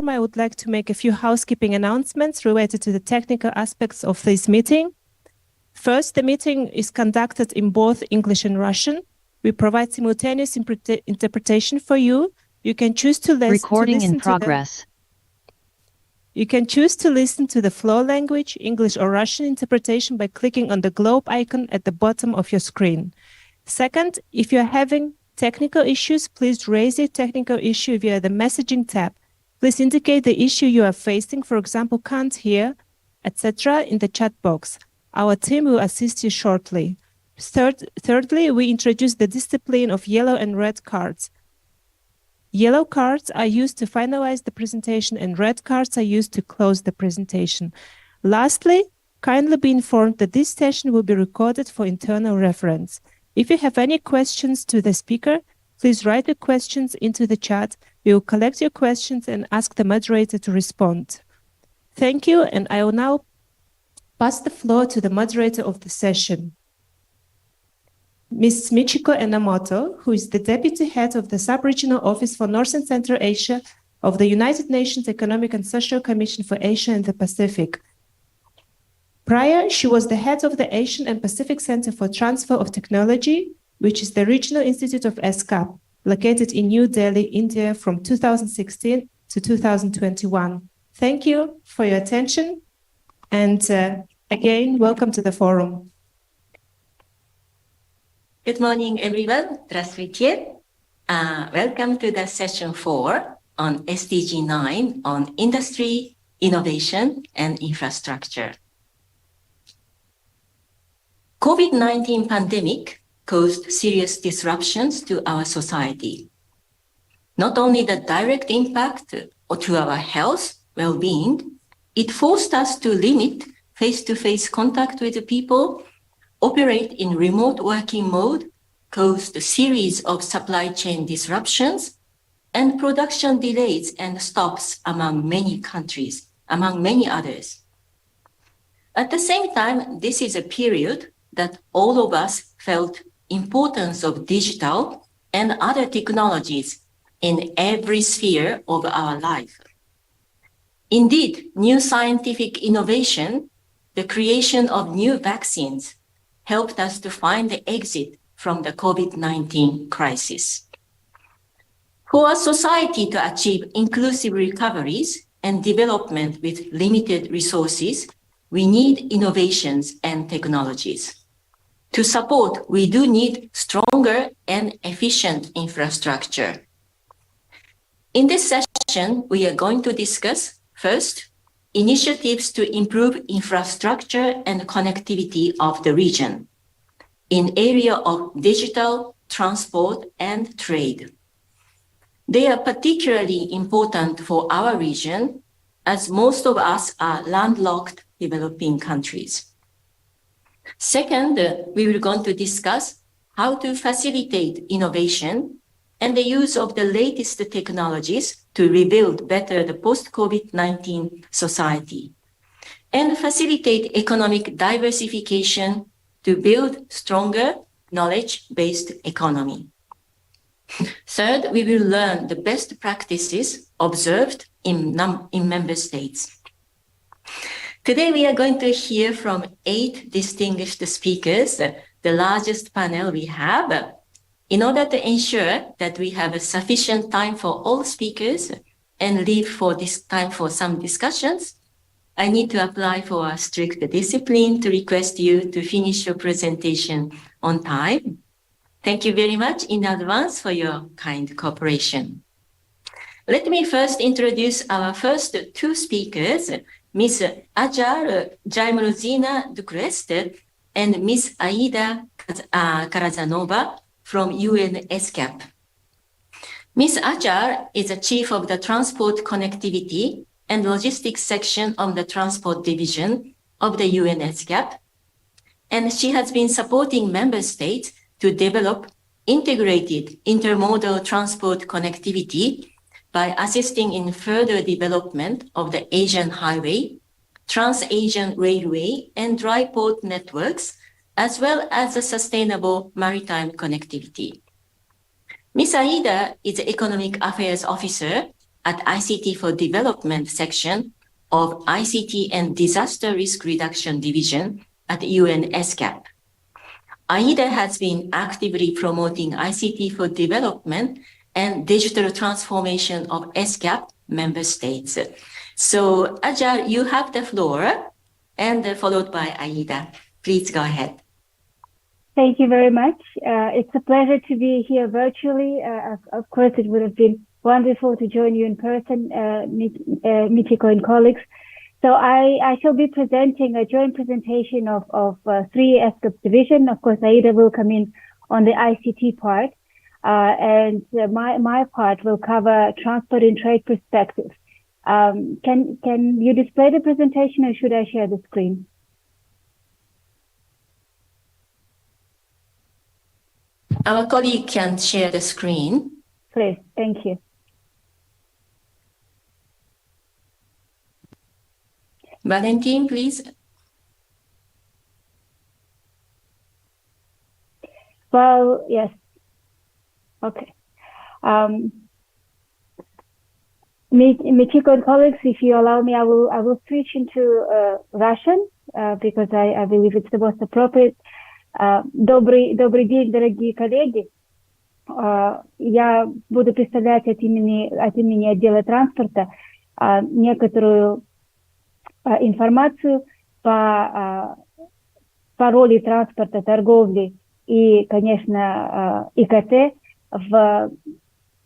forum, I would like to make a few housekeeping announcements related to the technical aspects of this meeting. First, the meeting is conducted in both English and Russian. We provide simultaneous interpretation for you. You can choose to listen You can choose to listen to the flow language, English or Russian interpretation by clicking on the globe icon at the bottom of your screen. Second, if you're having technical issues, please raise your technical issue via the messaging tab. Please indicate the issue you are facing, for example, can't hear, etc., in the chat box. Our team will assist you shortly. Thirdly, we introduce the discipline of yellow and red cards. Yellow cards are used to finalize the presentation and red cards are used to close the presentation. Lastly, kindly be informed that this session will be recorded for internal reference. If you have any questions to the speaker, please write the questions into the chat. We will collect your questions and ask the moderator to respond. Thank you, and I will now pass the floor to the moderator of the session. Ms. Michiko Enamoto, who is the Deputy Head of the Sub-Regional Office for North and Central Asia of the United Nations Economic and Social Commission for Asia and the Pacific. Prior, she was the head of the Asian and Pacific Center for Transfer of Technology, which is the regional institute of ESCAP, located in New Delhi, India from 2016 to 2021. Thank you for your attention. And again, welcome to the forum. Good morning, everyone. Здравствуйте. Welcome to the session 4 on SDG 9 on industry, innovation, and infrastructure. COVID-19 pandemic caused serious disruptions to our society. Not only the direct impact to our health, well-being, it forced us to limit face-to-face contact with the people, operate in remote working mode, caused a series of supply chain disruptions, and production delays and stops among many countries, among many others. At the same time, this is a period that all of us felt importance of digital and other technologies in every sphere of our life. Indeed, new scientific innovation, the creation of new vaccines, helped us to find the exit from the COVID-19 crisis. For a society to achieve inclusive recoveries and development with limited resources, we need innovations and technologies. To support, we do need stronger and efficient infrastructure. In this session, we are going to discuss, first, initiatives to improve infrastructure and connectivity of the region in area of digital, transport, and trade. They are particularly important for our region, as most of us are landlocked developing countries. Second, we will going to discuss how to facilitate innovation and the use of the latest technologies to rebuild better the post-COVID-19 society, and facilitate economic diversification to build stronger knowledge-based economy. Third, we will learn the best practices observed in member states. Today, we are going to hear from 8 distinguished speakers, the largest panel we have. In order to ensure that we have a sufficient time for all speakers and leave for this time for some discussions, I need to apply for a strict discipline to request you to finish your presentation on time. Thank you very much in advance for your kind cooperation. Let me first introduce our first 2 speakers, Ms. Ajar Jaimruzina Ducrest and Ms. Aida Karazanova from UN ESCAP. Ms. Ajar is the Chief of the Transport Connectivity and Logistics Section of the Transport Division of the UN ESCAP, and she has been supporting member states to develop integrated intermodal transport connectivity by assisting in further development of the Asian Highway, Trans-Asian Railway, and dry port networks, as well as the sustainable maritime connectivity. Ms. Aida is the Economic Affairs Officer at ICT for Development section of ICT and Disaster Risk Reduction Division at UN ESCAP. AIDA has been actively promoting ICT for development and digital transformation of ESCAP member states. So, Ajahn, you have the floor, and followed by AIDA. Please go ahead. Thank you very much. It's a pleasure to be here virtually. Of course, it would have been wonderful to join you in person, Michiko and colleagues. So I shall be presenting a joint presentation of three ESCAP division. Of course, AIDA will come in on the ICT part, and my part will cover transport and trade perspectives. Can you display the presentation, or should I share the screen? Our colleague can share the screen. Please, thank you. Valentin, please. Well, yes. Okay. Michiko and colleagues, if you allow me, I will switch into Russian because I believe it's the most appropriate. Добрый день, дорогие коллеги. Я буду представлять от имени отдела транспорта некоторую информацию по роли транспорта, торговли и, конечно, ИКТ в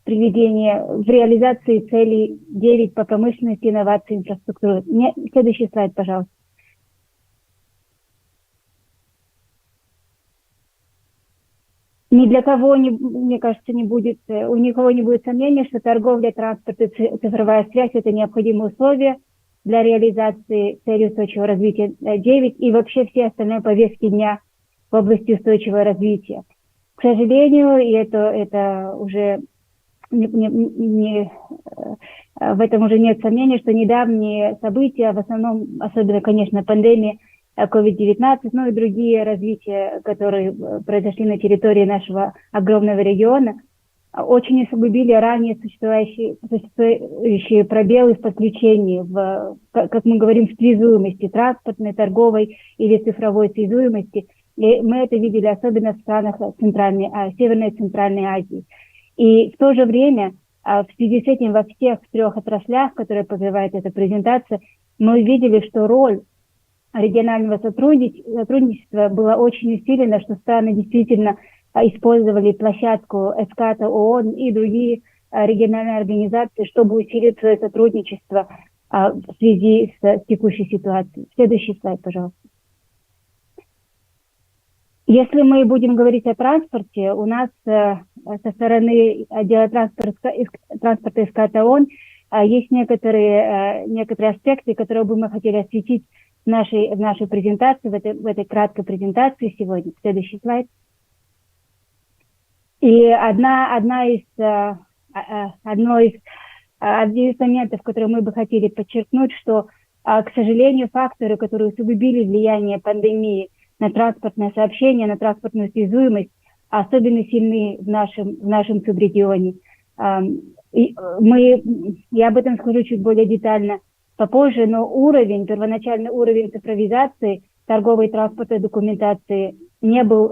реализации целей 9 по промышленности, инновации, инфраструктуры. Следующий слайд, пожалуйста. Ни для кого, мне кажется, у никого не будет сомнения, что торговля, транспорт и цифровая связь – это необходимые условия для реализации целей устойчивого развития 9 и вообще все остальные повестки дня в области устойчивого развития. К сожалению, и это уже в этом уже нет сомнений, что недавние события, в основном, особенно, конечно, пандемия COVID-19, но и другие развития, которые произошли на территории нашего огромного региона, очень усугубили ранее существующие пробелы в подключении, как мы говорим, в связуемости, транспортной, торговой или цифровой связуемости. И мы это видели особенно в странах Северной и Центральной Азии. И в то же время, в связи с этим во всех трех отраслях, которые покрывает эта презентация, мы увидели, что роль регионального сотрудничества была очень усилена, что страны действительно использовали площадку ESCAP, ООН и другие региональные организации, чтобы усилить свое сотрудничество в связи с текущей ситуацией. Следующий слайд, пожалуйста. Если мы будем говорить о транспорте, у нас со стороны отдела транспорта ESCAP ООН есть некоторые аспекты, которые бы мы хотели осветить в нашей презентации, в этой краткой презентации сегодня. Следующий слайд. И один из моментов, который мы бы хотели подчеркнуть, что, к сожалению, факторы, которые усугубили влияние пандемии на транспортное сообщение, на транспортную связуемость, особенно сильны в нашем субрегионе. Я об этом скажу чуть более детально попозже, но первоначальный уровень цифровизации торговой и транспортной документации не был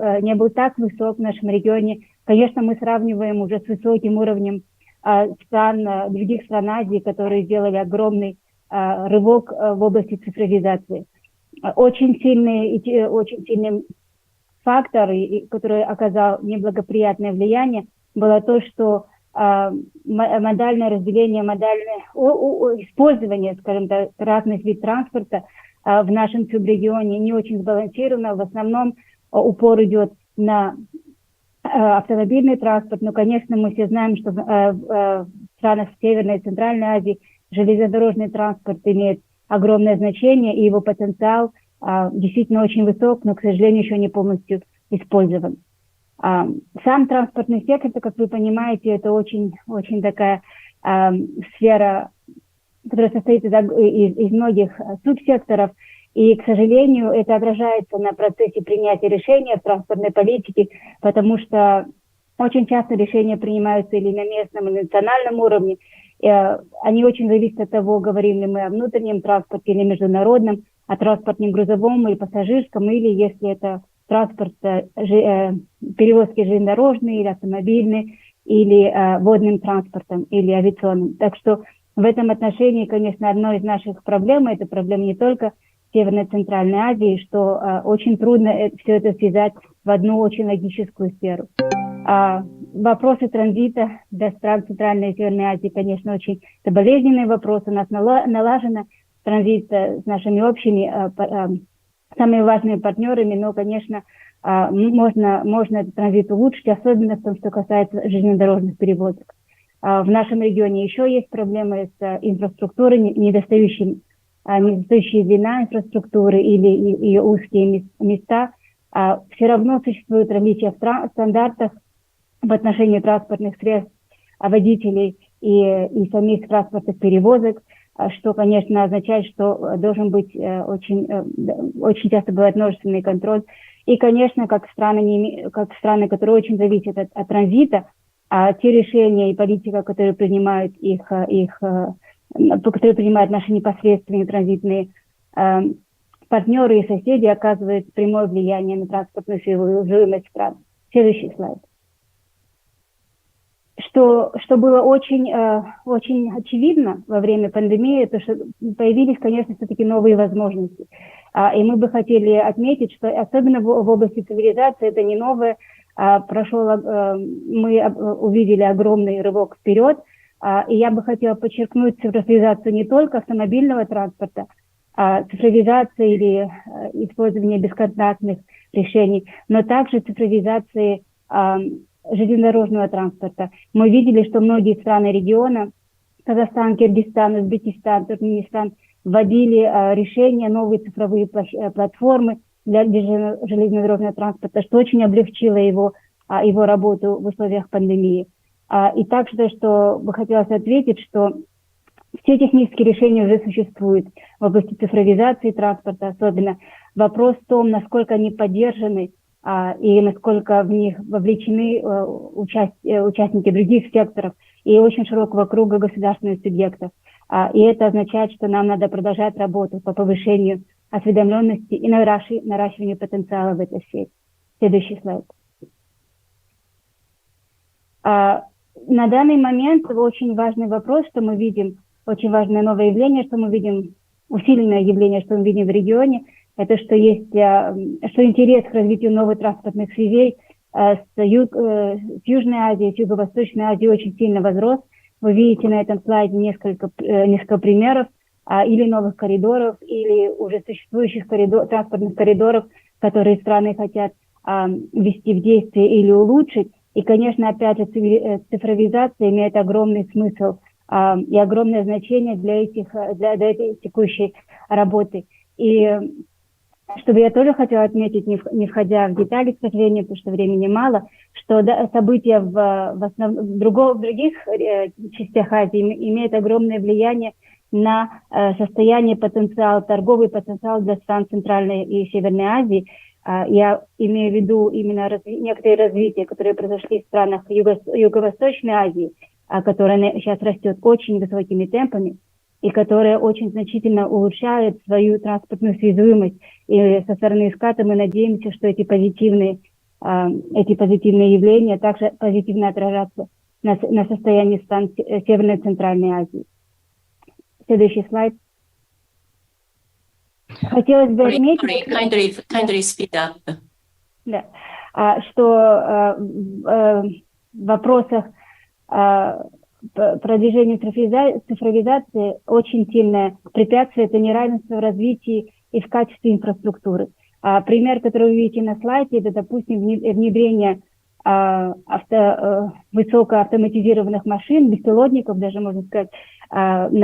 так высок в нашем регионе. Конечно, мы сравниваем уже с высоким уровнем других стран Азии, которые сделали огромный рывок в области цифровизации. Очень сильный фактор, который оказал неблагоприятное влияние, было то, что модальное разделение, использование, скажем так, разных видов транспорта в нашем субрегионе не очень сбалансировано. В основном упор идет на автомобильный транспорт, но, конечно, мы все знаем, что в странах Северной и Центральной Азии железнодорожный транспорт имеет огромное значение, и его потенциал действительно очень высок, но, к сожалению, еще не полностью использован. Сам транспортный сектор, как вы понимаете, это очень такая сфера, которая состоит из многих субсекторов, и, к сожалению, это отражается на процессе принятия решений в транспортной политике, потому что очень часто решения принимаются или на местном, или на национальном уровне, Они очень зависят от того, говорим ли мы о внутреннем транспорте или международном, о транспорте грузовом или пассажирском, или если это транспорт, перевозки железнодорожные или автомобильные, или водным транспортом, или авиационным. Так что в этом отношении, конечно, одной из наших проблем, это проблема не только Северной и Центральной Азии, что очень трудно все это связать в одну очень логическую сферу. Вопросы транзита для стран Центральной и Северной Азии, конечно, очень болезненный вопрос. У нас налажено транзит с нашими общими, самыми важными партнерами, но, конечно, можно этот транзит улучшить, особенно в том, что касается железнодорожных перевозок. В нашем регионе еще есть проблемы с инфраструктурой, недостающие звена инфраструктуры или ее узкие места. Все равно существуют различия в стандартах в отношении транспортных средств, водителей и самих транспортных перевозок, что, конечно, означает, что должен быть очень часто бывает множественный контроль. И, конечно, как страны, которые очень зависят от транзита, те решения и политика, которые принимают которые принимают наши непосредственные транзитные партнеры и соседи, оказывают прямое влияние на транспортную связуемость стран. Следующий слайд. Что было очень очевидно во время пандемии, то что появились, конечно, все-таки новые возможности. И мы бы хотели отметить, что особенно в области цивилизации это не новое. Мы увидели огромный рывок вперед. И я бы хотела подчеркнуть цифровизацию не только автомобильного транспорта, цифровизации или использования бесконтактных решений, но также цифровизации железнодорожного транспорта. Мы видели, что многие страны региона, Казахстан, Киргизстан, Узбекистан, Туркменистан, вводили решения, новые цифровые платформы для железнодорожного транспорта, что очень облегчило его работу в условиях пандемии. И также, что бы хотелось ответить, что все технические решения уже существуют в области цифровизации транспорта, особенно вопрос в том, насколько они поддержаны и насколько в них вовлечены участники других секторов и очень широкого круга государственных субъектов. И это означает, что нам надо продолжать работу по повышению осведомленности и наращиванию потенциала в этой сфере. Следующий слайд. На данный момент очень важный вопрос, что мы видим, очень важное новое явление, что мы видим, усиленное явление, что мы видим в регионе, это что интерес к развитию новых транспортных связей с Южной Азией, с Юго-Восточной Азией очень сильно возрос. Вы видите на этом слайде несколько примеров или новых коридоров, или уже существующих транспортных коридоров, которые страны хотят ввести в действие или улучшить. И, конечно, опять же, цифровизация имеет огромный смысл и огромное значение для этой текущей работы. И чтобы я тоже хотела отметить, не входя в детали, к сожалению, потому что времени мало, что события в других частях Азии имеют огромное влияние на состояние торговый потенциал для стран Центральной и Северной Азии. Я имею в виду именно некоторые развития, которые произошли в странах Юго-Восточной Азии, которая сейчас растет очень высокими темпами и которая очень значительно улучшает свою транспортную связуемость. И со стороны ESCAP мы надеемся, что эти позитивные явления также позитивно отражаются на состоянии стран Северной и Центральной Азии. Следующий слайд. Хотелось бы отметить, kindly speed up. Да, что в вопросах продвижения цифровизации очень сильное препятствие — это неравенство в развитии и в качестве инфраструктуры. Пример, который вы видите на слайде, это, допустим, внедрение высокоавтоматизированных машин, беспилотников, даже можно сказать, по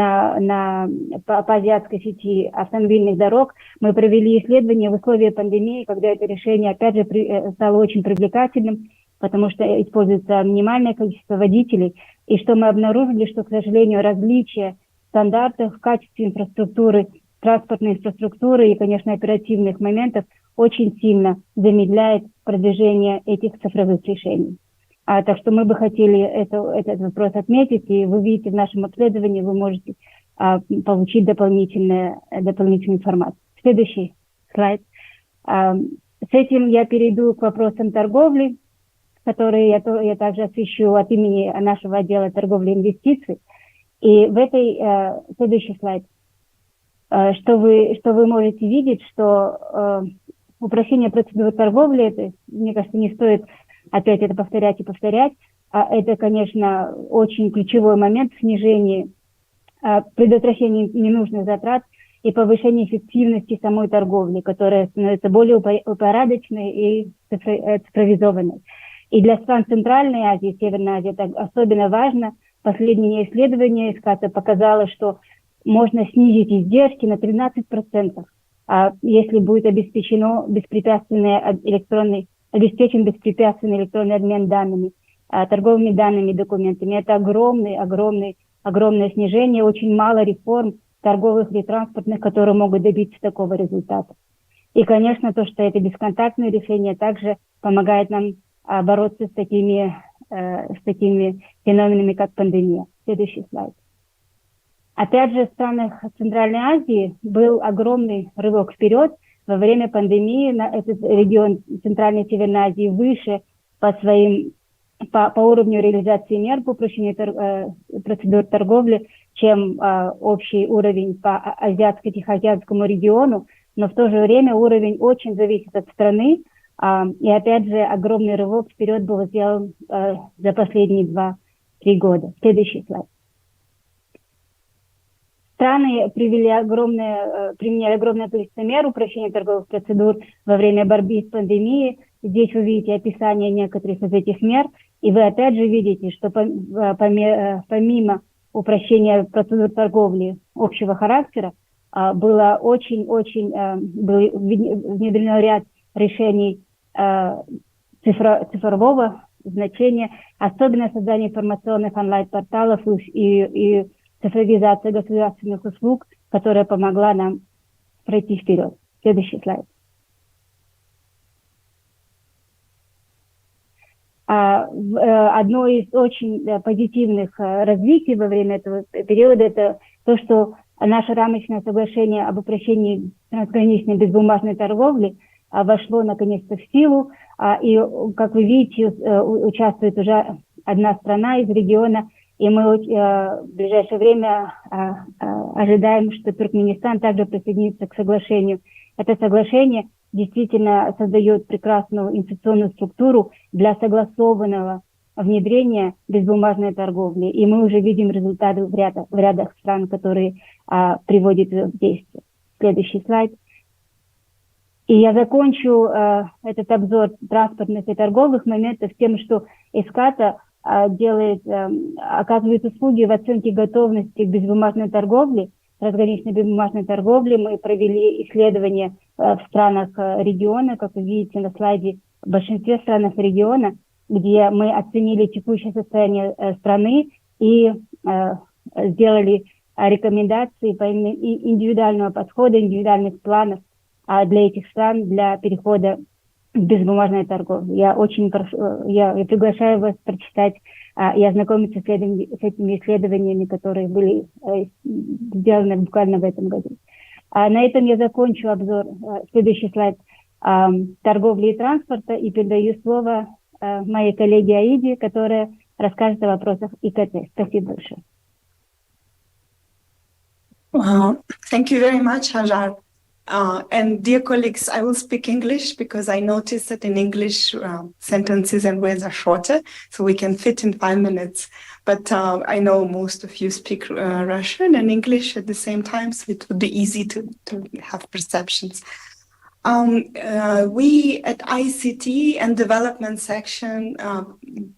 азиатской сети автомобильных дорог. Мы провели исследование в условиях пандемии, когда это решение, опять же, стало очень привлекательным, потому что используется минимальное количество водителей. И что мы обнаружили, что, к сожалению, различия стандартов в качестве инфраструктуры, транспортной инфраструктуры и, конечно, оперативных моментов очень сильно замедляет продвижение этих цифровых решений. Так что мы бы хотели этот вопрос отметить, и вы видите в нашем обследовании, вы можете получить дополнительную информацию. Следующий слайд. С этим я перейду к вопросам торговли, которые я также освещу от имени нашего отдела торговли и инвестиций. И в следующий слайд, что вы можете видеть, что упрощение процедуры торговли, это, мне кажется, не стоит опять это повторять и повторять, это, конечно, очень ключевой момент в снижении, предотвращения ненужных затрат и повышения эффективности самой торговли, которая становится более упорядоченной и цифровизованной. И для стран Центральной Азии, Северной Азии это особенно важно. Последнее исследование ESCAP показало, что можно снизить издержки на 13%, если будет обеспечен беспрепятственный электронный обмен данными, торговыми данными, документами. Это огромное снижение, очень мало реформ торговых или транспортных, которые могут добиться такого результата. И, конечно, то, что это бесконтактное решение, также помогает нам бороться с такими феноменами, как пандемия. Следующий слайд. Опять же, в странах Центральной Азии был огромный рывок вперед. Во время пандемии этот регион Центральной и Северной Азии выше по уровню реализации мер по упрощению процедур торговли, чем общий уровень по Азиатско-Тихоокеанскому региону, но в то же время уровень очень зависит от страны, и опять же огромный рывок вперед был сделан за последние 2-3 года. Следующий слайд. Страны применяли огромное количество мер упрощения торговых процедур во время борьбы с пандемией. Здесь вы видите описание некоторых из этих мер, и вы опять же видите, что помимо упрощения процедур торговли общего характера, было внедрено ряд решений цифрового значения, особенно создание информационных онлайн-порталов и цифровизация государственных услуг, которая помогла нам пройти вперед. Следующий слайд. Одно из очень позитивных развитий во время этого периода это то, что наше рамочное соглашение об упрощении трансграничной безбумажной торговли вошло наконец-то в силу. И, как вы видите, участвует уже одна страна из региона, и мы в ближайшее время ожидаем, что Туркменистан также присоединится к соглашению. Это соглашение действительно создает прекрасную институционную структуру для согласованного внедрения безбумажной торговли. И мы уже видим результаты в рядах стран, которые приводят в действие. Следующий слайд. И я закончу этот обзор транспортных и торговых моментов тем, что ESCAP оказывает услуги в оценке готовности к безбумажной торговле, трансграничной безбумажной торговли. Мы провели исследования в странах региона, как вы видите на слайде, в большинстве странах региона, где мы оценили текущее состояние страны и сделали рекомендации по индивидуального подхода, индивидуальных планов для этих стран для перехода к безбумажной торговле. Я приглашаю вас прочитать и ознакомиться с этими исследованиями, которые были сделаны буквально в этом году. На этом я закончу обзор. Следующий слайд торговли и транспорта, и передаю слово моей коллеге Аиде, которая расскажет о вопросах ИКТ. Спасибо большое. Wow. Thank you very much, Hajar. And dear colleagues, I will speak English because I noticed that in English sentences and words are shorter, so we can fit in 5 minutes. But I know most of you speak Russian and English at the same time, so it would be easy to have perceptions. We at ICT and development section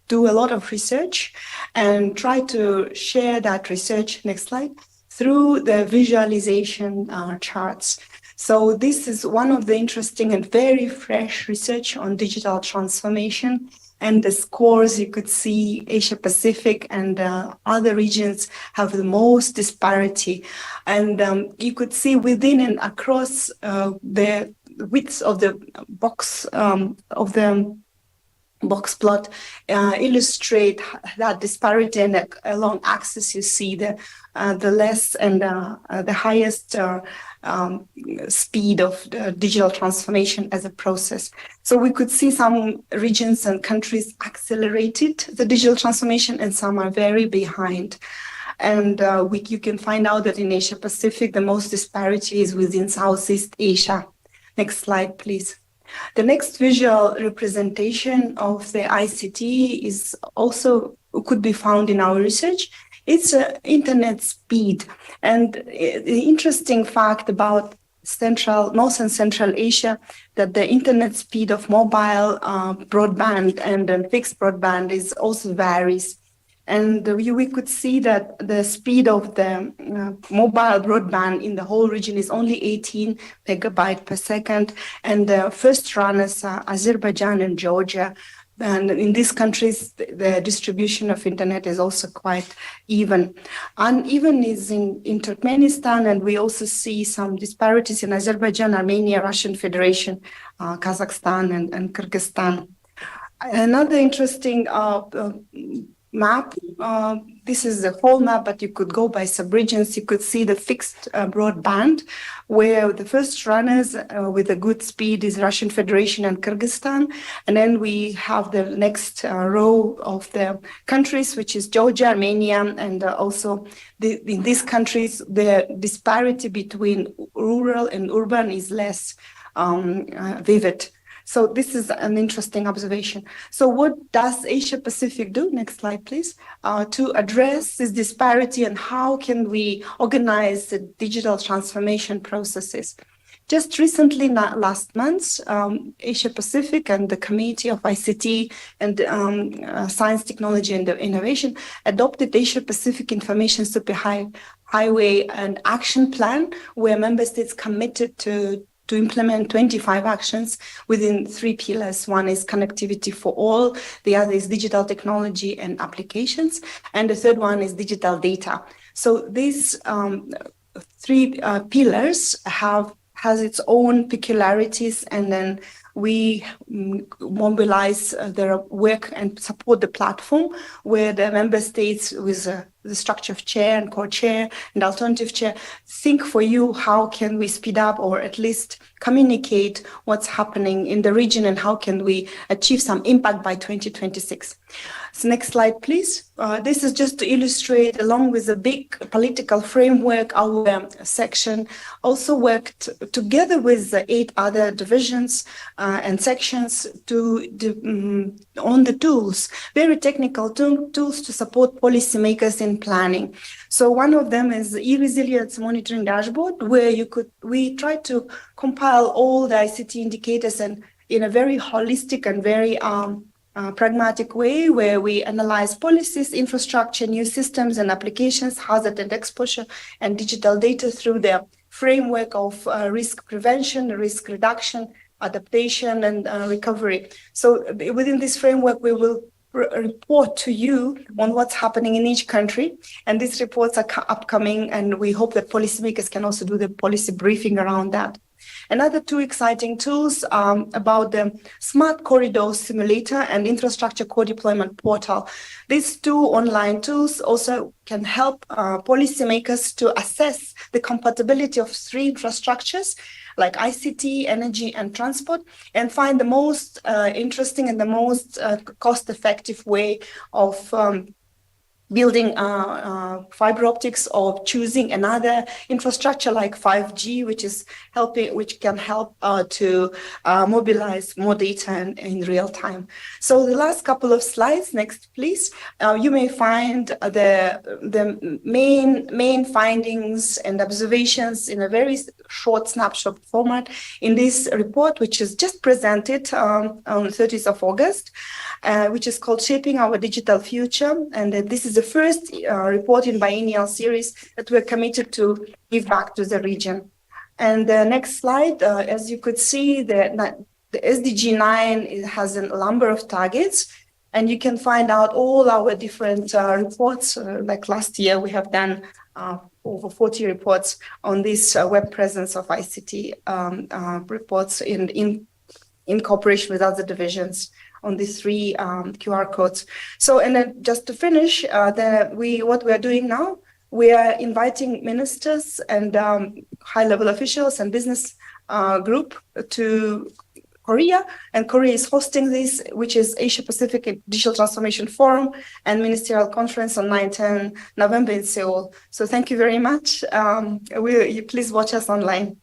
do a lot of research and try to share that research, next slide, through the visualization charts. So this is one of the interesting and very fresh research on digital transformation, and the scores you could see Asia Pacific and other regions have the most disparity. And you could see within and across the width of the box of the box plot illustrate that disparity, and along axis you see the less and the highest speed of the digital transformation as a process. So we could see some regions and countries accelerated the digital transformation, and some are very behind. And you can find out that in Asia Pacific, the most disparity is within Southeast Asia. Next slide, please. The next visual representation of the ICT is also could be found in our research. It's internet speed. And the interesting fact about North and Central Asia, that the internet speed of mobile broadband and fixed broadband is also varies. And we could see that the speed of the mobile broadband in the whole region is only 18 megabytes per second. And the first runners are Azerbaijan and Georgia. And in these countries, the distribution of internet is also quite even. Uneven is in Turkmenistan, and we also see some disparities in Azerbaijan, Armenia, Russian Federation, Kazakhstan, and Kyrgyzstan. Another interesting map. This is the whole map, but you could go by subregions. You could see the fixed broadband, where the first runners with a good speed is Russian Federation and Kyrgyzstan. And then we have the next row of the countries, which is Georgia, Armenia, and also in these countries, the disparity between rural and urban is less vivid. So this is an interesting observation. So what does Asia Pacific do? Next slide, please. To address this disparity, and how can we organize the digital transformation processes? Just recently, last month, Asia Pacific and the Committee of ICT and Science, Technology and Innovation adopted Asia Pacific Information Superhighway and Action Plan, where member states committed to implement 25 actions within 3 pillars. One is connectivity for all, the other is digital technology and applications, and the third one is digital data. So these 3 pillars has its own peculiarities, and then we mobilize their work and support the platform where the member states with the structure of chair and co-chair and alternative chair think for you, how can we speed up or at least communicate what's happening in the region, and how can we achieve some impact by 2026. So next slide, please. This is just to illustrate, along with the big political framework, our section also worked together with the 8 other divisions and sections on the tools, very technical tools to support policymakers in planning. So one of them is the e-resilience monitoring dashboard, where we try to compile all the ICT indicators and in a very holistic and very pragmatic way, where we analyze policies, infrastructure, new systems and applications, hazard and exposure, and digital data through the framework of risk prevention, risk reduction, adaptation, and recovery. So within this framework, we will report to you on what's happening in each country. And these reports are upcoming, and we hope that policymakers can also do the policy briefing around that. Another 2 exciting tools about the Smart Corridor Simulator and Infrastructure Co-Deployment Portal. These 2 online tools also can help policymakers to assess the compatibility of 3 infrastructures like ICT, energy, and transport, and find the most interesting and the most cost-effective way of building fiber optics, or choosing another infrastructure like 5G, which can help to mobilize more data in real time. So the last couple of slides, next please. You may find the main findings and observations in a very short snapshot format in this report, which is just presented on 30th of August, which is called Shaping Our Digital Future. And this is the first report in biennial series that we're committed to give back to the region. And the next slide, as you could see, the SDG 9 has a number of targets, and you can find out all our different reports. Like last year, we have done over 40 reports on this web presence of ICT reports in cooperation with other divisions on these three QR codes. So, and then just to finish, what we are doing now, we are inviting ministers and high-level officials and business group to Korea, and Korea is hosting this, which is Asia Pacific Digital Transformation Forum and Ministerial Conference on 9-10 November in Seoul. So thank you very much. Please watch us online.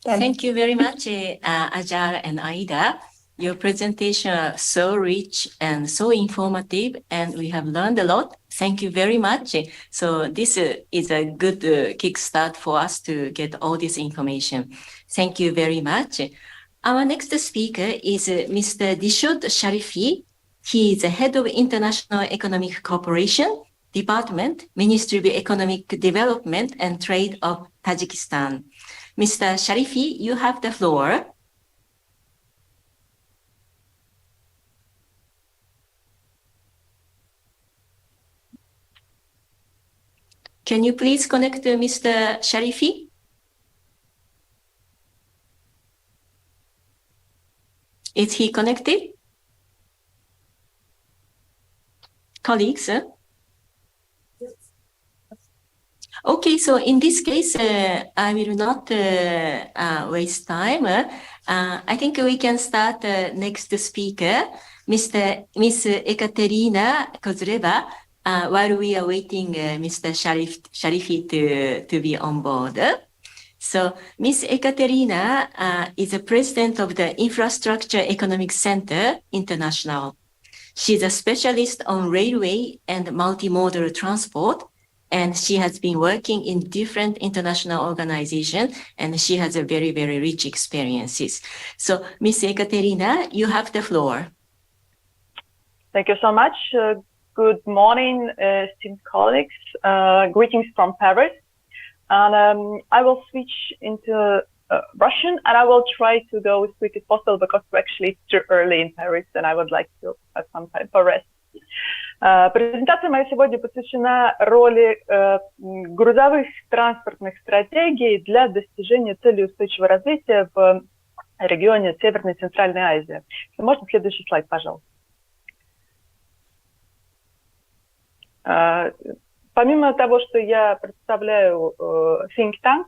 Thank you very much, Ajar and Aida. Your presentation are so rich and so informative, and we have learned a lot. Thank you very much. So this is a good kickstart for us to get all this information. Thank you very much. Our next speaker is Mr. Dishod Sharifi. He is the head of International Economic Cooperation Department, Ministry of Economic Development and Trade of Tajikistan. Mr. Sharifi, you have the floor. Can you please connect Mr. Sharifi? Is he connected? Colleagues? Okay, so in this case, I will not waste time. I think we can start next speaker, Miss Ekaterina Kozleva, while we are waiting Mr. Sharifi to be on board. So Miss Ekaterina is the president of the Infrastructure Economic Center International. She's a specialist on railway and multimodal transport, and she has been working in different international organizations, and she has a very, very rich experiences. So Miss Ekaterina, you have the floor. Thank you so much. Good morning, esteemed colleagues. Greetings from Paris. And I will switch into Russian, and I will try to go as quick as possible because actually it's too early in Paris, and I would like to have some time for rest. Презентация моя сегодня посвящена роли грузовых транспортных стратегий для достижения целей устойчивого развития в регионе Северной и Центральной Азии. Можно следующий слайд, пожалуйста. Помимо того, что я представляю think tank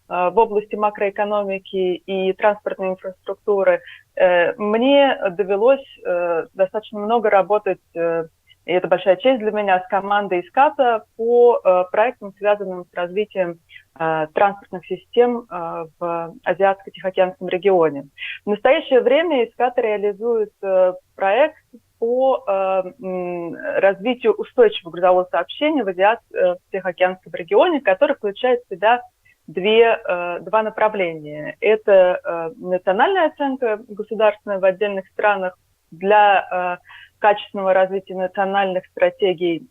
в области макроэкономики и транспортной инфраструктуры, мне довелось достаточно много работать, и это большая честь для меня, с командой ESCAP по проектам, связанным с развитием транспортных систем в Азиатско-Тихоокеанском регионе. В настоящее время ESCAP реализует проект по развитию устойчивого грузового сообщения в Азиатско-Тихоокеанском регионе, который включает в себя два направления. Это национальная оценка государственная в отдельных странах для качественного развития национальных стратегий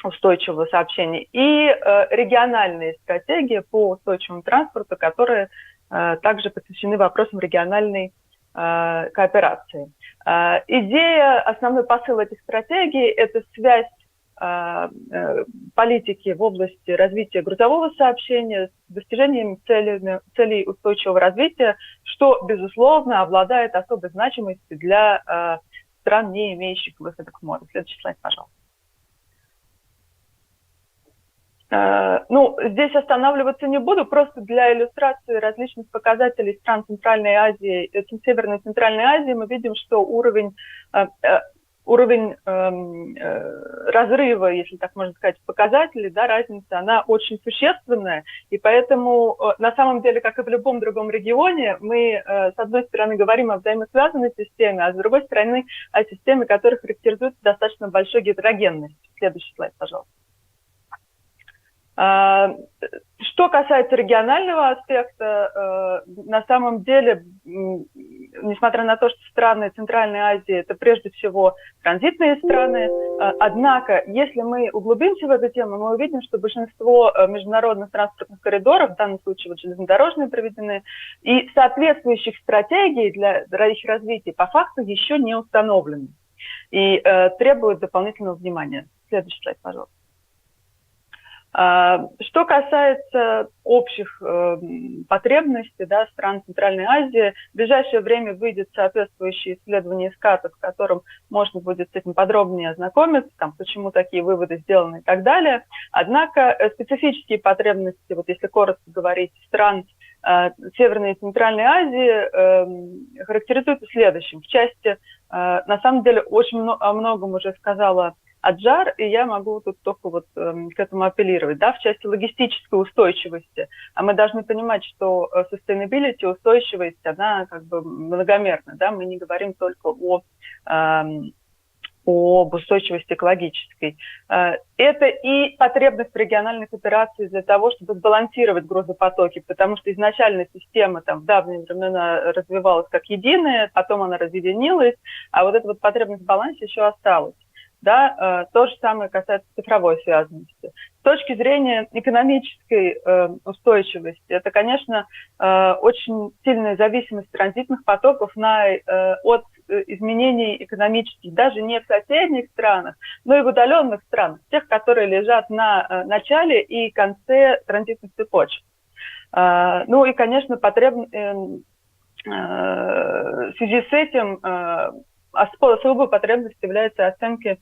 устойчивого сообщения и региональные стратегии по устойчивому транспорту, которые также посвящены вопросам региональной кооперации. Идея, основной посыл этих стратегий – это связь политики в области развития грузового сообщения с достижением целей устойчивого развития, что, безусловно, обладает особой значимостью для стран, не имеющих выхода к морю. Следующий слайд, пожалуйста. Здесь останавливаться не буду, просто для иллюстрации различных показателей стран Центральной Азии, Северной и Центральной Азии мы видим, что уровень разрыва, если так можно сказать, показателей, да, разница, она очень существенная, и поэтому на самом деле, как и в любом другом регионе, мы с одной стороны говорим о взаимосвязанной системе, а с другой стороны о системе, которая характеризуется достаточно большой гетерогенностью. Следующий слайд, пожалуйста. Что касается регионального аспекта, на самом деле, несмотря на то, что страны Центральной Азии – это прежде всего транзитные страны, однако, если мы углубимся в эту тему, мы увидим, что большинство международных транспортных коридоров, в данном случае вот железнодорожные проведены, и соответствующих стратегий для их развития по факту еще не установлены и требуют дополнительного внимания. Следующий слайд, пожалуйста. Что касается общих потребностей, да, стран Центральной Азии, в ближайшее время выйдет соответствующее исследование SDGs, в котором можно будет с этим подробнее ознакомиться, там, почему такие выводы сделаны и так далее. Однако специфические потребности, вот если коротко говорить, стран Северной и Центральной Азии характеризуются следующим. В части, на самом деле, очень о многом уже сказала Аджар, и я могу тут только вот к этому апеллировать, да, в части логистической устойчивости. А мы должны понимать, что sustainability, устойчивость, она как бы многомерна, да, мы не говорим только об устойчивости экологической. Это и потребность в региональной кооперации для того, чтобы сбалансировать грузопотоки, потому что изначально система там в давние времена развивалась как единая, потом она разъединилась, а вот эта вот потребность в балансе еще осталась. Да, то же самое касается цифровой связанности. С точки зрения экономической устойчивости, это, конечно, очень сильная зависимость транзитных потоков от изменений экономических, даже не в соседних странах, но и в удаленных странах, тех, которые лежат на начале и конце транзитных цепочек. Ну и, конечно, в связи с этим особой потребностью является оценки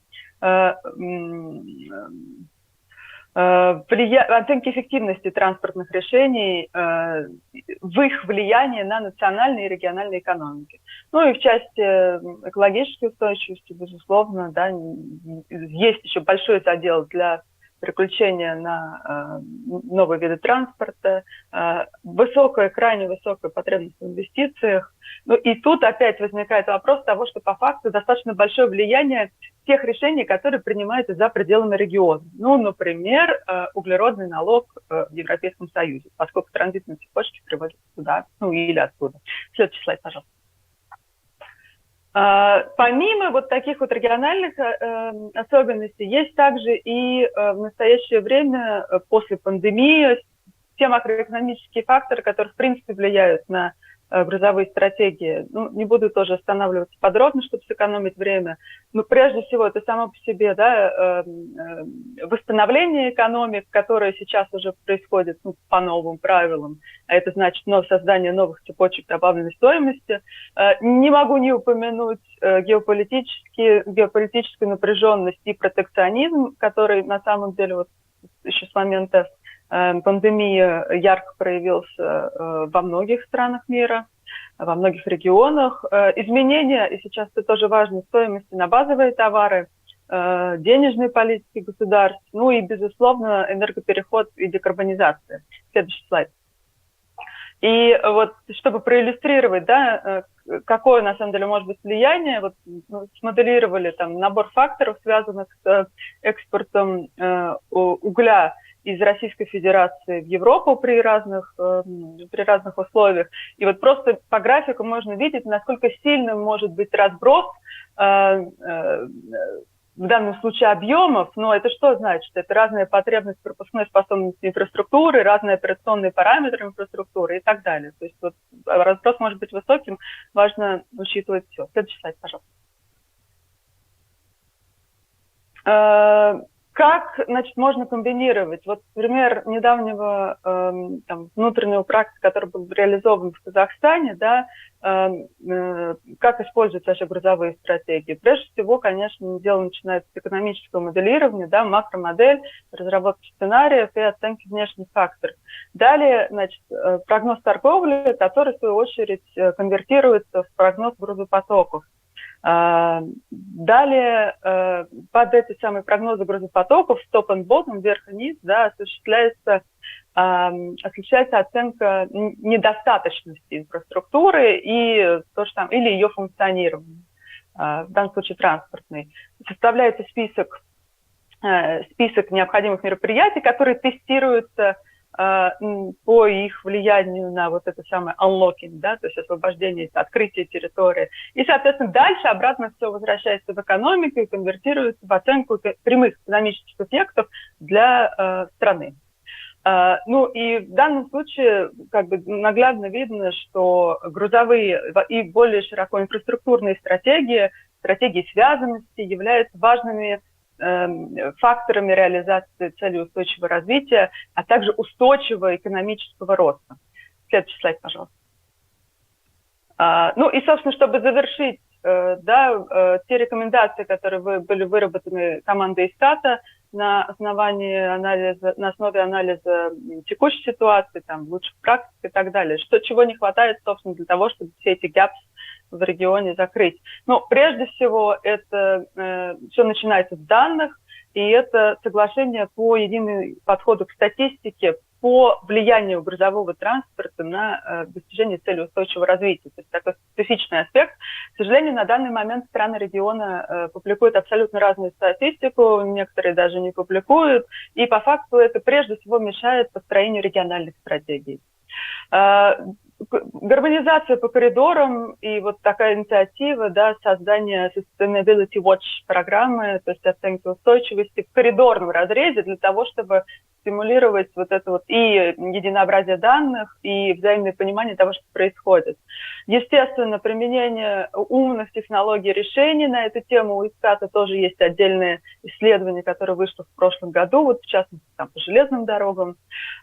эффективности транспортных решений в их влиянии на национальные и региональные экономики. Ну и в части экологической устойчивости, безусловно, да, есть еще большой задел для переключения на новые виды транспорта, крайне высокая потребность в инвестициях. Ну и тут опять возникает вопрос того, что по факту достаточно большое влияние тех решений, которые принимаются за пределами региона. Ну, например, углеродный налог в Европейском Союзе, поскольку транзитные цепочки приводят туда, ну или оттуда. Следующий слайд, пожалуйста. Помимо вот таких вот региональных особенностей, есть также и в настоящее время, после пандемии, те макроэкономические факторы, которые, в принципе, влияют на грузовые стратегии. Ну, не буду тоже останавливаться подробно, чтобы сэкономить время. Но прежде всего это само по себе, да, восстановление экономик, которое сейчас уже происходит, ну, по новым правилам, а это значит создание новых цепочек добавленной стоимости. Не могу не упомянуть геополитическую напряженность и протекционизм, который на самом деле вот еще с момента пандемии ярко проявился во многих странах мира, во многих регионах. Изменения, и сейчас это тоже важно, стоимости на базовые товары, денежной политики государств, ну и, безусловно, энергопереход и декарбонизация. Следующий слайд. И вот, чтобы проиллюстрировать, да, какое на самом деле может быть влияние, вот смоделировали там набор факторов, связанных с экспортом угля из Российской Федерации в Европу при разных условиях. И вот просто по графику можно видеть, насколько сильным может быть разброс в данном случае объемов, но это что значит? Это разная потребность пропускной способности инфраструктуры, разные операционные параметры инфраструктуры и так далее. То есть вот разброс может быть высоким, важно учитывать все. Следующий слайд, пожалуйста. Как, значит, можно комбинировать? Вот пример недавнего внутреннего проекта, который был реализован в Казахстане, да, как используются вообще грузовые стратегии. Прежде всего, конечно, дело начинается с экономического моделирования, да, макромодель, разработки сценариев и оценки внешних факторов. Далее, значит, прогноз торговли, который, в свою очередь, конвертируется в прогноз грузопотоков. Далее под эти самые прогнозы грузопотоков, топ и bottom, вверх и низ, да, осуществляется оценка недостаточности инфраструктуры и то, что там, или ее функционирования, в данном случае транспортной. Составляется список необходимых мероприятий, которые тестируются по их влиянию на вот это самое unlocking, да, то есть освобождение, открытие территории. И, соответственно, дальше обратно все возвращается в экономику и конвертируется в оценку прямых экономических эффектов для страны. Ну и в данном случае как бы наглядно видно, что грузовые и более широко инфраструктурные стратегии связанности являются важными факторами реализации целей устойчивого развития, а также устойчивого экономического роста. Следующий слайд, пожалуйста. Ну и, собственно, чтобы завершить, те рекомендации, которые были выработаны командой ESCAP на основе анализа текущей ситуации, там, лучших практик и так далее. Чего не хватает, собственно, для того, чтобы все эти gaps в регионе закрыть. Ну, прежде всего, это все начинается с данных, и это соглашение по единому подходу к статистике по влиянию грузового транспорта на достижение цели устойчивого развития. То есть такой специфичный аспект. К сожалению, на данный момент страны региона публикуют абсолютно разную статистику, некоторые даже не публикуют, и по факту это прежде всего мешает построению региональных стратегий. Гармонизация по коридорам и вот такая инициатива, создание Sustainability Watch программы, то есть оценки устойчивости в коридорном разрезе для того, чтобы стимулировать вот это вот и единообразие данных, и взаимное понимание того, что происходит. Естественно, применение умных технологий решений на эту тему у ESCAP тоже есть отдельное исследование, которое вышло в прошлом году, вот в частности там, по железным дорогам.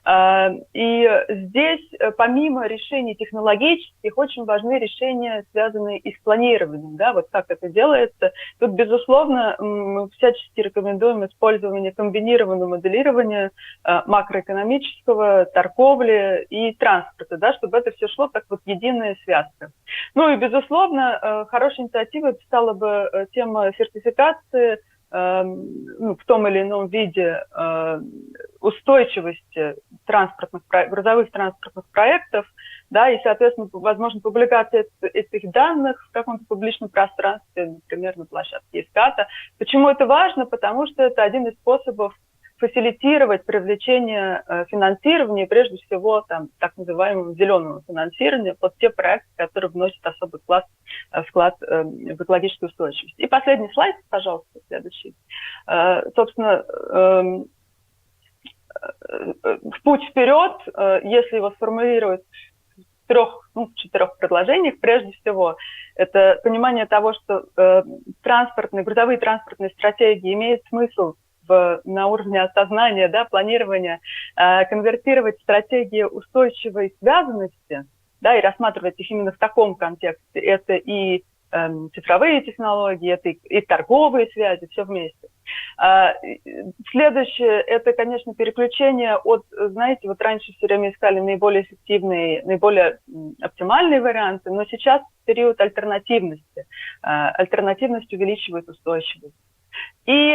И здесь, помимо решений технологических, очень важны решения, связанные и с планированием, вот как это делается. Тут, безусловно, мы всячески рекомендуем использование комбинированного моделирования макроэкономического, торговли и транспорта, чтобы это все шло как вот единая связка. Ну и, безусловно, хорошей инициативой стала бы тема сертификации в том или ином виде устойчивости грузовых транспортных проектов, и, соответственно, возможно, публикация этих данных в каком-то публичном пространстве, например, на площадке ESCAP. Почему это важно? Потому что это один из способов фасилитировать привлечение финансирования, прежде всего, так называемого зеленого финансирования под те проекты, которые вносят особый вклад в экологическую устойчивость. И последний слайд, пожалуйста, следующий. Собственно, в путь вперед, если его сформулировать в 4 предложениях, прежде всего, это понимание того, что грузовые транспортные стратегии имеют смысл на уровне осознания, планирования, конвертировать стратегии устойчивой связанности, и рассматривать их именно в таком контексте. Это и цифровые технологии, это и торговые связи, все вместе. Следующее, это, конечно, переключение от, знаете, вот раньше все время искали наиболее эффективные, наиболее оптимальные варианты, но сейчас период альтернативности. Альтернативность увеличивает устойчивость. И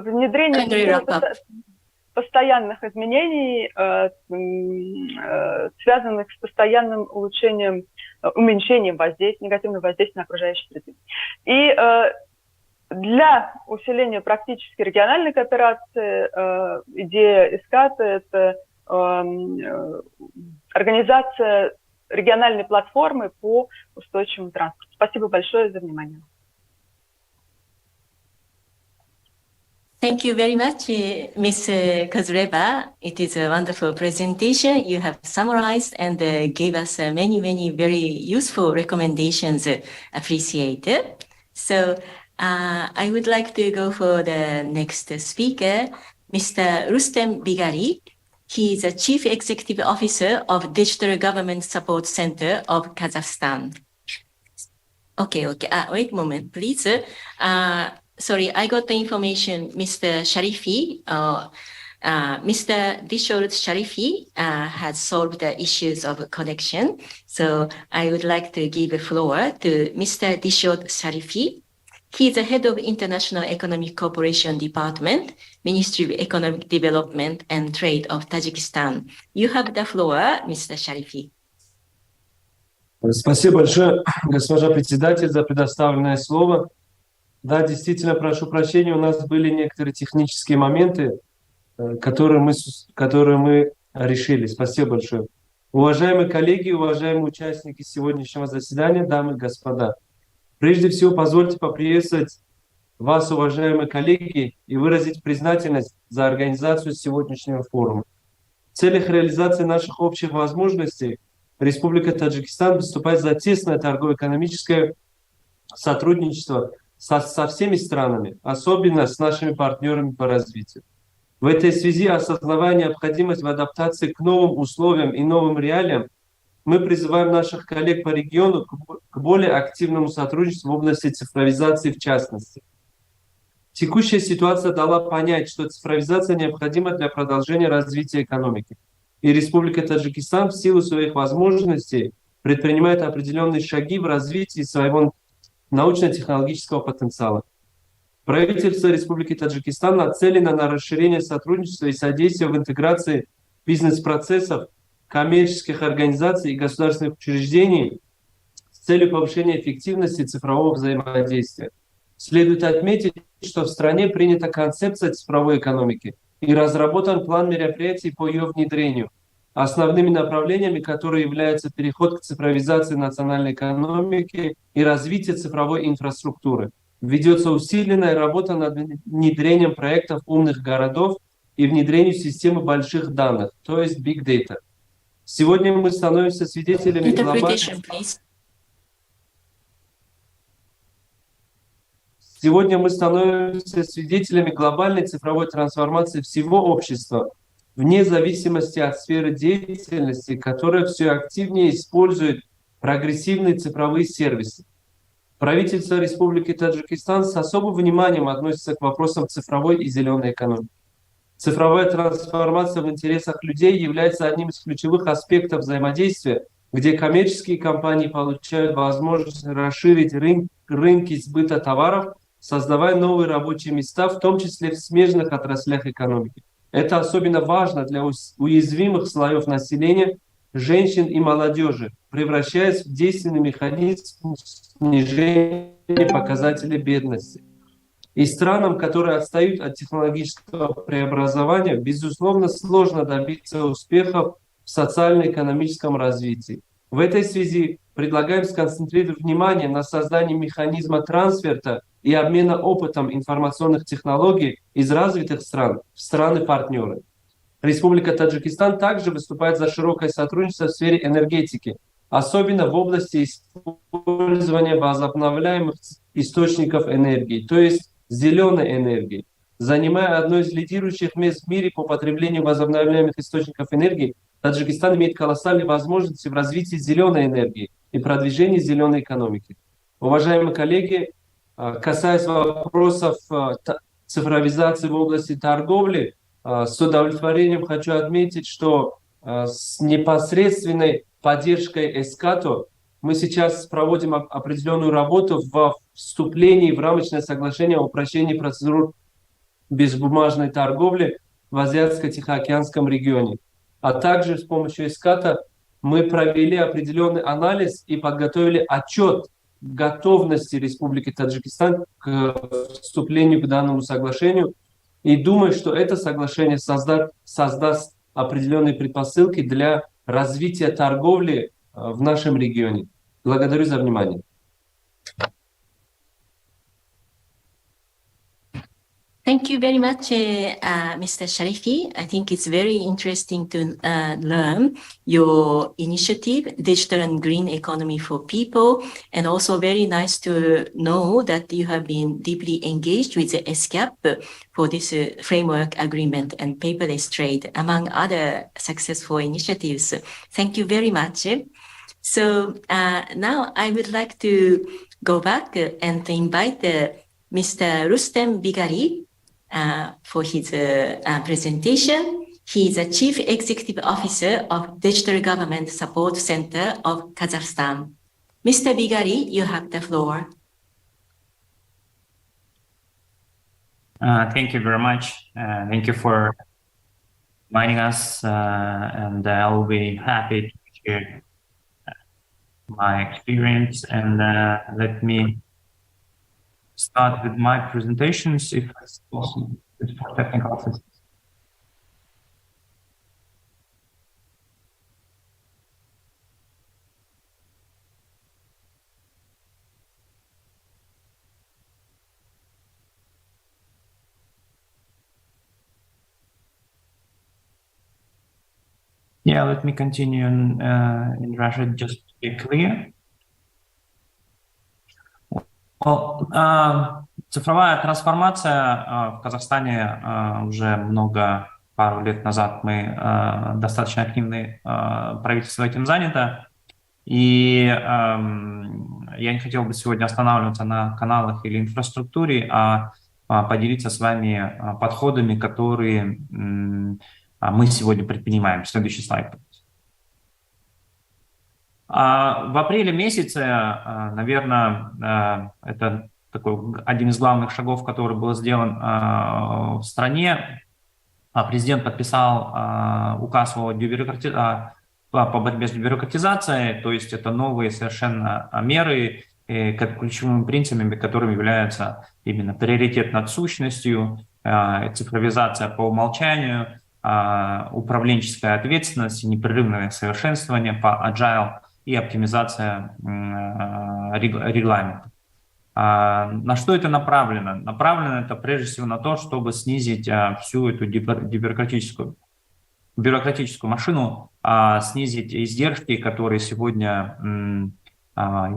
внедрение постоянных изменений, связанных с постоянным уменьшением негативного воздействия на окружающую среду. И для усиления практически региональной кооперации идея ESCAP – это организация региональной платформы по устойчивому транспорту. Спасибо большое за внимание. Thank you very much, Ms. Kozureva. It is a wonderful presentation. You have summarized and gave us many, many very useful recommendations. Appreciate it. So I would like to go for the next speaker, Mr. Rustem Bigari. He is the Chief Executive Officer of Digital Government Support Center of Kazakhstan. Okay. Wait a moment, please. Sorry, I got the information, Mr. Sharifi. Mr. Dishol Sharifi has solved the issues of connection. So I would like to give the floor to Mr. Dishol Sharifi. He is the head of International Economic Cooperation Department, Ministry of Economic Development and Trade of Tajikistan. You have the floor, Mr. Sharifi. Спасибо большое, госпожа председатель, за предоставленное слово. Да, действительно, прошу прощения, у нас были некоторые технические моменты, которые мы решили. Спасибо большое. Уважаемые коллеги, уважаемые участники сегодняшнего заседания, дамы и господа, прежде всего позвольте поприветствовать вас, уважаемые коллеги, и выразить признательность за организацию сегодняшнего форума. В целях реализации наших общих возможностей Республика Таджикистан выступает за тесное торгово-экономическое сотрудничество со всеми странами, особенно с нашими партнерами по развитию. В этой связи, осознавая необходимость в адаптации к новым условиям и новым реалиям, мы призываем наших коллег по региону к более активному сотрудничеству в области цифровизации в частности. Текущая ситуация дала понять, что цифровизация необходима для продолжения развития экономики. И Республика Таджикистан в силу своих возможностей предпринимает определенные шаги в развитии своего научно-технологического потенциала. Правительство Республики Таджикистан нацелено на расширение сотрудничества и содействия в интеграции бизнес-процессов, коммерческих организаций и государственных учреждений с целью повышения эффективности цифрового взаимодействия. Следует отметить, что в стране принята концепция цифровой экономики и разработан план мероприятий по ее внедрению, основными направлениями которые являются переход к цифровизации национальной экономики и развитие цифровой инфраструктуры. Ведется усиленная работа над внедрением проектов умных городов и внедрением системы больших данных, то есть Big Data. Сегодня мы становимся свидетелями Interpretation, please. Сегодня мы становимся свидетелями глобальной цифровой трансформации всего общества, вне зависимости от сферы деятельности, которая все активнее использует прогрессивные цифровые сервисы. Правительство Республики Таджикистан с особым вниманием относится к вопросам цифровой и зеленой экономики. Цифровая трансформация в интересах людей является одним из ключевых аспектов взаимодействия, где коммерческие компании получают возможность расширить рынки сбыта товаров, создавая новые рабочие места, в том числе в смежных отраслях экономики. Это особенно важно для уязвимых слоев населения, женщин и молодежи, превращаясь в действенный механизм снижения показателей бедности. И странам, которые отстают от технологического преобразования, безусловно, сложно добиться успехов в социально-экономическом развитии. В этой связи предлагаем сконцентрировать внимание на создании механизма трансферта и обмена опытом информационных технологий из развитых стран в страны-партнеры. Республика Таджикистан также выступает за широкое сотрудничество в сфере энергетики, особенно в области использования возобновляемых источников энергии, то есть зеленой энергии. Занимая одно из лидирующих мест в мире по потреблению возобновляемых источников энергии, Таджикистан имеет колоссальные возможности в развитии зеленой энергии и продвижении зеленой экономики. Уважаемые коллеги, касаясь вопросов цифровизации в области торговли, с удовлетворением хочу отметить, что с непосредственной поддержкой ESCAP мы сейчас проводим определенную работу в вступлении в рамочное соглашение о упрощении процедур безбумажной торговли в Азиатско-Тихоокеанском регионе. А также с помощью ESCAP мы провели определенный анализ и подготовили отчет готовности Республики Таджикистан к вступлению к данному соглашению. И думаю, что это соглашение создаст определенные предпосылки для развития торговли в нашем регионе. Благодарю за внимание. Thank you very much, Mr. Sharifi. I think it's very interesting to learn your initiative, Digital and Green Economy for People, and also very nice to know that you have been deeply engaged with the ESCAP for this framework agreement and paperless trade, among other successful initiatives. Thank you very much. So now I would like to go back and invite Mr. Rustem Bigari for his presentation. He is the Chief Executive Officer of Digital Government Support Center of Kazakhstan. Mr. Bigari, you have the floor. Thank you very much. Thank you for inviting us, and I'll be happy to share my experience. And let me start with my presentations, if it's possible, for technical assistance. Yeah, let me continue in Russia just to be clear. Цифровая трансформация в Казахстане уже пару лет назад мы достаточно активны, правительство этим занято. И я не хотел бы сегодня останавливаться на каналах или инфраструктуре, а поделиться с вами подходами, которые мы сегодня предпринимаем. Следующий слайд. В апреле месяце, наверное, это такой один из главных шагов, который был сделан в стране. Президент подписал указ по борьбе с бюрократизацией, то есть это новые совершенно меры, как ключевыми принципами, которыми являются именно приоритет над сущностью, цифровизация по умолчанию, управленческая ответственность, непрерывное совершенствование по agile и оптимизация регламента. На что это направлено? Направлено это прежде всего на то, чтобы снизить всю эту бюрократическую машину, снизить издержки, которые сегодня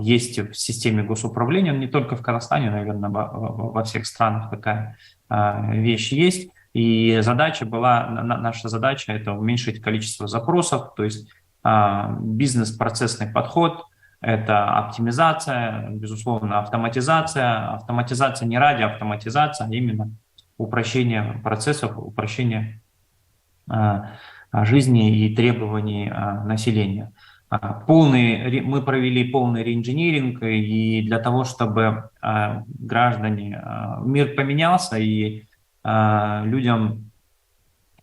есть в системе госуправления, не только в Казахстане, наверное, во всех странах такая вещь есть. И наша задача – это уменьшить количество запросов, то есть бизнес-процессный подход, это оптимизация, безусловно, автоматизация. Автоматизация не ради автоматизации, а именно упрощение процессов, упрощение жизни и требований населения. Мы провели полный реинжиниринг, и для того, чтобы мир поменялся, и людям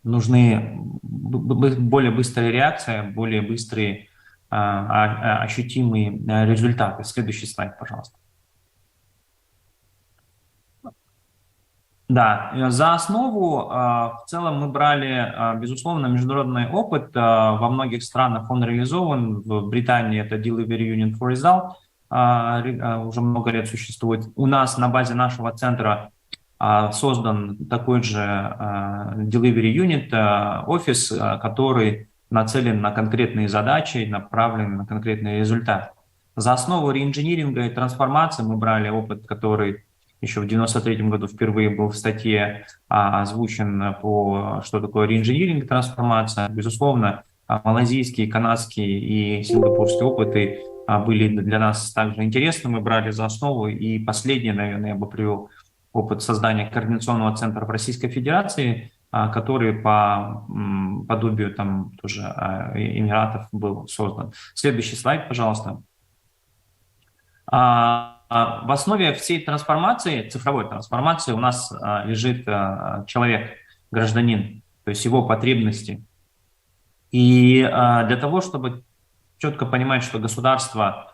нужны более быстрая реакция, более быстрые ощутимые результаты. Следующий слайд, пожалуйста. Да, за основу в целом мы брали, безусловно, международный опыт. Во многих странах он реализован. В Британии это Delivery Unit for Result, уже много лет существует. У нас на базе нашего центра создан такой же Delivery Unit, офис, который нацелен на конкретные задачи, направлен на конкретный результат. За основу реинжиниринга и трансформации мы брали опыт, который еще в 1993 году впервые был в статье озвучен что такое реинжиниринг и трансформация. Безусловно, малайзийские, канадские и сингапурские опыты были для нас также интересны. Мы брали за основу. И последний, наверное, я бы привел опыт создания координационного центра в Российской Федерации, который по подобию там тоже Эмиратов был создан. Следующий слайд, пожалуйста. В основе всей трансформации, цифровой трансформации, у нас лежит человек, гражданин, то есть его потребности. И для того, чтобы четко понимать, что государство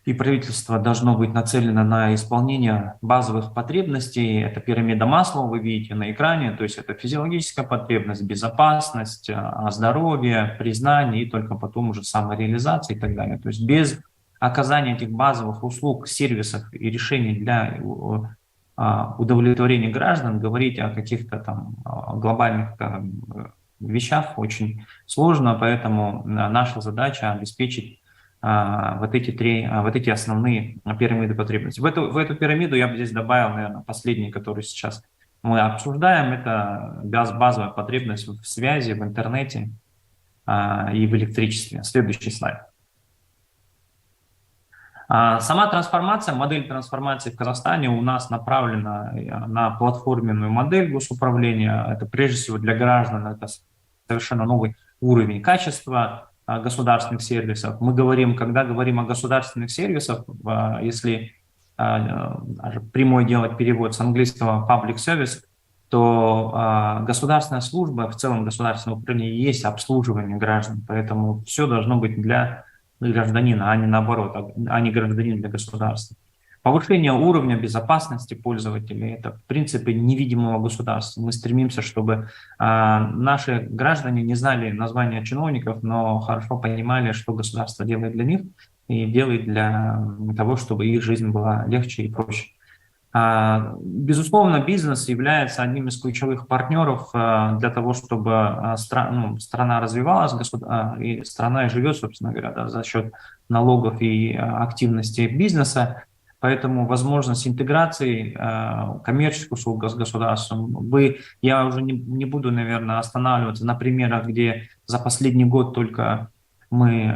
и правительство должно быть нацелено на исполнение базовых потребностей, это пирамида Маслоу, вы видите на экране, то есть это физиологическая потребность, безопасность, здоровье, признание и только потом уже самореализация и так далее. То есть без оказания этих базовых услуг, сервисов и решений для удовлетворения граждан, говорить о каких-то там глобальных вещах очень сложно, поэтому наша задача обеспечить вот эти основные пирамиды потребностей. В эту пирамиду я бы здесь добавил, наверное, последний, который сейчас мы обсуждаем, это базовая потребность в связи, в интернете и в электричестве. Следующий слайд. Сама трансформация, модель трансформации в Казахстане у нас направлена на платформенную модель госуправления. Это прежде всего для граждан, это совершенно новый уровень качества государственных сервисов. Когда говорим о государственных сервисах, если прямой делать перевод с английского public service, то государственная служба, в целом государственное управление есть обслуживание граждан, поэтому все должно быть для гражданина, а не наоборот, а не гражданин для государства. Повышение уровня безопасности пользователей – это в принципе невидимого государства. Мы стремимся, чтобы наши граждане не знали названия чиновников, но хорошо понимали, что государство делает для них и делает для того, чтобы их жизнь была легче и проще. Безусловно, бизнес является одним из ключевых партнеров для того, чтобы страна развивалась, и страна живет, собственно говоря, за счет налогов и активности бизнеса. поэтому возможность интеграции коммерческих услуг с государством. Я уже не буду, наверное, останавливаться на примерах, где за последний год только мы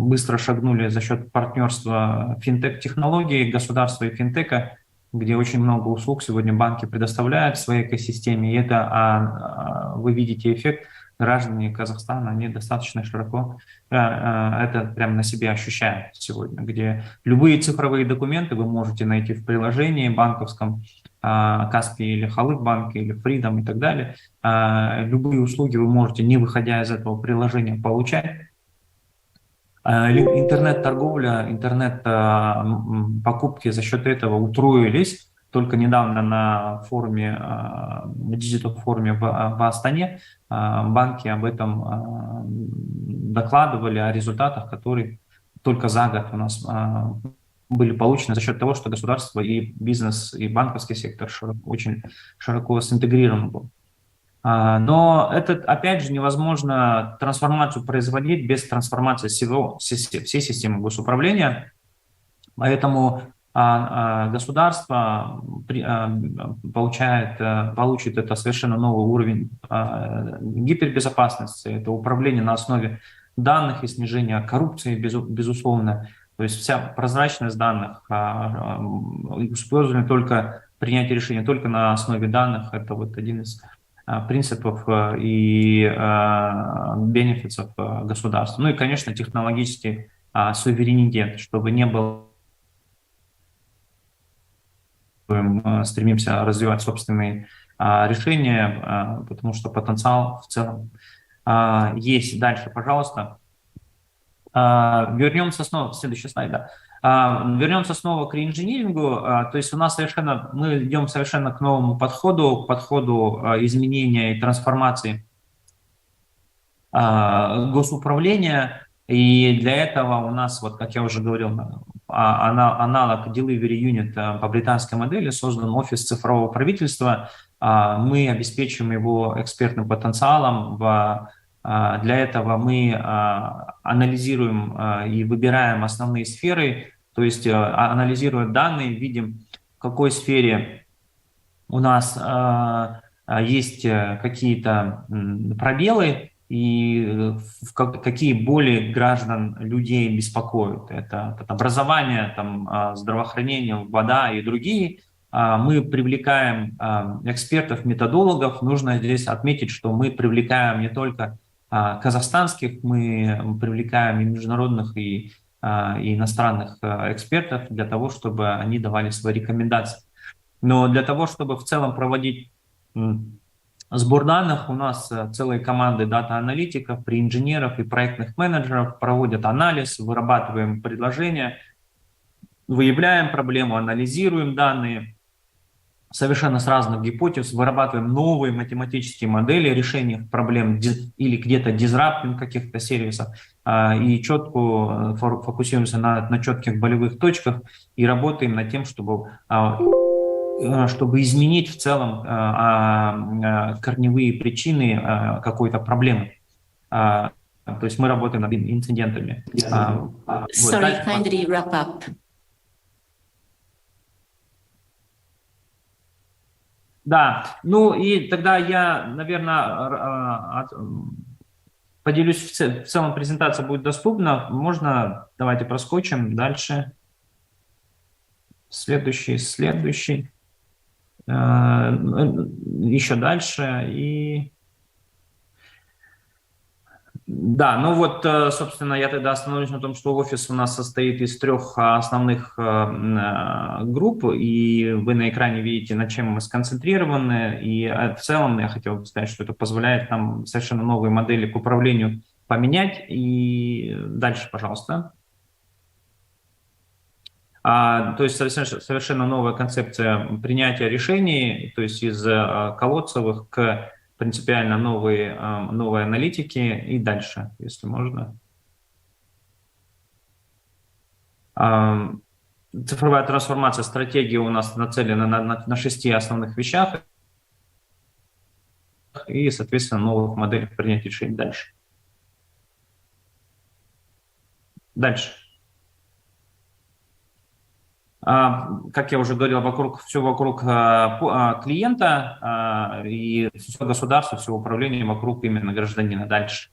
быстро шагнули за счет партнерства финтех-технологий, государства и финтека, где очень много услуг сегодня банки предоставляют в своей экосистеме, и это вы видите эффект. Граждане Казахстана, они достаточно широко это прямо на себе ощущают сегодня, где любые цифровые документы вы можете найти в приложении банковском, Каспи или Халык банке, или Freedom и так далее. Любые услуги вы можете, не выходя из этого приложения, получать. Интернет-торговля, интернет-покупки за счет этого утроились. Только недавно на форуме, на диджитал-форуме в Астане банки об этом докладывали, о результатах, которые только за год у нас были получены за счет того, что государство и бизнес, и банковский сектор очень широко синтегрирован был. Но это, опять же, невозможно трансформацию производить без трансформации всей системы госуправления. Поэтому государство получит это совершенно новый уровень гипербезопасности, это управление на основе данных и снижение коррупции, безусловно. То есть вся прозрачность данных, использование только принятие решения только на основе данных, это вот один из принципов и бенефитов государства. Ну и, конечно, технологический суверенитет, чтобы не было, стремимся развивать собственные решения, потому что потенциал в целом есть. Дальше, пожалуйста. Вернемся снова, следующий слайд, да. Вернемся снова к реинжинирингу. То есть у нас мы идем совершенно к новому подходу, изменения и трансформации госуправления. И для этого у нас, вот как я уже говорил, аналог Delivery Unit по британской модели создан офис цифрового правительства. Мы обеспечиваем его экспертным потенциалом. Для этого мы анализируем и выбираем основные сферы, то есть анализируя данные, видим, в какой сфере у нас есть какие-то пробелы и какие боли граждан, людей беспокоят. Это образование, здравоохранение, вода и другие. Мы привлекаем экспертов, методологов. Нужно здесь отметить, что мы привлекаем не только казахстанских, мы привлекаем и международных, и иностранных экспертов для того, чтобы они давали свои рекомендации. Но для того, чтобы в целом проводить сбор данных, у нас целые команды дата-аналитиков, инженеров и проектных менеджеров проводят анализ, вырабатываем предложения, выявляем проблему, анализируем данные, совершенно с разных гипотез, вырабатываем новые математические модели решения проблем или где-то дизраптинг каких-то сервисов, и четко фокусируемся на четких болевых точках и работаем над тем, чтобы изменить в целом корневые причины какой-то проблемы. То есть мы работаем над инцидентами. Sorry, kindly wrap up. Да, ну и тогда я, наверное, поделюсь, в целом презентация будет доступна. Можно, давайте проскочим дальше. Следующий. Еще дальше. И да, ну вот, собственно, я тогда остановлюсь на том, что офис у нас состоит из 3 основных групп, и вы на экране видите, на чем мы сконцентрированы, и в целом я хотел бы сказать, что это позволяет нам совершенно новые модели к управлению поменять. И дальше, пожалуйста. То есть совершенно новая концепция принятия решений, то есть из колодцевых к принципиально новые аналитики. И дальше, если можно. Цифровая трансформация, стратегия у нас нацелена на 6 основных вещах и, соответственно, новых моделях принятия решений. Дальше. Как я уже говорил, все вокруг клиента и все государство, все управление вокруг именно гражданина. Дальше.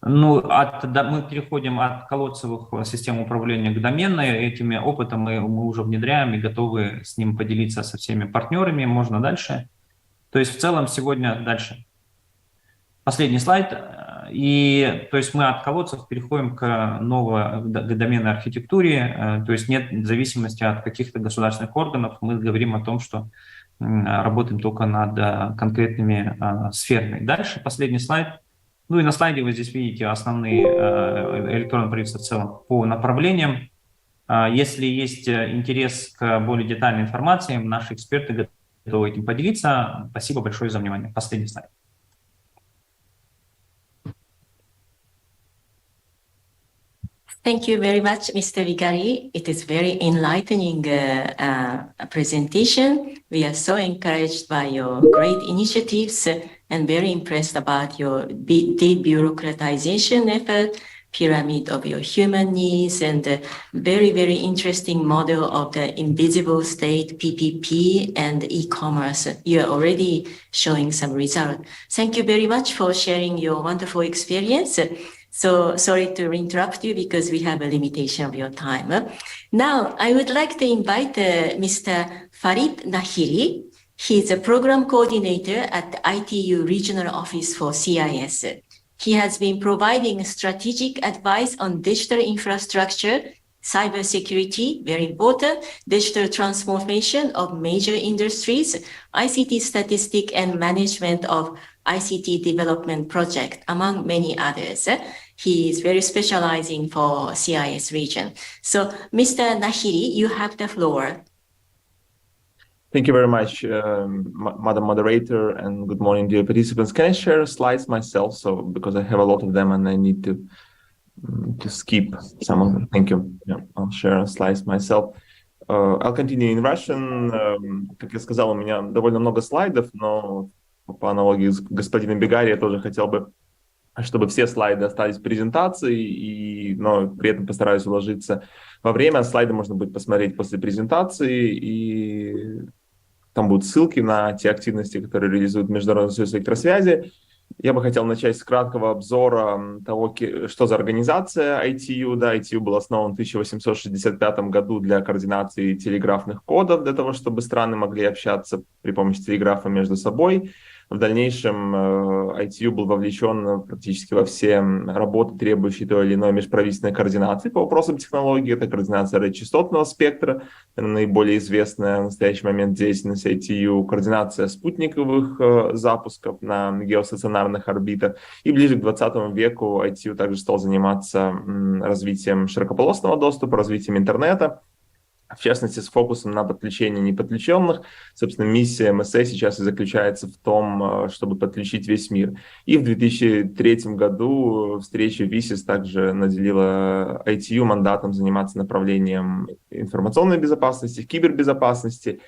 Ну, мы переходим от колодцевых систем управления к доменной. Этими опытом мы уже внедряем и готовы с ним поделиться со всеми партнерами. Можно дальше. То есть в целом сегодня дальше. Последний слайд. И то есть мы от колодцев переходим к новой к доменной архитектуре. То есть нет зависимости от каких-то государственных органов. Мы говорим о том, что работаем только над конкретными сферами. Дальше последний слайд. Ну и на слайде вы здесь видите основные электронные правительства в целом по направлениям. Если есть интерес к более детальной информации, наши эксперты готовы этим поделиться. Спасибо большое за внимание. Последний слайд. Thank you very much, Mr. Vigari. It is very enlightening presentation. We are so encouraged by your great initiatives and very impressed about your de-bureaucratization effort, pyramid of your human needs, and very, very interesting model of the invisible state, PPP, and e-commerce. You are already showing some result. Thank you very much for sharing your wonderful experience. So sorry to interrupt you because we have a limitation of your time. Now, I would like to invite Mr. Farid Nahiri. He's a program coordinator at the ITU Regional Office for CIS. He has been providing strategic advice on digital infrastructure, cybersecurity, very important, digital transformation of major industries, ICT statistic and management of ICT development project, among many others. He is very specializing for CIS region. So, Mr. Nahiri, you have the floor. Thank you very much, Madam Moderator, and good morning, dear participants. Can I share slides myself? So, because I have a lot of them and I need to skip some of them. Thank you. Yeah, I'll share slides myself. I'll continue in Russian. Как я сказал, у меня довольно много слайдов, но по аналогии с господином Бегари я тоже хотел бы, чтобы все слайды остались в презентации, но при этом постараюсь уложиться во время. Слайды можно будет посмотреть после презентации, и там будут ссылки на те активности, которые реализует Международный союз электросвязи. Я бы хотел начать с краткого обзора того, что за организация ITU. Да, ITU был основан в 1865 году для координации телеграфных кодов, для того, чтобы страны могли общаться при помощи телеграфа между собой. В дальнейшем ITU был вовлечен практически во все работы, требующие той или иной межправительственной координации по вопросам технологий. Это координация радиочастотного спектра, наиболее известная в настоящий момент деятельность ITU, координация спутниковых запусков на геостационарных орбитах. И ближе к 20 веку ITU также стал заниматься развитием широкополосного доступа, развитием интернета, в частности, с фокусом на подключение неподключенных. Собственно, миссия МСА сейчас и заключается в том, чтобы подключить весь мир. И в 2003 году встреча ВИСИС также наделила ITU мандатом заниматься направлением информационной безопасности, кибербезопасности.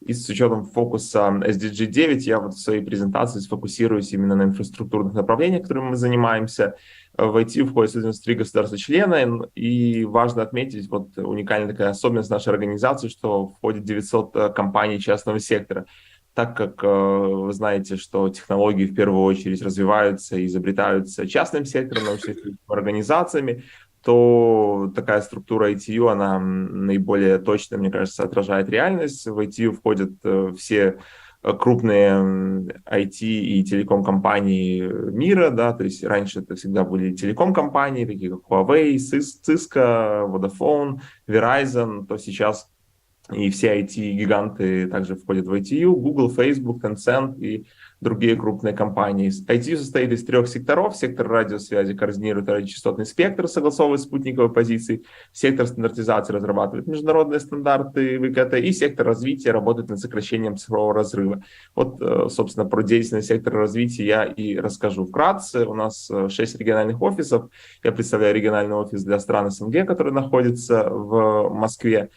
И с учетом фокуса SDG 9 я вот в своей презентации сфокусируюсь именно на инфраструктурных направлениях, которыми мы занимаемся. В ITU входит 193 государства-члена, и важно отметить вот уникальная такая особенность нашей организации, что входит 900 компаний частного сектора. Так как вы знаете, что технологии в первую очередь развиваются и изобретаются частным сектором, научно-исследовательскими организациями, то такая структура ITU, она наиболее точно, мне кажется, отражает реальность. В ITU входят все крупные IT и телеком-компании мира, да, то есть раньше это всегда были телеком-компании, такие как Huawei, Cisco, Vodafone, Verizon, то сейчас и все IT-гиганты также входят в ITU, Google, Facebook, Tencent и другие крупные компании. ITU состоит из 3 секторов. Сектор радиосвязи координирует радиочастотный спектр, согласовывает спутниковые позиции. Сектор стандартизации разрабатывает международные стандарты ВКТ. И сектор развития работает над сокращением цифрового разрыва. Вот, собственно, про деятельность сектора развития я и расскажу вкратце. У нас 6 региональных офисов. Я представляю региональный офис для стран СНГ, который находится в Москве.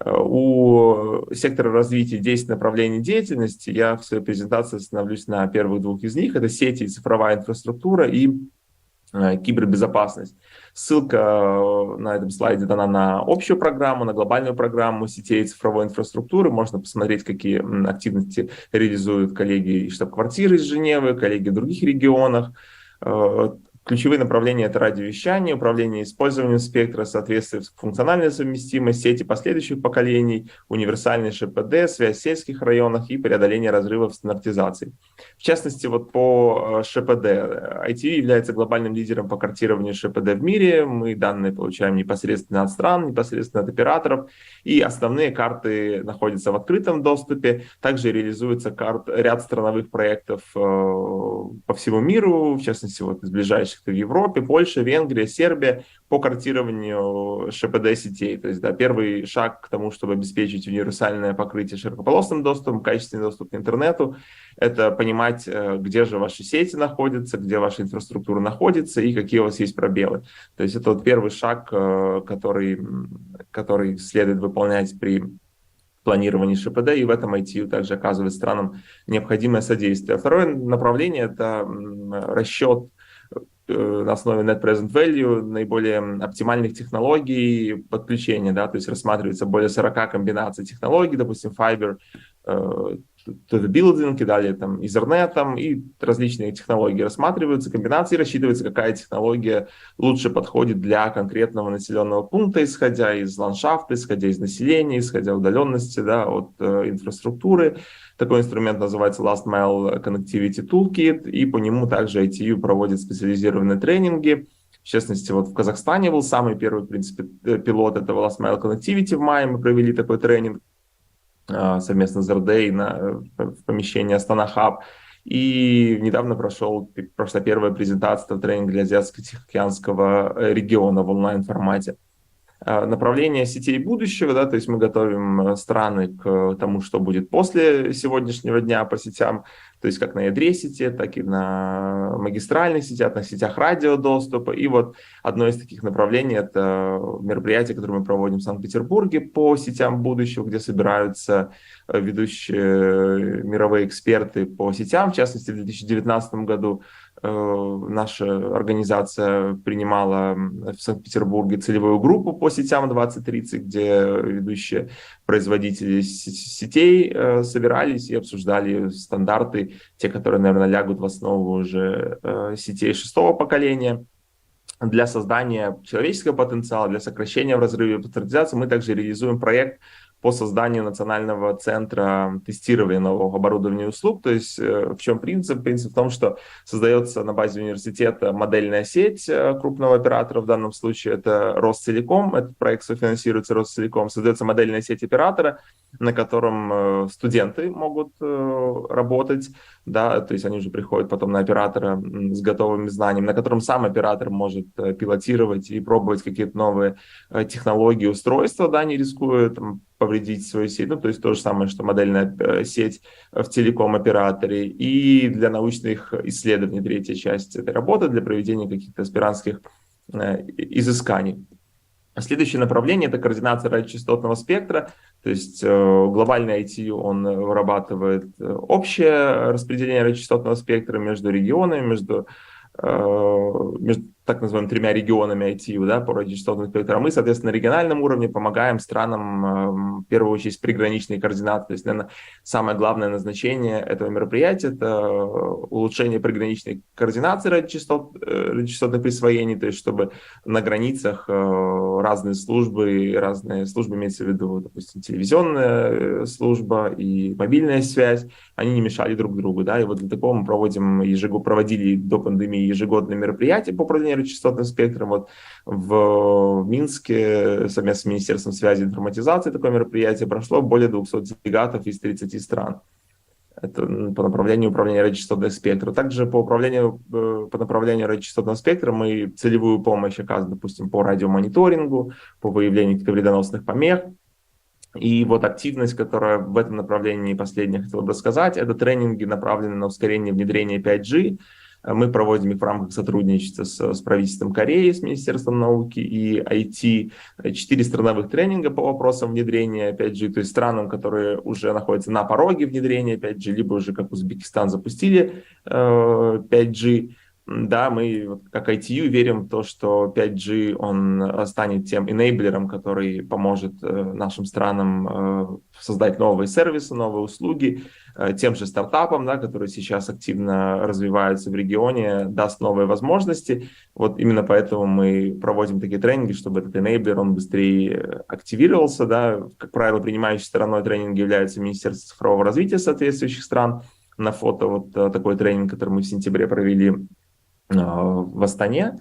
У сектора развития 10 направлений деятельности. Я в своей презентации остановлюсь на первых 2 из них. Это сети и цифровая инфраструктура. И кибербезопасность. Ссылка на этом слайде дана на общую программу, на глобальную программу сетей цифровой инфраструктуры. Можно посмотреть, какие активности реализуют коллеги из штаб-квартиры из Женевы, коллеги в других регионах. Ключевые направления — это радиовещание, управление использованием спектра, соответствие функциональной совместимости, сети последующих поколений, универсальный ШПД, связь в сельских районах и преодоление разрывов стандартизации. В частности, вот по ШПД. ITU является глобальным лидером по картированию ШПД в мире. Мы данные получаем непосредственно от стран, непосредственно от операторов. И основные карты находятся в открытом доступе. Также реализуется ряд страновых проектов по всему миру, в частности, вот из ближайших в Европе, Польша, Венгрия, Сербия по картированию ШПД-сетей. То есть, да, первый шаг к тому, чтобы обеспечить универсальное покрытие широкополосным доступом, качественный доступ к интернету, это понимать, где же ваши сети находятся, где ваша инфраструктура находится и какие у вас есть пробелы. То есть это вот первый шаг, который следует выполнять при планировании ШПД, и в этом ITU также оказывает странам необходимое содействие. Второе направление — это расчет на основе Net Present Value наиболее оптимальных технологий подключения, да, то есть рассматривается более 40 комбинаций технологий, допустим, Fiber to the building, и далее там Ethernet, и различные технологии рассматриваются, комбинации, рассчитывается, какая технология лучше подходит для конкретного населенного пункта, исходя из ландшафта, исходя из населения, исходя удаленности, да, от инфраструктуры. Такой инструмент называется Last Mile Connectivity Toolkit, и по нему также ITU проводит специализированные тренинги. В частности, вот в Казахстане был самый первый, в принципе, пилот этого Last Mile Connectivity в мае. Мы провели такой тренинг совместно с РД в помещении Астана Хаб. И недавно прошла первая презентация тренинга для Азиатско-Тихоокеанского региона в онлайн-формате. Направление сетей будущего, да, то есть мы готовим страны к тому, что будет после сегодняшнего дня по сетям, то есть как на ядре сети, так и на магистральных сетях, на сетях радиодоступа. И вот одно из таких направлений — это мероприятие, которое мы проводим в Санкт-Петербурге по сетям будущего, где собираются ведущие мировые эксперты по сетям. В частности, в 2019 году наша организация принимала в Санкт-Петербурге целевую группу по сетям 2030, где ведущие производители сетей собирались и обсуждали стандарты, те, которые, наверное, лягут в основу уже сетей 6-го поколения. Для создания человеческого потенциала, для сокращения в разрыве по стандартизации мы также реализуем проект по созданию национального центра тестирования нового оборудования и услуг. То есть в чем принцип? Принцип в том, что создается на базе университета модельная сеть крупного оператора, в данном случае это Ростелеком, этот проект софинансируется Ростелеком, создается модельная сеть оператора, на котором студенты могут работать, да, то есть они уже приходят потом на оператора с готовыми знаниями, на котором сам оператор может пилотировать и пробовать какие-то новые технологии, устройства, да, не рискуя там повредить свою сеть. Ну, то есть то же самое, что модельная сеть в телеком-операторе. И для научных исследований третья часть этой работы, для проведения каких-то аспирантских изысканий. Следующее направление — это координация радиочастотного спектра. То есть глобальный ITU, он вырабатывает общее распределение радиочастотного спектра между регионами, между так называемыми 3 регионами ITU, да, по радиочастотным спектрам. Мы, соответственно, на региональном уровне помогаем странам, в первую очередь, с приграничной координацией. То есть, наверное, самое главное назначение этого мероприятия — это улучшение приграничной координации радиочастотных присвоений, то есть чтобы на границах разные службы имеется в виду, допустим, телевизионная служба и мобильная связь, они не мешали друг другу, да, и вот для такого мы проводили до пандемии ежегодные мероприятия по управлению радиочастотным спектром. Вот в Минске совместно с Министерством связи и информатизации такое мероприятие прошло, более 200 делегатов из 30 стран. Это по направлению управления радиочастотным спектром. Также по направлению радиочастотного спектра мы целевую помощь оказываем, допустим, по радиомониторингу, по выявлению каких-то вредоносных помех. И вот активность, которая в этом направлении последняя хотел бы рассказать, это тренинги, направленные на ускорение внедрения 5G. Мы проводим их в рамках сотрудничества с правительством Кореи, с Министерством науки и IT. 4 страновых тренинга по вопросам внедрения 5G, то есть странам, которые уже находятся на пороге внедрения 5G, либо уже, как Узбекистан, запустили 5G. да, мы как ITU верим в то, что 5G, он станет тем enablerом, который поможет нашим странам создать новые сервисы, новые услуги, тем же стартапам, да, которые сейчас активно развиваются в регионе, даст новые возможности. Вот именно поэтому мы проводим такие тренинги, чтобы этот enabler, он быстрее активировался. Да. Как правило, принимающей стороной тренинга является Министерство цифрового развития соответствующих стран. На фото вот такой тренинг, который мы в сентябре провели в Астане.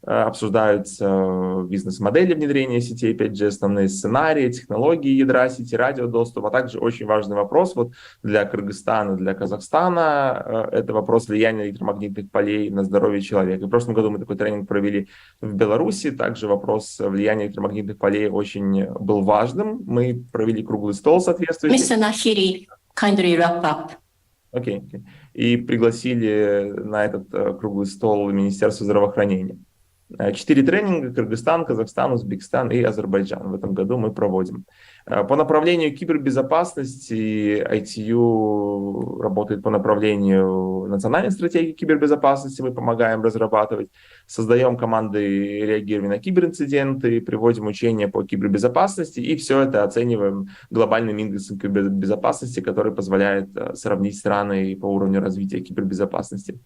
Обсуждаются бизнес-модели внедрения сетей 5G, основные сценарии, технологии ядра сети, радиодоступа, а также очень важный вопрос вот для Кыргызстана, для Казахстана, это вопрос влияния электромагнитных полей на здоровье человека. В прошлом году мы такой тренинг провели в Беларуси, также вопрос влияния электромагнитных полей очень был важным. Мы провели круглый стол соответствующий. Mr. Nahiri, kindly wrap up. Окей. И пригласили на этот круглый стол Министерство здравоохранения. 4 тренинга: Кыргызстан, Казахстан, Узбекистан и Азербайджан в этом году мы проводим. По направлению кибербезопасности ITU работает по направлению национальной стратегии кибербезопасности. Мы помогаем разрабатывать, создаем команды реагирования на киберинциденты, приводим учения по кибербезопасности и все это оцениваем глобальным индексом кибербезопасности, который позволяет сравнить страны по уровню развития кибербезопасности.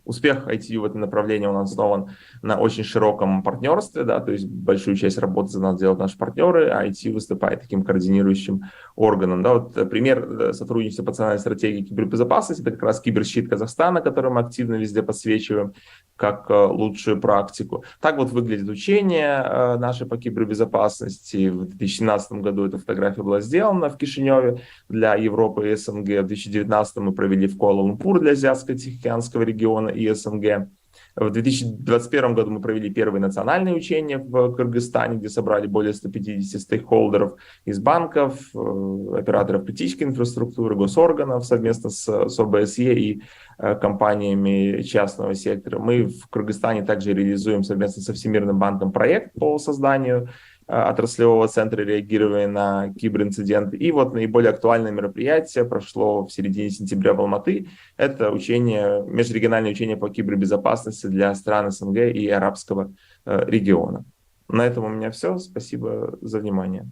Успех ITU в этом направлении, он основан на очень широком партнерстве, да, то есть большую часть работы за нас делают наши партнеры, а ITU выступает таким координирующим органом. Да. Вот пример сотрудничества по национальной стратегии кибербезопасности — это как раз киберщит Казахстана, который мы активно везде подсвечиваем как лучшую практику. Так вот выглядит учение наше по кибербезопасности. В 2017 году эта фотография была сделана в Кишиневе для Европы и СНГ. В 2019 мы провели в Куала-Лумпур для Азиатско-Тихоокеанского региона и СНГ. В 2021 году мы провели первые национальные учения в Кыргызстане, где собрали более 150 стейкхолдеров из банков, операторов критической инфраструктуры, госорганов совместно с ОБСЕ и компаниями частного сектора. Мы в Кыргызстане также реализуем совместно со Всемирным банком проект по созданию отраслевого центра реагирования на киберинциденты. И вот наиболее актуальное мероприятие прошло в середине сентября в Алматы. Это учение, межрегиональное учение по кибербезопасности для стран СНГ и арабского региона. На этом у меня все. Спасибо за внимание.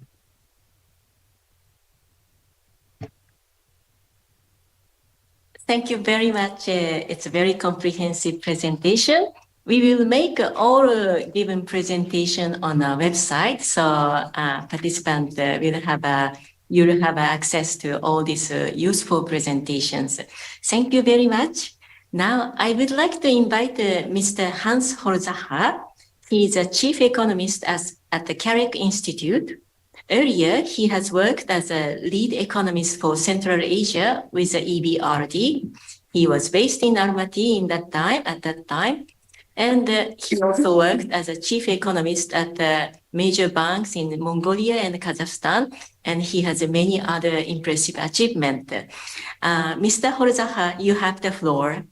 Thank you very much. It's a very comprehensive presentation. We will make all given presentation on our website, so participants you'll have access to all these useful presentations. Thank you very much. Now, I would like to invite Mr. Hans Holzacher. He is a chief economist at the Carrick Institute. Earlier, he has worked as a lead economist for Central Asia with the EBRD. He was based in Almaty at that time. And he also worked as a chief economist at major banks in Mongolia and Kazakhstan. And he has many other impressive achievements. Mr. Holzacher, you have the floor.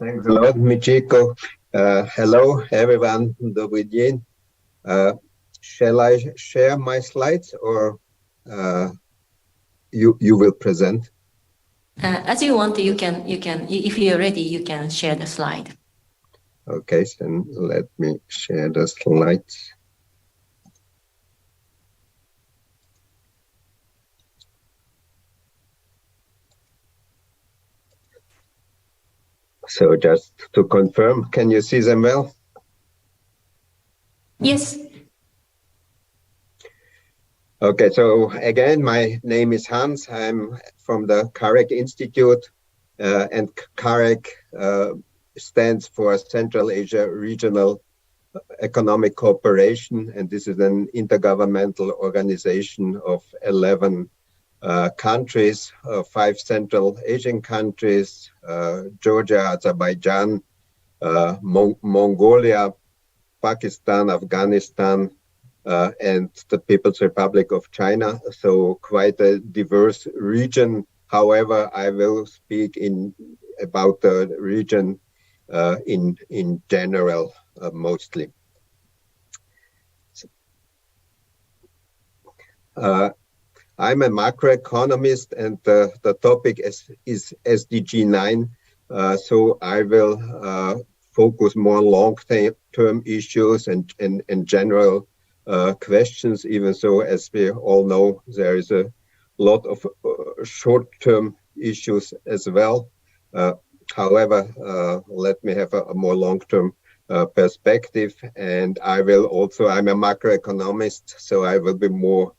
Thanks a lot, Michiko. Hello, everyone. Добрый день. Shall I share my slides, or you will present? As you want, you can. If you're ready, you can share the slide. Okay, then let me share the slides. So just to confirm, can you see them well? Yes. Okay, so again, my name is Hans. I'm from the Carrick Institute, and Carrick stands for Central Asia Regional Economic Cooperation, and this is an intergovernmental organization of 11 countries, 5 Central Asian countries, Georgia, Azerbaijan, Mongolia, Pakistan, Afghanistan, and the People's Republic of China. So quite a diverse region. However, I will speak about the region in general, mostly. I'm a macroeconomist, and the topic is SDG 9. So I will focus more on long-term issues and general questions, even so, as we all know, there is a lot of short-term issues as well. However, let me have a more long-term perspective, and I'm a macroeconomist, so I will be more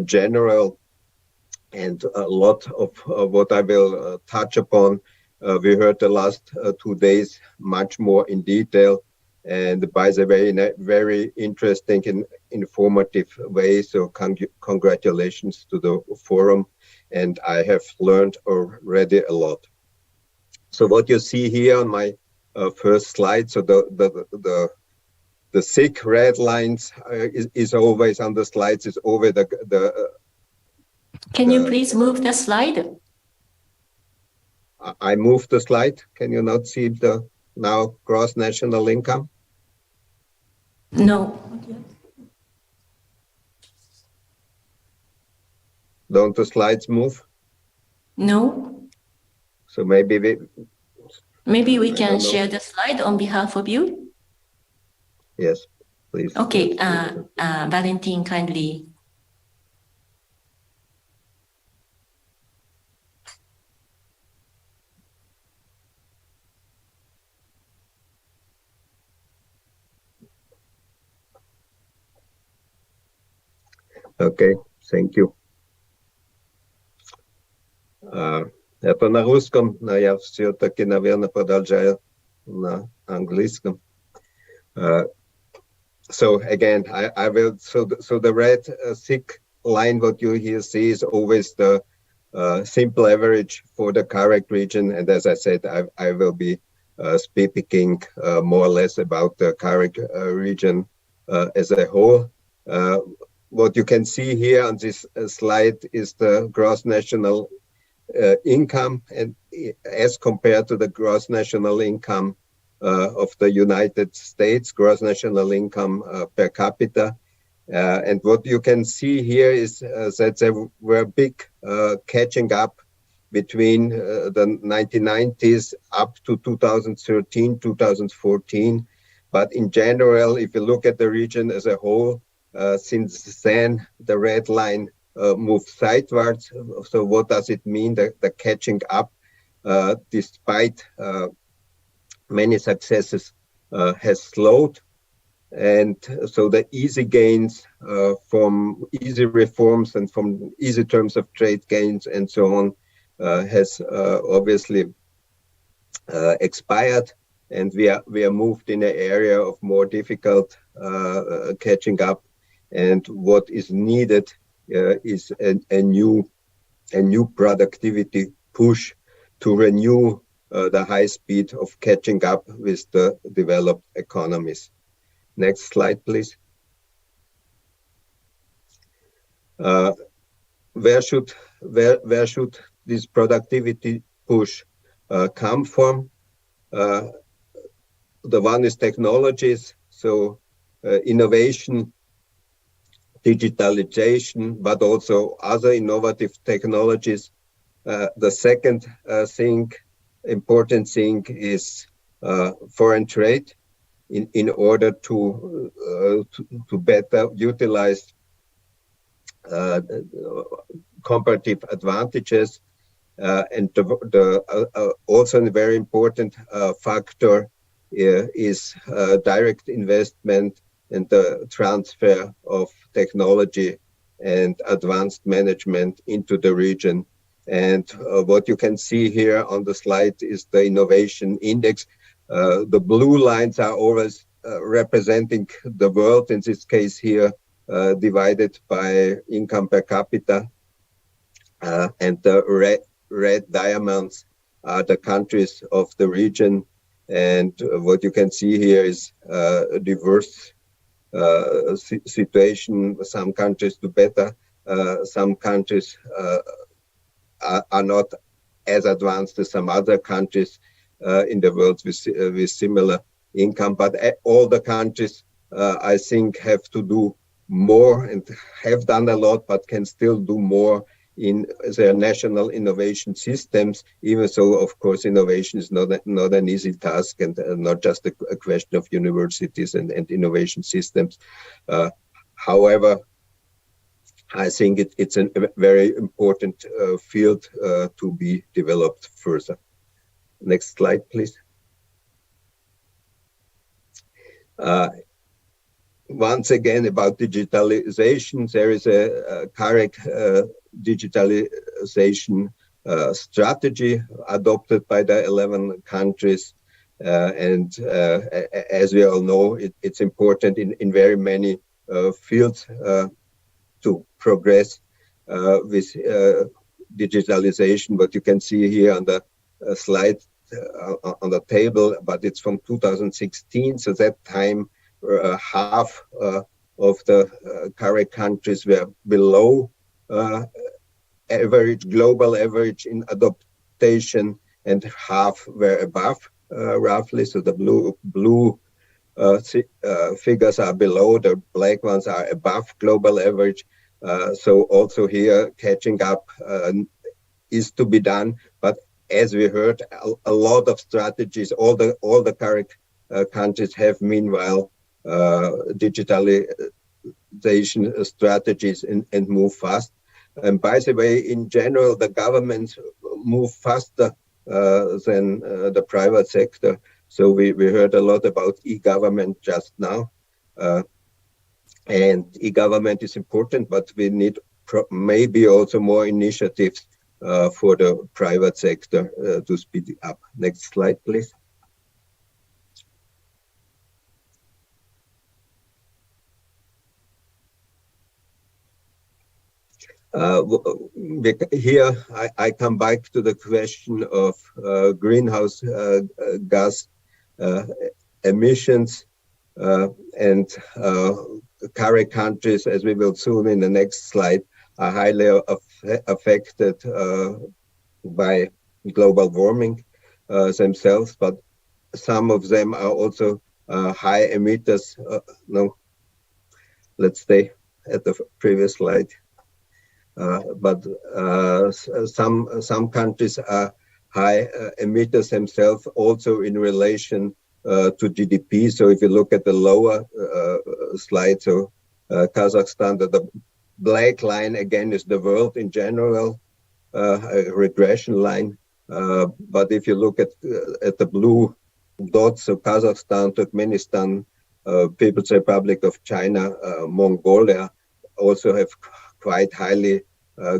general, and a lot of what I will touch upon, we heard the last 2 days much more in detail, and by the way, in a very interesting and informative way. So congratulations to the forum, and I have learned already a lot. So what you see here on my first slide, so the thick red lines is always on the slides, is over Can you please move the slide? I moved the slide. Can you not see the now gross national income? No. Don't the slides move? No. So maybe we can share the slide on behalf of you. Yes, please. Okay, Valentin, kindly. Okay, thank you. Это на русском, но я все-таки, наверное, продолжаю на английском. So again, I will. So the red thick line, what you here see, is always the simple average for the CAREC region, and as I said, I will be speaking more or less about the CAREC region as a whole. What you can see here on this slide is the gross national income, and as compared to the gross national income of the United States, gross national income per capita. And what you can see here is that there were big catching up between the 1990s up to 2013, 2014. But in general, if you look at the region as a whole, since then, the red line moved sideways. So what does it mean, the catching up, despite many successes, has slowed? And so the easy gains from easy reforms and from easy terms of trade gains and so on has obviously expired, and we are moved in an area of more difficult catching up. And what is needed is a new productivity push to renew the high speed of catching up with the developed economies. Next slide, please. Where should this productivity push come from? The one is technologies, so innovation, digitalization, but also other innovative technologies. The second important thing is foreign trade, in order to better utilize comparative advantages, and also a very important factor is direct investment and the transfer of technology and advanced management into the region. And what you can see here on the slide is the innovation index. The blue lines are always representing the world, in this case here, divided by income per capita. And the red diamonds are the countries of the region. And what you can see here is a diverse situation. Some countries do better. Some countries are not as advanced as some other countries in the world with similar income. But all the countries, I think, have to do more and have done a lot, but can still do more in their national innovation systems. Even so, of course, innovation is not an easy task, and not just a question of universities and innovation systems. However, I think it's a very important field to be developed further. Next slide, please. Once again, about digitalization, there is a correct digitalization strategy adopted by the 11 countries. And as we all know, it's important in very many fields to progress with digitalization. What you can see here on the slide on the table, but it's from 2016. So that time, half of the current countries were below average, global average in adaptation, and half were above, roughly. So the blue figures are below, the black ones are above global average. So also here, catching up is to be done. But as we heard, a lot of strategies, all the current countries have meanwhile digitalization strategies and move fast. And by the way, in general, the governments move faster than the private sector. So we heard a lot about e-government just now. And e-government is important, but we need maybe also more initiatives for the private sector to speed it up. Next slide, please. Here, I come back to the question of greenhouse gas emissions, and current countries, as we will soon in the next slide, are highly affected by global warming themselves, but some of them are also high emitters. No, let's stay at the previous slide. But some countries are high emitters themselves, also in relation to GDP. So if you look at the lower slide, so Kazakhstan, the black line again is the world in general, a regression line. But if you look at the blue dots, so Kazakhstan, Turkmenistan, People's Republic of China, Mongolia, also have quite highly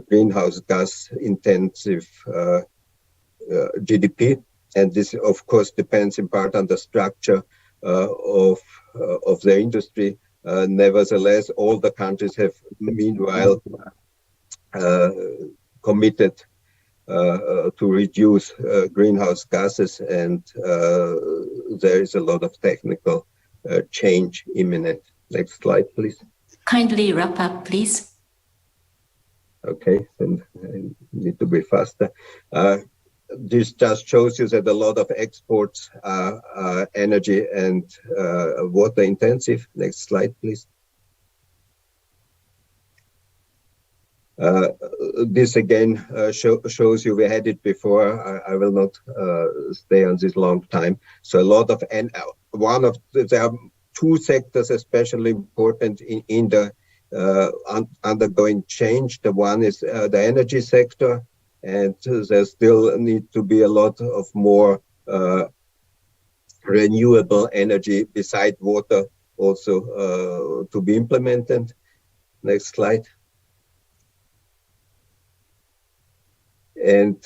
greenhouse gas intensive GDP. And this, of course, depends in part on the structure of the industry. Nevertheless, all the countries have meanwhile committed to reduce greenhouse gases, and there is a lot of technical change imminent. Next slide, please. Kindly wrap up, please. Okay, then I need to be faster. This just shows you that a lot of exports are energy and water intensive. Next slide, please. This again shows you, we had it before. I will not stay on this long time. So a lot of, and there are two sectors especially important in the undergoing change. The one is the energy sector, and there still need to be a lot of more renewable energy beside water also to be implemented. Next slide. And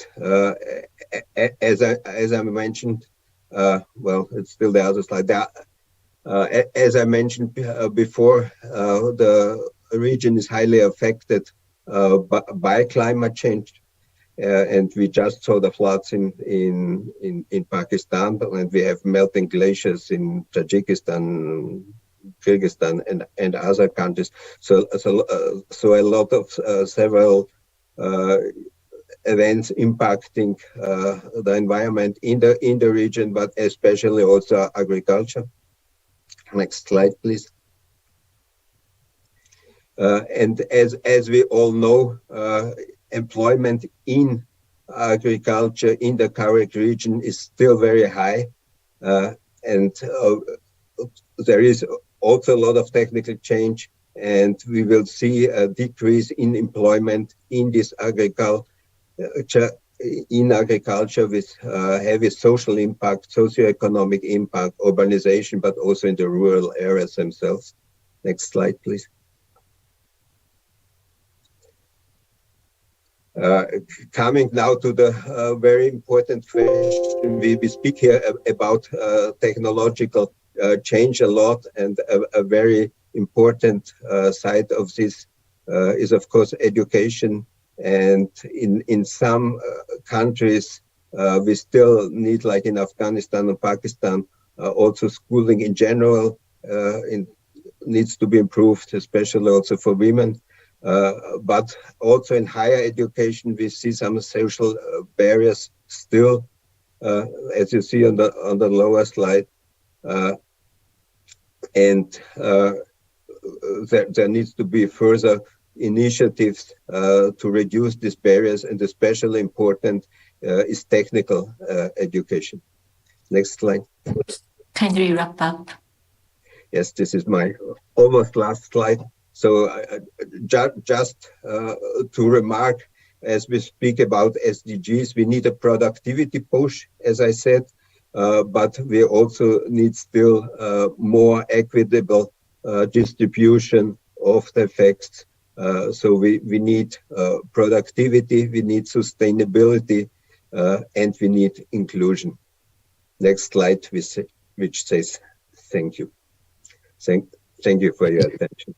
as I mentioned, well, it's still the other slide. As I mentioned before, the region is highly affected by climate change. And we just saw the floods in Pakistan, and we have melting glaciers in Tajikistan, Kyrgyzstan, and other countries. So a lot of several events impacting the environment in the region, but especially also agriculture. Next slide, please. And as we all know, employment in agriculture in the Karek region is still very high. And there is also a lot of technical change, and we will see a decrease in employment in this agriculture with heavy social impact, socioeconomic impact, urbanization, but also in the rural areas themselves. Next slide, please. Coming now to the very important question, we speak here about technological change a lot, and a very important side of this is, of course, education. And in some countries, we still need, like in Afghanistan and Pakistan, also schooling in general needs to be improved, especially also for women. But also in higher education, we see some social barriers still, as you see on the lower slide. And there needs to be further initiatives to reduce these barriers, and especially important is technical education. Next slide. Kindly wrap up. Yes, this is my almost last slide. So just to remark, as we speak about SDGs, we need a productivity push, as I said, but we also need still more equitable distribution of the effects. So we need productivity, we need sustainability, and we need inclusion. Next slide, which says thank you. Thank you for your attention.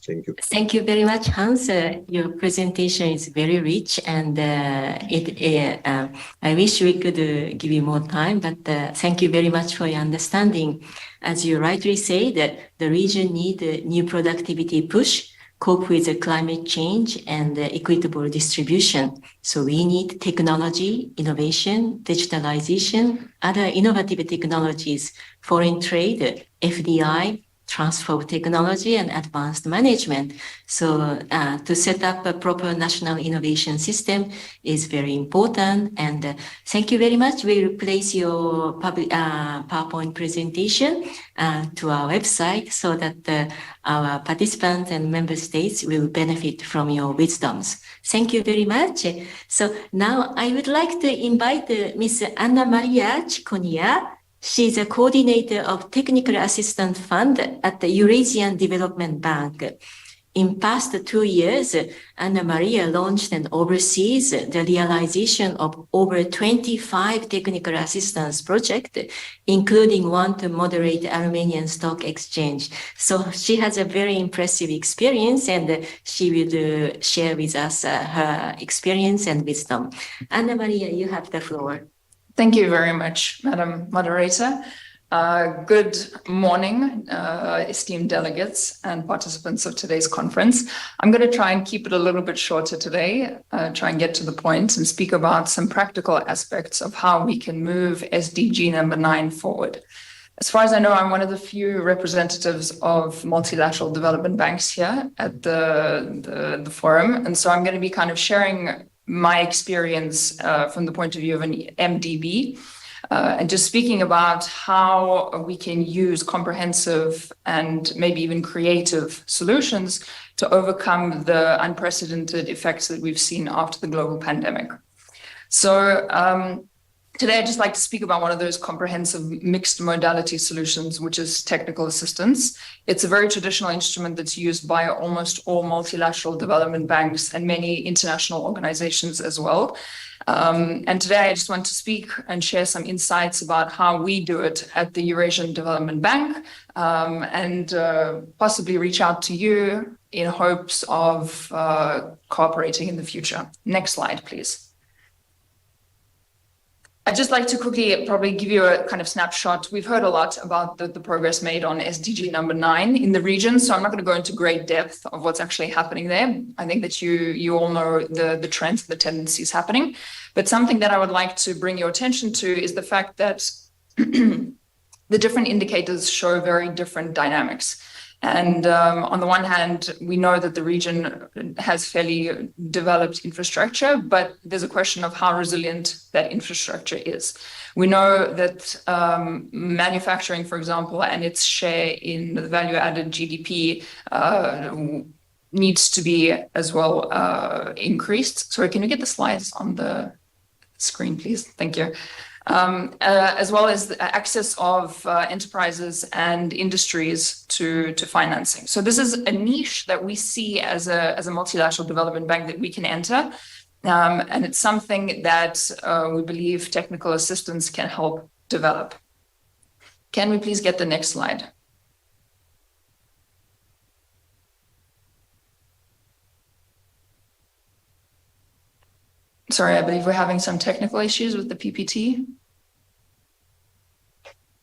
Thank you. Thank you very much, Hans. Your presentation is very rich, and I wish we could give you more time, but thank you very much for your understanding. As you rightly say, that the region needs a new productivity push, cope with the climate change and equitable distribution. So we need technology, innovation, digitalization, other innovative technologies, foreign trade, FDI, transfer of technology, and advanced management. So to set up a proper national innovation system is very important. And thank you very much. We will place your PowerPoint presentation to our website so that our participants and member states will benefit from your wisdoms. Thank you very much. So now I would like to invite Ms. Anna Maria Ciconia. She's a coordinator of Technical Assistance Fund at the Eurasian Development Bank. In past 2 years, Anna Maria launched and oversees the realization of over 25 technical assistance projects, including one to moderate Armenian Stock Exchange. So she has a very impressive experience, and she will share with us her experience and wisdom. Anna Maria, you have the floor. Thank you very much, Madam Moderator. Good morning, esteemed delegates and participants of today's conference. I'm going to try and keep it a little bit shorter today, try and get to the point and speak about some practical aspects of how we can move SDG number 9 forward. As far as I know, I'm one of the few representatives of multilateral development banks here at the forum. And so I'm going to be kind of sharing my experience from the point of view of an MDB, and just speaking about how we can use comprehensive and maybe even creative solutions to overcome the unprecedented effects that we've seen after the global pandemic. So today I'd just like to speak about one of those comprehensive mixed modality solutions, which is technical assistance. It's a very traditional instrument that's used by almost all multilateral development banks and many international organizations as well. And today I just want to speak and share some insights about how we do it at the Eurasian Development Bank, and possibly reach out to you in hopes of cooperating in the future. Next slide, please. I'd just like to quickly probably give you a kind of snapshot. We've heard a lot about the progress made on SDG number 9 in the region, so I'm not going to go into great depth of what's actually happening there. I think that you all know the trends, the tendencies happening. But something that I would like to bring your attention to is the fact that the different indicators show very different dynamics. And on the one hand, we know that the region has fairly developed infrastructure, but there's a question of how resilient that infrastructure is. We know that manufacturing, for example, and its share in the value-added GDP needs to be as well increased. Sorry, can you get the slides on the screen, please? Thank you. As well as the access of enterprises and industries to financing. So this is a niche that we see as a multilateral development bank that we can enter. And it's something that we believe technical assistance can help develop. Can we please get the next slide? Sorry, I believe we're having some technical issues with the PPT.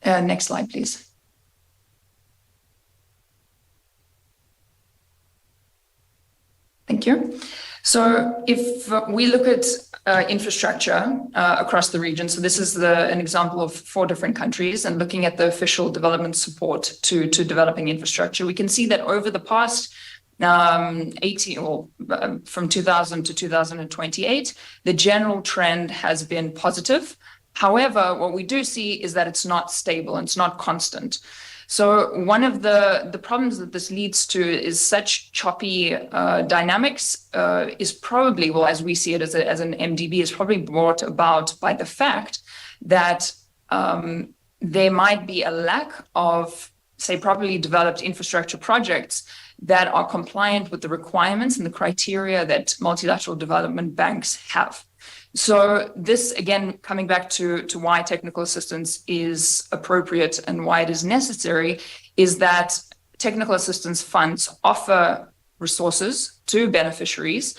Next slide, please. Thank you. So if we look at infrastructure across the region, so this is an example of 4 different countries, and looking at the official development support to developing infrastructure, we can see that over the past from 2000 to 2028, the general trend has been positive. However, what we do see is that it's not stable and it's not constant. So one of the problems that this leads to is such choppy dynamics is probably, well, as we see it as an MDB, is probably brought about by the fact that there might be a lack of, say, properly developed infrastructure projects that are compliant with the requirements and the criteria that multilateral development banks have. So this, again, coming back to why technical assistance is appropriate and why it is necessary, is that technical assistance funds offer resources to beneficiaries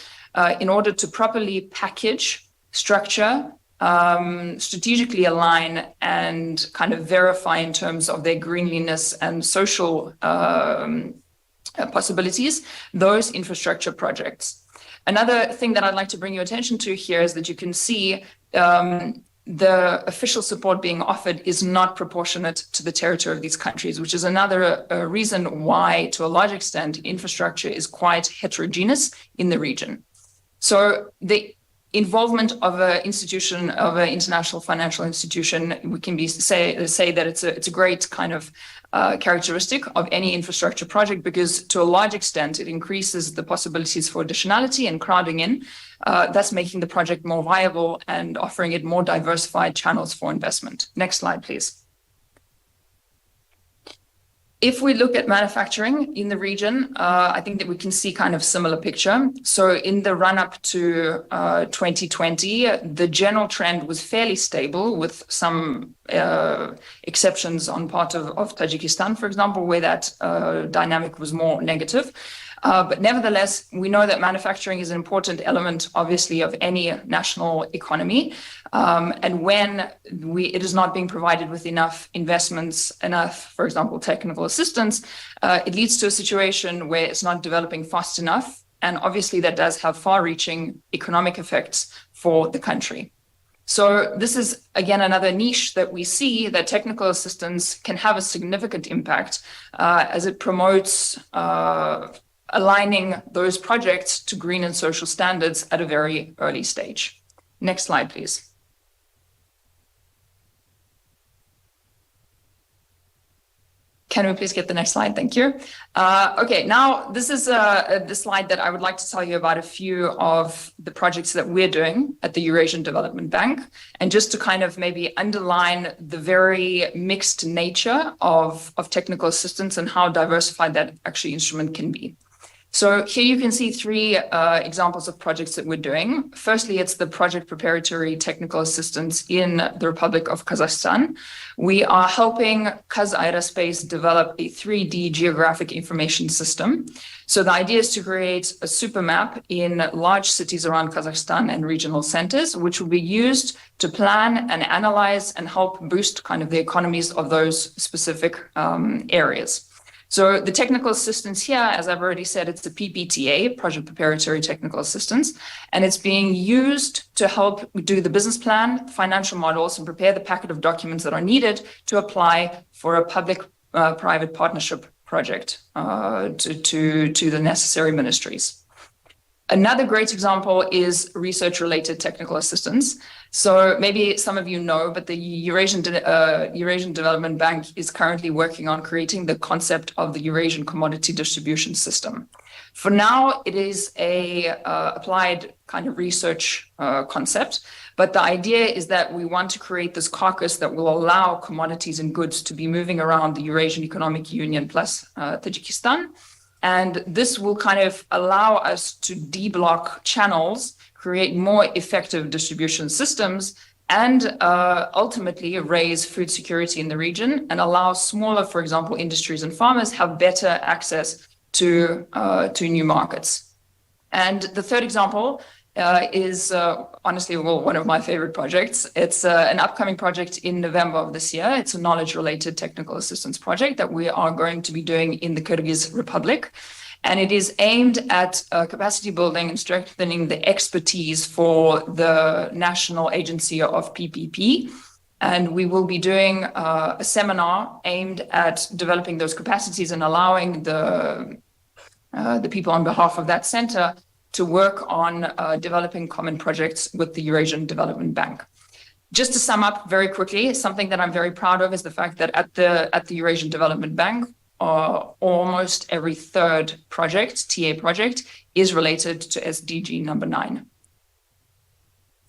in order to properly package, structure, strategically align, and kind of verify in terms of their greenliness and social possibilities, those infrastructure projects. Another thing that I'd like to bring your attention to here is that you can see the official support being offered is not proportionate to the territory of these countries, which is another reason why, to a large extent, infrastructure is quite heterogeneous in the region. So the involvement of an institution, of an international financial institution, we can say that it's a great kind of characteristic of any infrastructure project, because to a large extent it increases the possibilities for additionality and crowding in, thus making the project more viable and offering it more diversified channels for investment. Next slide, please. If we look at manufacturing in the region, I think that we can see kind of similar picture. So in the run-up to 2020, the general trend was fairly stable, with some exceptions on part of Tajikistan, for example, where that dynamic was more negative. But nevertheless, we know that manufacturing is an important element, obviously, of any national economy. And when it is not being provided with enough investments, for example, technical assistance, it leads to a situation where it's not developing fast enough. And obviously, that does have far-reaching economic effects for the country. So this is, again, another niche that we see that technical assistance can have a significant impact as it promotes aligning those projects to green and social standards at a very early stage. Next slide, please. Can we please get the next slide? Thank you. Okay, now this is the slide that I would like to tell you about a few of the projects that we're doing at the Eurasian Development Bank, and just to kind of maybe underline the very mixed nature of technical assistance and how diversified that actually instrument can be. So here you can see 3 examples of projects that we're doing. Firstly, it's the project preparatory technical assistance in the Republic of Kazakhstan. We are helping Kaz Aerospace develop a 3D geographic information system. So the idea is to create a super map in large cities around Kazakhstan and regional centers, which will be used to plan and analyze and help boost kind of the economies of those specific areas. So the technical assistance here, as I've already said, it's a PPTA, Project Preparatory Technical Assistance, and it's being used to help do the business plan, financial models, and prepare the packet of documents that are needed to apply for a public-private partnership project to the necessary ministries. Another great example is research-related technical assistance. So maybe some of you know, but the Eurasian Development Bank is currently working on creating the concept of the Eurasian Commodity Distribution System. For now, it is a applied kind of research concept, but the idea is that we want to create this caucus that will allow commodities and goods to be moving around the Eurasian Economic Union plus Tajikistan. And this will kind of allow us to deblock channels, create more effective distribution systems, and ultimately raise food security in the region and allow smaller, for example, industries and farmers have better access to new markets. And the third example is honestly, well, one of my favorite projects. It's an upcoming project in November of this year. It's a knowledge-related technical assistance project that we are going to be doing in the Kyrgyz Republic. And it is aimed at capacity building and strengthening the expertise for the National Agency of PPP. And we will be doing a seminar aimed at developing those capacities and allowing the people on behalf of that center to work on developing common projects with the Eurasian Development Bank. Just to sum up very quickly, something that I'm very proud of is the fact that at the Eurasian Development Bank, almost every third project, TA project, is related to SDG number 9.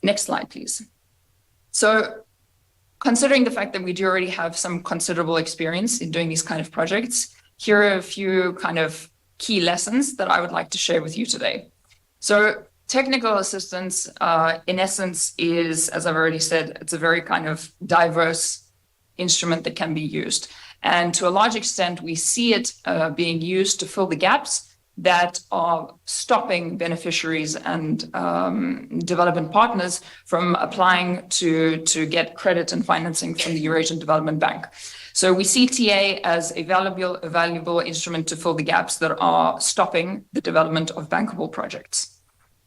Next slide, please. So considering the fact that we do already have some considerable experience in doing these kind of projects, here are a few kind of key lessons that I would like to share with you today. So technical assistance, in essence, is, as I've already said, it's a very kind of diverse instrument that can be used. And to a large extent, we see it being used to fill the gaps that are stopping beneficiaries and development partners from applying to get credit and financing from the Eurasian Development Bank. So we see TA as a valuable instrument to fill the gaps that are stopping the development of bankable projects.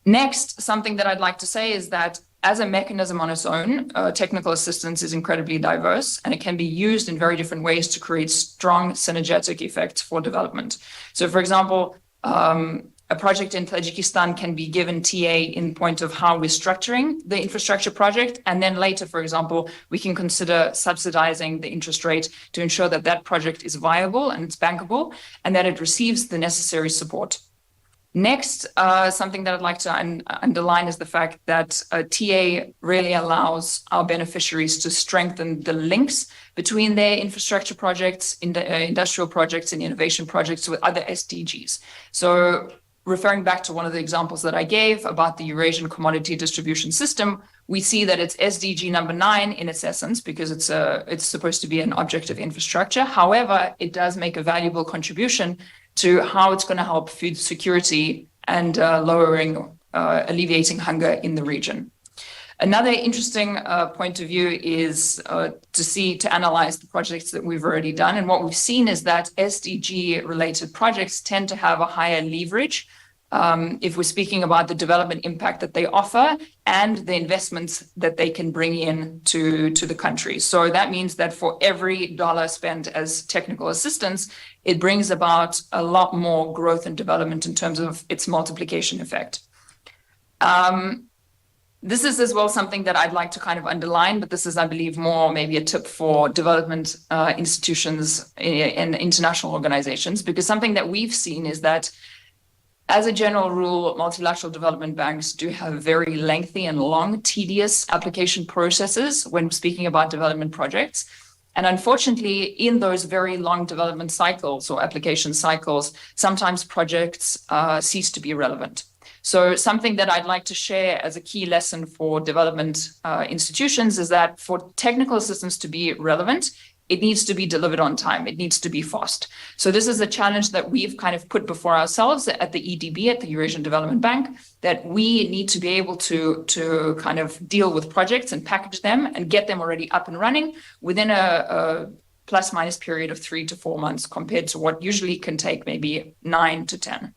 Next, something that I'd like to say is that as a mechanism on its own, technical assistance is incredibly diverse, and it can be used in very different ways to create strong synergetic effects for development. So, for example, a project in Tajikistan can be given TA in point of how we're structuring the infrastructure project. And then later, for example, we can consider subsidizing the interest rate to ensure that that project is viable and it's bankable and that it receives the necessary support. Next, something that I'd like to underline is the fact that TA really allows our beneficiaries to strengthen the links between their infrastructure projects, industrial projects, and innovation projects with other SDGs. So referring back to one of the examples that I gave about the Eurasian Commodity Distribution System, we see that it's SDG number 9 in its essence, because it's supposed to be an object of infrastructure. However, it does make a valuable contribution to how it's going to help food security and alleviating hunger in the region. Another interesting point of view is to analyze the projects that we've already done. And what we've seen is that SDG-related projects tend to have a higher leverage if we're speaking about the development impact that they offer and the investments that they can bring in to the country. So that means that for every dollar spent as technical assistance, it brings about a lot more growth and development in terms of its multiplication effect. This is as well something that I'd like to kind of underline, but this is, I believe, more maybe a tip for development institutions and international organizations, because something that we've seen is that as a general rule, multilateral development banks do have very lengthy and long, tedious application processes when speaking about development projects. And unfortunately, in those very long development cycles or application cycles, sometimes projects cease to be relevant. So something that I'd like to share as a key lesson for development institutions is that for technical assistance to be relevant, it needs to be delivered on time. It needs to be fast. So this is a challenge that we've kind of put before ourselves at the EDB, at the Eurasian Development Bank, that we need to be able to kind of deal with projects and package them and get them already up and running within a plus minus period of 3 to 4 months compared to what usually can take maybe 9 to 10.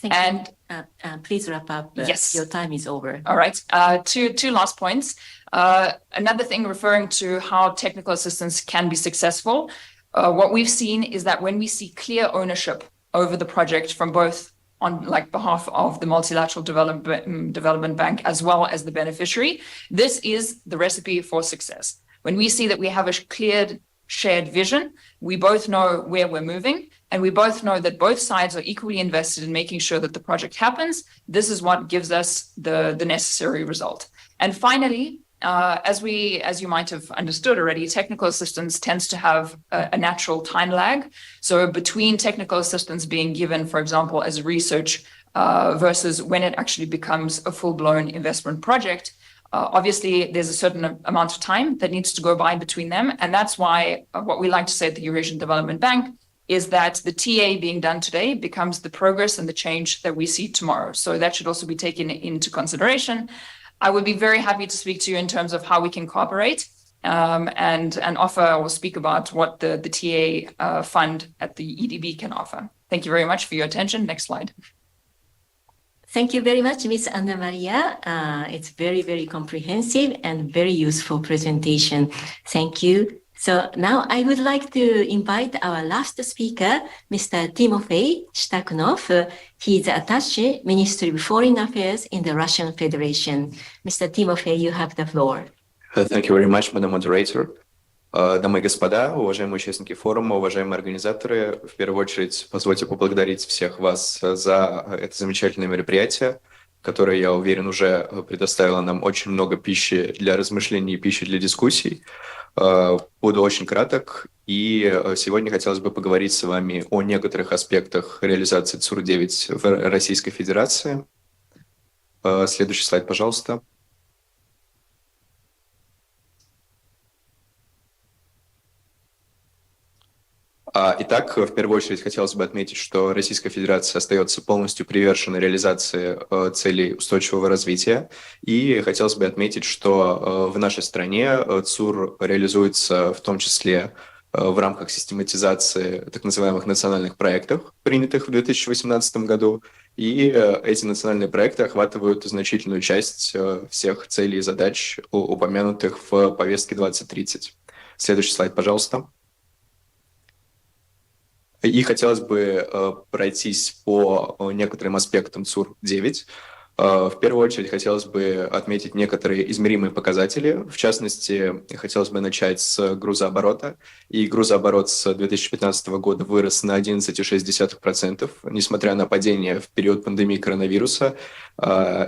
Thank you. Please wrap up. Yes. Your time is over. All right. Two last points. Another thing referring to how technical assistance can be successful. What we've seen is that when we see clear ownership over the project from both on behalf of the Multilateral Development Bank as well as the beneficiary, this is the recipe for success. When we see that we have a clear shared vision, we both know where we're moving, and we both know that both sides are equally invested in making sure that the project happens. This is what gives us the necessary result. And finally, as you might have understood already, technical assistance tends to have a natural time lag. So between technical assistance being given, for example, as research versus when it actually becomes a full-blown investment project, obviously there's a certain amount of time that needs to go by between them. And that's why what we like to say at the Eurasian Development Bank is that the TA being done today becomes the progress and the change that we see tomorrow. So that should also be taken into consideration. I would be very happy to speak to you in terms of how we can cooperate and offer or speak about what the TA fund at the EDB can offer. Thank you very much for your attention. Next slide. Thank you very much, Ms. Anna Maria. It's very, very comprehensive and very useful presentation. Thank you. So now I would like to invite our last speaker, Mr. Timofey Shtaknov. He is attaché Ministry of Foreign Affairs in the Russian Federation. Mr. Timofey, you have the floor. Thank you very much, Madam Moderator. Дамы и господа, уважаемые участники форума, уважаемые организаторы, в первую очередь позвольте поблагодарить всех вас за это замечательное мероприятие, которое, я уверен, уже предоставило нам очень много пищи для размышлений и пищи для дискуссий. Буду очень краток, и сегодня хотелось бы поговорить с вами о некоторых аспектах реализации ЦУР-9 в Российской Федерации. Следующий слайд, пожалуйста. Итак, в первую очередь хотелось бы отметить, что Российская Федерация остается полностью привержена реализации целей устойчивого развития. И хотелось бы отметить, что в нашей стране ЦУР реализуется в том числе в рамках систематизации так называемых национальных проектов, принятых в 2018 году. И эти национальные проекты охватывают значительную часть всех целей и задач, упомянутых в повестке 2030. Следующий слайд, пожалуйста. И хотелось бы пройтись по некоторым аспектам ЦУР-9. В первую очередь хотелось бы отметить некоторые измеримые показатели. В частности, хотелось бы начать с грузооборота. И грузооборот с 2015 года вырос на 11,6%, несмотря на падение в период пандемии коронавируса.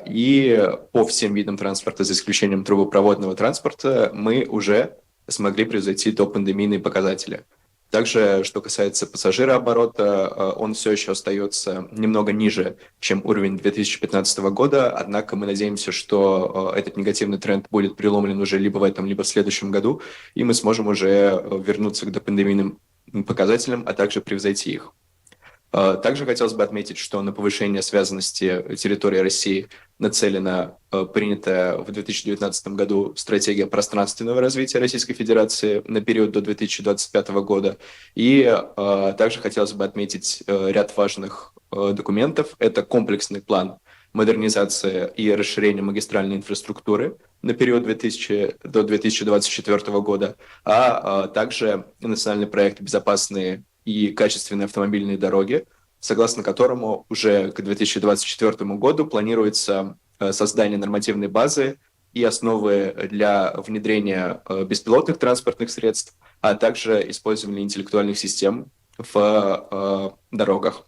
И по всем видам транспорта, за исключением трубопроводного транспорта, мы уже смогли превзойти допандемийные показатели. Также, что касается пассажирооборота, он все еще остается немного ниже, чем уровень 2015 года, однако мы надеемся, что этот негативный тренд будет переломлен уже либо в этом, либо в следующем году, и мы сможем уже вернуться к допандемийным показателям, а также превзойти их. Также хотелось бы отметить, что на повышение связанности территории России нацелена принятая в 2019 году стратегия пространственного развития Российской Федерации на период до 2025 года. И также хотелось бы отметить ряд важных документов. Это комплексный план модернизации и расширения магистральной инфраструктуры на период до 2024 года, а также национальный проект «Безопасные и качественные автомобильные дороги», согласно которому уже к 2024 году планируется создание нормативной базы и основы для внедрения беспилотных транспортных средств, а также использования интеллектуальных систем в дорогах.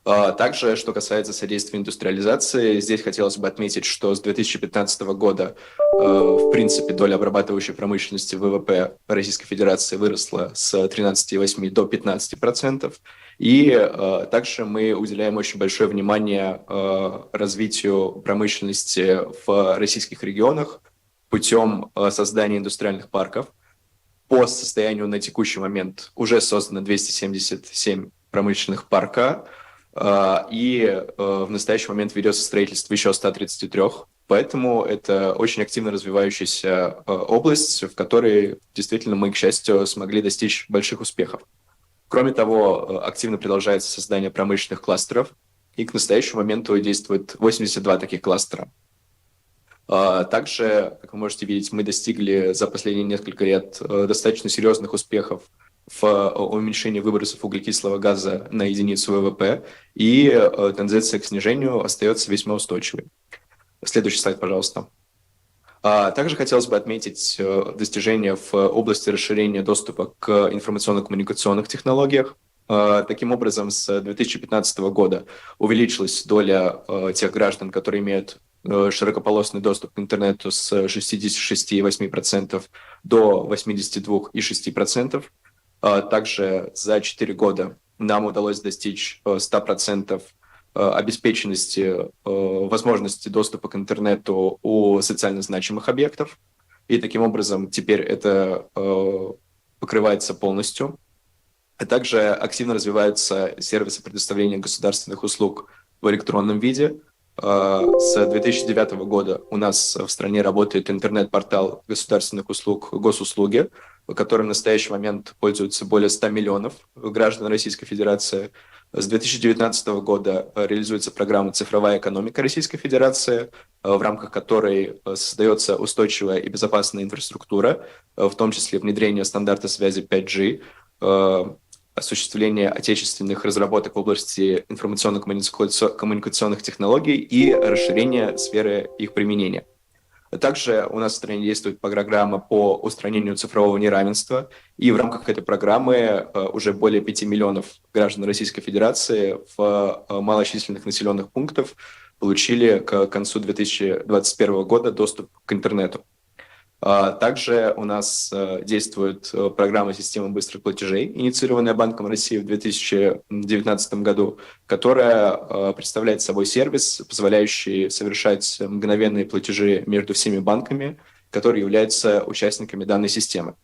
Также, что касается содействия индустриализации, здесь хотелось бы отметить, что с 2015 года, в принципе, доля обрабатывающей промышленности ВВП Российской Федерации выросла с 13,8% до 15%. И также мы уделяем очень большое внимание развитию промышленности в российских регионах путем создания индустриальных парков. По состоянию на текущий момент уже создано 277 промышленных парка, и в настоящий момент ведется строительство еще 133. Поэтому это очень активно развивающаяся область, в которой действительно мы, к счастью, смогли достичь больших успехов. Кроме того, активно продолжается создание промышленных кластеров, и к настоящему моменту действует 82 таких кластера. Также, как вы можете видеть, мы достигли за последние несколько лет достаточно серьезных успехов в уменьшении выбросов углекислого газа на единицу ВВП, и тенденция к снижению остается весьма устойчивой. Следующий слайд, пожалуйста. Также хотелось бы отметить достижения в области расширения доступа к информационно-коммуникационных технологиях. Таким образом, с 2015 года увеличилась доля тех граждан, которые имеют широкополосный доступ к интернету с 66,8% до 82,6%. Также за 4 года нам удалось достичь 100% обеспеченности возможности доступа к интернету у социально значимых объектов. И таким образом теперь это покрывается полностью. А также активно развиваются сервисы предоставления государственных услуг в электронном виде. С 2009 года у нас в стране работает интернет-портал государственных услуг «Госуслуги», которым в настоящий момент пользуются более 100 миллионов граждан Российской Федерации. С 2019 года реализуется программа «Цифровая экономика Российской Федерации», в рамках которой создается устойчивая и безопасная инфраструктура, в том числе внедрение стандарта связи 5G, осуществление отечественных разработок в области информационно-коммуникационных технологий и расширение сферы их применения. Также у нас в стране действует программа по устранению цифрового неравенства, и в рамках этой программы уже более 5 миллионов граждан Российской Федерации в малочисленных населенных пунктах получили к концу 2021 года доступ к интернету. Также у нас действует программа системы быстрых платежей, инициированная Банком России в 2019 году, которая представляет собой сервис, позволяющий совершать мгновенные платежи между всеми банками, которые являются участниками данной системы.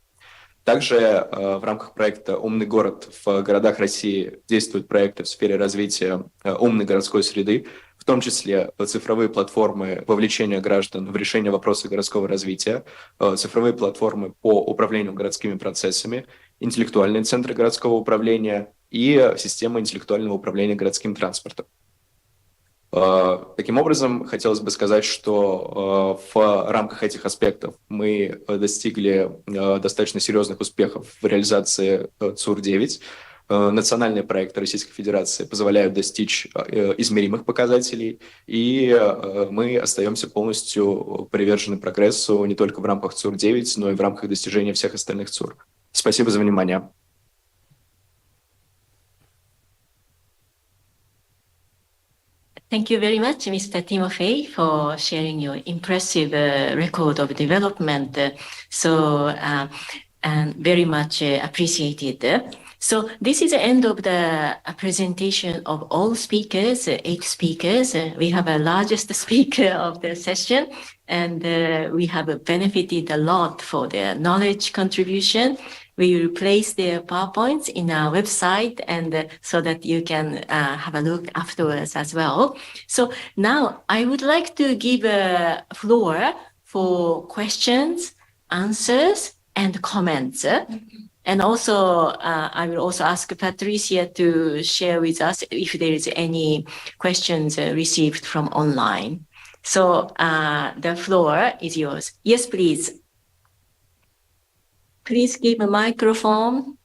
Также в рамках проекта «Умный город» в городах России действуют проекты в сфере развития умной городской среды, в том числе цифровые платформы вовлечения граждан в решение вопросов городского развития, цифровые платформы по управлению городскими процессами, интеллектуальные центры городского управления и система интеллектуального управления городским транспортом. Таким образом, хотелось бы сказать, что в рамках этих аспектов мы достигли достаточно серьезных успехов в реализации ЦУР-9. Национальные проекты Российской Федерации позволяют достичь измеримых показателей, и мы остаемся полностью привержены прогрессу не только в рамках ЦУР-9, но и в рамках достижения всех остальных ЦУР. Спасибо за внимание. Thank you very much, Mr. Timofey, for sharing your impressive record of development. And very much appreciated. So this is the end of the presentation of all speakers, 8 speakers. We have a largest speaker of the session, and we have benefited a lot for their knowledge contribution. We will place their PowerPoints in our website, and so that you can have a look afterwards as well. So now I would like to give a floor for questions, answers, and comments. And also, I will also ask Patricia to share with us if there is any questions received from online. So the floor is yours. Yes, please. Please give a microphone.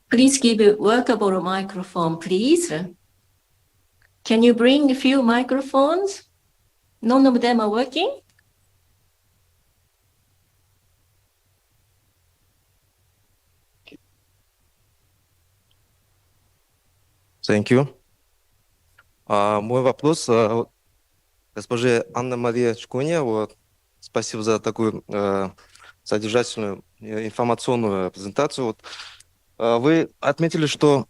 Please give a workable microphone, please. Can you bring a few microphones? None of them are working? Thank you. Мой вопрос госпоже Анна-Мария Чкуне. Спасибо за такую содержательную информационную презентацию. Вы отметили, что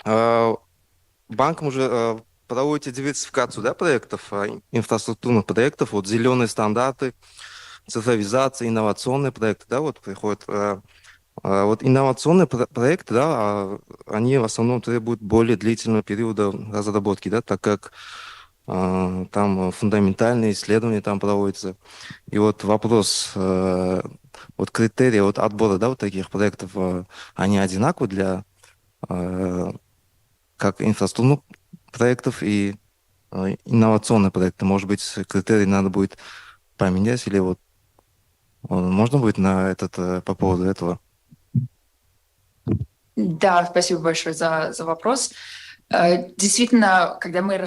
банком уже проводите диверсификацию проектов, инфраструктурных проектов, зеленые стандарты, цифровизация, инновационные проекты, приходят. Инновационные проекты, они в основном требуют более длительного периода разработки, так как там фундаментальные исследования там проводятся. И вот вопрос, вот критерии вот отбора, да, вот таких проектов, они одинаковы для как инфраструктурных проектов и инновационных проектов? Может быть, критерии надо будет поменять, или вот можно будет на этот по поводу этого? Да, спасибо большое за вопрос. Действительно, когда мы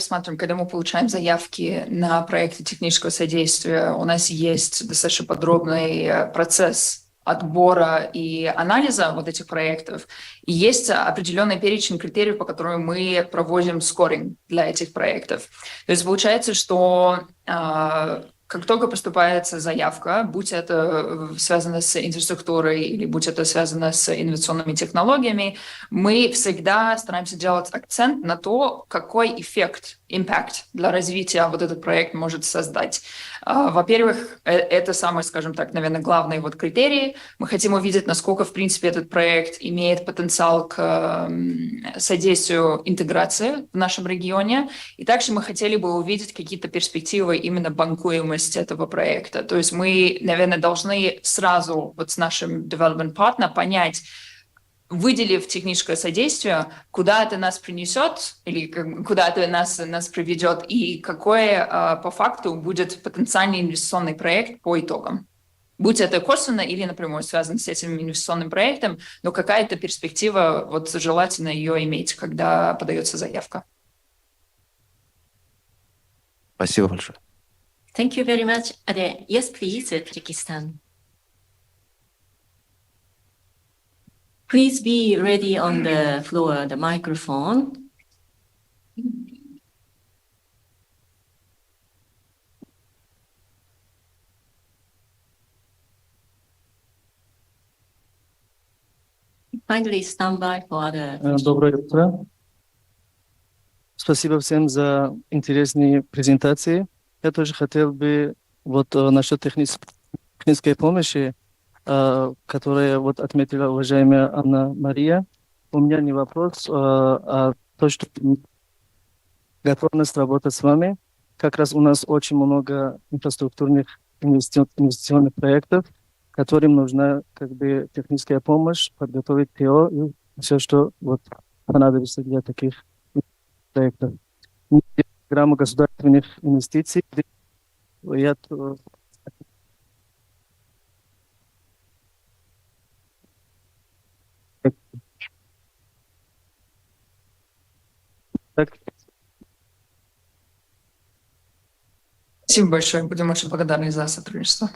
получаем заявки на проекты технического содействия, у нас есть достаточно подробный процесс отбора и анализа вот этих проектов. И есть определенный перечень критериев, по которым мы проводим скоринг для этих проектов. То есть получается, что как только поступается заявка, будь это связано с инфраструктурой или будь это связано с инновационными технологиями, мы всегда стараемся делать акцент на то, какой эффект, impact для развития вот этот проект может создать. Во-первых, это самый, скажем так, наверное, главный вот критерий. Мы хотим увидеть, насколько, в принципе, этот проект имеет потенциал к содействию интеграции в нашем регионе. И также мы хотели бы увидеть какие-то перспективы именно банкуемости этого проекта. То есть мы, наверное, должны сразу вот с нашим development partner понять, выделив техническое содействие, куда это нас принесет или куда это нас приведет, и какой по факту будет потенциальный инвестиционный проект по итогам. Будь это косвенно или напрямую связан с этим инвестиционным проектом, но какая-то перспектива, вот желательно ее иметь, когда подается заявка. Спасибо большое. Thank you very much. Yes, please, Tajikistan. Please be ready on the floor, the microphone. Finally, stand by for other questions. Доброе утро. Спасибо всем за интересные презентации. Я тоже хотел бы вот насчет технической помощи, которая вот отметила уважаемая Анна-Мария. У меня не вопрос, а то, что готовность работать с вами. Как раз у нас очень много инфраструктурных инвестиционных проектов, которым нужна как бы техническая помощь, подготовить ТО и все, что вот понадобится для таких проектов. Программа государственных инвестиций. Я Спасибо большое. Будем очень благодарны за сотрудничество.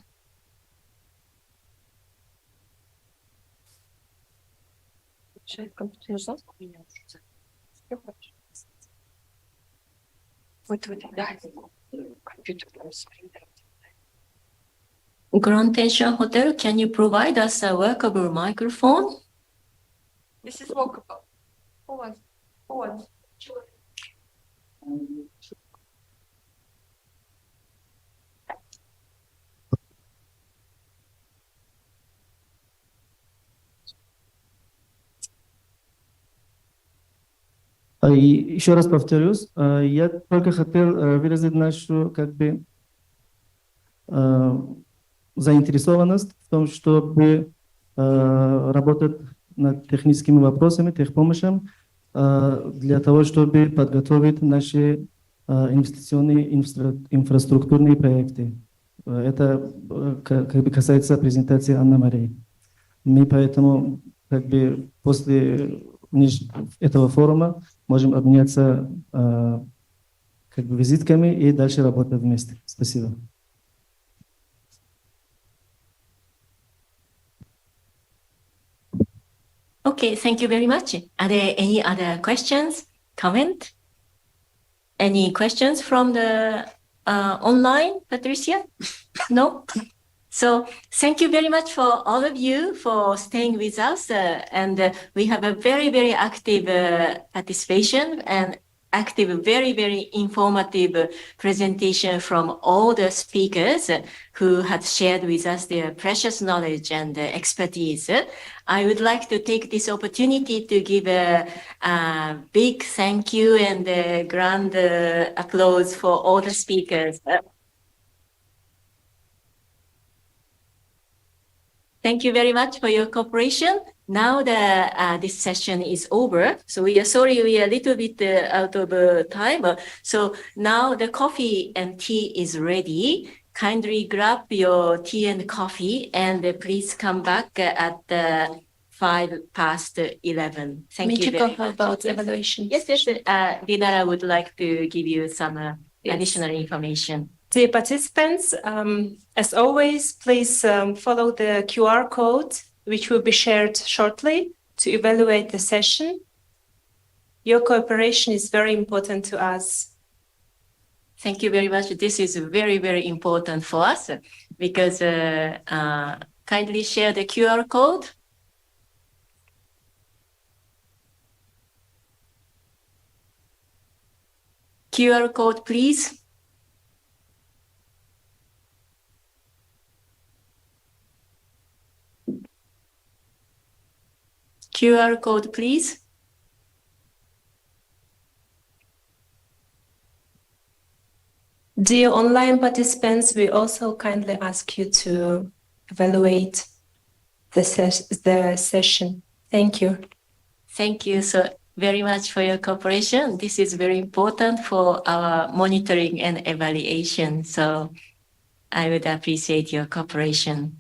Grand Tension Hotel, can you provide us a workable microphone? This is workable. Hold. И еще раз повторюсь, я только хотел выразить нашу как бы заинтересованность в том, чтобы работать над техническими вопросами, техпомощью, для того, чтобы подготовить наши инвестиционные инфраструктурные проекты. Это как бы касается презентации Анны-Марии. Мы поэтому как бы после этого форума можем обменяться как бы визитками и дальше работать вместе. Спасибо. Okay, thank you very much. Are there any other questions, comment? Any questions from the online, Patricia? No? So thank you very much for all of you for staying with us. And we have a very, very active participation. And active, very, very informative presentation from all the speakers who had shared with us their precious knowledge and expertise. I would like to take this opportunity to give a big thank you and a grand applause for all the speakers. Thank you very much for your cooperation. Now this session is over, so we are sorry we are a little bit out of time. So now the coffee and tea is ready. Kindly grab your tea and coffee, and please come back at 11:05. Thank you very much. About evaluation. Yes. Dinara would like to give you some additional information. Dear participants, as always, please follow the QR code, which will be shared shortly to evaluate the session. Your cooperation is very important to us. Thank you very much. This is very, very important for us because kindly share the QR code. QR code, please. QR code, please. Dear online participants, we also kindly ask you to evaluate the session. Thank you. Thank you so very much for your cooperation. This is very important for our monitoring and evaluation. So I would appreciate your cooperation.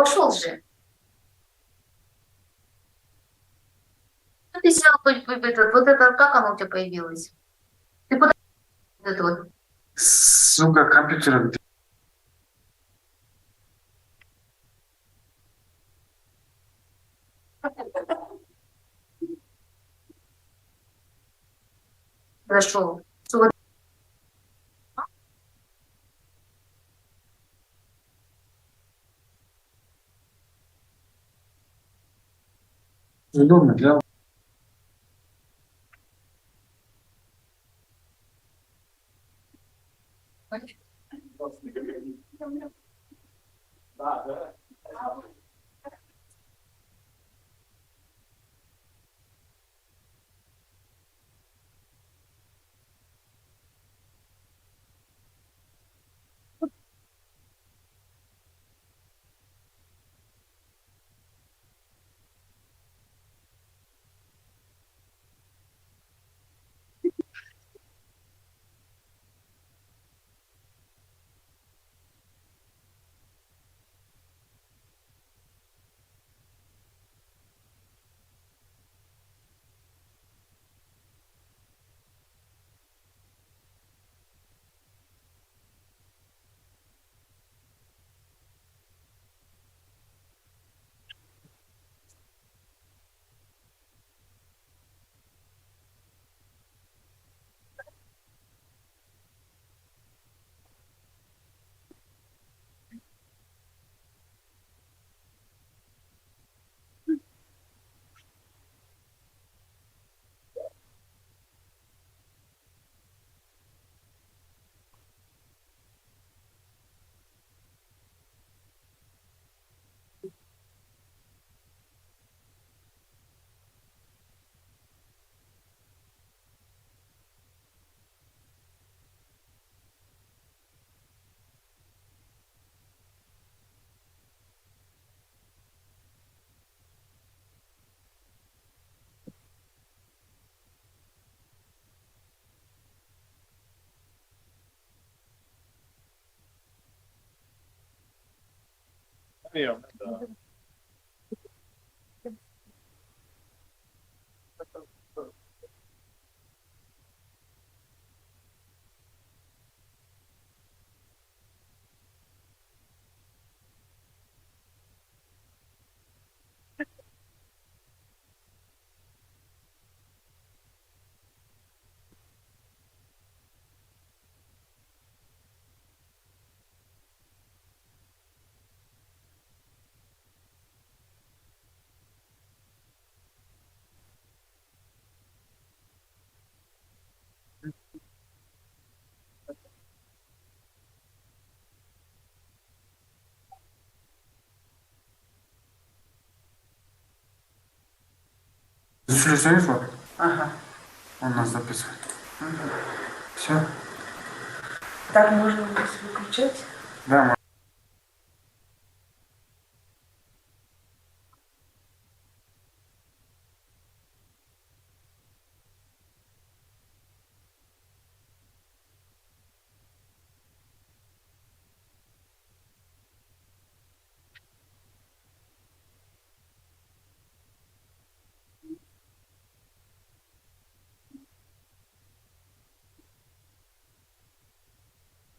пошел же. Что ты сел, вот это, как оно у тебя появилось? Ты куда вот это вот? Сука, компьютер. Зашел. Что вот Удобно для Слушай, вот. Ага. Он нас записывает. Все. Так можно здесь выключать? Да,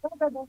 Да-да-да.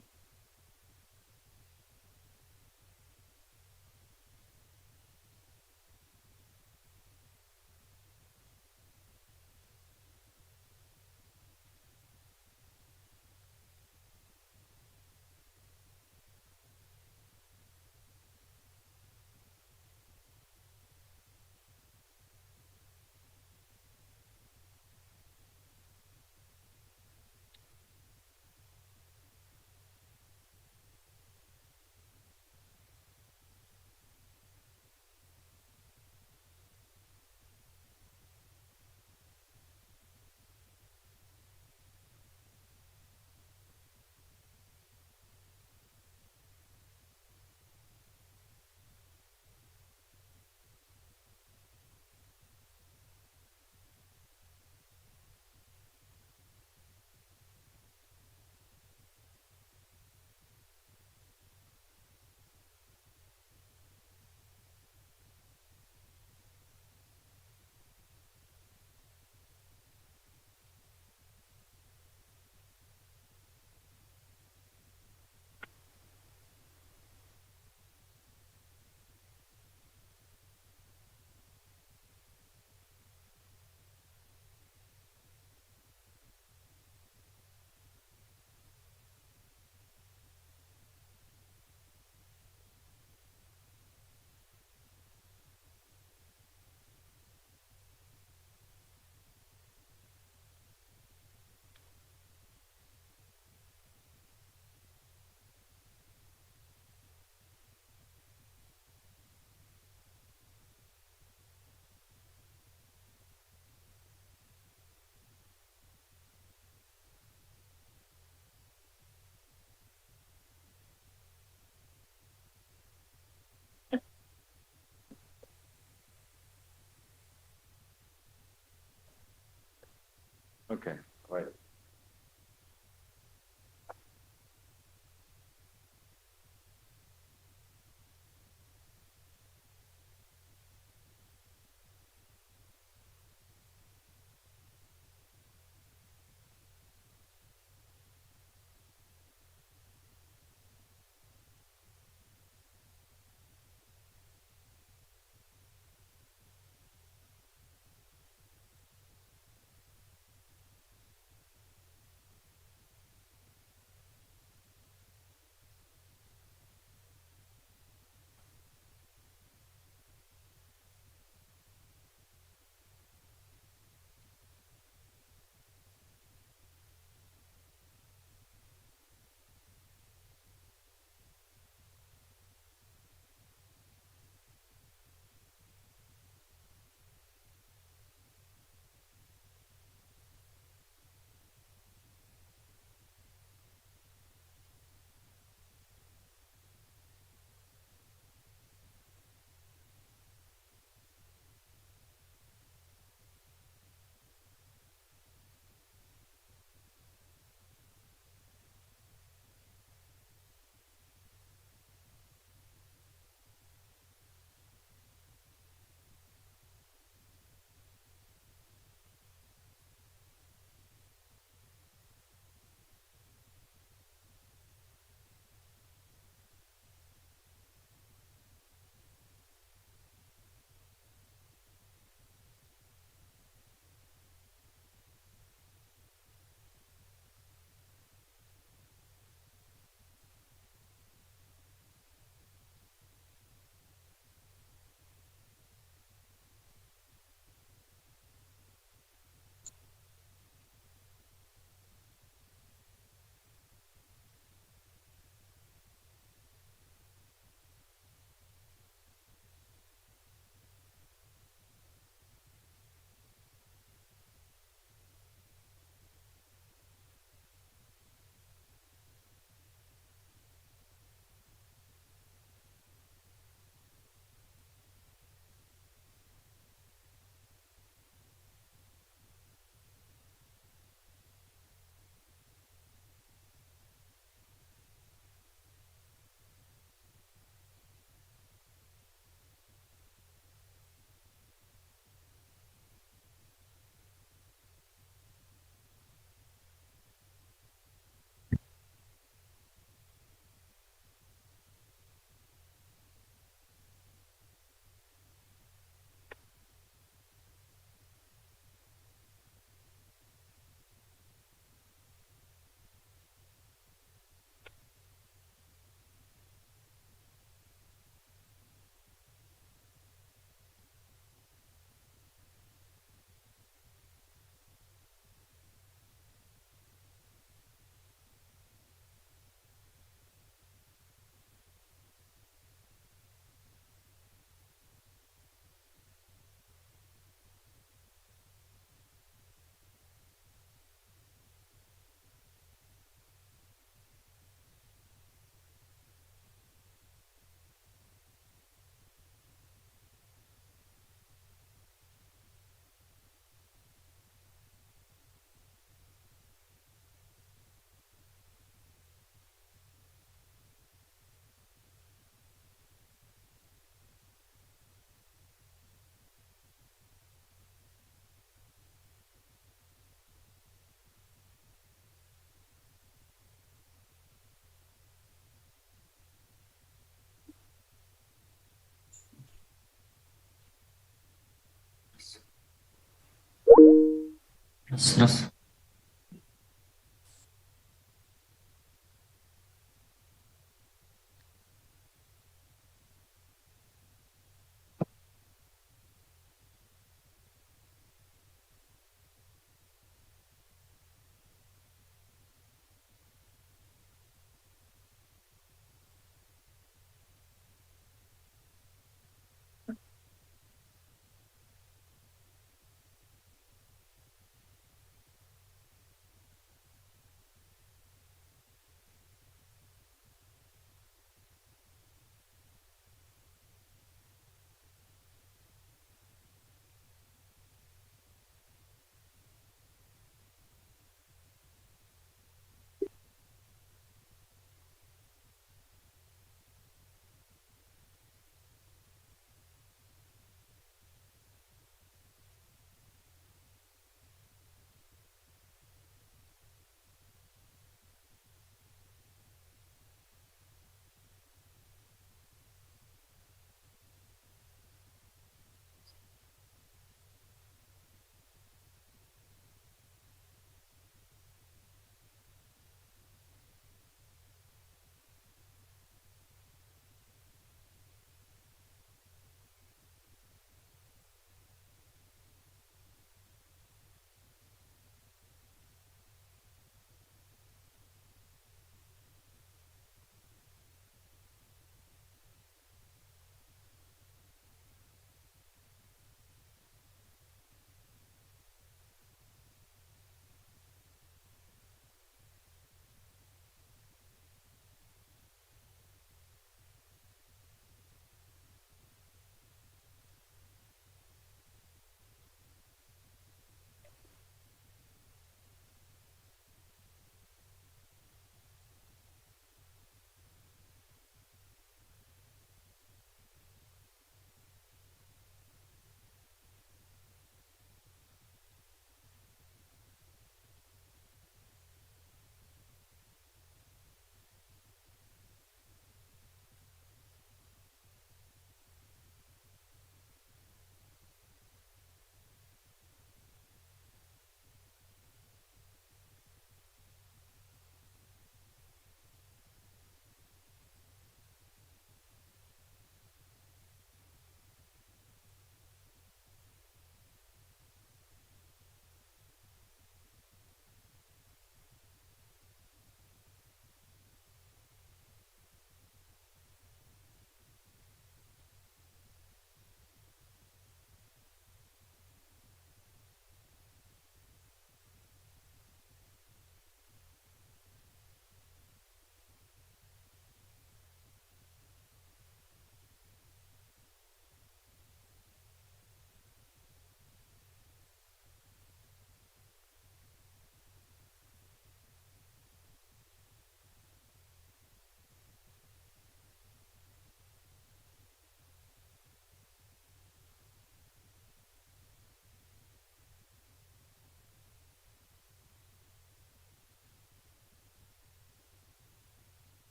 Okay, right. Раз.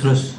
Görüşürüz.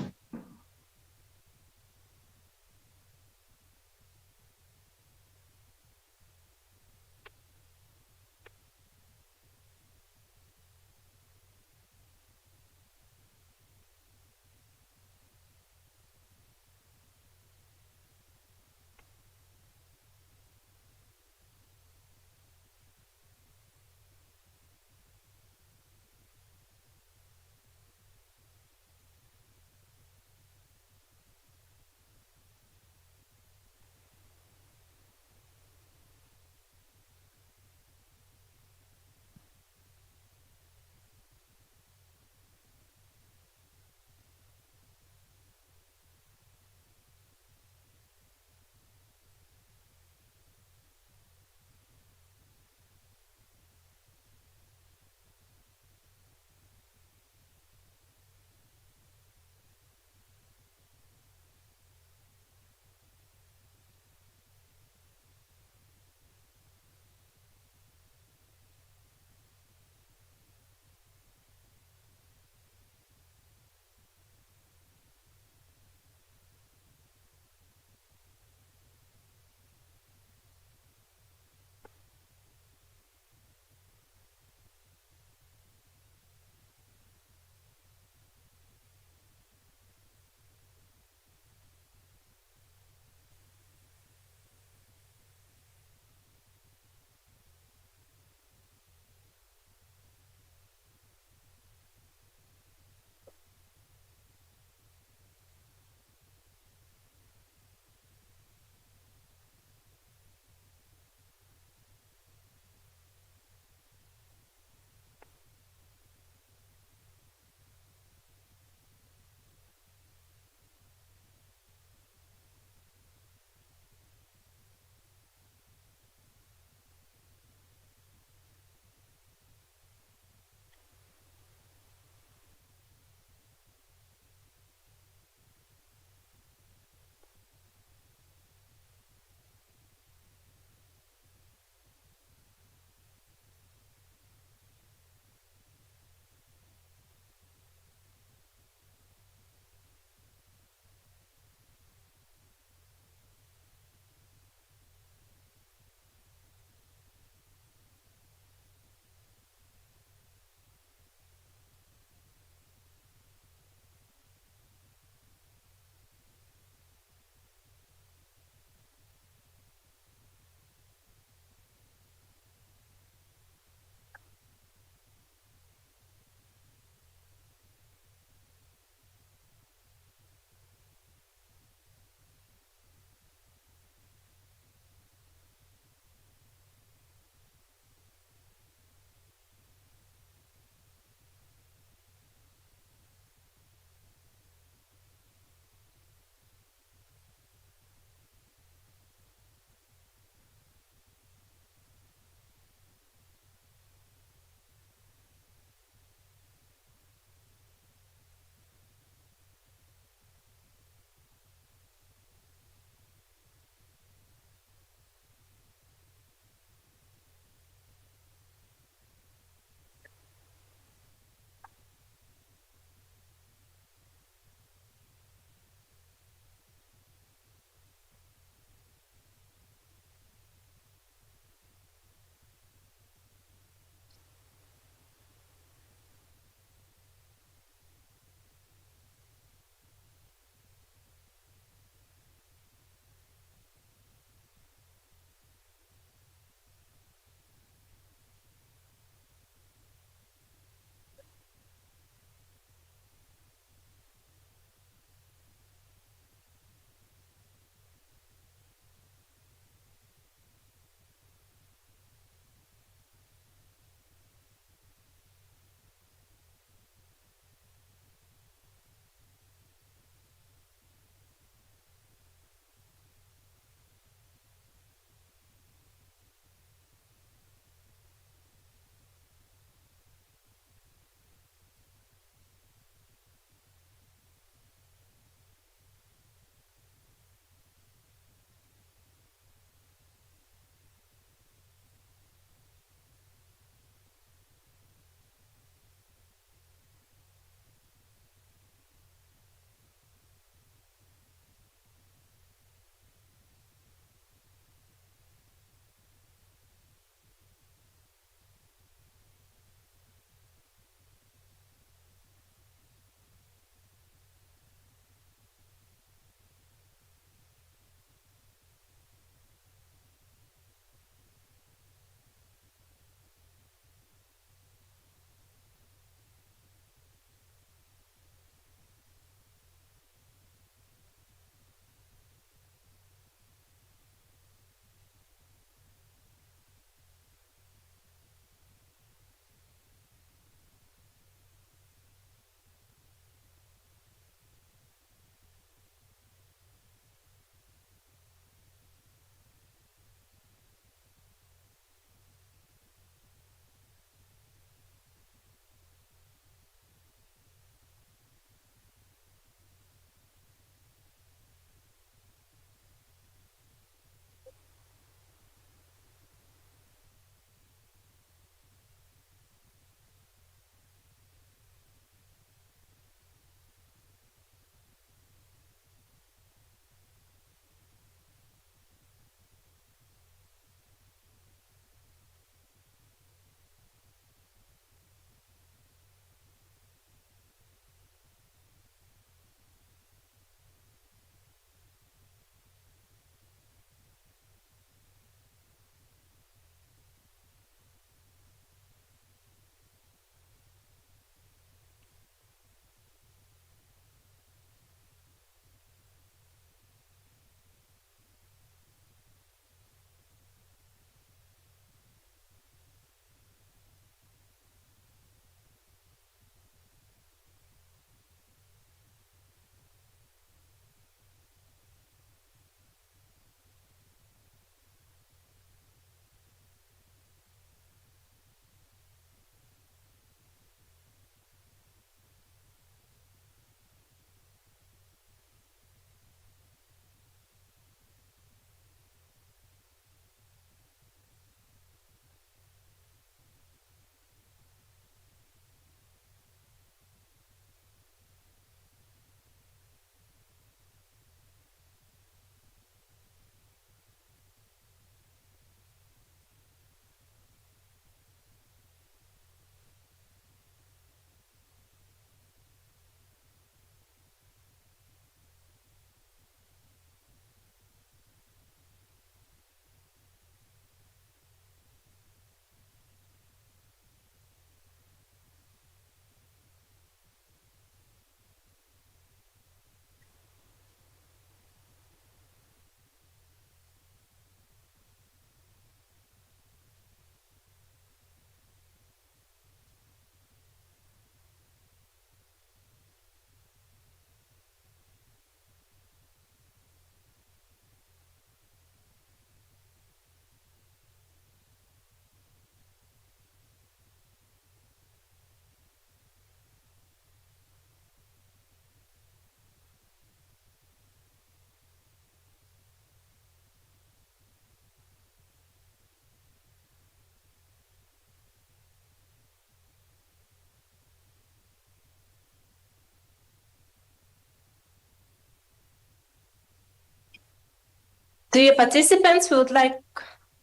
Dear participants, we would like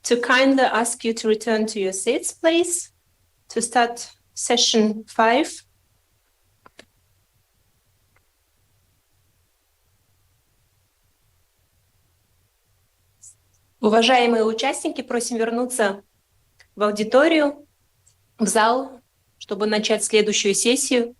to kindly ask you to return to your seats, please, to start session 5. Уважаемые участники, просим вернуться в аудиторию, в зал, чтобы начать следующую сессию.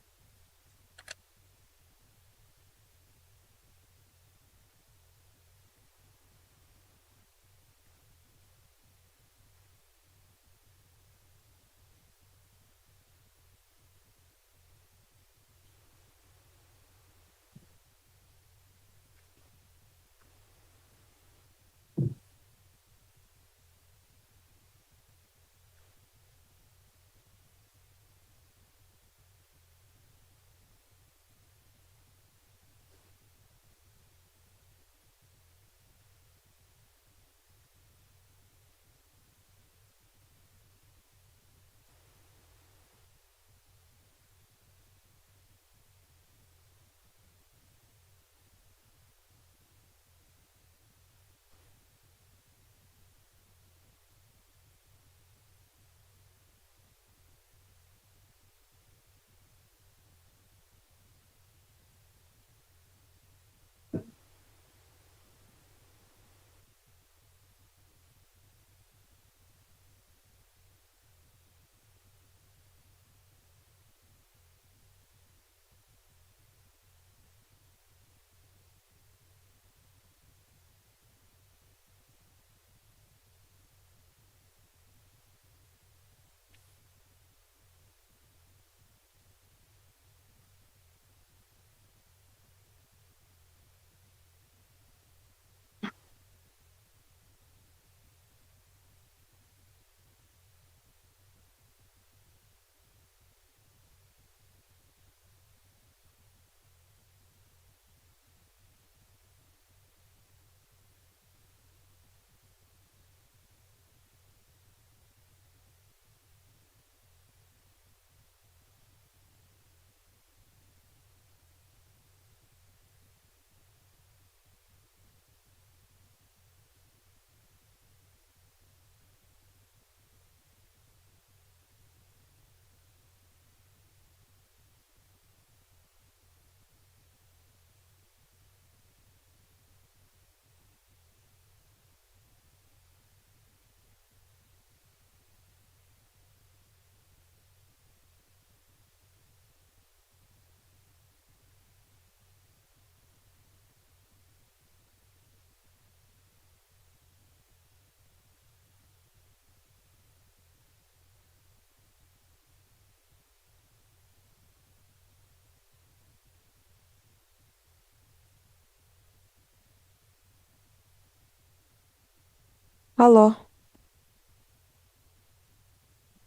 Алло.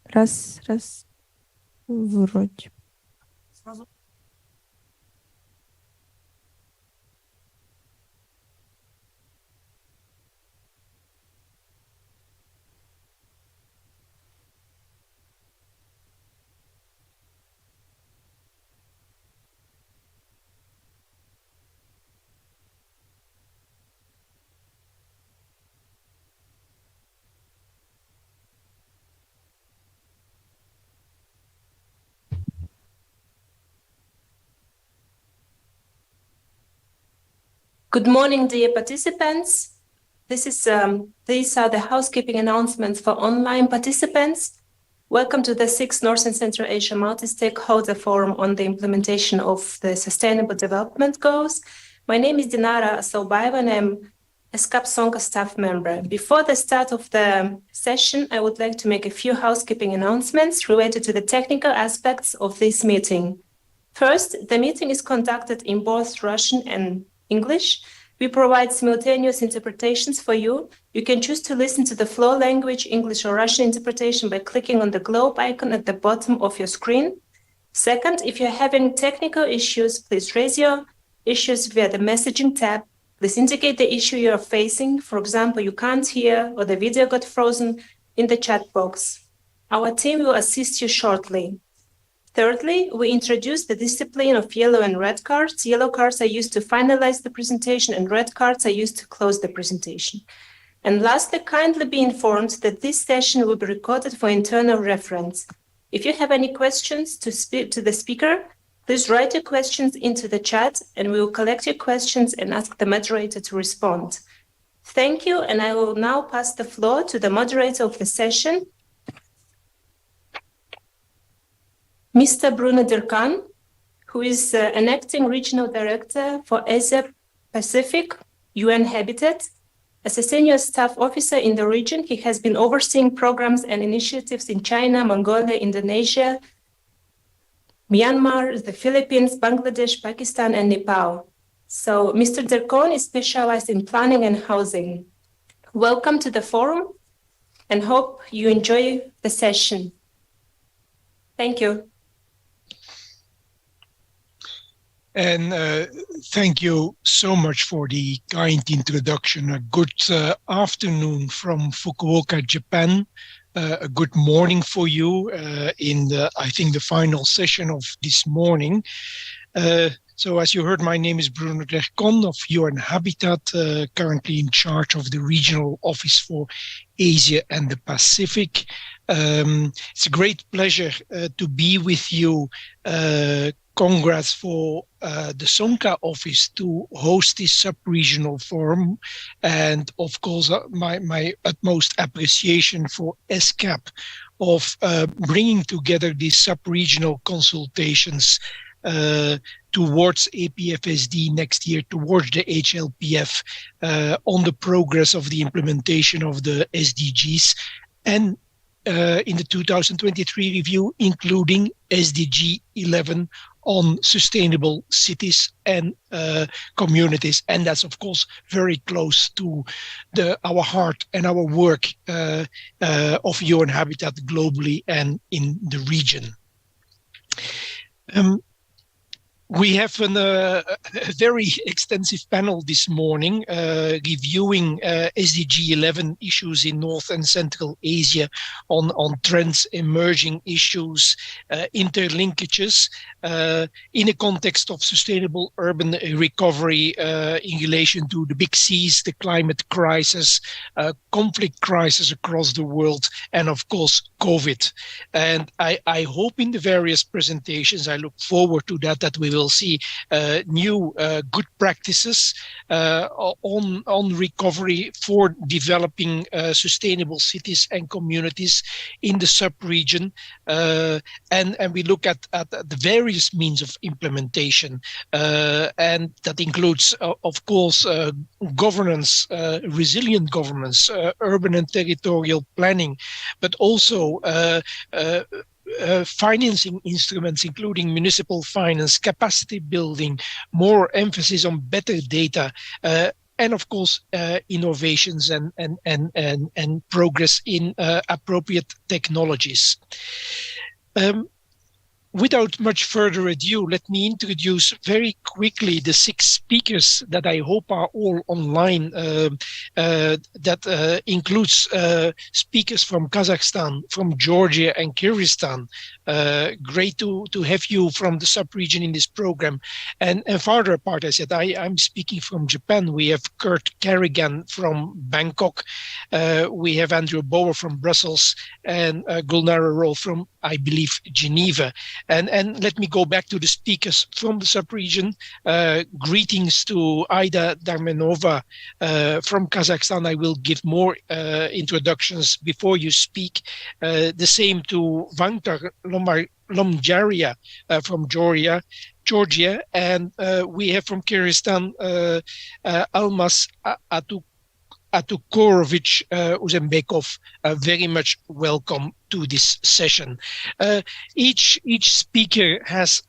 Раз. Вроде. Good morning, dear participants. These are the housekeeping announcements for online participants. Welcome to the 6th North and Central Asia Multi-Stakeholder Forum on the implementation of the Sustainable Development Goals. My name is Dinara Asalbaeva and I'm ESCAP Songa staff member. Before the start of the session, I would like to make a few housekeeping announcements related to the technical aspects of this meeting. First, the meeting is conducted in both Russian and English. We provide simultaneous interpretations for you. You can choose to listen to the flow language, English or Russian interpretation by clicking on the globe icon at the bottom of your screen. Second, if you're having technical issues, please raise your issues via the messaging tab. Please indicate the issue you're facing. For example, you can't hear or the video got frozen in the chat box. Our team will assist you shortly. Thirdly, we introduced the discipline of yellow and red cards. Yellow cards are used to finalize the presentation and red cards are used to close the presentation. And lastly, kindly be informed that this session will be recorded for internal reference. If you have any questions to the speaker, please write your questions into the chat and we will collect your questions and ask the moderator to respond. Thank you, and I will now pass the floor to the moderator of the session, Mr. Bruno Derkan, who is an acting regional director for Asia Pacific UN Habitat. As a senior staff officer in the region, he has been overseeing programs and initiatives in China, Mongolia, Indonesia, Myanmar, the Philippines, Bangladesh, Pakistan, and Nepal. So Mr. Derkan is specialized in planning and housing. Welcome to the forum and hope you enjoy the session. Thank you. And thank you so much for the kind introduction. A good afternoon from Fukuoka, Japan. A good morning for you in I think the final session of this morning. So as you heard, my name is Bruno Derkan of UN Habitat, currently in charge of the regional office for Asia and the Pacific. It's a great pleasure to be with you. Congrats for the SONCA office to host this sub-regional forum. And of course, my utmost appreciation for ESCAP of bringing together these sub-regional consultations towards APFSD next year, towards the HLPF, on the progress of the implementation of the SDGs, and in the 2023 review, including SDG 11 on sustainable cities and communities. And that's, of course, very close to our heart and our work of UN Habitat globally and in the region. We have a very extensive panel this morning reviewing SDG 11 issues in North and Central Asia on trends, emerging issues, interlinkages in a context of sustainable urban recovery in relation to the big Cs, the climate crisis, conflict crisis across the world, and of course, COVID. And I hope in the various presentations, I look forward to that we will see new good practices on recovery for developing sustainable cities and communities in the sub-region, and we look at the various means of implementation, and that includes of course governance, resilient governance, urban and territorial planning, but also financing instruments, including municipal finance, capacity building, more emphasis on better data, and of course innovations and progress in appropriate technologies. Without much further ado, let me introduce very quickly the 6 speakers that I hope are all online. That includes speakers from Kazakhstan, from Georgia and Kyrgyzstan. Great to have you from the sub-region in this program. And farther apart, I said, I'm speaking from Japan. We have Kurt Carrigan from Bangkok. We have Andrew Bauer from Brussels and Gulnara Roll from, I believe, Geneva. And let me go back to the speakers from the sub-region. Greetings to Aida Darmenova from Kazakhstan. I will give more introductions before you speak. The same to Vantar Lomjaria from Georgia. And we have from Kyrgyzstan Almas Atukorovich Uzembekov. Very much welcome to this session. Each speaker has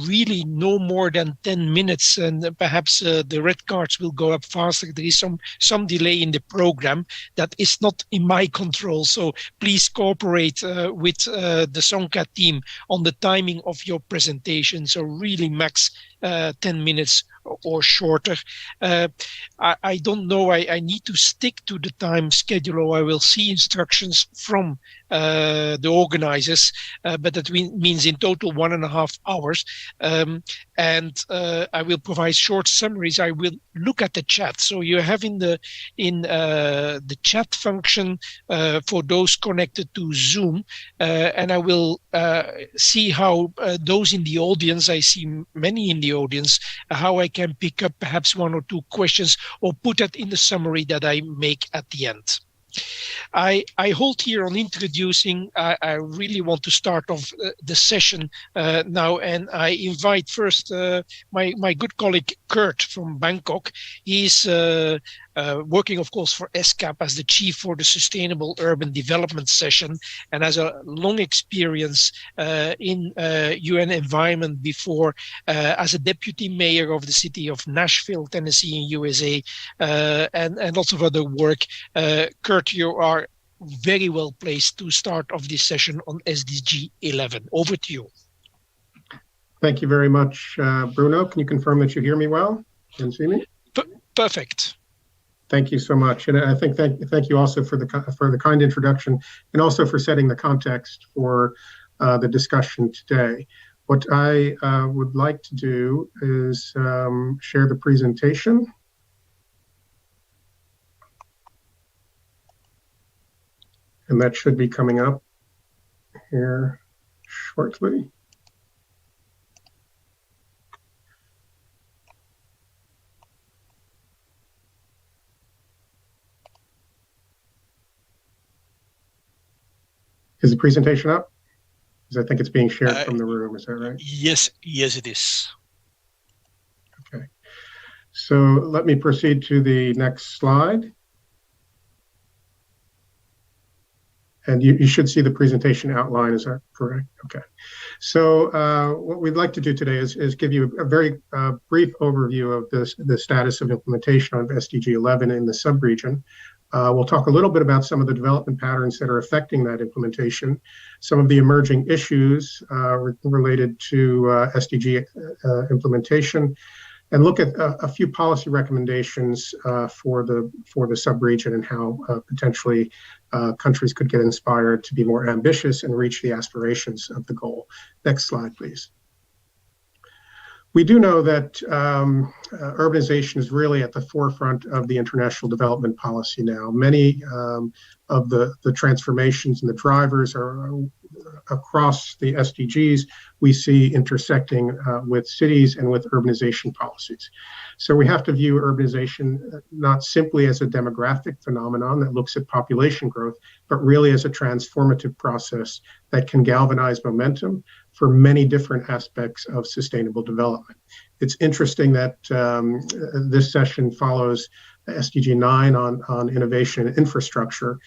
really no more than 10 minutes, and perhaps the red cards will go up faster. There is some delay in the program that is not in my control, so please cooperate with the SONCA team on the timing of your presentation. So really max 10 minutes or shorter. I don't know, I need to stick to the time schedule, or I will see instructions from the organizers, but that means in total 1.5 hours. And I will provide short summaries. I will look at the chat. So you have in the chat function for those connected to Zoom, and I will see how those in the audience, I see many in the audience, how I can pick up perhaps 1 or 2 questions or put that in the summary that I make at the end. I hold here on introducing. I really want to start off the session now, and I invite first my good colleague Kurt from Bangkok. He's working, of course, for ESCAP as the chief for the Sustainable Urban Development Session, and has a long experience in UN environment before as a deputy mayor of the city of Nashville, Tennessee in USA, and lots of other work. Kurt, you are very well placed to start off this session on SDG 11. Over to you. Thank you very much, Bruno. Can you confirm that you hear me well and see me? Perfect. Thank you so much, and I think thank you also for the kind introduction, and also for setting the context for the discussion today. What I would like to do is share the presentation. And that should be coming up here shortly. Is the presentation up? Because I think it's being shared from the room, is that right? Yes, it is. Okay. So let me proceed to the next slide. And you should see the presentation outline, is that correct? Okay. So what we'd like to do today is give you a very brief overview of the status of implementation of SDG 11 in the sub-region. We'll talk a little bit about some of the development patterns that are affecting that implementation, some of the emerging issues related to SDG implementation, and look at a few policy recommendations for the sub-region and how potentially countries could get inspired to be more ambitious and reach the aspirations of the goal. Next slide, please. We do know that urbanization is really at the forefront of the international development policy now. Many of the transformations and the drivers are across the SDGs. We see intersecting with cities and with urbanization policies. So we have to view urbanization not simply as a demographic phenomenon that looks at population growth, but really as a transformative process that can galvanize momentum for many different aspects of sustainable development. It's interesting that this session follows SDG 9 on innovation and infrastructure,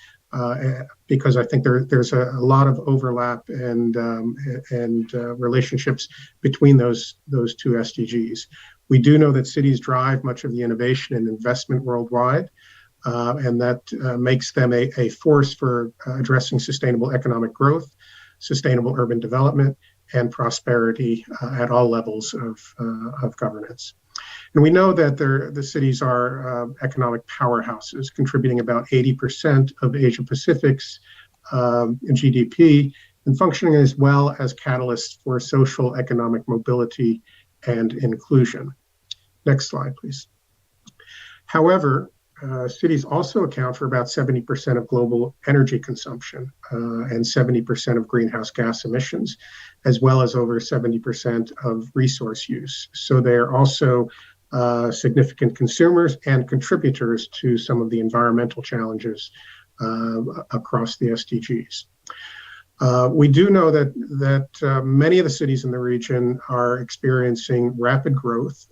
because I think there's a lot of overlap and relationships between those two SDGs. We do know that cities drive much of the innovation and investment worldwide, and that makes them a force for addressing sustainable economic growth, sustainable urban development, and prosperity at all levels of governance. And we know that the cities are economic powerhouses, contributing about 80% of Asia Pacific's GDP, and functioning as well as catalysts for social economic mobility and inclusion. Next slide, please. However, cities also account for about 70% of global energy consumption and 70% of greenhouse gas emissions, as well as over 70% of resource use. So they're also significant consumers and contributors to some of the environmental challenges across the SDGs. We do know that many of the cities in the region are experiencing rapid growth,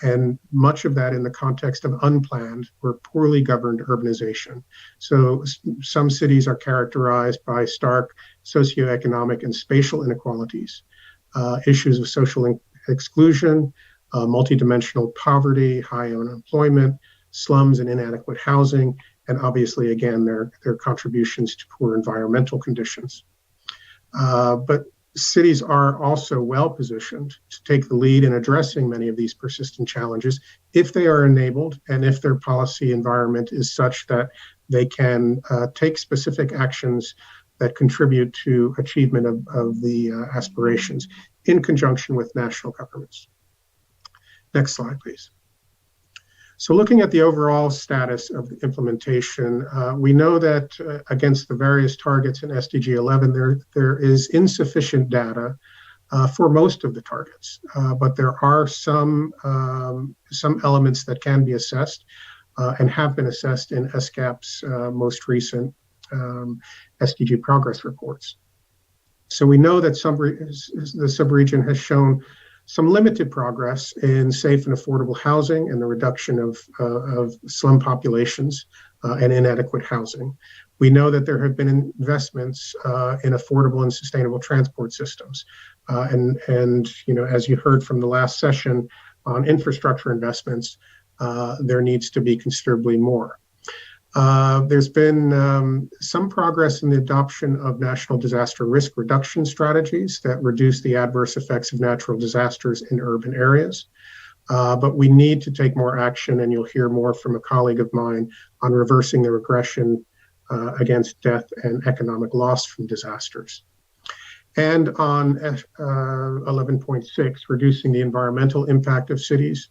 and much of that in the context of unplanned or poorly governed urbanization. So some cities are characterized by stark socioeconomic and spatial inequalities, issues of social exclusion, multidimensional poverty, high unemployment, slums and inadequate housing, and obviously, again, their contributions to poor environmental conditions. But cities are also well positioned to take the lead in addressing many of these persistent challenges if they are enabled and if their policy environment is such that they can take specific actions that contribute to achievement of the aspirations in conjunction with national governments. Next slide, please. So looking at the overall status of the implementation, we know that against the various targets in SDG 11, there is insufficient data for most of the targets, but there are some elements that can be assessed and have been assessed in ESCAP's most recent SDG progress reports. So we know that the subregion has shown some limited progress in safe and affordable housing and the reduction of slum populations and inadequate housing. We know that there have been investments in affordable and sustainable transport systems. And you know, as you heard from the last session on infrastructure investments, there needs to be considerably more. There's been some progress in the adoption of national disaster risk reduction strategies that reduce the adverse effects of natural disasters in urban areas. But we need to take more action, and you'll hear more from a colleague of mine on reversing the regression against death and economic loss from disasters. And on 11.6, reducing the environmental impact of cities.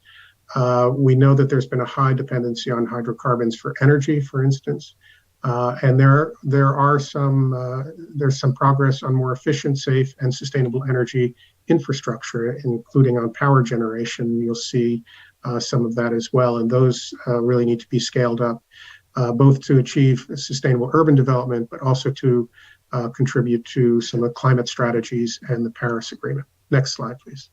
We know that there's been a high dependency on hydrocarbons for energy, for instance, and there's some progress on more efficient, safe, and sustainable energy infrastructure, including on power generation. You'll see some of that as well, and those really need to be scaled up, both to achieve sustainable urban development, but also to contribute to some of the climate strategies and the Paris Agreement. Next slide, please.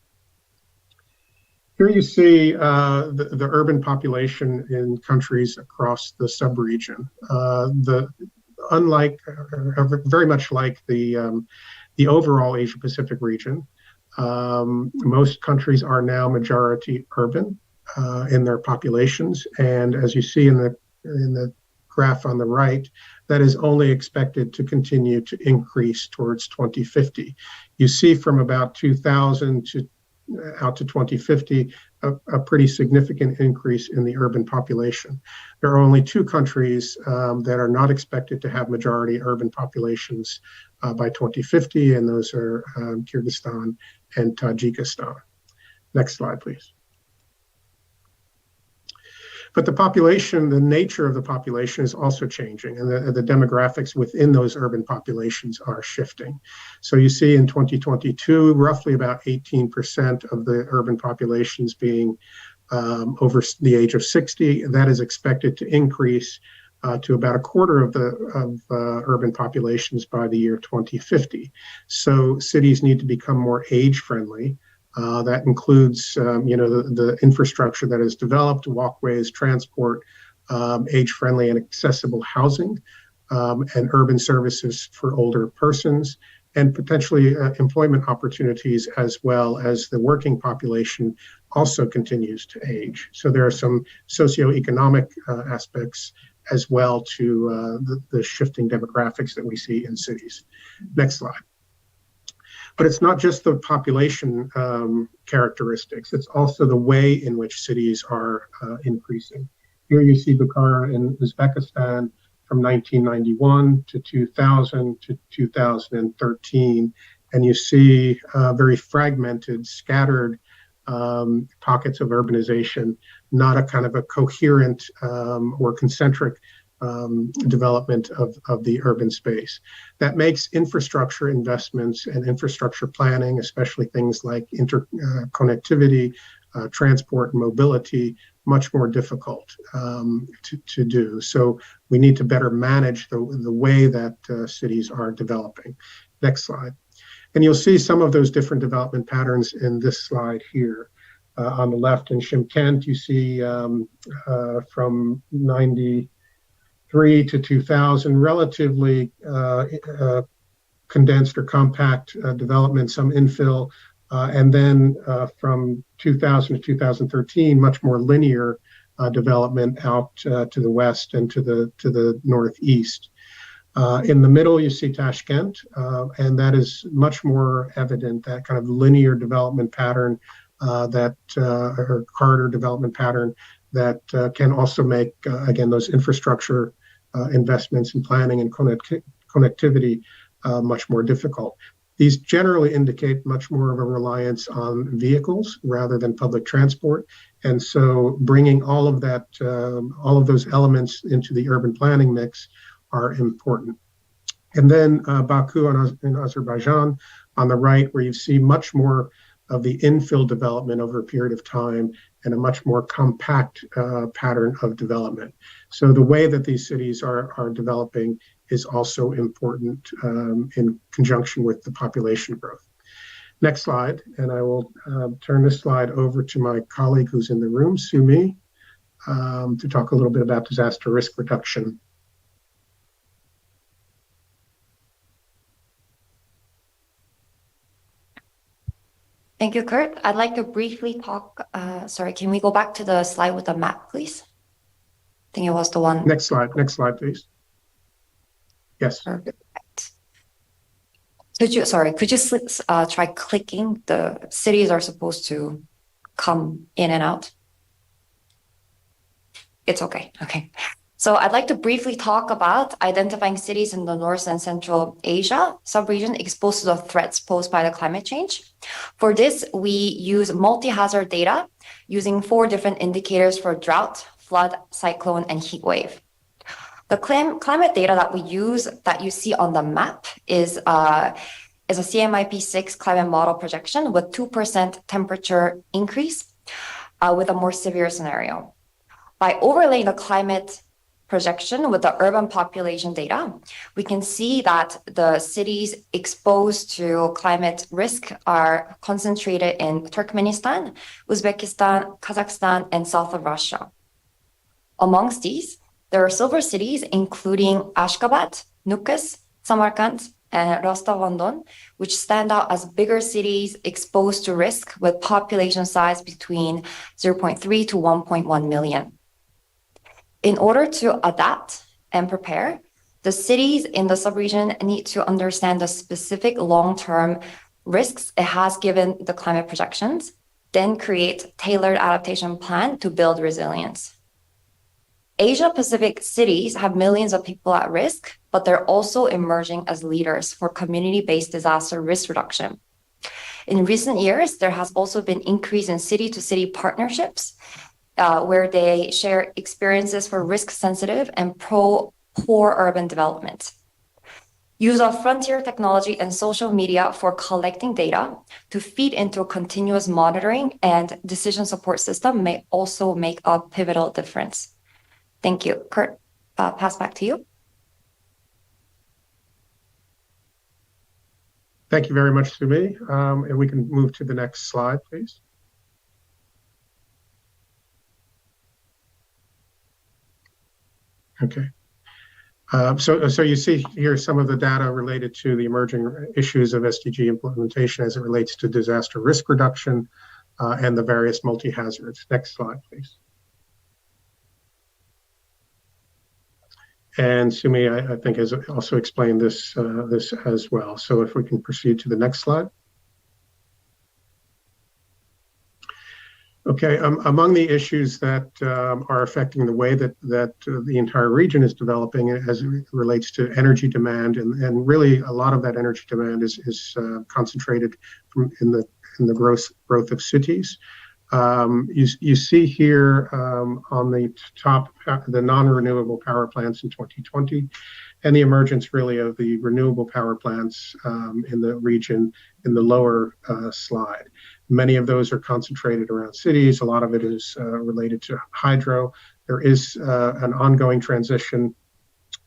Here you see the urban population in countries across the sub-region. Very much like the overall Asia-Pacific region, most countries are now majority urban in their populations, and as you see in the graph on the right, that is only expected to continue to increase towards 2050. You see from about 2000 out to 2050, a pretty significant increase in the urban population. There are only two countries that are not expected to have majority urban populations by 2050, and those are Kyrgyzstan and Tajikistan. Next slide, please. But the population, the nature of the population is also changing, and the demographics within those urban populations are shifting. So you see in 2022, roughly about 18% of the urban populations being over the age of 60. That is expected to increase to about a quarter of the urban populations by the year 2050. So cities need to become more age-friendly. That includes, the infrastructure that is developed, walkways, transport, age-friendly and accessible housing, and urban services for older persons, and potentially employment opportunities, as well as the working population also continues to age. So there are some socioeconomic aspects as well to the shifting demographics that we see in cities. Next slide. But it's not just the population characteristics, it's also the way in which cities are increasing. Here you see Bukhara in Uzbekistan from 1991 to 2000 to 2013, and you see very fragmented, scattered pockets of urbanization, not a kind of a coherent or concentric development of the urban space. That makes infrastructure investments and infrastructure planning, especially things like interconnectivity, transport and mobility, much more difficult to do. So we need to better manage the way that cities are developing. Next slide. And you'll see some of those different development patterns in this slide here. On the left in Shymkent, you see from 93 to 2000, relatively condensed or compact development, some infill, and then from 2000 to 2013, much more linear development out to the west and to the northeast. In the middle, you see Tashkent, and that is much more evident, that kind of linear development pattern, or corridor development pattern that can also make, again, those infrastructure investments in planning and connectivity much more difficult. These generally indicate much more of a reliance on vehicles rather than public transport. And so bringing all of that, all of those elements into the urban planning mix are important. And then Baku in Azerbaijan on the right, where you see much more of the infill development over a period of time and a much more compact pattern of development. So the way that these cities are developing is also important in conjunction with the population growth. Next slide, and I will turn this slide over to my colleague who's in the room, Sumi, to talk a little bit about disaster risk reduction. Thank you, Kurt. I'd like to briefly talk, sorry, can we go back to the slide with the map, please? I think it was the one. Next slide, please. Yes. Perfect. Could you try clicking? The cities are supposed to come in and out. It's okay. Okay. So I'd like to briefly talk about identifying cities in the North and Central Asia sub-region exposed to the threats posed by the climate change. For this, we use multi-hazard data using 4 different indicators for drought, flood, cyclone, and heat wave. The climate data that we use that you see on the map is a CMIP6 climate model projection with 2% temperature increase with a more severe scenario. By overlaying the climate projection with the urban population data, we can see that the cities exposed to climate risk are concentrated in Turkmenistan, Uzbekistan, Kazakhstan, and south of Russia. Amongst these, there are silver cities, including Ashgabat, Nukus, Samarkand, and Rostov-on-Don, which stand out as bigger cities exposed to risk with population size between 0.3 to 1.1 million. In order to adapt and prepare, the cities in the subregion need to understand the specific long-term risks it has given the climate projections, then create tailored adaptation plan to build resilience. Asia-Pacific cities have millions of people at risk, but they're also emerging as leaders for community-based disaster risk reduction. In recent years, there has also been increase in city-to-city partnerships where they share experiences for risk-sensitive and poor urban development. Use of frontier technology and social media for collecting data to feed into a continuous monitoring and decision support system may also make a pivotal difference. Thank you. Kurt, pass back to you. Thank you very much, Sumi. And we can move to the next slide, please. Okay. So you see here some of the data related to the emerging issues of SDG implementation as it relates to disaster risk reduction and the various multi-hazards. Next slide, please. And Sumi, I think, has also explained this as well. So if we can proceed to the next slide. Okay, among the issues that are affecting the way that the entire region is developing as it relates to energy demand, and really a lot of that energy demand is concentrated in the growth of cities. You see here on the top the non-renewable power plants in 2020, and the emergence really of the renewable power plants in the region in the lower slide. Many of those are concentrated around cities. A lot of it is related to hydro. There is an ongoing transition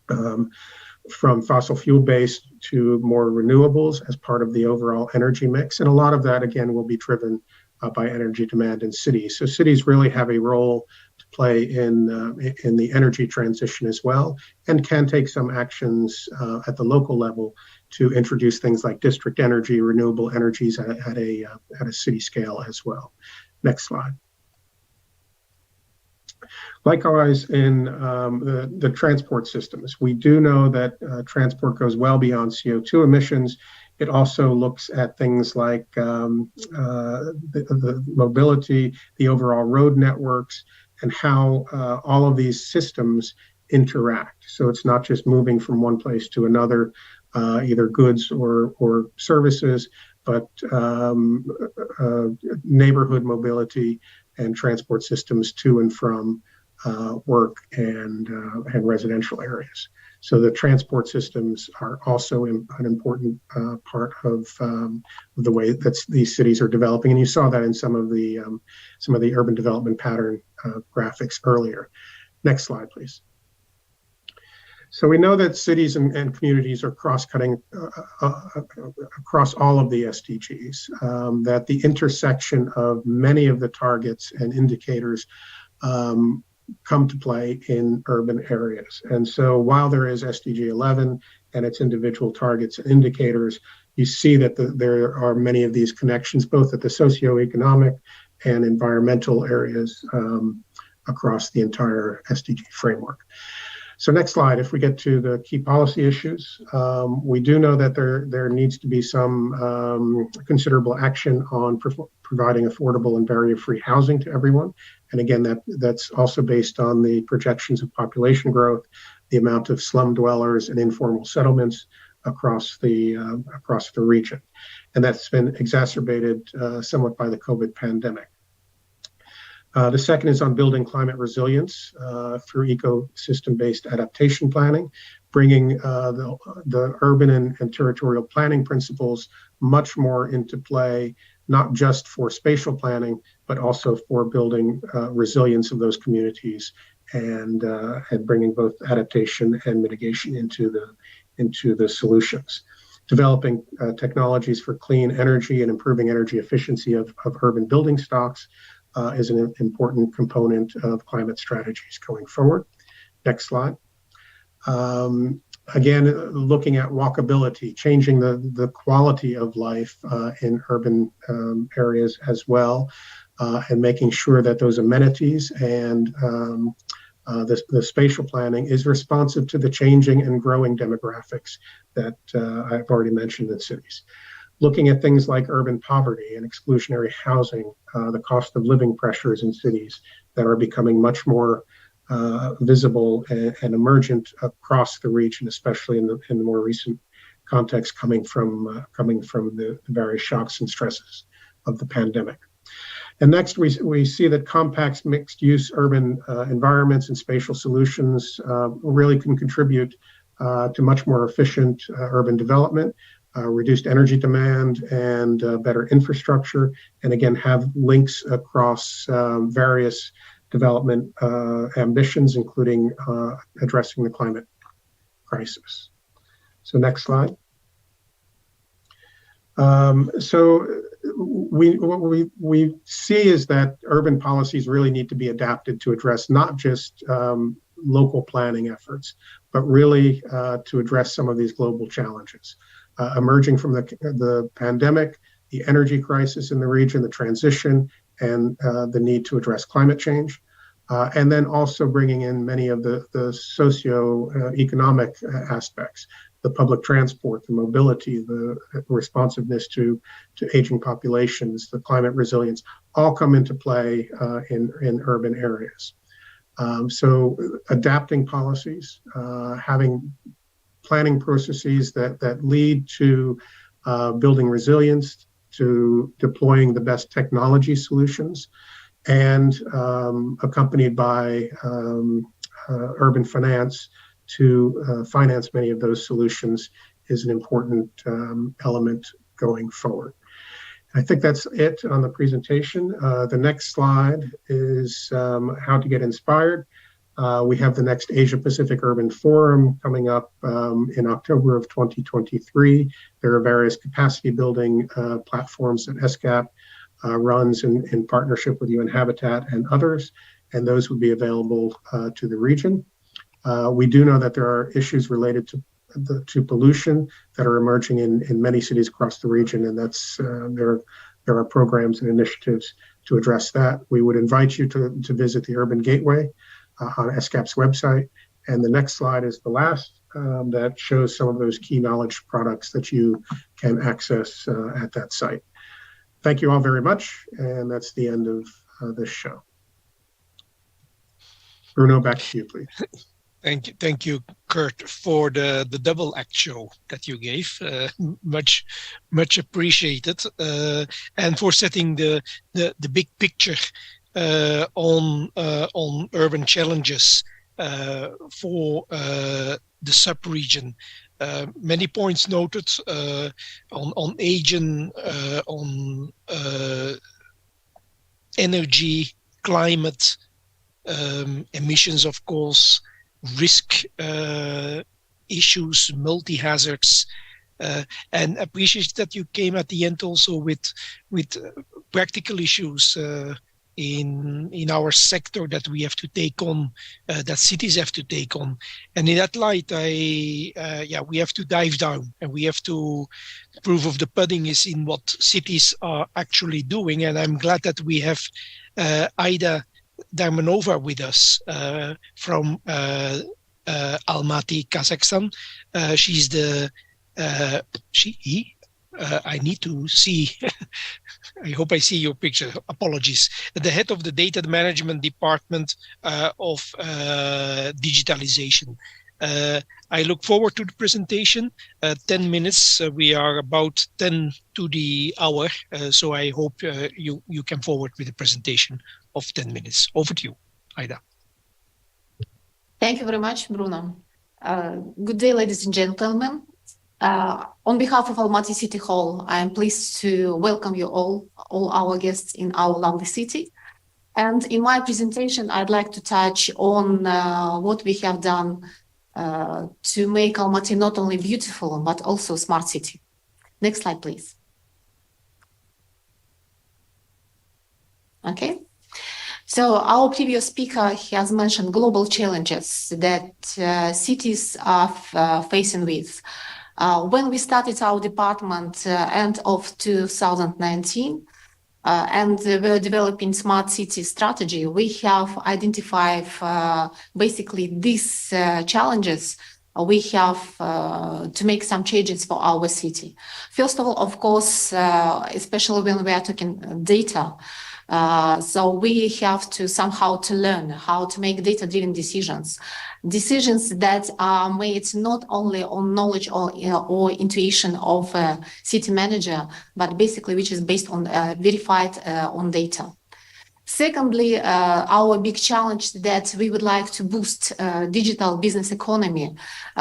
from fossil fuel-based to more renewables as part of the overall energy mix. And a lot of that, again, will be driven by energy demand in cities. So cities really have a role to play in the energy transition as well, and can take some actions at the local level to introduce things like district energy, renewable energies at a city scale as well. Next slide. Likewise, in the transport systems, we do know that transport goes well beyond CO2 emissions. It also looks at things like the mobility, the overall road networks, and how all of these systems interact. So it's not just moving from one place to another, either goods or services, but neighborhood mobility and transport systems to and from work and residential areas. So the transport systems are also an important part of the way that these cities are developing, and you saw that in some of the urban development pattern graphics earlier. Next slide, please. So we know that cities and communities are cross-cutting across all of the SDGs, that the intersection of many of the targets and indicators come to play in urban areas. And so while there is SDG 11 and its individual targets and indicators, you see that there are many of these connections, both at the socioeconomic and environmental areas across the entire SDG framework. So next slide, if we get to the key policy issues, we do know that there needs to be some considerable action on providing affordable and barrier-free housing to everyone. And again, that's also based on the projections of population growth, the amount of slum dwellers and informal settlements across the region. And that's been exacerbated somewhat by the COVID pandemic. The second is on building climate resilience through ecosystem-based adaptation planning, bringing the urban and territorial planning principles much more into play, not just for spatial planning, but also for building resilience of those communities and bringing both adaptation and mitigation into the solutions. Developing technologies for clean energy and improving energy efficiency of urban building stocks is an important component of climate strategies going forward. Next slide. Again, looking at walkability, changing the quality of life in urban areas as well, and making sure that those amenities and the spatial planning is responsive to the changing and growing demographics that I've already mentioned in cities. Looking at things like urban poverty and exclusionary housing, the cost of living pressures in cities that are becoming much more visible and emergent across the region, especially in the more recent context coming from the various shocks and stresses of the pandemic. And next, we see that complex mixed-use urban environments and spatial solutions really can contribute to much more efficient urban development, reduced energy demand, and better infrastructure, and again, have links across various development ambitions, including addressing the climate crisis. So next slide. So what we see is that urban policies really need to be adapted to address not just local planning efforts, but really to address some of these global challenges. Emerging from the pandemic, the energy crisis in the region, the transition, and the need to address climate change. And then also bringing in many of the socio-economic aspects, the public transport, the mobility, the responsiveness to aging populations, the climate resilience, all come into play in urban areas. So adapting policies, having planning processes that lead to building resilience, to deploying the best technology solutions, and accompanied by urban finance to finance many of those solutions is an important element going forward. I think that's it on the presentation. The next slide is how to get inspired. We have the next Asia Pacific Urban Forum coming up in October of 2023. There are various capacity building platforms that ESCAP runs in partnership with UN Habitat and others, and those would be available to the region. We do know that there are issues related to pollution that are emerging in many cities across the region, and that's there are programs and initiatives to address that. We would invite you to visit the Urban Gateway on ESCAP's website. And the next slide is the last that shows some of those key knowledge products that you can access at that site. Thank you all very much, and that's the end of this show. Bruno, back to you, please. Thank you, Kurt, for the double act show that you gave. Much appreciated, and for setting the big picture on urban challenges for the sub-region. Many points noted on aging, on energy, climate, emissions, of course, risk issues, multi-hazards, and appreciate that you came at the end also with practical issues in our sector that we have to take on, that cities have to take on. And in that light, we have to dive down, and we have to, proof of the pudding is in what cities are actually doing. And I'm glad that we have Aida Darmanova with us from Almaty, Kazakhstan. She's I need to see, I hope I see your picture, apologies. The head of the data management department of digitalization. I look forward to the presentation. 10 minutes, we are about 10 to the hour, so I hope you can forward with the presentation of 10 minutes. Over to you, Aida. Thank you very much, Bruno. Good day, ladies and gentlemen. On behalf of Almaty City Hall, I am pleased to welcome you all our guests in our lovely city. And in my presentation, I'd like to touch on what we have done to make Almaty not only beautiful, but also smart city. Next slide, please. Okay. So our previous speaker has mentioned global challenges that cities are facing with. When we started our department end of 2019 and we're developing smart city strategy, we have identified basically these challenges we have to make some changes for our city. First of all, of course, especially when we are talking data, so we have to somehow to learn how to make data-driven decisions that are made not only on knowledge or intuition of a city manager, but basically which is based on verified on data. Secondly, our big challenge that we would like to boost digital business economy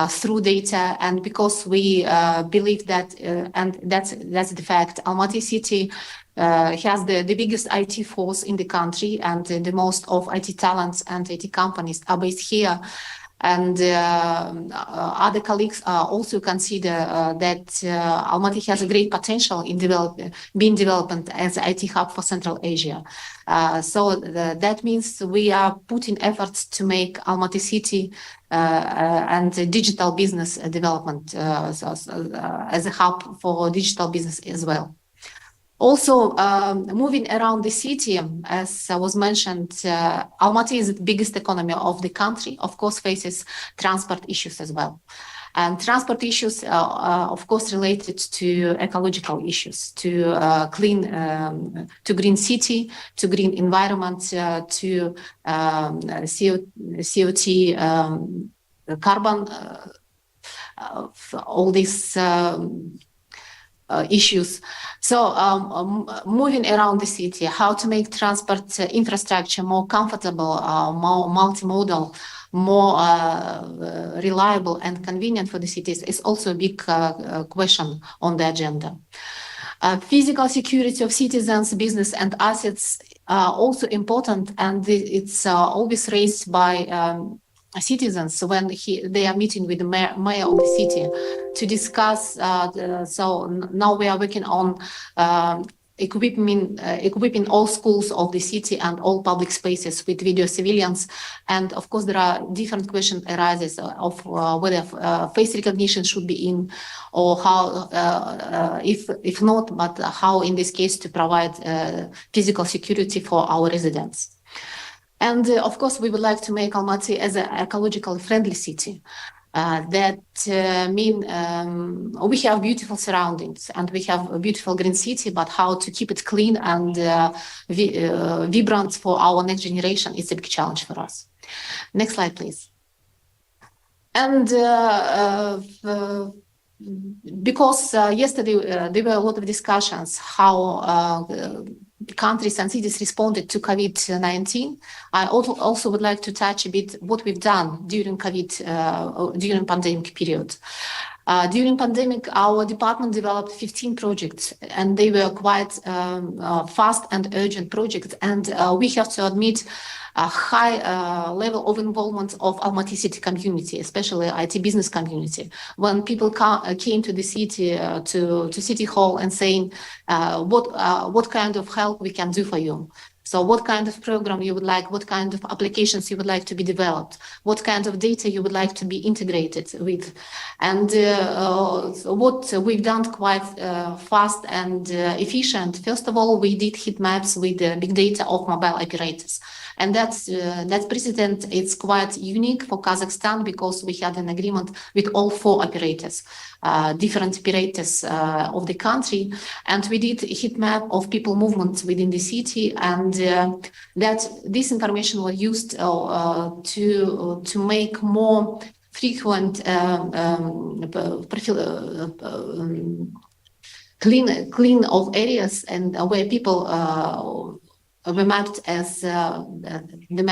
through data, and because we believe that, and that's the fact, Almaty City has the biggest IT force in the country, and the most of IT talents and IT companies are based here. And other colleagues also consider that Almaty has a great potential in being developed as an IT hub for Central Asia. So that means we are putting efforts to make Almaty City and digital business development as a hub for digital business as well. Also, moving around the city, as was mentioned, Almaty is the biggest economy of the country, of course, faces transport issues as well. And transport issues, of course, related to ecological issues, to green city, to green environment, to CO2, carbon, all these issues. So moving around the city, how to make transport infrastructure more comfortable, more multimodal, more reliable and convenient for the cities is also a big question on the agenda. Physical security of citizens, business and assets are also important, and it's always raised by citizens when they are meeting with the mayor of the city to discuss. So now we are working on equipping all schools of the city and all public spaces with video surveillance. And of course, there are different questions arises of whether face recognition should be in, or how, if not, but how in this case to provide physical security for our residents. And of course, we would like to make Almaty as an ecologically friendly city. That mean we have beautiful surroundings and we have a beautiful green city, but how to keep it clean and vibrant for our next generation is a big challenge for us. Next slide, please. And because yesterday there were a lot of discussions how countries and cities responded to COVID-19, I also would like to touch a bit what we've done during during pandemic period. During pandemic, our department developed 15 projects, and they were quite fast and urgent projects. And we have to admit a high level of involvement of Almaty city community, especially IT business community. When people came to the city, to City Hall and saying, what kind of help we can do for you? So what kind of program you would like, what kind of applications you would like to be developed, what kind of data you would like to be integrated with. And what we've done quite fast and efficient. First of all, we did heat maps with the big data of mobile operators. And that precedent is quite unique for Kazakhstan because we had an agreement with all 4 operators, different operators of the country. And we did a heat map of people movements within the city, and that this information was used to make more frequent clean of areas and where people were mapped as the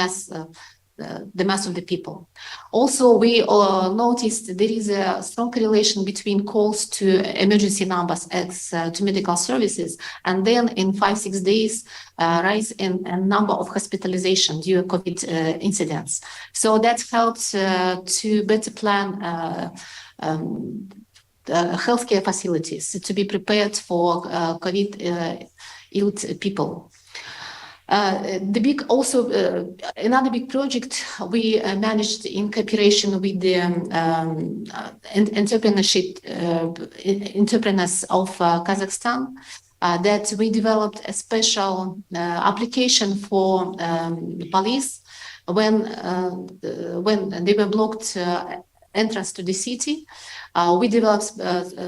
mass of the people. Also, we noticed there is a strong correlation between calls to emergency numbers as to medical services, and then in 5-6 days, rise in a number of hospitalization due to COVID incidents. So that helps to better plan healthcare facilities to be prepared for COVID ill people. Another big project we managed in cooperation with the entrepreneurs of Kazakhstan, that we developed a special application for police when they were blocked entrance to the city. We developed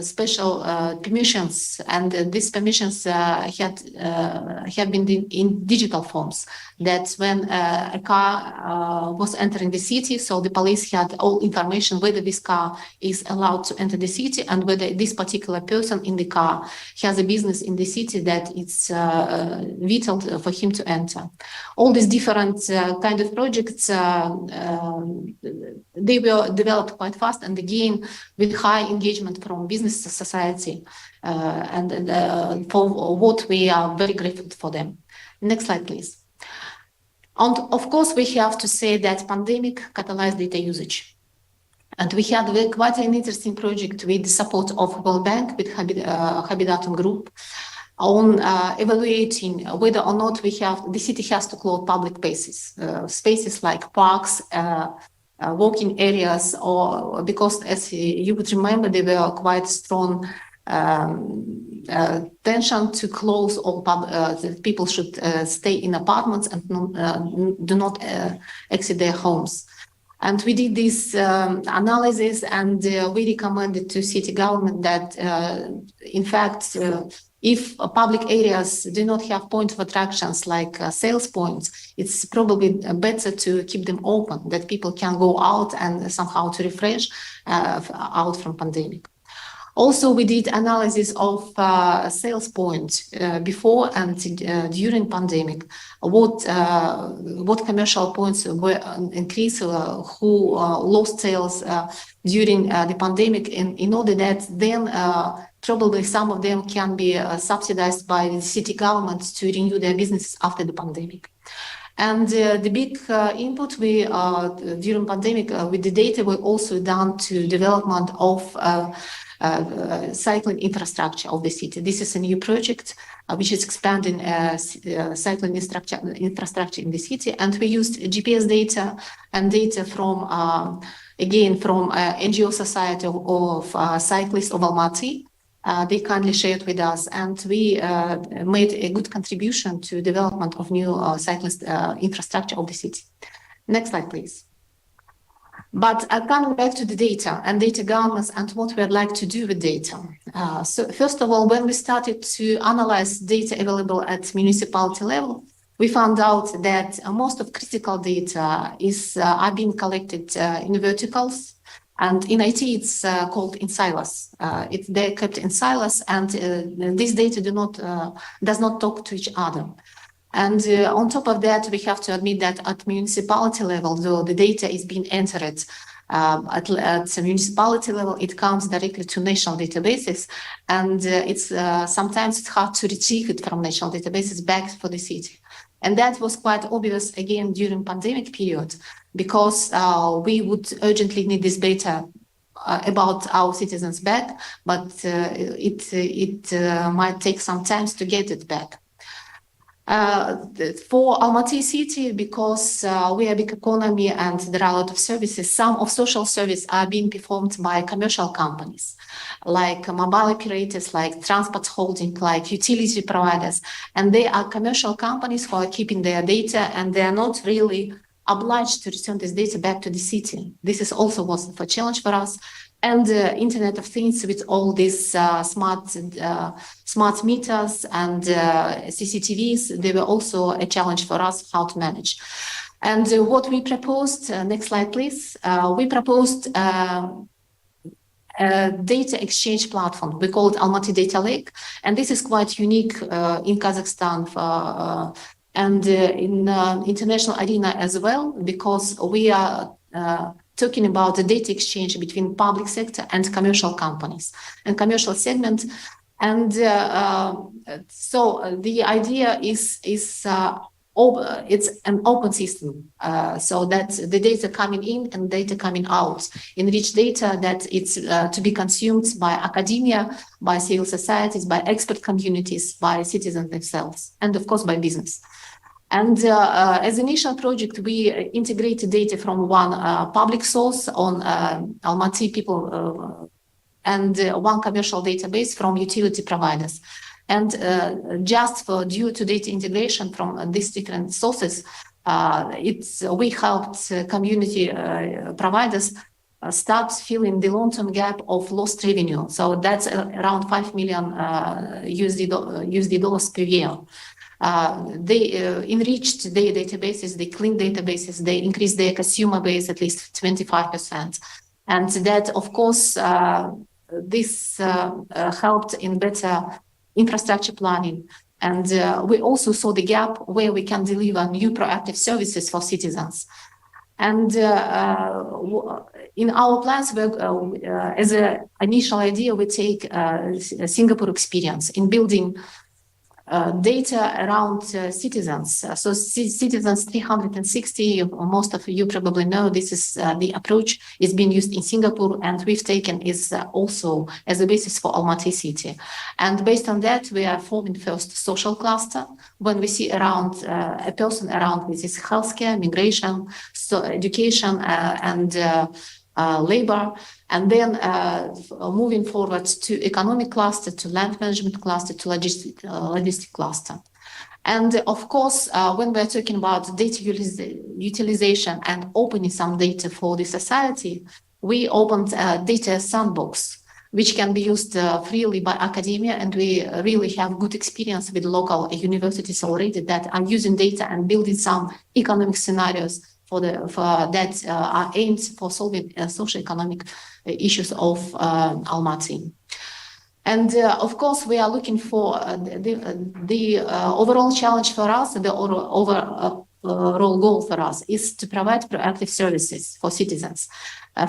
special permissions, and these permissions have been in digital forms. That when a car was entering the city, so the police had all information whether this car is allowed to enter the city and whether this particular person in the car has a business in the city that it's vital for him to enter. All these different kind of projects, they were developed quite fast, and again with high engagement from business society, and for what we are very grateful for them. Next slide, please. And of course, we have to say that pandemic catalyzed data usage. And we had quite an interesting project with the support of World Bank, with Habitatum Group, on evaluating whether or not the city has to close public spaces, spaces like parks, walking areas, or because as you would remember, there were quite strong tension to close all that people should stay in apartments and do not exit their homes. And we did this analysis, and we recommended to city government that, in fact, if public areas do not have point of attractions like sales points, it's probably better to keep them open, that people can go out and somehow to refresh out from pandemic. Also, we did analysis of sales points before and during pandemic. What commercial points were increased, who lost sales during the pandemic, in order that then probably some of them can be subsidized by the city government to renew their businesses after the pandemic. And the big input we during pandemic with the data were also done to development of cycling infrastructure of the city. This is a new project which is expanding cycling infrastructure in the city, and we used GPS data and data from again from NGO Society of Cyclists of Almaty. They kindly shared with us, and we made a good contribution to development of new cyclist infrastructure of the city. Next slide, please. But coming back to the data and data governance and what we'd like to do with data. So first of all, when we started to analyze data available at municipality level, we found out that most of critical data are being collected in verticals, And in IT, it's called in silos. They're kept in silos, and this data does not talk to each other. And on top of that, we have to admit that at municipality level, though the data is being entered at the municipality level, it comes directly to national databases, and sometimes it's hard to retrieve it from national databases back for the city. And that was quite obvious again during pandemic period, because we would urgently need this data about our citizens back, but it might take some time to get it back. For Almaty city, because we are a big economy and there are a lot of services, some of social services are being performed by commercial companies, like mobile operators, like transport holding, like utility providers. And they are commercial companies who are keeping their data, and they are not really obliged to return this data back to the city. This is also was a challenge for us. And the Internet of Things with all these smart meters and CCTVs, they were also a challenge for us how to manage. And what we proposed, next slide please, we proposed a data exchange platform. We call it Almaty Data Lake, and this is quite unique in Kazakhstan and in international arena as well, because we are talking about the data exchange between public sector and commercial companies and commercial segment. And so the idea is it's an open system, so that the data coming in and data coming out, enriched data that it's to be consumed by academia, by civil societies, by expert communities, by citizens themselves, and of course by business. And as an initial project, we integrated data from one public source on Almaty people and one commercial database from utility providers. And just due to data integration from these different sources, we helped community providers start filling the long-term gap of lost revenue. So that's around $5 million USD dollars per year. They enriched their databases, they cleaned databases, they increased their consumer base at least 25%. And that, of course, this helped in better infrastructure planning. And we also saw the gap where we can deliver new proactive services for citizens. And in our plans, as an initial idea, we take Singapore experience in building data around citizens. So citizens 360, most of you probably know this is the approach is being used in Singapore, and we've taken is also as a basis for Almaty city. And based on that, we are forming first social cluster. When we see around a person around with this healthcare, migration, so education, and labor, and then moving forward to economic cluster, to land management cluster, to logistic cluster. And of course, when we're talking about data utilization and opening some data for the society, we opened a data sandbox, which can be used freely by academia, and we really have good experience with local universities already that are using data and building some economic scenarios for that are aimed for solving socio-economic issues of Almaty. And of course, we are looking for the overall challenge for us, the overall goal for us is to provide proactive services for citizens.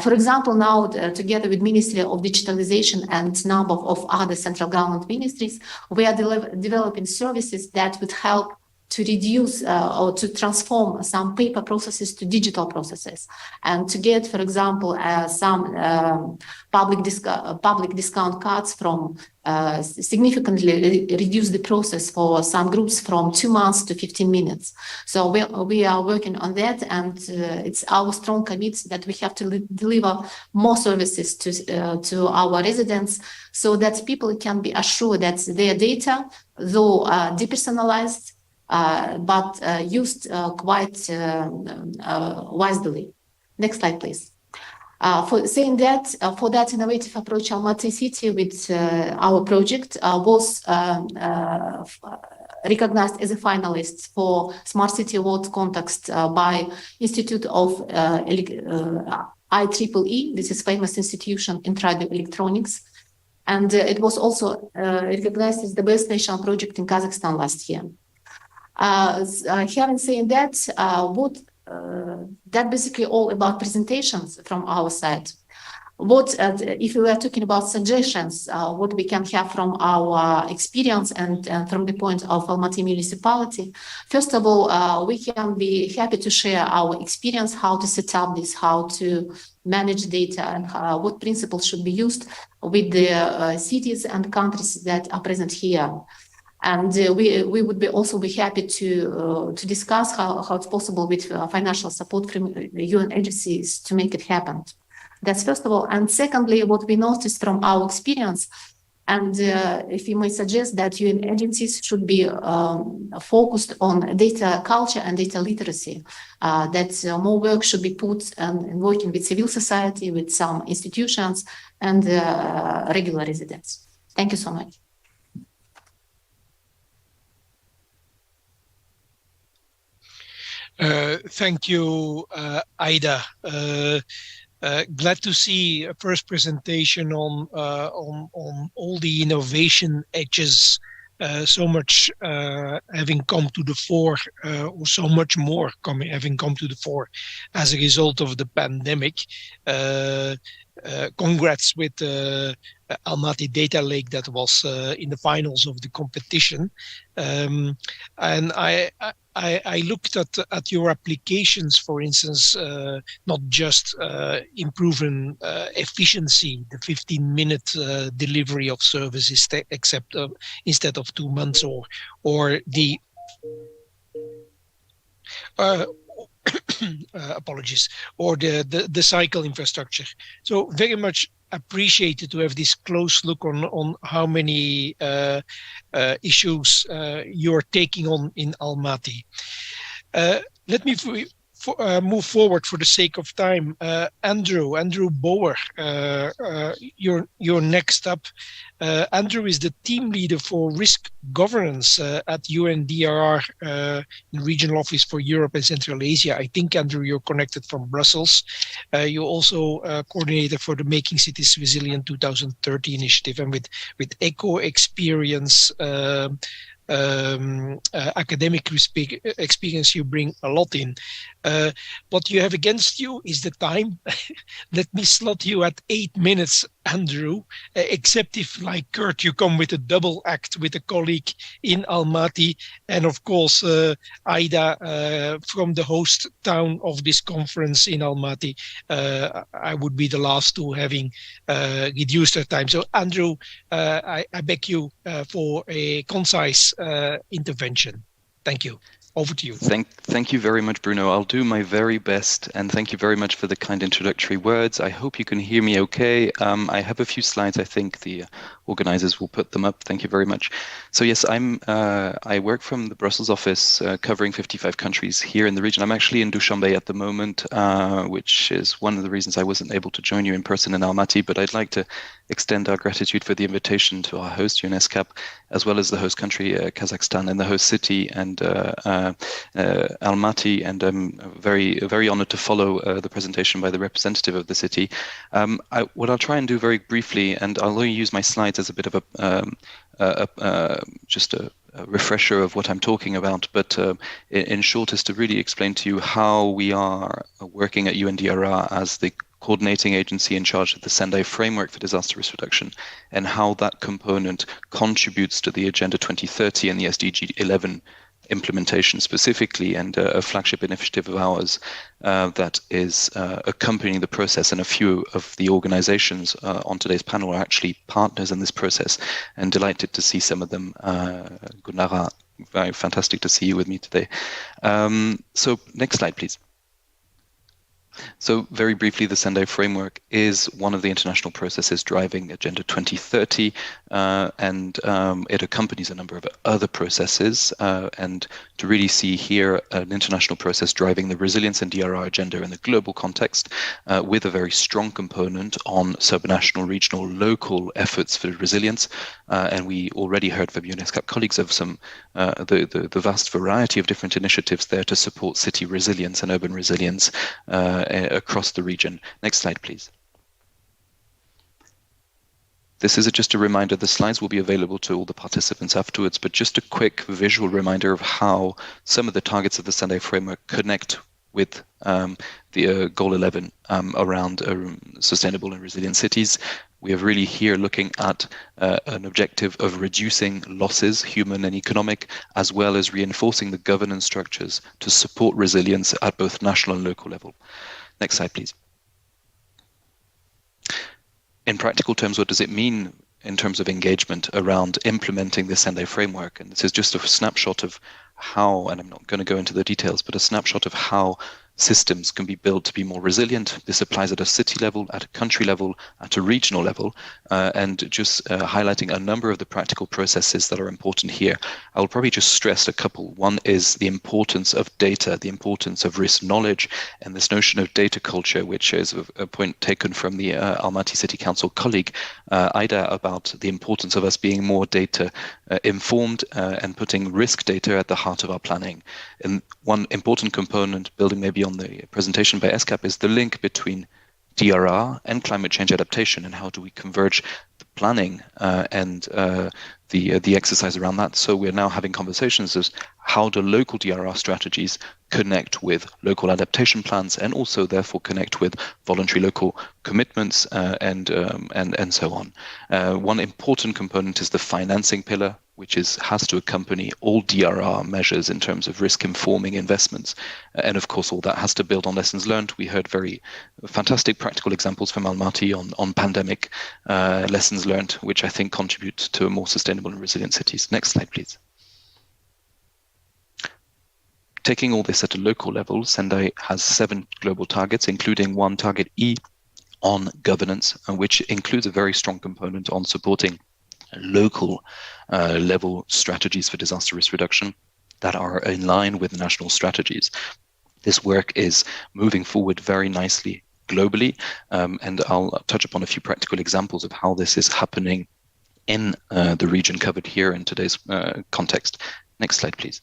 For example, now together with Ministry of Digitalization and number of other central government ministries, we are developing services that would help to reduce or to transform some paper processes to digital processes, and to get, for example, some public discount cards from significantly reduce the process for some groups from 2 months to 15 minutes. So we are working on that, and it's our strong commitment that we have to deliver more services to our residents, so that people can be assured that their data, though depersonalized, but used quite wisely. Next slide, please. For saying that, for that innovative approach, Almaty city with our project was recognized as a finalist for Smart City Award context by Institute of IEEE. This is famous institution in radio electronics. And it was also recognized as the best national project in Kazakhstan last year. Having said that, that basically all about presentations from our side. If we were talking about suggestions, what we can have from our experience and from the point of Almaty municipality, first of all, we can be happy to share our experience, how to set up this, how to manage data, and what principles should be used with the cities and countries that are present here. And we would also be happy to discuss how it's possible with financial support from UN agencies to make it happen. That's first of all. And secondly, what we noticed from our experience, and if you may suggest that UN agencies should be focused on data culture and data literacy, that more work should be put in working with civil society, with some institutions and regular residents. Thank you so much. Thank you, Aida. Glad to see a first presentation on all the innovation edges, so much having come to the fore, or so much more having come to the fore as a result of the pandemic. Congrats with Almaty Data Lake that was in the finals of the competition. And I looked at your applications, for instance, not just improving efficiency, the 15-minute delivery of services except instead of 2 months, or the apologies, or the cycle infrastructure. So very much appreciated to have this close look on how many issues you're taking on in Almaty. Let me move forward for the sake of time. Andrew Bauer, you're next up. Andrew is the team leader for risk governance at UNDRR, Regional Office for Europe and Central Asia. I think, Andrew, you're connected from Brussels. You're also coordinator for the Making Cities Resilient 2030 initiative, and with ECHO experience, academic experience, you bring a lot in. What you have against you is the time. Let me slot you at 8 minutes, Andrew, except if, like Kurt, you come with a double act with a colleague in Almaty, and of course Aida from the host town of this conference in Almaty. I would be the last to having reduced their time. So Andrew, I beg you for a concise intervention. Thank you. Over to you. Thank you very much, Bruno. I'll do my very best, and thank you very much for the kind introductory words. I hope you can hear me okay. I have a few slides. I think the organizers will put them up. Thank you very much. So yes, I work from the Brussels office covering 55 countries here in the region. I'm actually in Dushanbe at the moment, which is one of the reasons I wasn't able to join you in person in Almaty, but I'd like to extend our gratitude for the invitation to our host, ESCAP, as well as the host country, Kazakhstan, and the host city, and Almaty, and I'm very, very honored to follow the presentation by the representative of the city. What I'll try and do very briefly, and I'll only use my slides as a bit of just a refresher of what I'm talking about, but in short is to really explain to you how we are working at UNDRR as the coordinating agency in charge of the Sendai framework for disaster risk reduction, and how that component contributes to the Agenda 2030 and the SDG 11 implementation specifically, and a flagship initiative of ours that is accompanying the process. And a few of the organizations on today's panel are actually partners in this process, and delighted to see some of them. Gunara, very fantastic to see you with me today. So next slide, please. So very briefly, the Sendai framework is one of the international processes driving Agenda 2030, and it accompanies a number of other processes. And to really see here an international process driving the resilience and DRR agenda in the global context, with a very strong component on subnational, regional, local efforts for resilience. And we already heard from ESCAP colleagues of some the vast variety of different initiatives there to support city resilience and urban resilience across the region. Next slide, please. This is just a reminder. The slides will be available to all the participants afterwards, but just a quick visual reminder of how some of the targets of the Sendai framework connect with the goal 11 around sustainable and resilient cities. We are really here looking at an objective of reducing losses, human and economic, as well as reinforcing the governance structures to support resilience at both national and local level. Next slide, please. In practical terms, what does it mean in terms of engagement around implementing the Sendai framework? And this is just a snapshot of how, and I'm not going to go into the details, but a snapshot of how systems can be built to be more resilient. This applies at a city level, at a country level, at a regional level, and just highlighting a number of the practical processes that are important here. I'll probably just stress a couple. One is the importance of data, the importance of risk knowledge, and this notion of data culture, which is a point taken from the Almaty City Council colleague, Ida, about the importance of us being more data informed and putting risk data at the heart of our planning. And one important component, building maybe on the presentation by ESCAP, is the link between DRR and climate change adaptation, and how do we converge the planning and the exercise around that. So we're now having conversations as how do local DRR strategies connect with local adaptation plans, and also therefore connect with voluntary local commitments and so on. One important component is the financing pillar, which has to accompany all DRR measures in terms of risk informing investments. And of course, all that has to build on lessons learned. We heard very fantastic practical examples from Almaty on pandemic lessons learned, which I think contribute to a more sustainable and resilient cities. Next slide, please. Taking all this at a local level, Sendai has 7 global targets, including one target E on governance, which includes a very strong component on supporting local level strategies for disaster risk reduction that are in line with national strategies. This work is moving forward very nicely globally, and I'll touch upon a few practical examples of how this is happening in the region covered here in today's context. Next slide, please.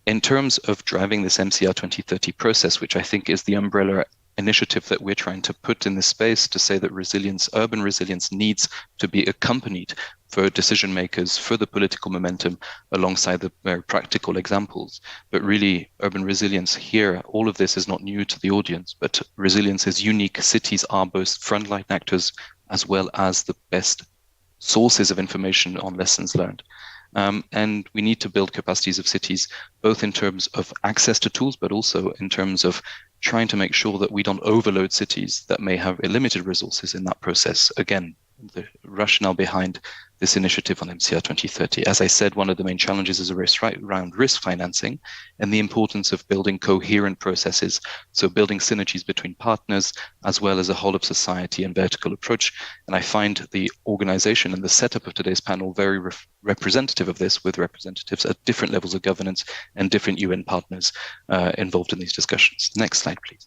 In terms of driving this MCR 2030 process, which I think is the umbrella initiative that we're trying to put in this space to say that resilience, urban resilience, needs to be accompanied for decision makers, for the political momentum, alongside the very practical examples. But really, urban resilience here, all of this is not new to the audience, but resilience is unique. Cities are both frontline actors as well as the best sources of information on lessons learned. And we need to build capacities of cities, both in terms of access to tools, but also in terms of trying to make sure that we don't overload cities that may have limited resources in that process. Again, the rationale behind this initiative on MCR 2030. As I said, one of the main challenges is around risk financing and the importance of building coherent processes. So building synergies between partners, as well as a whole of society and vertical approach. And I find the organization and the setup of today's panel very representative of this, with representatives at different levels of governance and different UN partners involved in these discussions. Next slide, please.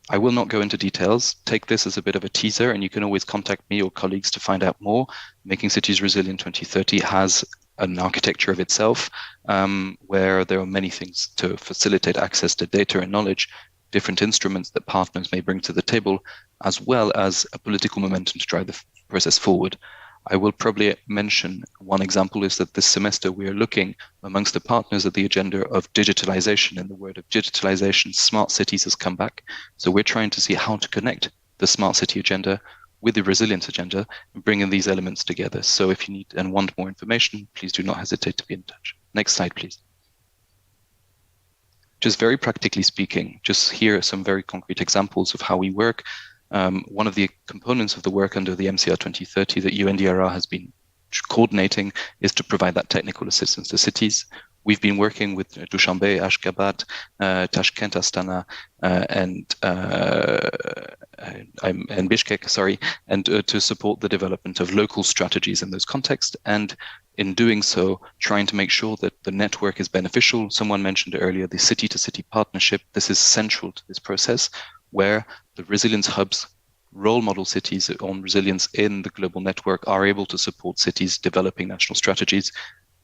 I will not go into details. Take this as a bit of a teaser, and you can always contact me or colleagues to find out more. Making Cities Resilient 2030 has an architecture of itself, where there are many things to facilitate access to data and knowledge, different instruments that partners may bring to the table, as well as a political momentum to drive the process forward. I will probably mention one example is that this semester we are looking amongst the partners at the agenda of digitalization. In the word of digitalization, smart cities has come back. So we're trying to see how to connect the smart city agenda with the resilience agenda and bringing these elements together. So if you need and want more information, please do not hesitate to be in touch. Next slide, please. Just very practically speaking, just here are some very concrete examples of how we work. One of the components of the work under the MCR 2030 that UNDRR has been coordinating is to provide that technical assistance to cities. We've been working with Dushanbe, Ashgabat, Tashkent, Astana, and Bishkek, sorry, and to support the development of local strategies in those contexts. And in doing so, trying to make sure that the network is beneficial. Someone mentioned earlier the city-to-city partnership. This is central to this process, where the resilience hubs, role model cities on resilience in the global network, are able to support cities developing national strategies,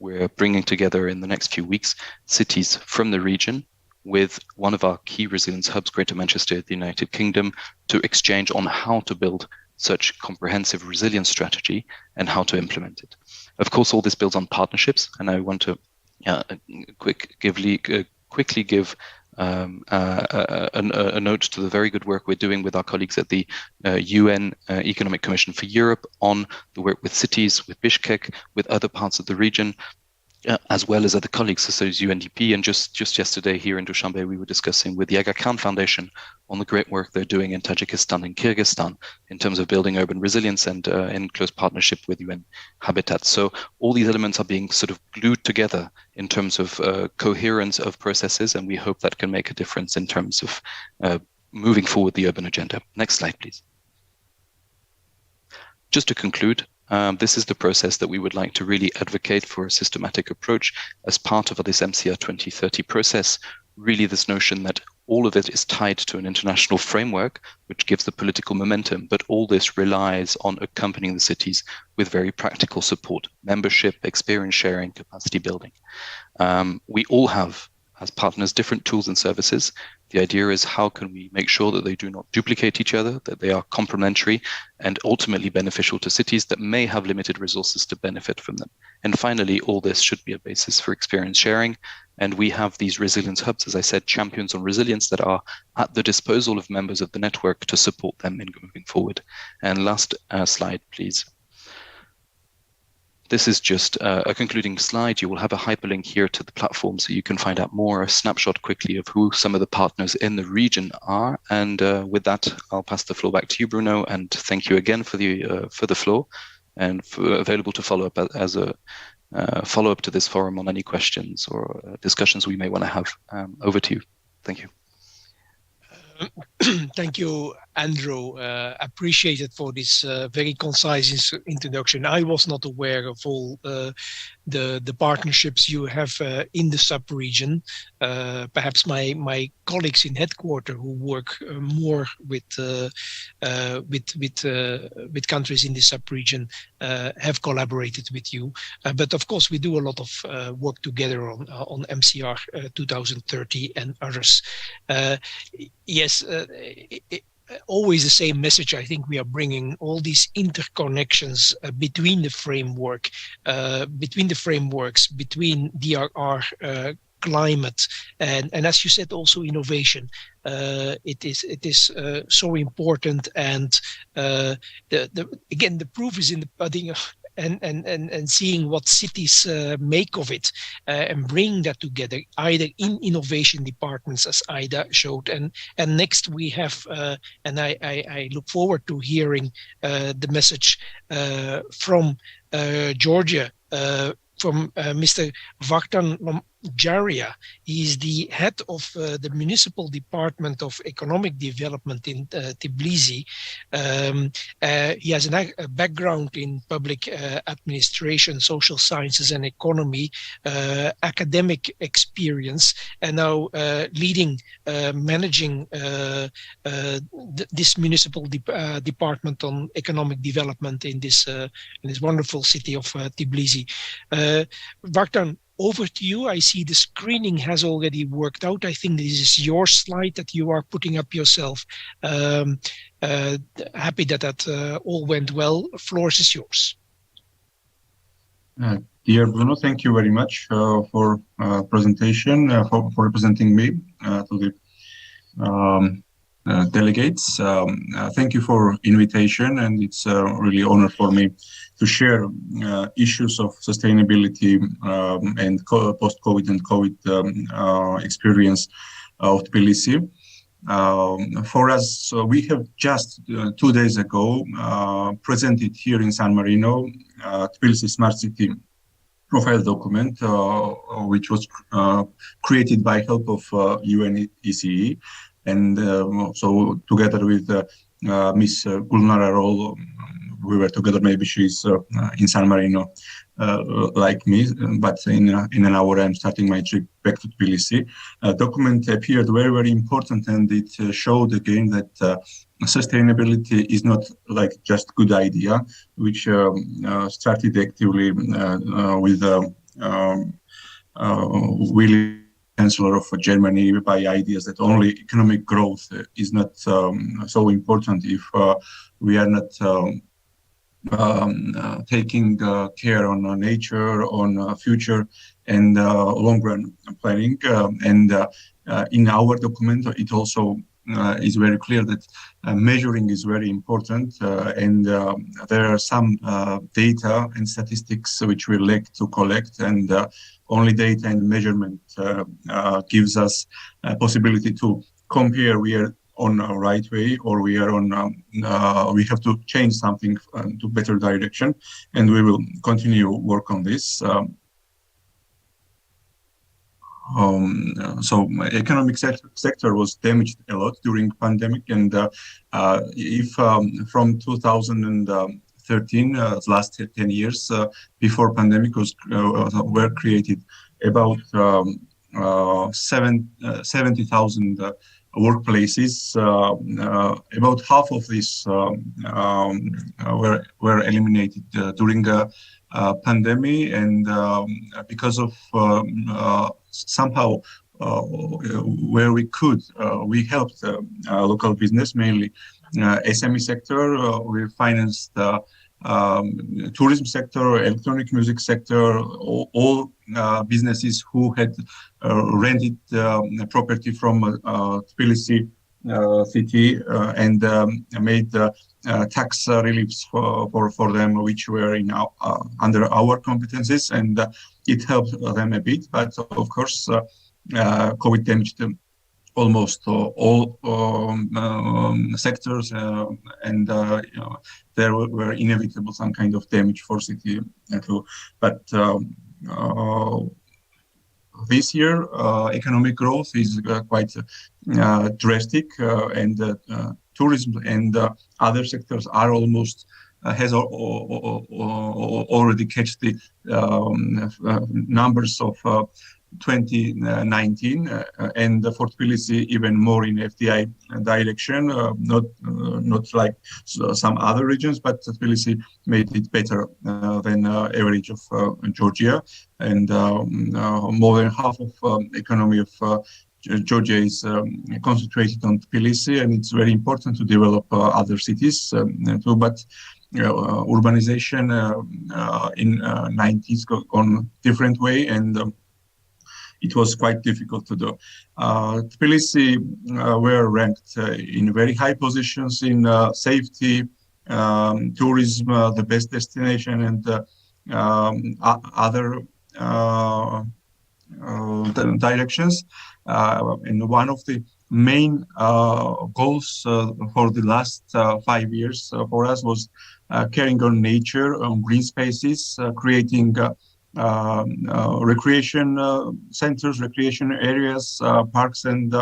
we're bringing together in the next few weeks cities from the region with one of our key resilience hubs, Greater Manchester, the United Kingdom, to exchange on how to build such comprehensive resilience strategy and how to implement it. Of course, all this builds on partnerships, and I want to quickly give a note to the very good work we're doing with our colleagues at the UN Economic Commission for Europe on the work with cities, with Bishkek, with other parts of the region, as well as other colleagues such as UNDP. And just yesterday here in Dushanbe, we were discussing with the Aga Khan Foundation on the great work they're doing in Tajikistan and Kyrgyzstan in terms of building urban resilience and in close partnership with UN Habitat. So all these elements are being sort of glued together in terms of coherence of processes, and we hope that can make a difference in terms of moving forward the urban agenda. Next slide, please. Just to conclude, this is the process that we would like to really advocate for a systematic approach as part of this MCR 2030 process. Really this notion that all of it is tied to an international framework, which gives the political momentum, but all this relies on accompanying the cities with very practical support, membership, experience sharing, capacity building. We all have, as partners, different tools and services. The idea is how can we make sure that they do not duplicate each other, that they are complementary and ultimately beneficial to cities that may have limited resources to benefit from them. And finally, all this should be a basis for experience sharing. And we have these resilience hubs, as I said, champions on resilience that are at the disposal of members of the network to support them in moving forward. And last slide, please. This is just a concluding slide. You will have a hyperlink here to the platform so you can find out more, a snapshot quickly of who some of the partners in the region are. And with that, I'll pass the floor back to you, Bruno, and thank you again for the floor and available to follow up as a follow-up to this forum on any questions or discussions we may want to have. Over to you. Thank you. Thank you, Andrew. Appreciated for this very concise introduction. I was not aware of all the partnerships you have in the sub-region. Perhaps my colleagues in headquarters who work more with countries in the sub-region have collaborated with you. But of course, we do a lot of work together on MCR 2030 and others. Yes, always the same message. I think we are bringing all these interconnections between the framework, between the frameworks, between DRR, climate, and as you said, also innovation. It is so important, and again, the proof is in the pudding. And seeing what cities make of it and bring that together, either in innovation departments, as Ida showed, and next we have, and I look forward to hearing the message from Georgia, from Mr. Vaktan Jaria. He is the head of the Municipal Department of Economic Development in Tbilisi. He has a background in public administration, social sciences and economy, academic experience, and now managing this municipal department on economic development in this wonderful city of Tbilisi. Vaktan, over to you. I see the screening has already worked out. I think this is your slide that you are putting up yourself. Happy that all went well. Floor is yours. Dear Bruno, thank you very much for presentation, for representing me to the delegates. Thank you for invitation, and it's really honor for me to share issues of sustainability and post-COVID and COVID experience of Tbilisi. For us, we have just 2 days ago presented here in San Marino Tbilisi Smart City profile document, which was created by help of UNECE. And so together with Miss Gulnara Roll, we were together. Maybe she's in San Marino like me, but in an hour I'm starting my trip back to Tbilisi. Document appeared very, very important, and it showed again that sustainability is not like just good idea, which started actively with Willy, Chancellor of Germany, by ideas that only economic growth is not so important if we are not taking care on nature, on future and long-run planning. And in our document, it also is very clear that measuring is very important, and there are some data and statistics which we lack to collect, and only data and measurement gives us a possibility to compare we are on a right way or we are on we have to change something to better direction, and we will continue work on this. So economic sector was damaged a lot during pandemic, and if from 2013, last 10 years before pandemic were created about 70,000 workplaces. About half of this were eliminated during pandemic, and because of somehow where we could, we helped local business, mainly SME sector. We financed tourism sector, electronic music sector, all businesses who had rented property from Tbilisi city, and made tax reliefs for them, which were in under our competencies, and it helped them a bit. But of course, COVID damaged almost all sectors, and there were inevitable some kind of damage for city too. But this year, economic growth is quite drastic, and tourism and other sectors are almost has already catch the numbers of 2019, and for Tbilisi even more in FDI direction, not like some other regions, but Tbilisi made it better than average of Georgia, and more than half of economy of Georgia is concentrated on Tbilisi, and it's very important to develop other cities too. But urbanization in 90s gone different way, and it was quite difficult to do. Tbilisi were ranked in very high positions in safety, tourism, the best destination, and other directions. And one of the main goals for the last 5 years for us was carrying on nature, green spaces, creating recreation centers, recreation areas, parks, and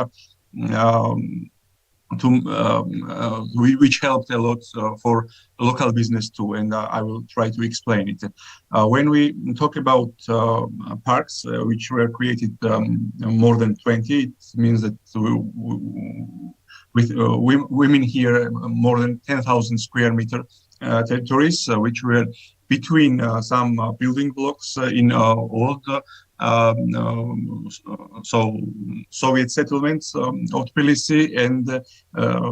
which helped a lot for local business too, and I will try to explain it. When we talk about parks, which were created more than 20, it means that with women here more than 10,000 square meter territories, which were between some building blocks in old so Soviet settlements of Tbilisi, and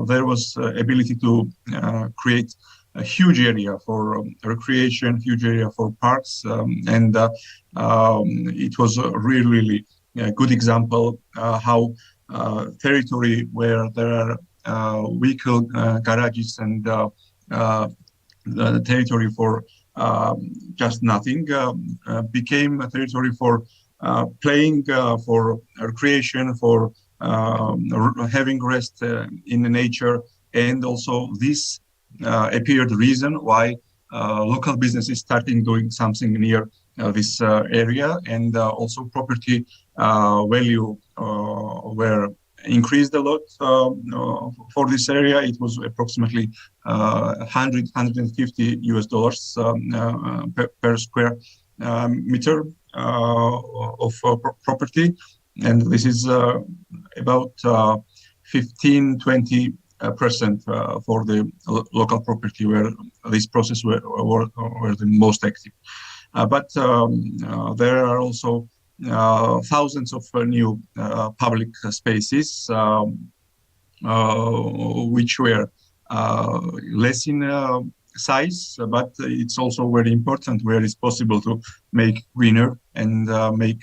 there was ability to create a huge area for recreation, huge area for parks, and it was a really a good example how territory where there are vehicle garages and the territory for just nothing became a territory for playing, for recreation, for having rest in the nature, and also this appeared the reason why local businesses starting doing something near this area, and also property value were increased a lot for this area. It was approximately $150 per square meter of property, and this is about 15-20% for the local property where this process were the most active. but there are also thousands of new public spaces which were less in size, but it's also very important where it's possible to make greener and make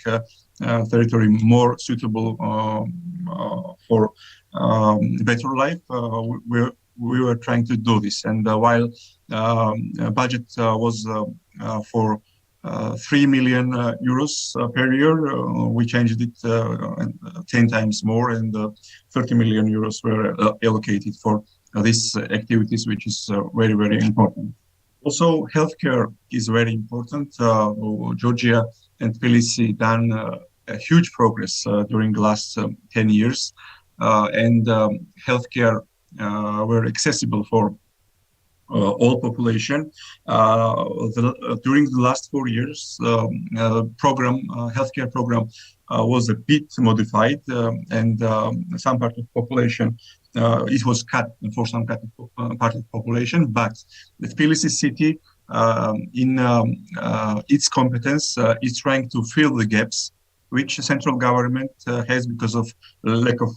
territory more suitable for better life. We were trying to do this, and while budget was for 3 million euros per year, we changed it 10 times more, and 30 million euros were allocated for these activities, which is very, very important. Also, healthcare is very important. Georgia and Tbilisi done a huge progress during the last 10 years, and healthcare were accessible for all population. During the last 4 years, healthcare program was a bit modified, and some part of population it was cut for some part of population. But the Tbilisi city, in its competence, is trying to fill the gaps which central government has because of lack of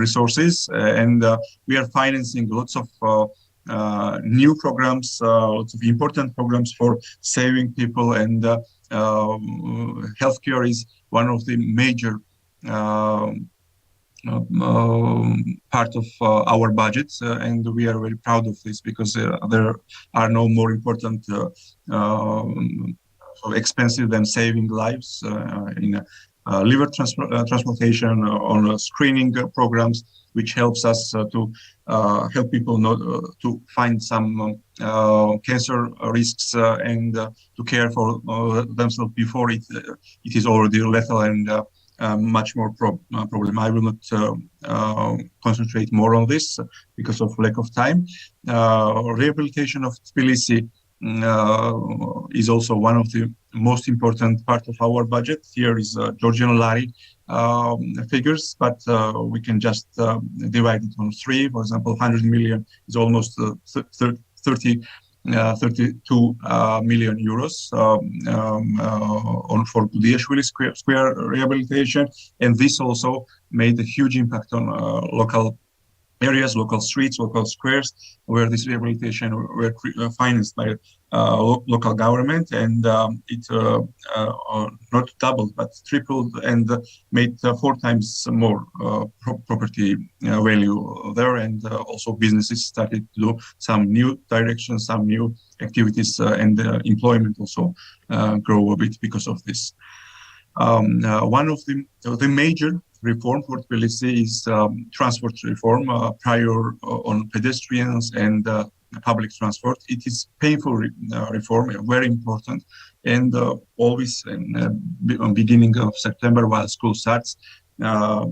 resources, and we are financing lots of new programs, lots of important programs for saving people, and healthcare is one of the major part of our budget, and we are very proud of this because there are no more important expensive than saving lives in liver transplantation on screening programs, which helps us to help people not to find some cancer risks and to care for themselves before it is already lethal and much more problem. I will not concentrate more on this because of lack of time. Rehabilitation of Tbilisi is also one of the most important part of our budget. Here is Georgian lari figures, but we can just divide it on three. For example, 100 million is almost 32 million euros for Budiashvili Square rehabilitation, and this also made a huge impact on local areas, local streets, local squares, where this rehabilitation were financed by local government, and it not doubled but tripled and made 4 times more property value there, and also businesses started to do some new directions, some new activities, and employment also grow a bit because of this. One of the major reform for Tbilisi is transport reform, prior on pedestrians and public transport. It is painful reform, very important, and always on beginning of September while school starts,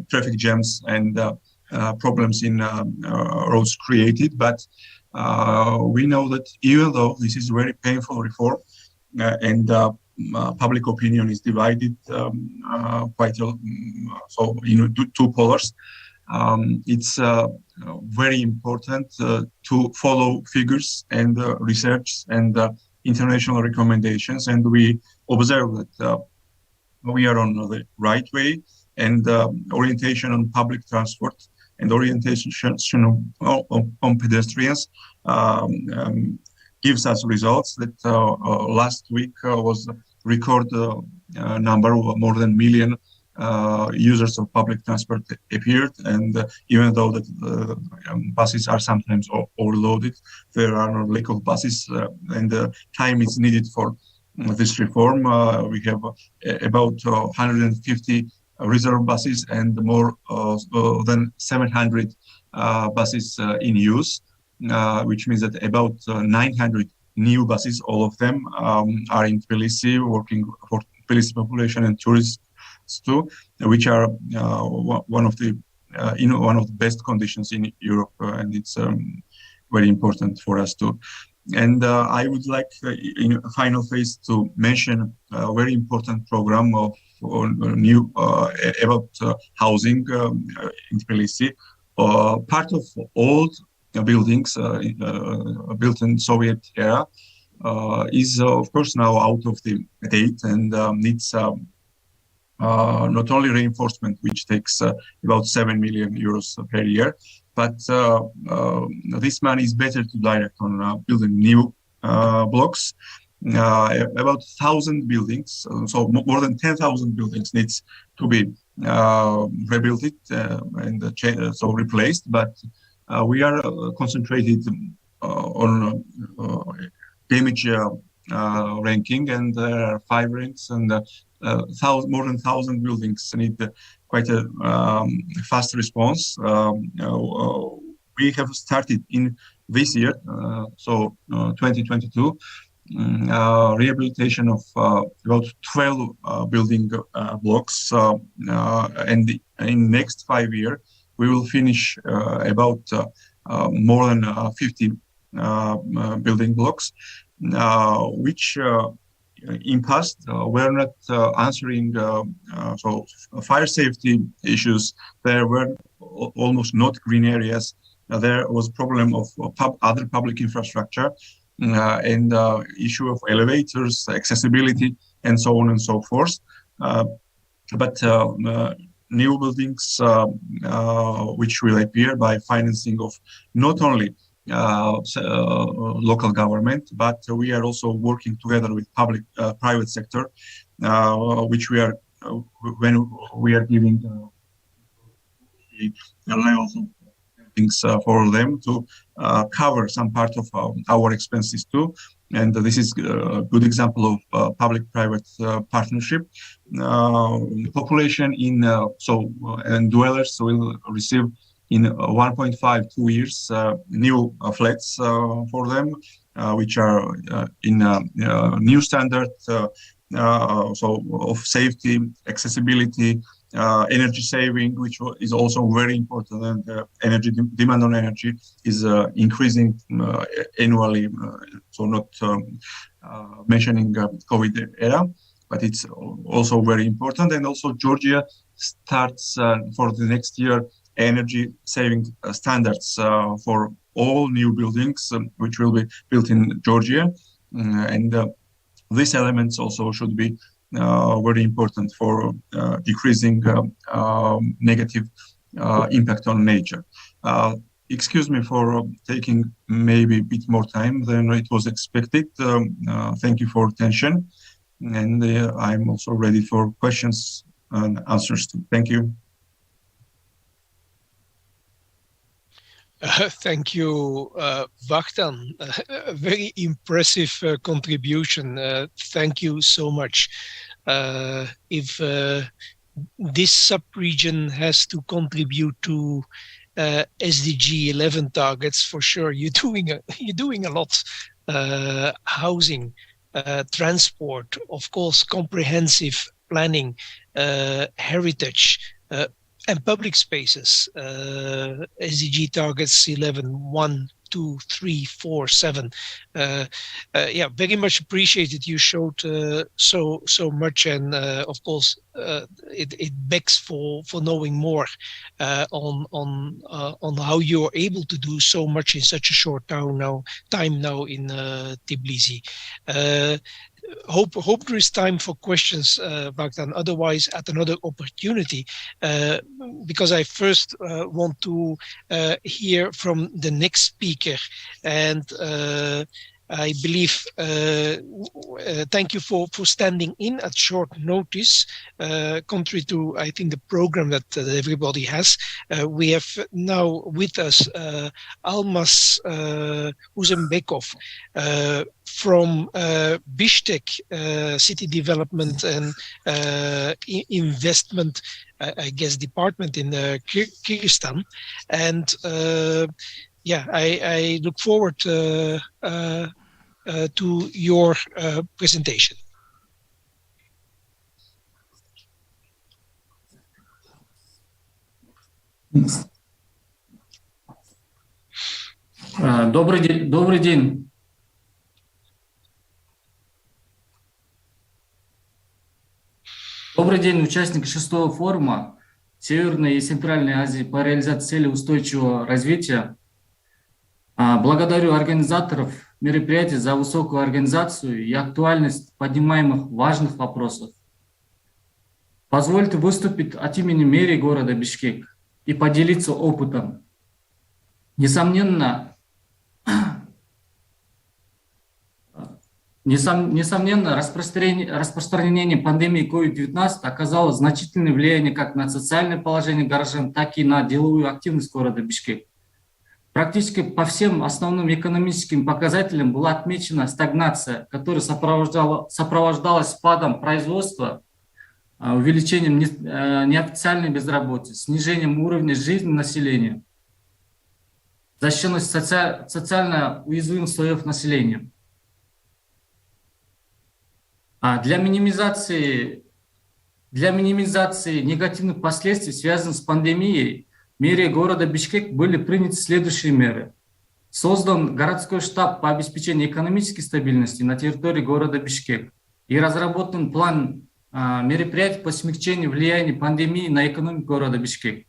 traffic jams and problems in roads created. But we know that even though this is very painful reform and public opinion is divided quite so in two polars, it's very important to follow figures and research and international recommendations, and we observe that we are on the right way, and orientation on public transport and orientation on pedestrians gives us results that last week was record number of more than 1 million users of public transport appeared, and even though that buses are sometimes overloaded, there are no lack of buses, and time is needed for this reform. We have about 150 reserve buses and more than 700 buses in use, which means that about 900 new buses, all of them are in Tbilisi, working for Tbilisi population and tourists too, which are one of the best conditions in Europe, and it's very important for us too. And I would like in a final phase to mention a very important program of new about housing in Tbilisi. Part of old buildings built in Soviet era is of course now out of the date and needs not only reinforcement, which takes about 7 million euros per year, but this money is better to direct on building new blocks. About 1,000 buildings, so more than 10,000 buildings needs to be rebuilt and so replaced. But we are concentrated on damage ranking, and there are 5 ranks, and more than 1,000 buildings need quite a fast response. We have started in this year, so 2022, rehabilitation of about 12 building blocks, and in next 5 years we will finish about more than 50 building blocks, which in past were not answering so fire safety issues. There were almost not green areas. There was problem of other public infrastructure, and issue of elevators, accessibility, and so on and so forth. But new buildings, which will appear by financing of not only local government, but we are also working together with public private sector, which we are when we are giving the levels of things for them to cover some part of our expenses too. And this is a good example of public-private partnership. Population in and dwellers will receive in 1.5-2 years new flats for them, which are in new standard, so of safety, accessibility, energy saving, which is also very important, and energy demand on energy is increasing annually. So not mentioning COVID era, but it's also very important. And also Georgia starts for the next year energy saving standards for all new buildings, which will be built in Georgia, and these elements also should be very important for decreasing negative impact on nature. Excuse me for taking maybe a bit more time than it was expected. Thank you for attention, and I'm also ready for questions and answers too. Thank you. Thank you, Vakhtang. A very impressive contribution. Thank you so much. If this sub-region has to contribute to SDG 11 targets, for sure, you're doing a lot. Housing, transport, of course, comprehensive planning, heritage, and public spaces, SDG targets 11, 1, 2, 3, 4, 7. Yeah, very much appreciated. You showed so much, and of course, it begs for knowing more on how you are able to do so much in such a short time now in Tbilisi. Hope there is time for questions, Vakhtang. Otherwise, at another opportunity, because I first want to hear from the next speaker, and I believe thank you for standing in at short notice, contrary to, I think, the program that everybody has. We have now with us Almas Uzembekov from Bishkek City Development and Investment, I guess, department in Kyrgyzstan. And yeah, I look forward to your presentation. Добрый день. Добрый день. Добрый день, участники 6-го форума Северной и Центральной Азии по реализации целей устойчивого развития. Благодарю организаторов мероприятий за высокую организацию и актуальность поднимаемых важных вопросов. Позвольте выступить от имени мэрии города Бишкек и поделиться опытом. Несомненно, распространение пандемии COVID-19 оказало значительное влияние как на социальное положение горожан, так и на деловую активность города Бишкек. Практически по всем основным экономическим показателям была отмечена стагнация, которая сопровождалась спадом производства, увеличением неофициальной безработицы, снижением уровня жизни населения, защищенность социально уязвимых слоев населения. Для минимизации негативных последствий, связанных с пандемией, мэрией города Бишкек были приняты следующие меры. Создан городской штаб по обеспечению экономической стабильности на территории города Бишкек и разработан план мероприятий по смягчению влияния пандемии на экономику города Бишкек.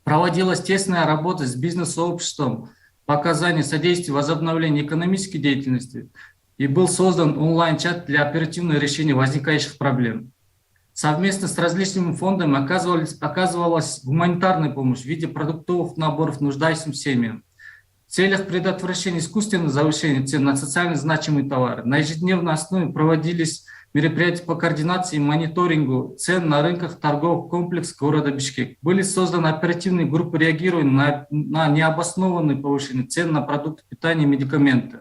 Проводилась тесная работа с бизнес-сообществом по оказанию содействия возобновлению экономической деятельности и был создан онлайн-чат для оперативного решения возникающих проблем. Совместно с различными фондами оказывалась гуманитарная помощь в виде продуктовых наборов нуждающимся семьям. В целях предотвращения искусственного завышения цен на социально значимые товары на ежедневной основе проводились мероприятия по координации и мониторингу цен на рынках торговых комплексов города Бишкек. Были созданы оперативные группы реагирования на необоснованное повышение цен на продукты питания и медикаменты.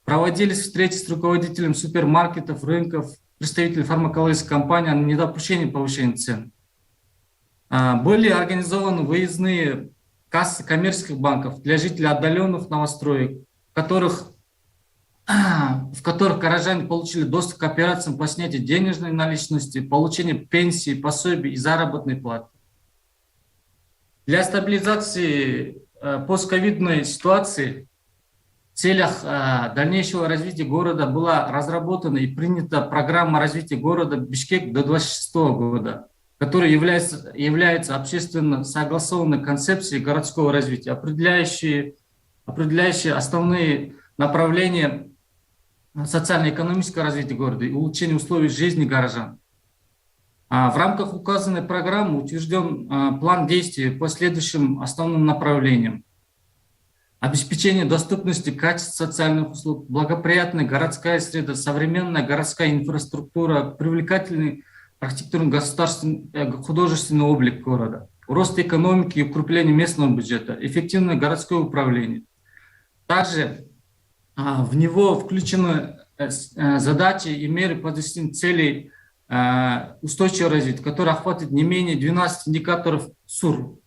Проводились встречи с руководителями супермаркетов, рынков, представителей фармакологических компаний о недопущении повышения цен. Были организованы выездные кассы коммерческих банков для жителей отдаленных новостроек, в которых горожане получили доступ к операциям по снятию денежной наличности, получению пенсии, пособий и заработной платы. Для стабилизации постковидной ситуации в целях дальнейшего развития города была разработана и принята программа развития города Бишкек до 2026 года, которая является общественно согласованной концепцией городского развития, определяющей основные направления социально-экономического развития города и улучшения условий жизни горожан. В рамках указанной программы утвержден план действий по следующим основным направлениям. Обеспечение доступности, качества социальных услуг, благоприятная городская среда, современная городская инфраструктура, привлекательный архитектурно-государственный художественный облик города, рост экономики и укрепление местного бюджета, эффективное городское управление. Также в него включены задачи и меры по достижению целей устойчивого развития, которые охватывают не менее 12 индикаторов СУР.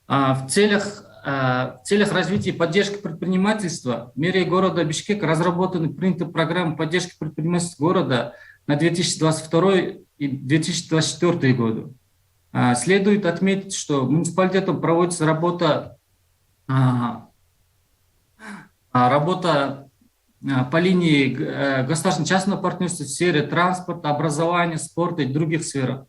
В целях развития и поддержки предпринимательства мэрией города Бишкек разработана и принята программа поддержки предпринимательства города на 2022 и 2024 годы. Следует отметить, что муниципалитетом проводится работа по линии государственно-частного партнерства в сфере транспорта, образования, спорта и других сферах.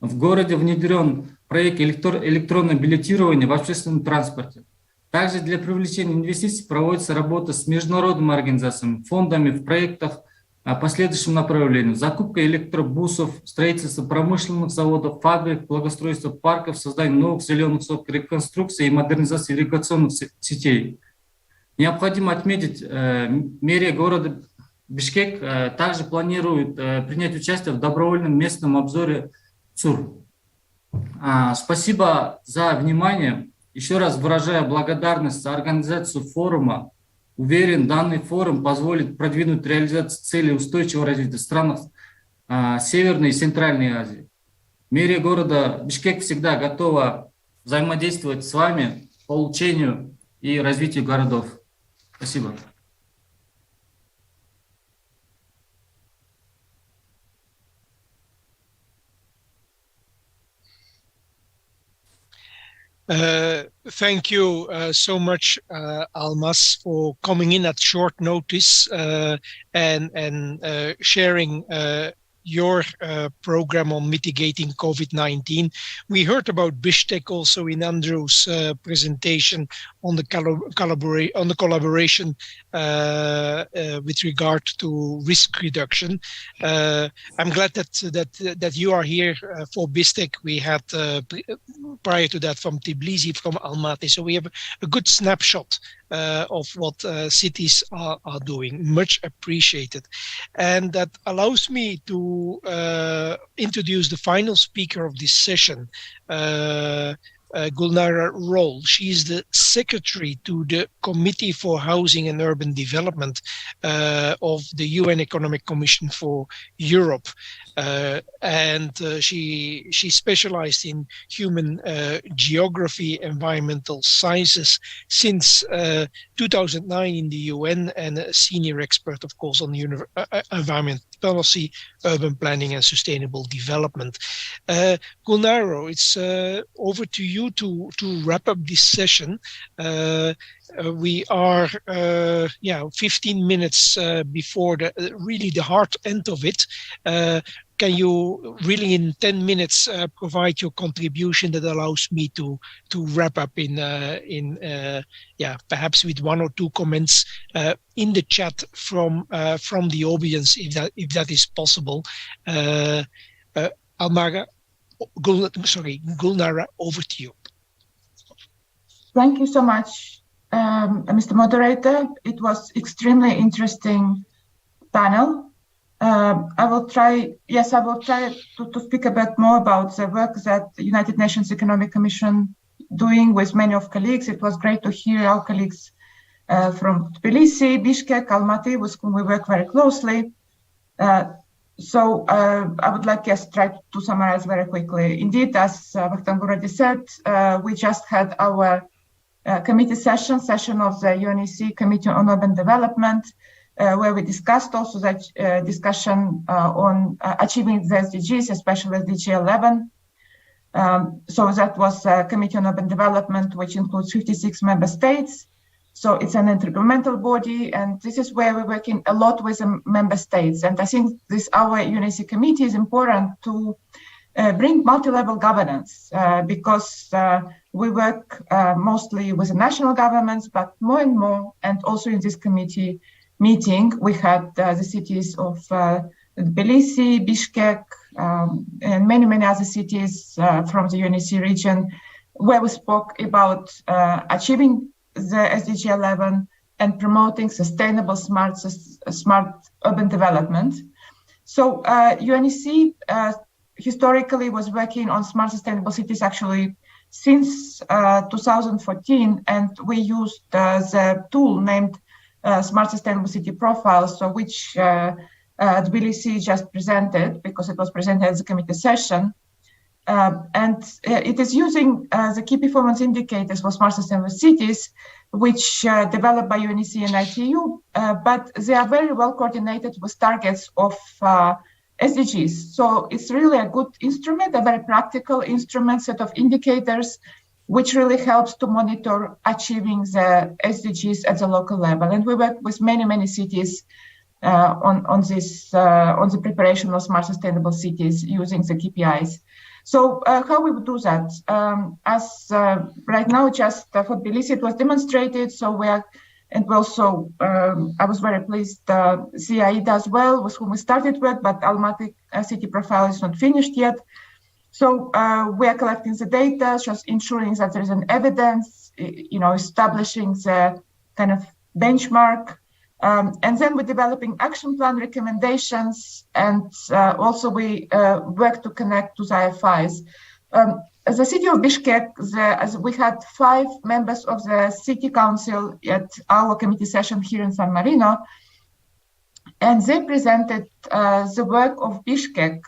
В городе внедрен проект электронного билетирования в общественном транспорте. Также для привлечения инвестиций проводится работа с международными организациями, фондами в проектах по следующим направлениям. Закупка электробусов, строительство промышленных заводов, фабрик, благоустройство парков, создание новых зеленых зон, реконструкция и модернизация ирригационных сетей. Необходимо отметить, мэрия города Бишкек также планирует принять участие в добровольном местном обзоре ЦУР. Спасибо за внимание. Еще раз выражаю благодарность за организацию форума. Уверен, данный форум позволит продвинуть реализацию целей устойчивого развития в странах Северной и Центральной Азии. Мэрия города Бишкек всегда готова взаимодействовать с вами по улучшению и развитию городов. Спасибо. Thank you so much, Almas, for coming in at short notice and sharing your program on mitigating COVID-19. We heard about Bishkek also in Andrew's presentation on the collaboration with regard to risk reduction. I'm glad that you are here for BISTEC. We had prior to that from Tbilisi, from Almaty, so we have a good snapshot of what cities are doing. Much appreciated. And that allows me to introduce the final speaker of this session, Gulnara Roll. She is the secretary to the Committee for Housing and Urban Development of the UN Economic Commission for Europe. She specialized in human geography, environmental sciences since 2009 in the UN, and a senior expert, of course, on environment policy, urban planning, and sustainable development. Gulnara, it's over to you to wrap up this session. We are 15 minutes before really the hard end of it. Can you really in 10 minutes provide your contribution that allows me to wrap up in perhaps with one or two comments in the chat from the audience, if that is possible. Gulnara, over to you. Thank you so much, Mr. Moderator. It was extremely interesting panel. I will try to speak a bit more about the work that the United Nations Economic Commission doing with many of colleagues. It was great to hear our colleagues from Tbilisi, Bishkek, Almaty, with whom we work very closely. So I would like try to summarize very quickly. Indeed, as Vakhtang already said, we just had our committee session of the UNEC Committee on Urban Development, where we discussed also that discussion on achieving the SDGs, especially SDG 11. So that was a Committee on Urban Development, which includes 56 member states. So it's an intergovernmental body, and this is where we're working a lot with the member states. And I think our UNEC committee is important to bring multi-level governance because we work mostly with the national governments, but more and more, and also in this committee meeting, we had the cities of Tbilisi, Bishkek, and many other cities from the UNEC region, where we spoke about achieving the SDG 11 and promoting sustainable, smart urban development. So UNEC historically was working on smart sustainable cities actually since 2014, and we used the tool named Smart Sustainable City Profile, so which Tbilisi just presented because it was presented at the committee session. And it is using the key performance indicators for smart sustainable cities, which developed by UNEC and ITU, but they are very well coordinated with targets of SDGs. So it's really a good instrument, a very practical instrument, set of indicators, which really helps to monitor achieving the SDGs at the local level. And we work with many cities on the preparation of smart sustainable cities using the KPIs. So how we would do that? As right now, just for Tbilisi, it was demonstrated. So I was very pleased, see Aida as well, with whom we started with, but Almaty city profile is not finished yet. So we are collecting the data, just ensuring that there is an evidence, establishing the kind of benchmark. And then we're developing action plan recommendations, and also we work to connect to the IFIs. The city of Bishkek, as we had 5 members of the city council at our committee session here in San Marino, and they presented the work of Bishkek,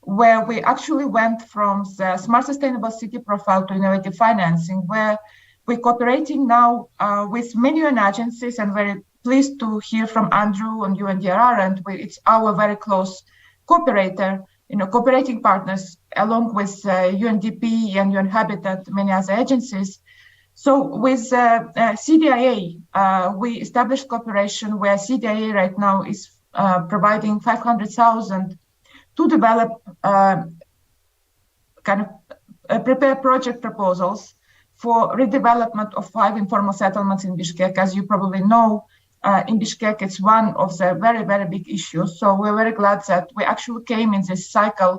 where we actually went from the smart sustainable city profile to innovative financing, where we're cooperating now with many UN agencies, and very pleased to hear from Andrew on UNDRR, and it's our very close cooperating partners, along with UNDP and UN Habitat, many other agencies. So with CDIA, we established cooperation where CDIA right now is providing 500,000 to develop prepare project proposals for redevelopment of 5 informal settlements in Bishkek. As you probably know, in Bishkek, it's one of the very, very big issues. So we're very glad that we actually came in this cycle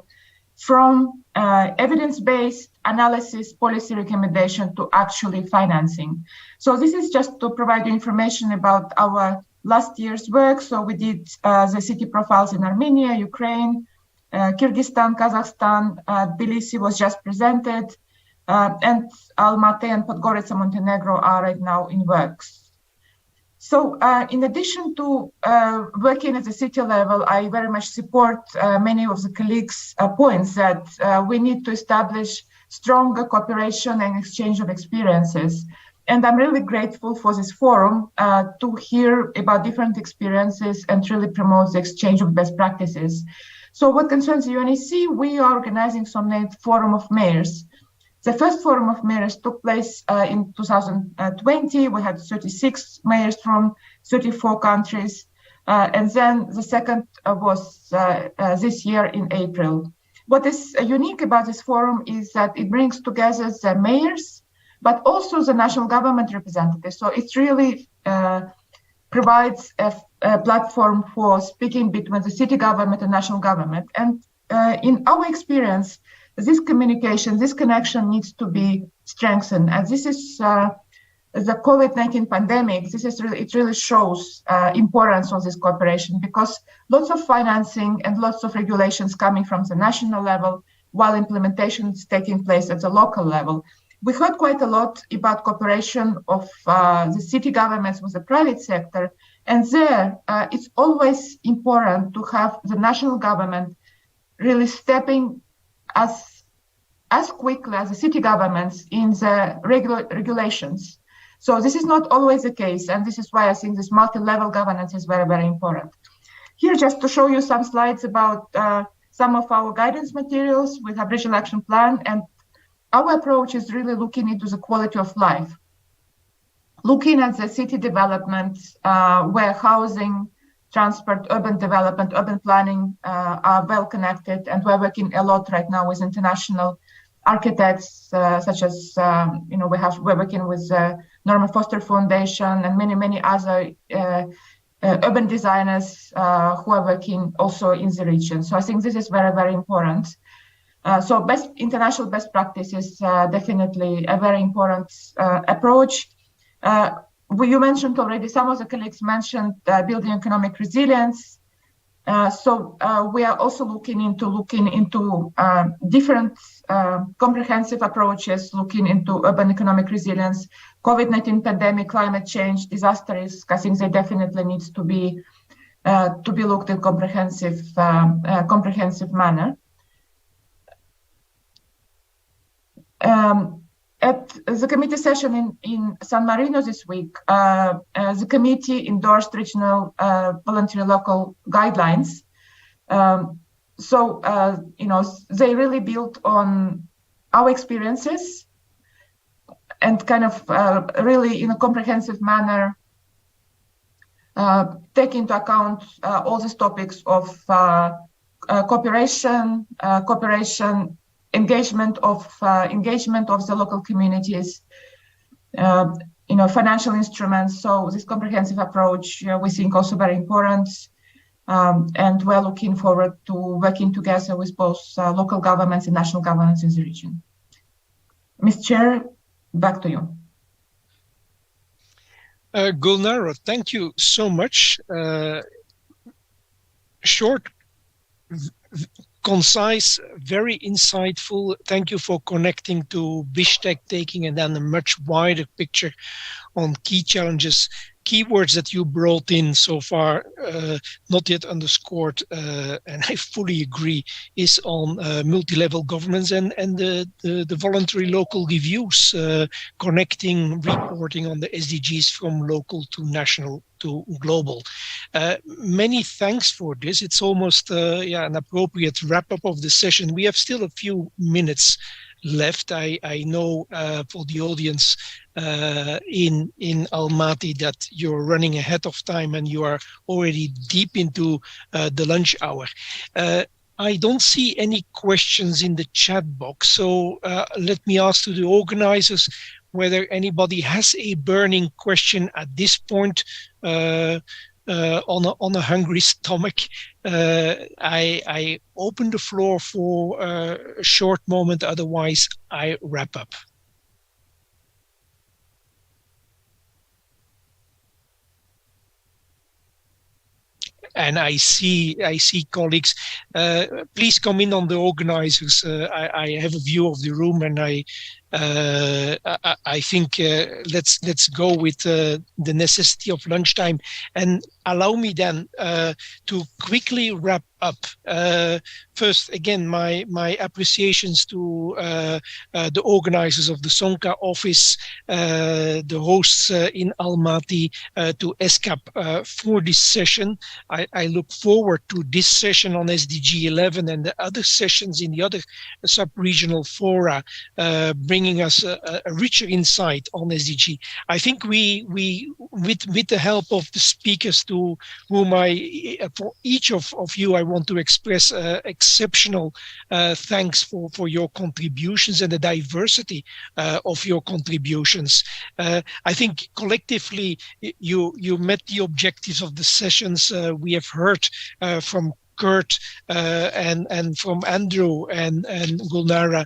from evidence-based analysis, policy recommendation to actually financing. So this is just to provide you information about our last year's work. So we did the city profiles in Armenia, Ukraine, Kyrgyzstan, Kazakhstan, Tbilisi was just presented, and Almaty and Podgorica, Montenegro are right now in works. So in addition to working at the city level, I very much support many of the colleagues' points that we need to establish stronger cooperation and exchange of experiences. And I'm really grateful for this forum to hear about different experiences and really promote the exchange of best practices. So what concerns UNEC, we are organizing some Forum of Mayors. The first Forum of Mayors took place in 2020. We had 36 mayors from 34 countries. And then the second was this year in April. What is unique about this forum is that it brings together the mayors, but also the national government representatives. So it really provides a platform for speaking between the city government and national government. And in our experience, this communication, this connection needs to be strengthened. And this is the COVID-19 pandemic. It really shows importance of this cooperation, because lots of financing and lots of regulations coming from the national level, while implementation is taking place at the local level. We heard quite a lot about cooperation of the city governments with the private sector, and there it's always important to have the national government really stepping as quickly as the city governments in the regulations. So this is not always the case, and this is why I think this multi-level governance is very, very important. Here, just to show you some slides about some of our guidance materials. We have regional action plan, and our approach is really looking into the quality of life, looking at the city development, where housing, transport, urban development, urban planning are well connected. And we're working a lot right now with international architects, such as, we're working with Norman Foster Foundation and many other urban designers who are working also in the region. So I think this is very, very important. So international best practice is definitely a very important approach. You mentioned already, some of the colleagues mentioned building economic resilience. So we are also looking into different comprehensive approaches, looking into urban economic resilience, COVID-19 pandemic, climate change, disaster risk. I think they definitely needs to be looked in comprehensive manner. At the committee session in San Marino this week, the committee endorsed regional voluntary local guidelines. They really built on our experiences and kind of really in a comprehensive manner take into account all these topics of cooperation, engagement of the local communities, financial instruments. So this comprehensive approach, we think also very important, and we're looking forward to working together with both local governments and national governments in the region. Ms. Chair, back to you. Gulnara, thank you so much. Short, concise, very insightful. Thank you for connecting to Bishkek, taking and then a much wider picture on key challenges. Keywords that you brought in so far, not yet underscored, and I fully agree, is on multi-level governance and the voluntary local reviews, connecting reporting on the SDGs from local to national to global. Many thanks for this. It's almost an appropriate wrap-up of the session. We have still a few minutes left. I know for the audience in Almaty that you're running ahead of time and you are already deep into the lunch hour. I don't see any questions in the chat box, so let me ask to the organizers, whether anybody has a burning question at this point on a hungry stomach. I open the floor for a short moment, otherwise I wrap up. And I see colleagues. Please come in on the organizers. I have a view of the room, and I think let's go with the necessity of lunchtime, and allow me then to quickly wrap up. First, again, my appreciations to the organizers of the Sonka office, the hosts in Almaty, to ESCAP for this session. I look forward to this session on SDG 11 and the other sessions in the other sub-regional fora, bringing us a richer insight on SDG. I think we with the help of the speakers, to whom for each of you, I want to express exceptional thanks for your contributions and the diversity of your contributions. I think collectively you met the objectives of the sessions. We have heard from Kurt and from Andrew and Gulnara,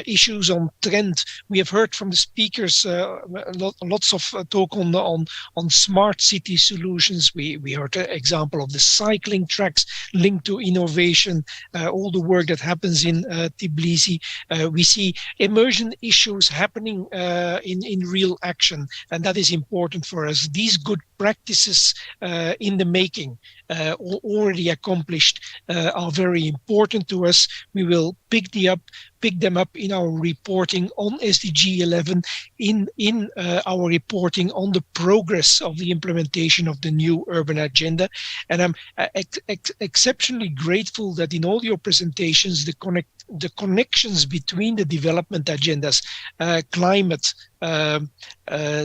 issues on trend. We have heard from the speakers lots of talk on smart city solutions. We heard an example of the cycling tracks linked to innovation, all the work that happens in Tbilisi. We see immersion issues happening in real action, and that is important for us. These good practices in the making, already accomplished, are very important to us. We will pick them up in our reporting on SDG 11, in our reporting on the progress of the implementation of the new urban agenda. And I'm exceptionally grateful that in all your presentations, the connections between the development agendas, climate,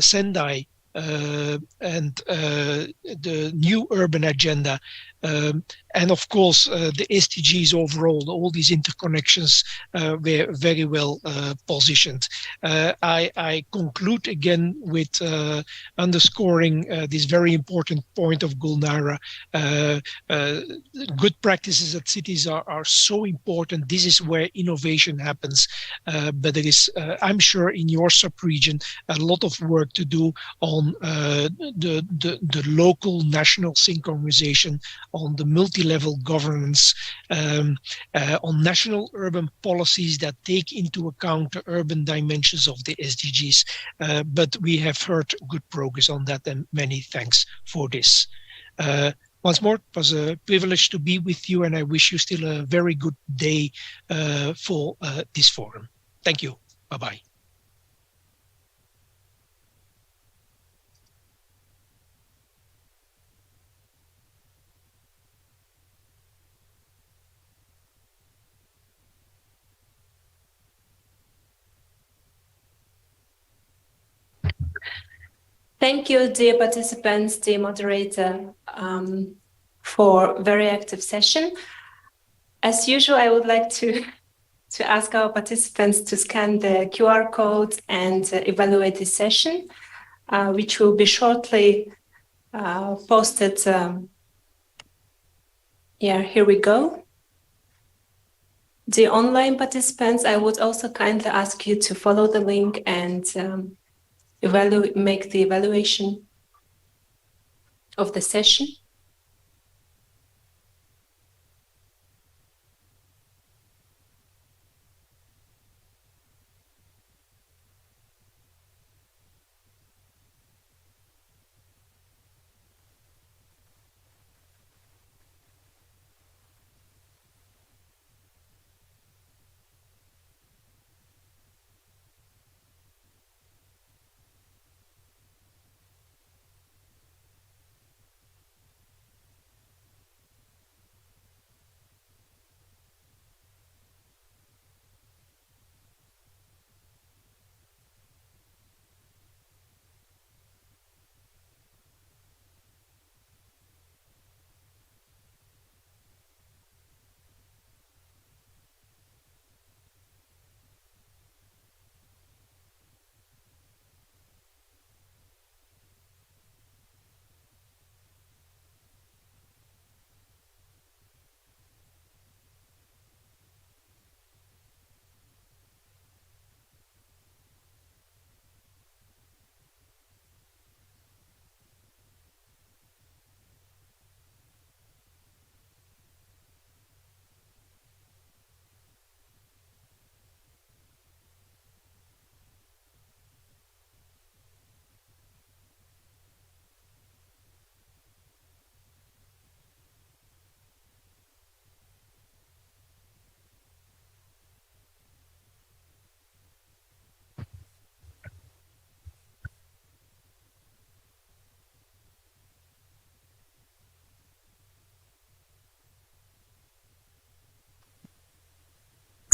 Sendai, and the new urban agenda, and of course the SDGs overall, all these interconnections were very well positioned. I conclude again with underscoring this very important point of Gulnara. Good practices at cities are so important. This is where innovation happens, but there is, I'm sure, in your sub-region, a lot of work to do on the local national synchronization, on the multi-level governance, on national urban policies that take into account the urban dimensions of the SDGs. But we have heard good progress on that, and many thanks for this. Once more, it was a privilege to be with you, and I wish you still a very good day for this forum. Thank you. Bye-bye. Thank you, dear participants, dear moderator, for very active session. As usual, I would like to ask our participants to scan the QR code and evaluate this session, which will be shortly posted. Yeah, here we go. The online participants, I would also kindly ask you to follow the link and make the evaluation of the session.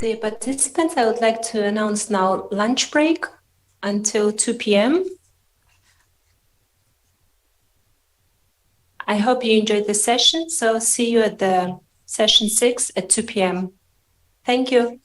Dear participants, I would like to announce now lunch break until 2 p.m. I hope you enjoyed the session. So see you at the session 6 at 2 p.m. Thank you.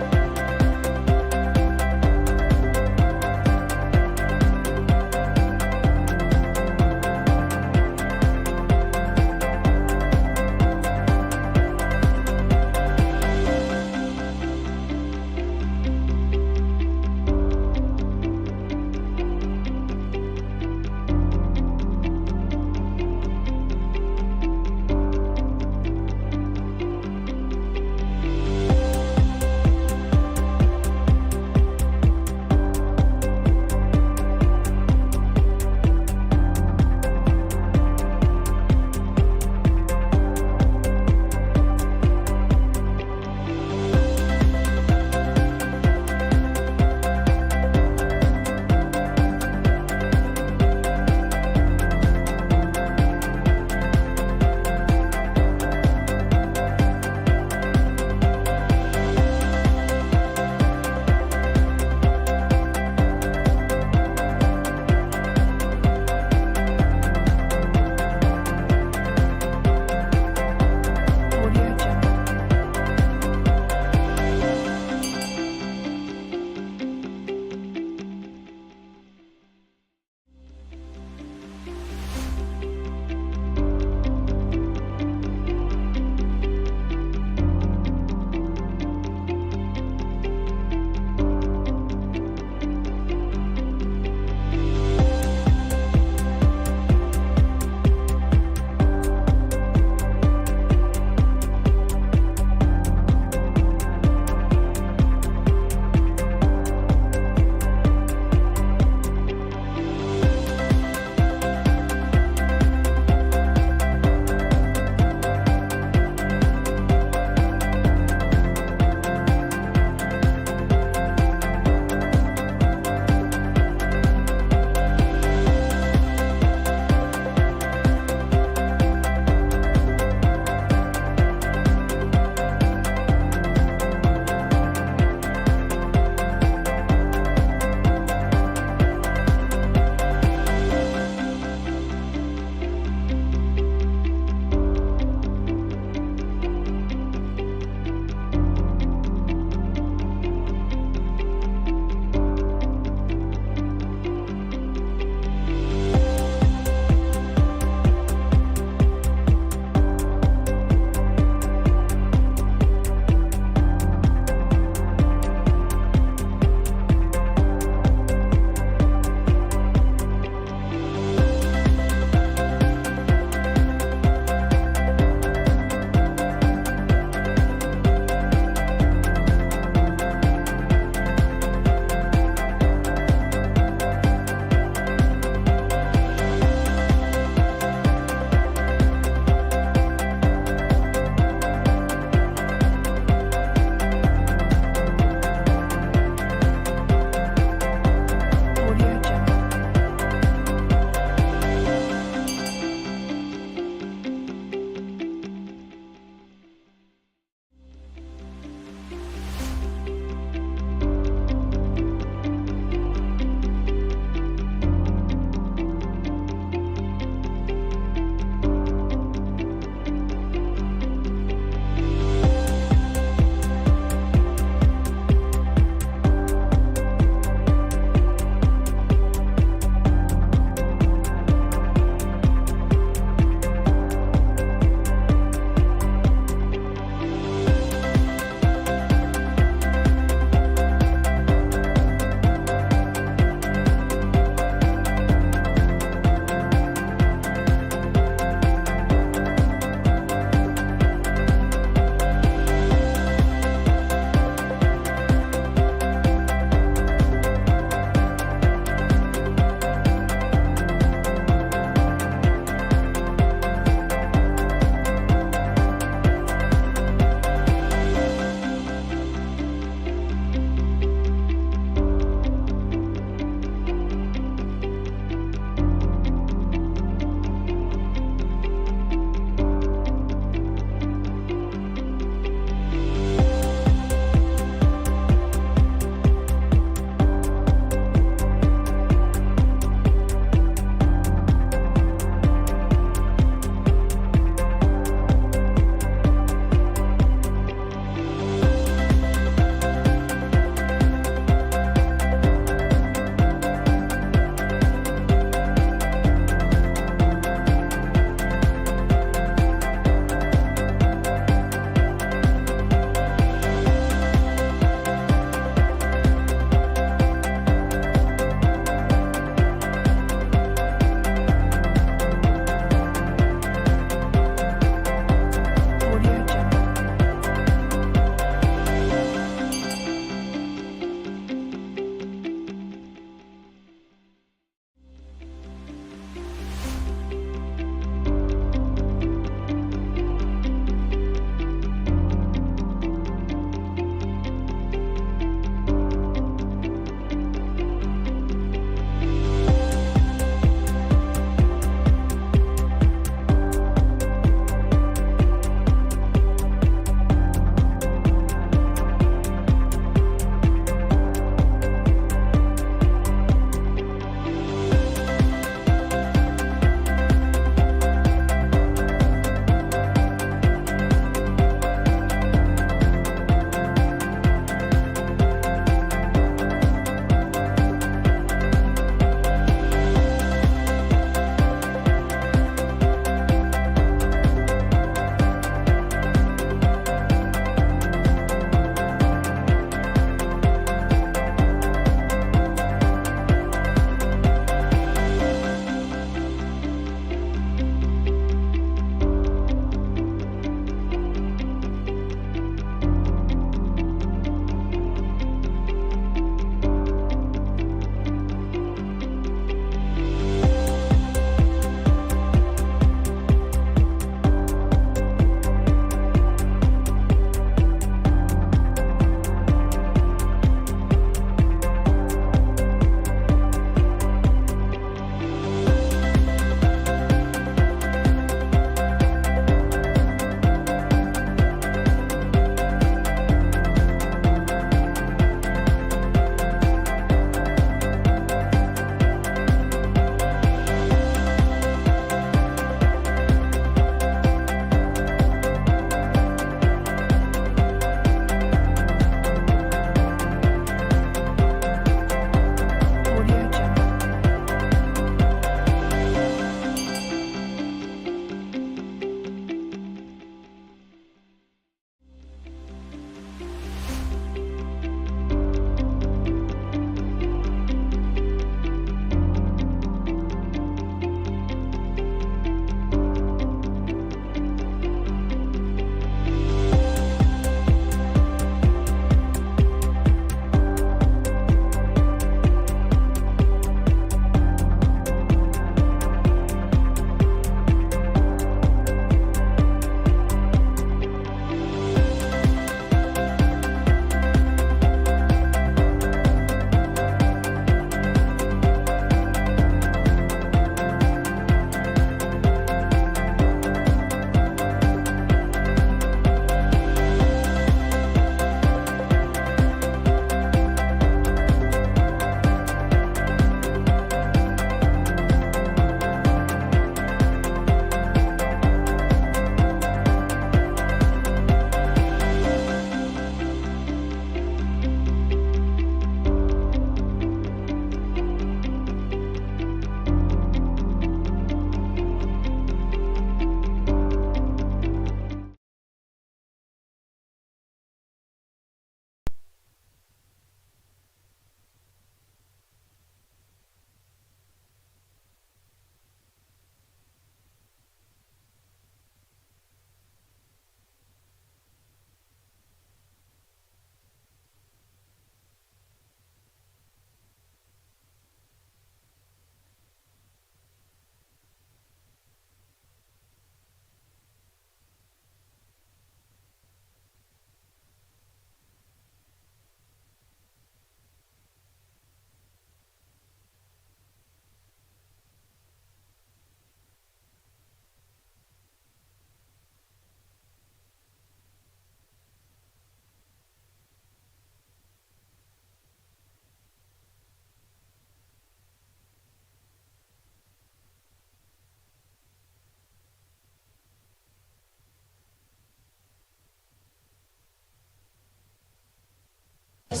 Good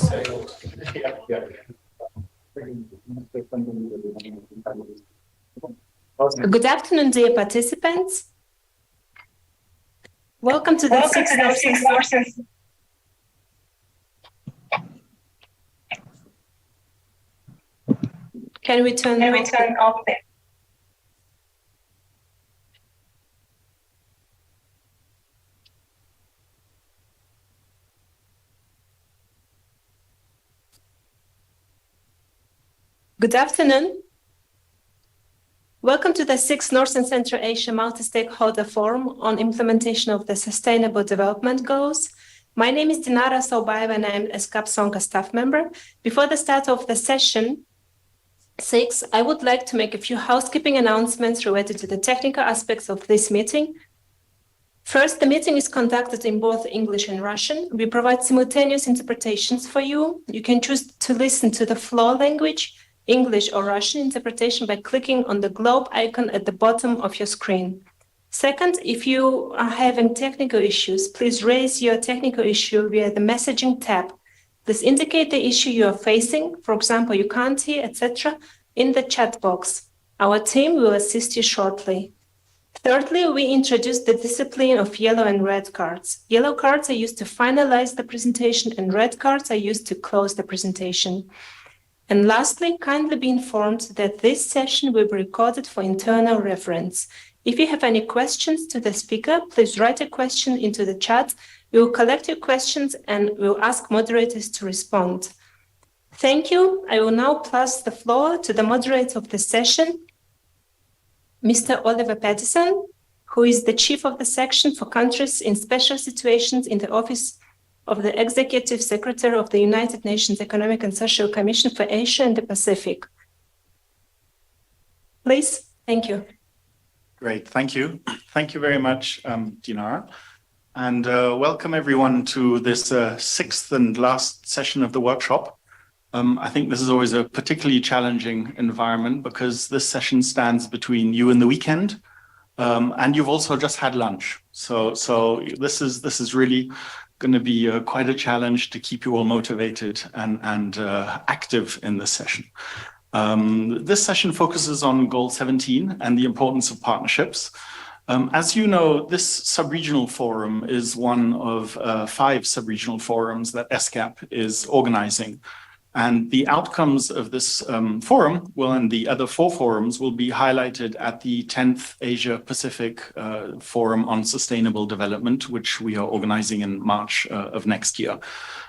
afternoon, dear participants. Welcome to the Six North. Can we turn off the... Good afternoon. Welcome to the 6th North and Central Asia Multi-Stakeholder Forum on Implementation of the Sustainable Development Goals. My name is Dinara Saubaeva and I am ESCAP Sonka staff member. Before the start of the session 6, I would like to make a few housekeeping announcements related to the technical aspects of this meeting. First, the meeting is conducted in both English and Russian. We provide simultaneous interpretations for you. You can choose to listen to the flow language, English or Russian interpretation by clicking on the globe icon at the bottom of your screen. Second, if you are having technical issues, please raise your technical issue via the messaging tab. Please indicate the issue you are facing, for example, you can't hear, etc., in the chat box. Our team will assist you shortly. Thirdly, we introduced the discipline of yellow and red cards. Yellow cards are used to finalize the presentation and red cards are used to close the presentation. And lastly, kindly be informed that this session will be recorded for internal reference. If you have any questions to the speaker, please write a question into the chat. We will collect your questions and we'll ask moderators to respond. Thank you. I will now pass the floor to the moderator of the session, Mr. Oliver Pattison, who is the Chief of the Section for Countries in Special Situations in the Office of the Executive Secretary of the United Nations Economic and Social Commission for Asia and the Pacific. Please, thank you. Great, thank you. Thank you very much, Dinara. And welcome everyone to this 6th and last session of the workshop. I think this is always a particularly challenging environment because this session stands between you and the weekend. And you've also just had lunch. So this is really going to be quite a challenge to keep you all motivated and active in this session. This session focuses on Goal 17 and the importance of partnerships. As you know, this sub-regional forum is one of 5 sub-regional forums that ESCAP is organizing. And the outcomes of this forum, and the other 4 forums, will be highlighted at the 10th Asia Pacific Forum on Sustainable Development, which we are organizing in March of next year.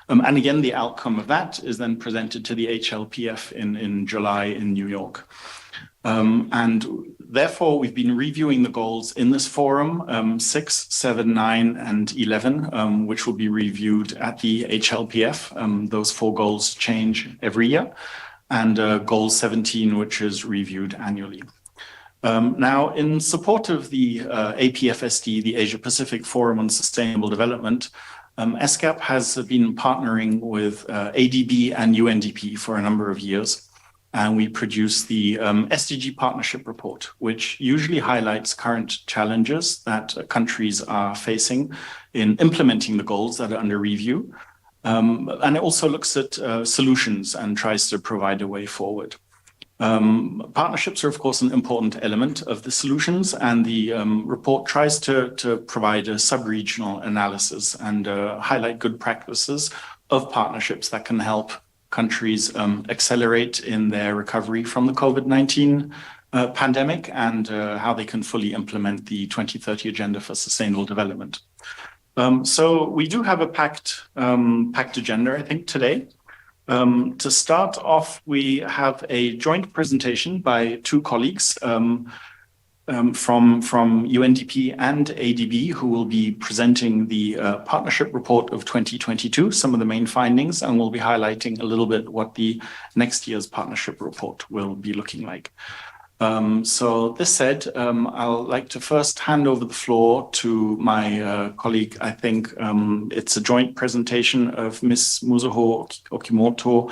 And again, the outcome of that is then presented to the HLPF in July in New York. And therefore, we've been reviewing the goals in this forum, 6, 7, 9, and 11, which will be reviewed at the HLPF. Those 4 goals change every year, and goal 17, which is reviewed annually. Now, in support of the APFSD, the Asia Pacific Forum on Sustainable Development, ESCAP has been partnering with ADB and UNDP for a number of years. And we produce the SDG Partnership Report, which usually highlights current challenges that countries are facing in implementing the goals that are under review. And it also looks at solutions and tries to provide a way forward. Partnerships are, of course, an important element of the solutions, and the report tries to provide a sub-regional analysis and highlight good practices of partnerships that can help countries accelerate in their recovery from the COVID-19 pandemic and how they can fully implement the 2030 Agenda for Sustainable Development. So we do have a packed agenda, I think, today. To start off, we have a joint presentation by 2 colleagues from UNDP and ADB, who will be presenting the partnership report of 2022, some of the main findings, and we'll be highlighting a little bit what the next year's partnership report will be looking like. So this said, I'll like to first hand over the floor to my colleague. I think it's a joint presentation of Ms. Mizuho Okimoto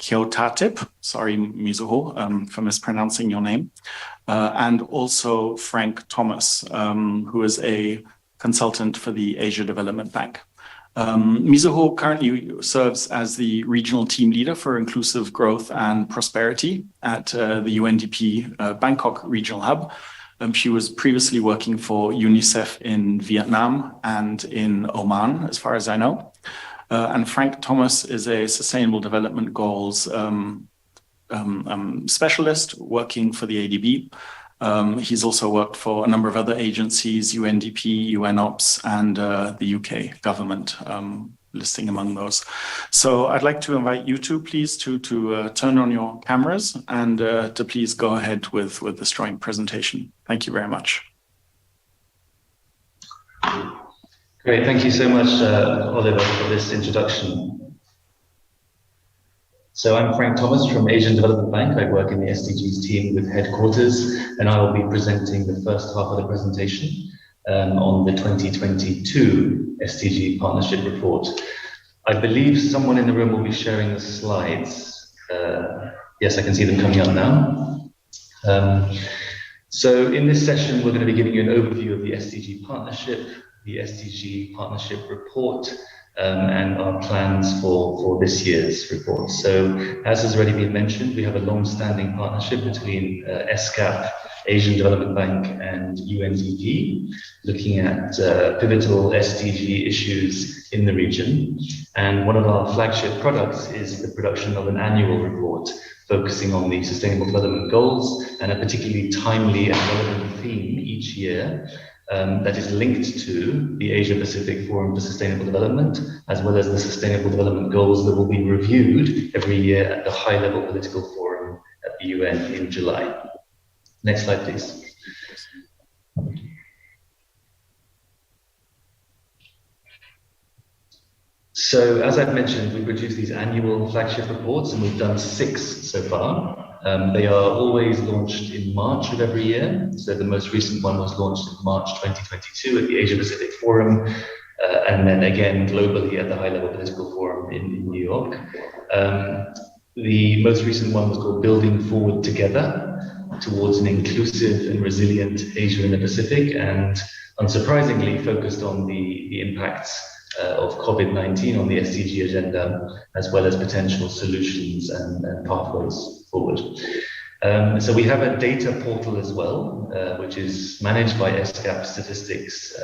Kyotatip, sorry, Mizuho, for mispronouncing your name, and also Frank Thomas, who is a consultant for the Asia Development Bank. Mizuho currently serves as the regional team leader for inclusive growth and prosperity at the UNDP Bangkok Regional Hub. She was previously working for UNICEF in Vietnam and in Oman, as far as I know. And Frank Thomas is a Sustainable Development Goals specialist working for the ADB. He's also worked for a number of other agencies, UNDP, UNOPS, and the UK government, listing among those. So I'd like to invite you two, please, to turn on your cameras and to please go ahead with this drawing presentation. Thank you very much. Great, thank you so much, Oliver, for this introduction. So I'm Frank Thomas from Asian Development Bank. I work in the SDGs team with headquarters, and I will be presenting the first half of the presentation on the 2022 SDG Partnership Report. I believe someone in the room will be sharing the slides. Yes, I can see them coming up now. So in this session, we're going to be giving you an overview of the SDG Partnership, the SDG Partnership Report, and our plans for this year's report. So, as has already been mentioned, we have a long-standing partnership between ESCAP, Asian Development Bank, and UNDP, looking at pivotal SDG issues in the region. And one of our flagship products is the production of an annual report focusing on the Sustainable Development Goals and a particularly timely and relevant theme each year. That is linked to the Asia-Pacific Forum for Sustainable Development, as well as the Sustainable Development Goals that will be reviewed every year at the high-level political forum at the UN in July. Next slide, please. So, as I've mentioned, we produce these annual flagship reports, and we've done 6 so far. They are always launched in March of every year. So the most recent one was launched in March 2022 at the Asia-Pacific Forum, and then again globally at the high-level political forum in New York. The most recent one was called Building Forward Together towards an inclusive and resilient Asia in the Pacific, and unsurprisingly focused on the impacts of COVID-19 on the SDG agenda, as well as potential solutions and pathways forward. So we have a data portal as well, which is managed by ESCAP statistics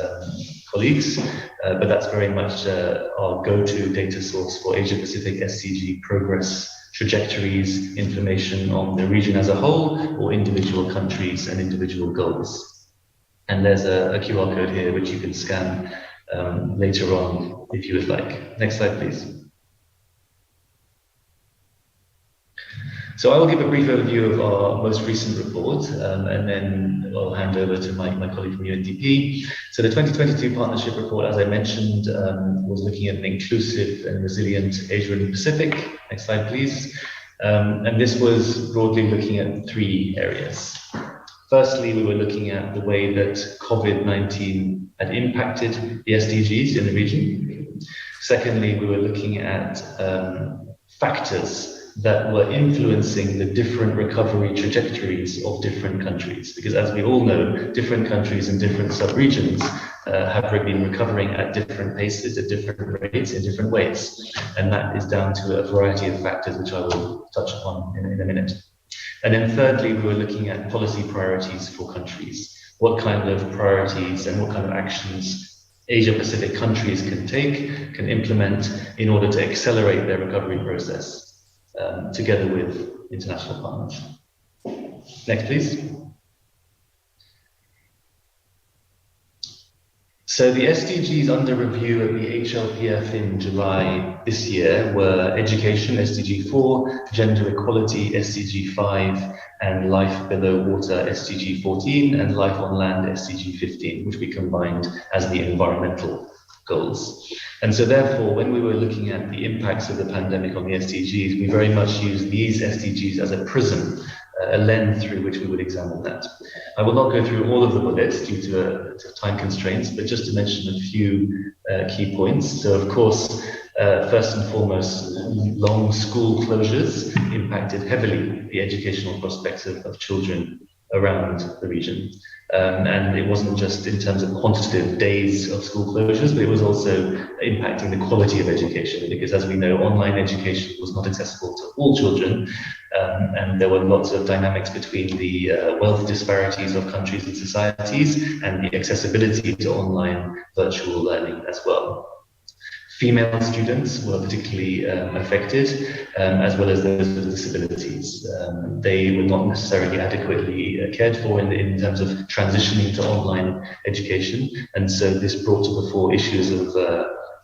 colleagues, but that's very much our go-to data source for Asia-Pacific SDG progress trajectories, information on the region as a whole, or individual countries and individual goals. And there's a QR code here which you can scan later on if you would like. Next slide, please. So I will give a brief overview of our most recent report, and then I'll hand over to my colleague from UNDP. So the 2022 Partnership Report, as I mentioned, was looking at an inclusive and resilient Asia and Pacific. Next slide, please. And this was broadly looking at 3 areas. Firstly, we were looking at the way that COVID-19 had impacted the SDGs in the region. Secondly, we were looking at factors that were influencing the different recovery trajectories of different countries. Because as we all know, different countries and different sub-regions have been recovering at different paces, at different rates, in different ways. And that is down to a variety of factors, which I will touch upon in a minute. And then thirdly, we were looking at policy priorities for countries. What kind of priorities and what kind of actions Asia-Pacific countries can take, can implement in order to accelerate their recovery process together with international partners. Next, please. So the SDGs under review at the HLPF in July this year were Education, SDG 4, Gender Equality, SDG 5, and Life Below Water, SDG 14, and Life on Land, SDG 15, which we combined as the environmental goals. And so therefore, when we were looking at the impacts of the pandemic on the SDGs, we very much used these SDGs as a prism, a lens through which we would examine that. I will not go through all of the bullets due to time constraints, but just to mention a few key points. So of course, first and foremost, long school closures impacted heavily the educational prospects of children around the region. And it wasn't just in terms of quantitative days of school closures, but it was also impacting the quality of education, because as we know, online education was not accessible to all children, and there were lots of dynamics between the wealth disparities of countries and societies and the accessibility to online virtual learning as well. Female students were particularly affected, as well as those with disabilities. They were not necessarily adequately cared for in terms of transitioning to online education, and so this brought to the fore issues of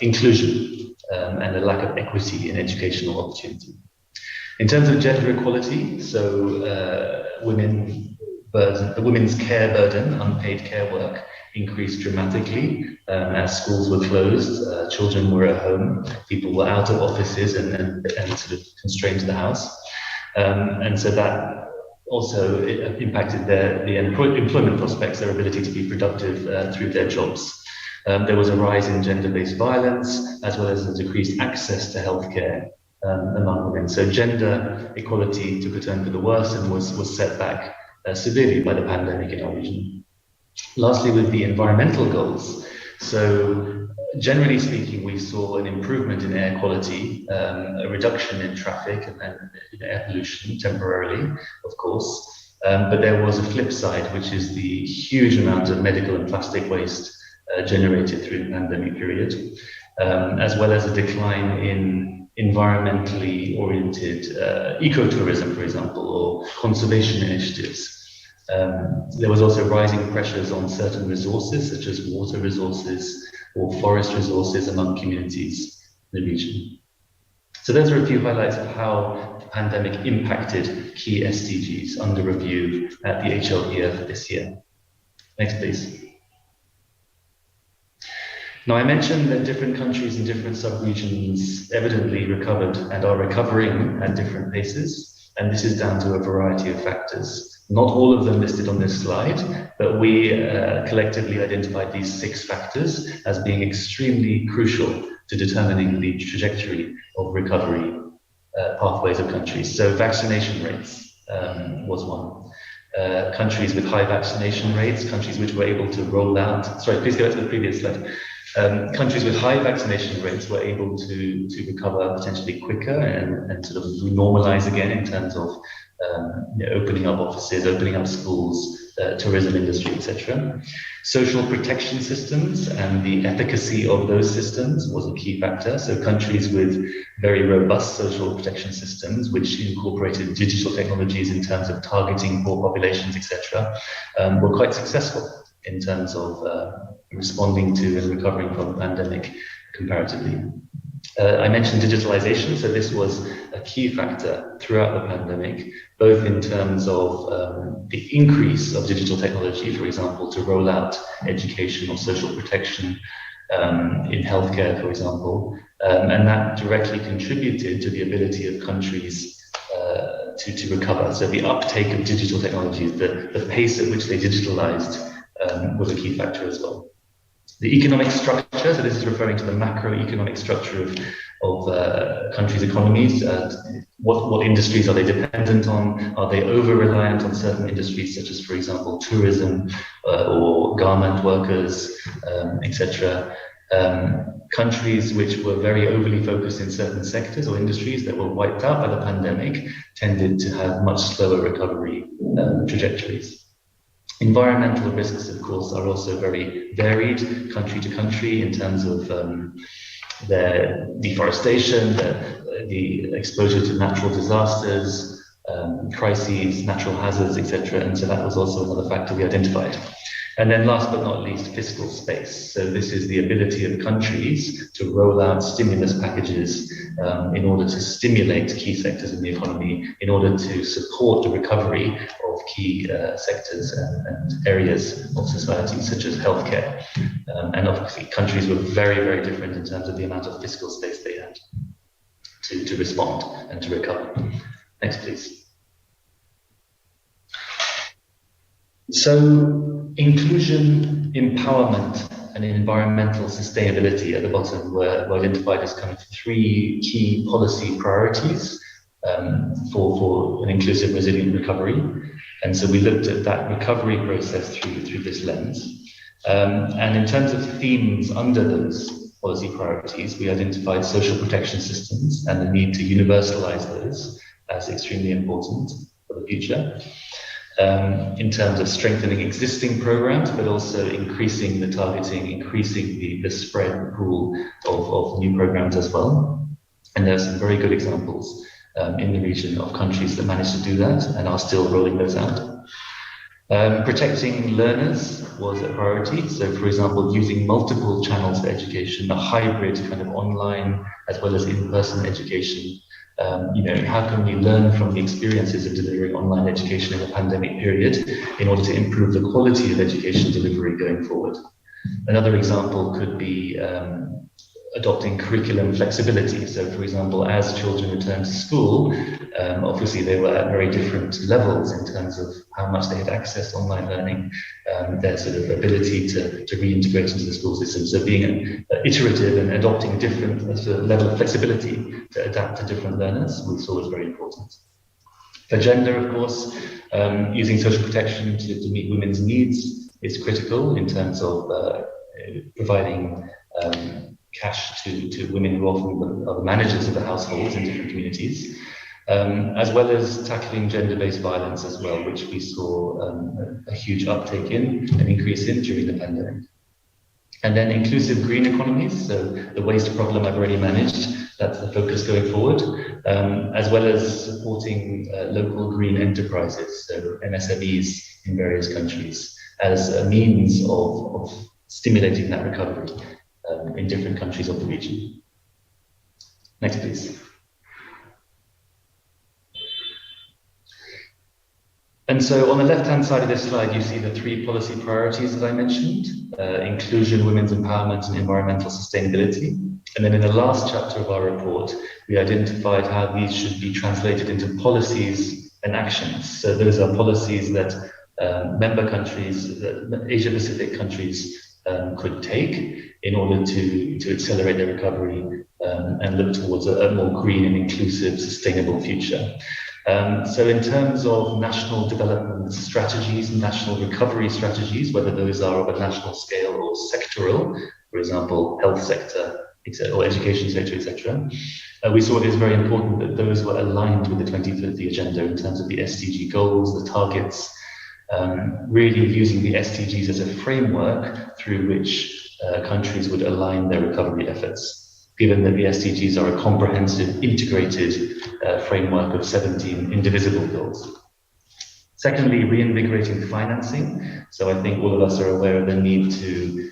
inclusion and a lack of equity in educational opportunity. In terms of gender equality, so the women's care burden, unpaid care work, increased dramatically as schools were closed, children were at home, people were out of offices and sort of constrained to the house. And so that also impacted the employment prospects, their ability to be productive through their jobs. There was a rise in gender-based violence, as well as a decreased access to healthcare among women. So gender equality took a turn for the worse and was set back severely by the pandemic in our region. Lastly, with the environmental goals, so generally speaking, we saw an improvement in air quality, a reduction in traffic and air pollution temporarily, of course, but there was a flip side, which is the huge amount of medical and plastic waste generated through the pandemic period, as well as a decline in environmentally oriented ecotourism, for example, or conservation initiatives. There was also rising pressures on certain resources, such as water resources or forest resources among communities in the region. So those are a few highlights of how the pandemic impacted key SDGs under review at the HLPF for this year. Next, please. Now, I mentioned that different countries and different sub-regions evidently recovered and are recovering at different paces, and this is down to a variety of factors. Not all of them listed on this slide, but we collectively identified these 6 factors as being extremely crucial to determining the trajectory of recovery pathways of countries. So vaccination rates was one. Countries with high vaccination rates, countries which were able to roll out, sorry, please go to the previous slide. Countries with high vaccination rates were able to recover potentially quicker and sort of normalize again in terms of opening up offices, opening up schools, tourism industry, etc. Social protection systems and the efficacy of those systems was a key factor. So countries with very robust social protection systems, which incorporated digital technologies in terms of targeting poor populations, etc., were quite successful in terms of responding to and recovering from the pandemic comparatively. I mentioned digitalization, so this was a key factor throughout the pandemic, both in terms of the increase of digital technology, for example, to roll out education or social protection in healthcare, for example, and that directly contributed to the ability of countries to recover. So the uptake of digital technologies, the pace at which they digitalized was a key factor as well. The economic structure, so this is referring to the macroeconomic structure of countries' economies. What industries are they dependent on? Are they over-reliant on certain industries, such as, for example, tourism or garment workers, etc.? Countries which were very overly focused in certain sectors or industries that were wiped out by the pandemic tended to have much slower recovery trajectories. Environmental risks, of course, are also very varied country to country in terms of their deforestation, the exposure to natural disasters, crises, natural hazards, etc. And so that was also another factor we identified. And then last but not least, fiscal space. So this is the ability of countries to roll out stimulus packages in order to stimulate key sectors in the economy, in order to support the recovery of key sectors and areas of society, such as healthcare. And obviously, countries were very, very different in terms of the amount of fiscal space they had to respond and to recover. Next, please. So inclusion, empowerment, and environmental sustainability at the bottom were identified as kind of 3 key policy priorities for an inclusive, resilient recovery. And so we looked at that recovery process through this lens. And in terms of themes under those policy priorities, we identified social protection systems and the need to universalize those as extremely important for the future. In terms of strengthening existing programs, but also increasing the targeting, increasing the spread pool of new programs as well. And there are some very good examples in the region of countries that managed to do that and are still rolling those out. Protecting learners was a priority. So, for example, using multiple channels for education, a hybrid kind of online as well as in-person education. How can we learn from the experiences of delivering online education in the pandemic period in order to improve the quality of education delivery going forward? Another example could be adopting curriculum flexibility. So, for example, as children return to school, obviously they were at very different levels in terms of how much they had access to online learning, their sort of ability to reintegrate into the school system. So being iterative and adopting different sort of level of flexibility to adapt to different learners, we saw was very important. For gender, of course, using social protection to meet women's needs is critical in terms of providing cash to women who often are the managers of the households in different communities, as well as tackling gender-based violence as well, which we saw a huge uptake in, an increase in during the pandemic. And then inclusive green economies, so the waste problem I've already managed, that's the focus going forward, as well as supporting local green enterprises, so MSMEs in various countries, as a means of stimulating that recovery in different countries of the region. Next, please. And so on the left-hand side of this slide, you see the three policy priorities that I mentioned, inclusion, women's empowerment, and environmental sustainability. And then in the last chapter of our report, we identified how these should be translated into policies and actions. So those are policies that member countries, Asia-Pacific countries could take in order to accelerate their recovery and look towards a more green and inclusive, sustainable future. So in terms of national development strategies, national recovery strategies, whether those are of a national scale or sectoral, for example, health sector, or education sector, etc., we saw it is very important that those were aligned with the 2030 agenda in terms of the SDG goals, the targets, really using the SDGs as a framework through which countries would align their recovery efforts, given that the SDGs are a comprehensive, integrated framework of 17 indivisible goals. Secondly, reinvigorating financing. So I think all of us are aware of the need to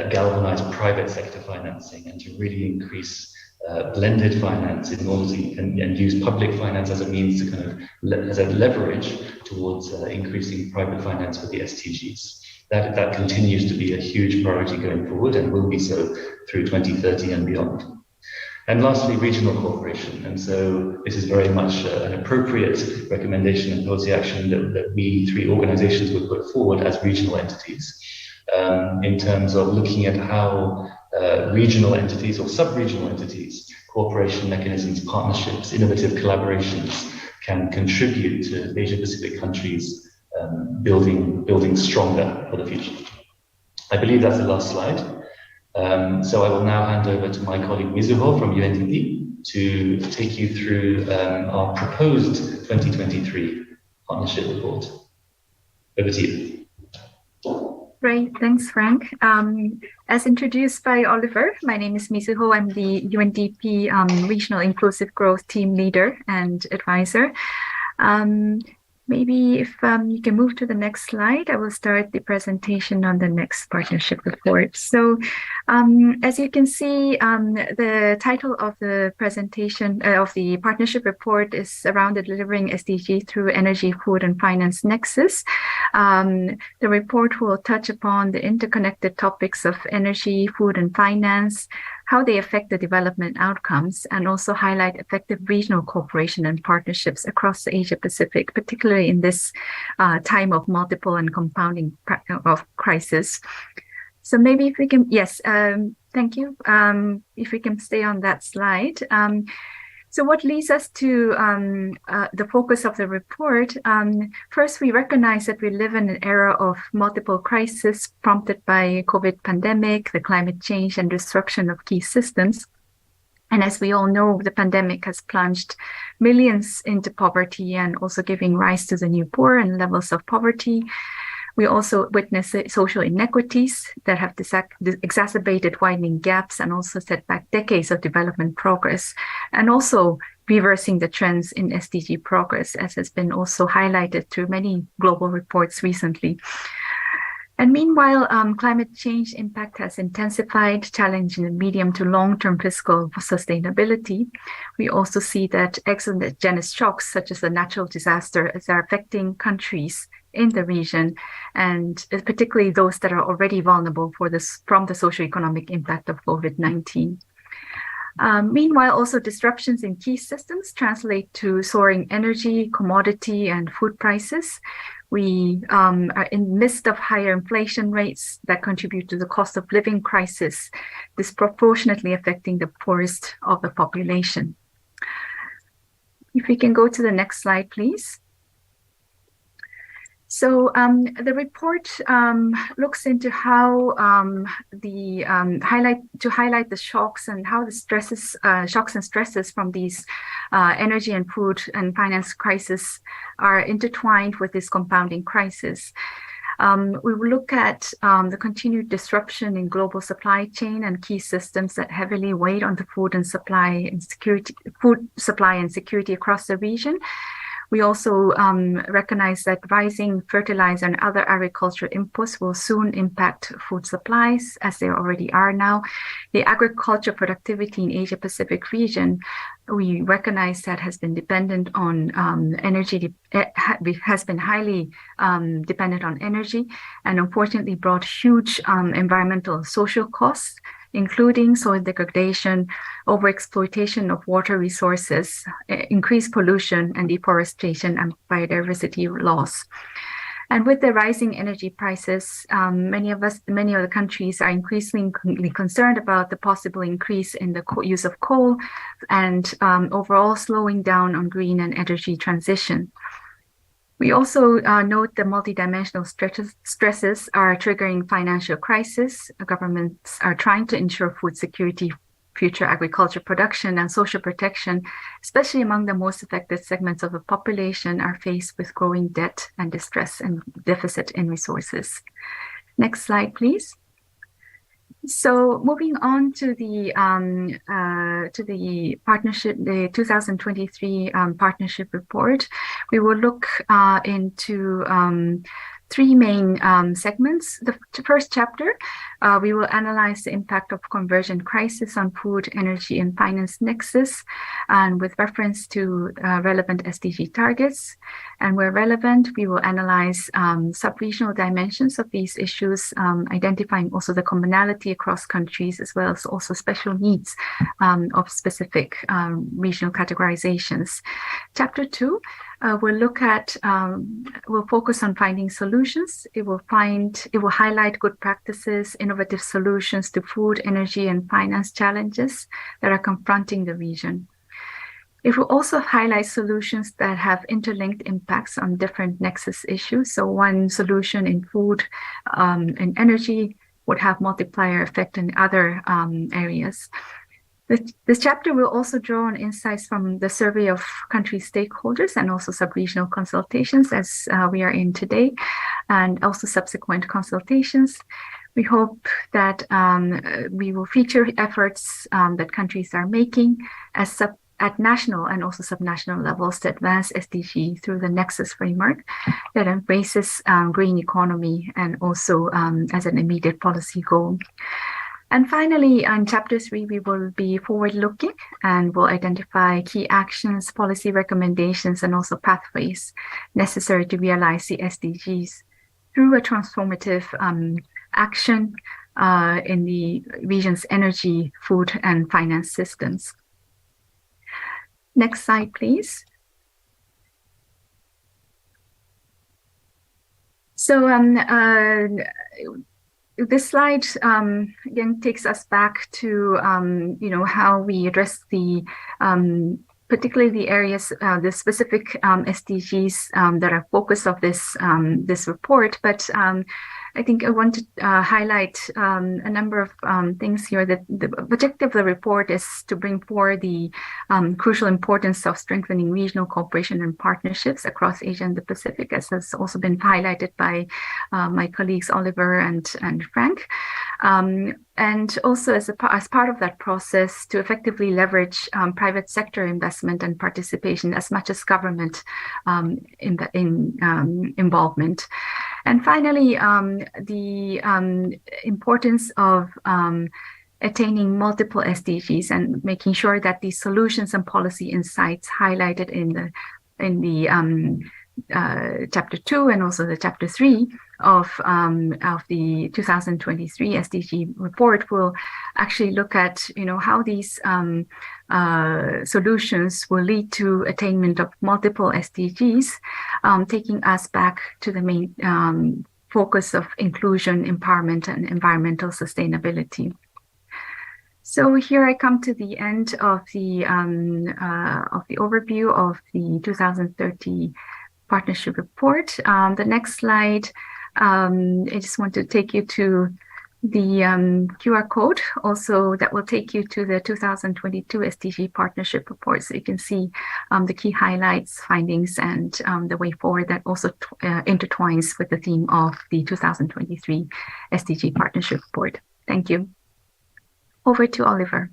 galvanize private sector financing and to really increase blended finance in order to and use public finance as a means to kind of as a leverage towards increasing private finance for the SDGs. That continues to be a huge priority going forward and will be so through 2030 and beyond. And lastly, regional cooperation. And so this is very much an appropriate recommendation and policy action that we three organizations would put forward as regional entities in terms of looking at how regional entities or sub-regional entities, cooperation mechanisms, partnerships, innovative collaborations can contribute to Asia-Pacific countries building stronger for the future. I believe that's the last slide. So I will now hand over to my colleague Mizuho from UNDP to take you through our proposed 2023 partnership report. Over to you. Great, thanks, Frank. As introduced by Oliver, my name is Mizuho. I'm the UNDP Regional Inclusive Growth Team Leader and Advisor. Maybe if you can move to the next slide, I will start the presentation on the next partnership report. So as you can see, the title of the presentation of the partnership report is around the delivering SDG through energy, food, and finance nexus. The report will touch upon the interconnected topics of energy, food, and finance, how they affect the development outcomes, and also highlight effective regional cooperation and partnerships across the Asia-Pacific, particularly in this time of multiple and compounding of crisis. So maybe if we can, yes, thank you. If we can stay on that slide. So what leads us to the focus of the report? First, we recognice that we live in an era of multiple crises prompted by COVID pandemic, the climate change, and disruption of key systems. And as we all know, the pandemic has plunged millions into poverty and also giving rise to the new poor and levels of poverty. We also witness social inequities that have exacerbated widening gaps and also set back decades of development progress, and also reversing the trends in SDG progress, as has been also highlighted through many global reports recently. And meanwhile, climate change impact has intensified, challenging the medium to long-term fiscal sustainability. We also see that exogenous shocks, such as a natural disaster, are affecting countries in the region, and particularly those that are already vulnerable from the socioeconomic impact of COVID-19. Meanwhile, also disruptions in key systems translate to soaring energy, commodity, and food prices. We are in the midst of higher inflation rates that contribute to the cost of living crisis, disproportionately affecting the poorest of the population. If we can go to the next slide, please. So the report looks into how highlight the shocks and how the shocks and stresses from these energy and food and finance crises are intertwined with this compounding crisis. We will look at the continued disruption in global supply chain and key systems that heavily weigh on the food supply and security across the region. We also recognize that rising fertilizer and other agricultural inputs will soon impact food supplies, as they already are now. The agriculture productivity in Asia-Pacific region, we recognize that has been dependent on energy, has been highly dependent on energy, and unfortunately brought huge environmental and social costs, including soil degradation, overexploitation of water resources, increased pollution and deforestation, and biodiversity loss. And with the rising energy prices, many of the countries are increasingly concerned about the possible increase in the use of coal and overall slowing down on green and energy transition. We also note the multidimensional stresses are triggering financial crisis. Governments are trying to ensure food security, future agriculture production, and social protection, especially among the most affected segments of the population, are faced with growing debt and distress and deficit in resources. Next slide, please. So moving on to the partnership, the 2023 partnership report, we will look into three main segments. The first chapter, we will analyze the impact of conversion crisis on food, energy, and finance nexus, and with reference to relevant SDG targets. And where relevant, we will analyze sub-regional dimensions of these issues, identifying also the commonality across countries, as well as also special needs of specific regional categorizations. Chapter 2, we'll look at, we'll focus on finding solutions. It will highlight good practices, innovative solutions to food, energy, and finance challenges that are confronting the region. It will also highlight solutions that have interlinked impacts on different nexus issues. So one solution in food and energy would have multiplier effect in other areas. This chapter will also draw on insights from the survey of country stakeholders and also sub-regional consultations, as we are in today, and also subsequent consultations. We hope that we will feature efforts that countries are making at national and also subnational levels to advance SDG through the Nexus framework that embraces green economy and also as an immediate policy goal. And finally, on Chapter 3, we will be forward-looking and will identify key actions, policy recommendations, and also pathways necessary to realize the SDGs through a transformative action in the region's energy, food, and finance systems. Next slide, please. So this slide again takes us back to how we address the particularly the areas, the specific SDGs that are focus of this report, but I think I want to highlight a number of things here. That the objective of the report is to bring forward the crucial importance of strengthening regional cooperation and partnerships across Asia and the Pacific, as has also been highlighted by my colleagues Oliver and Frank. And also as part of that process, to effectively leverage private sector investment and participation as much as government involvement. And finally, the importance of attaining multiple SDGs and making sure that the solutions and policy insights highlighted in the chapter 2 and also the chapter 3 of the 2023 SDG report will actually look at how these solutions will lead to attainment of multiple SDGs, taking us back to the main focus of inclusion, empowerment, and environmental sustainability. So here I come to the end of the overview of the 2030 partnership report. The next slide, I just want to take you to the QR code also that will take you to the 2022 SDG partnership report, so you can see the key highlights, findings, and the way forward that also intertwines with the theme of the 2023 SDG partnership report. Thank you. Over to Oliver.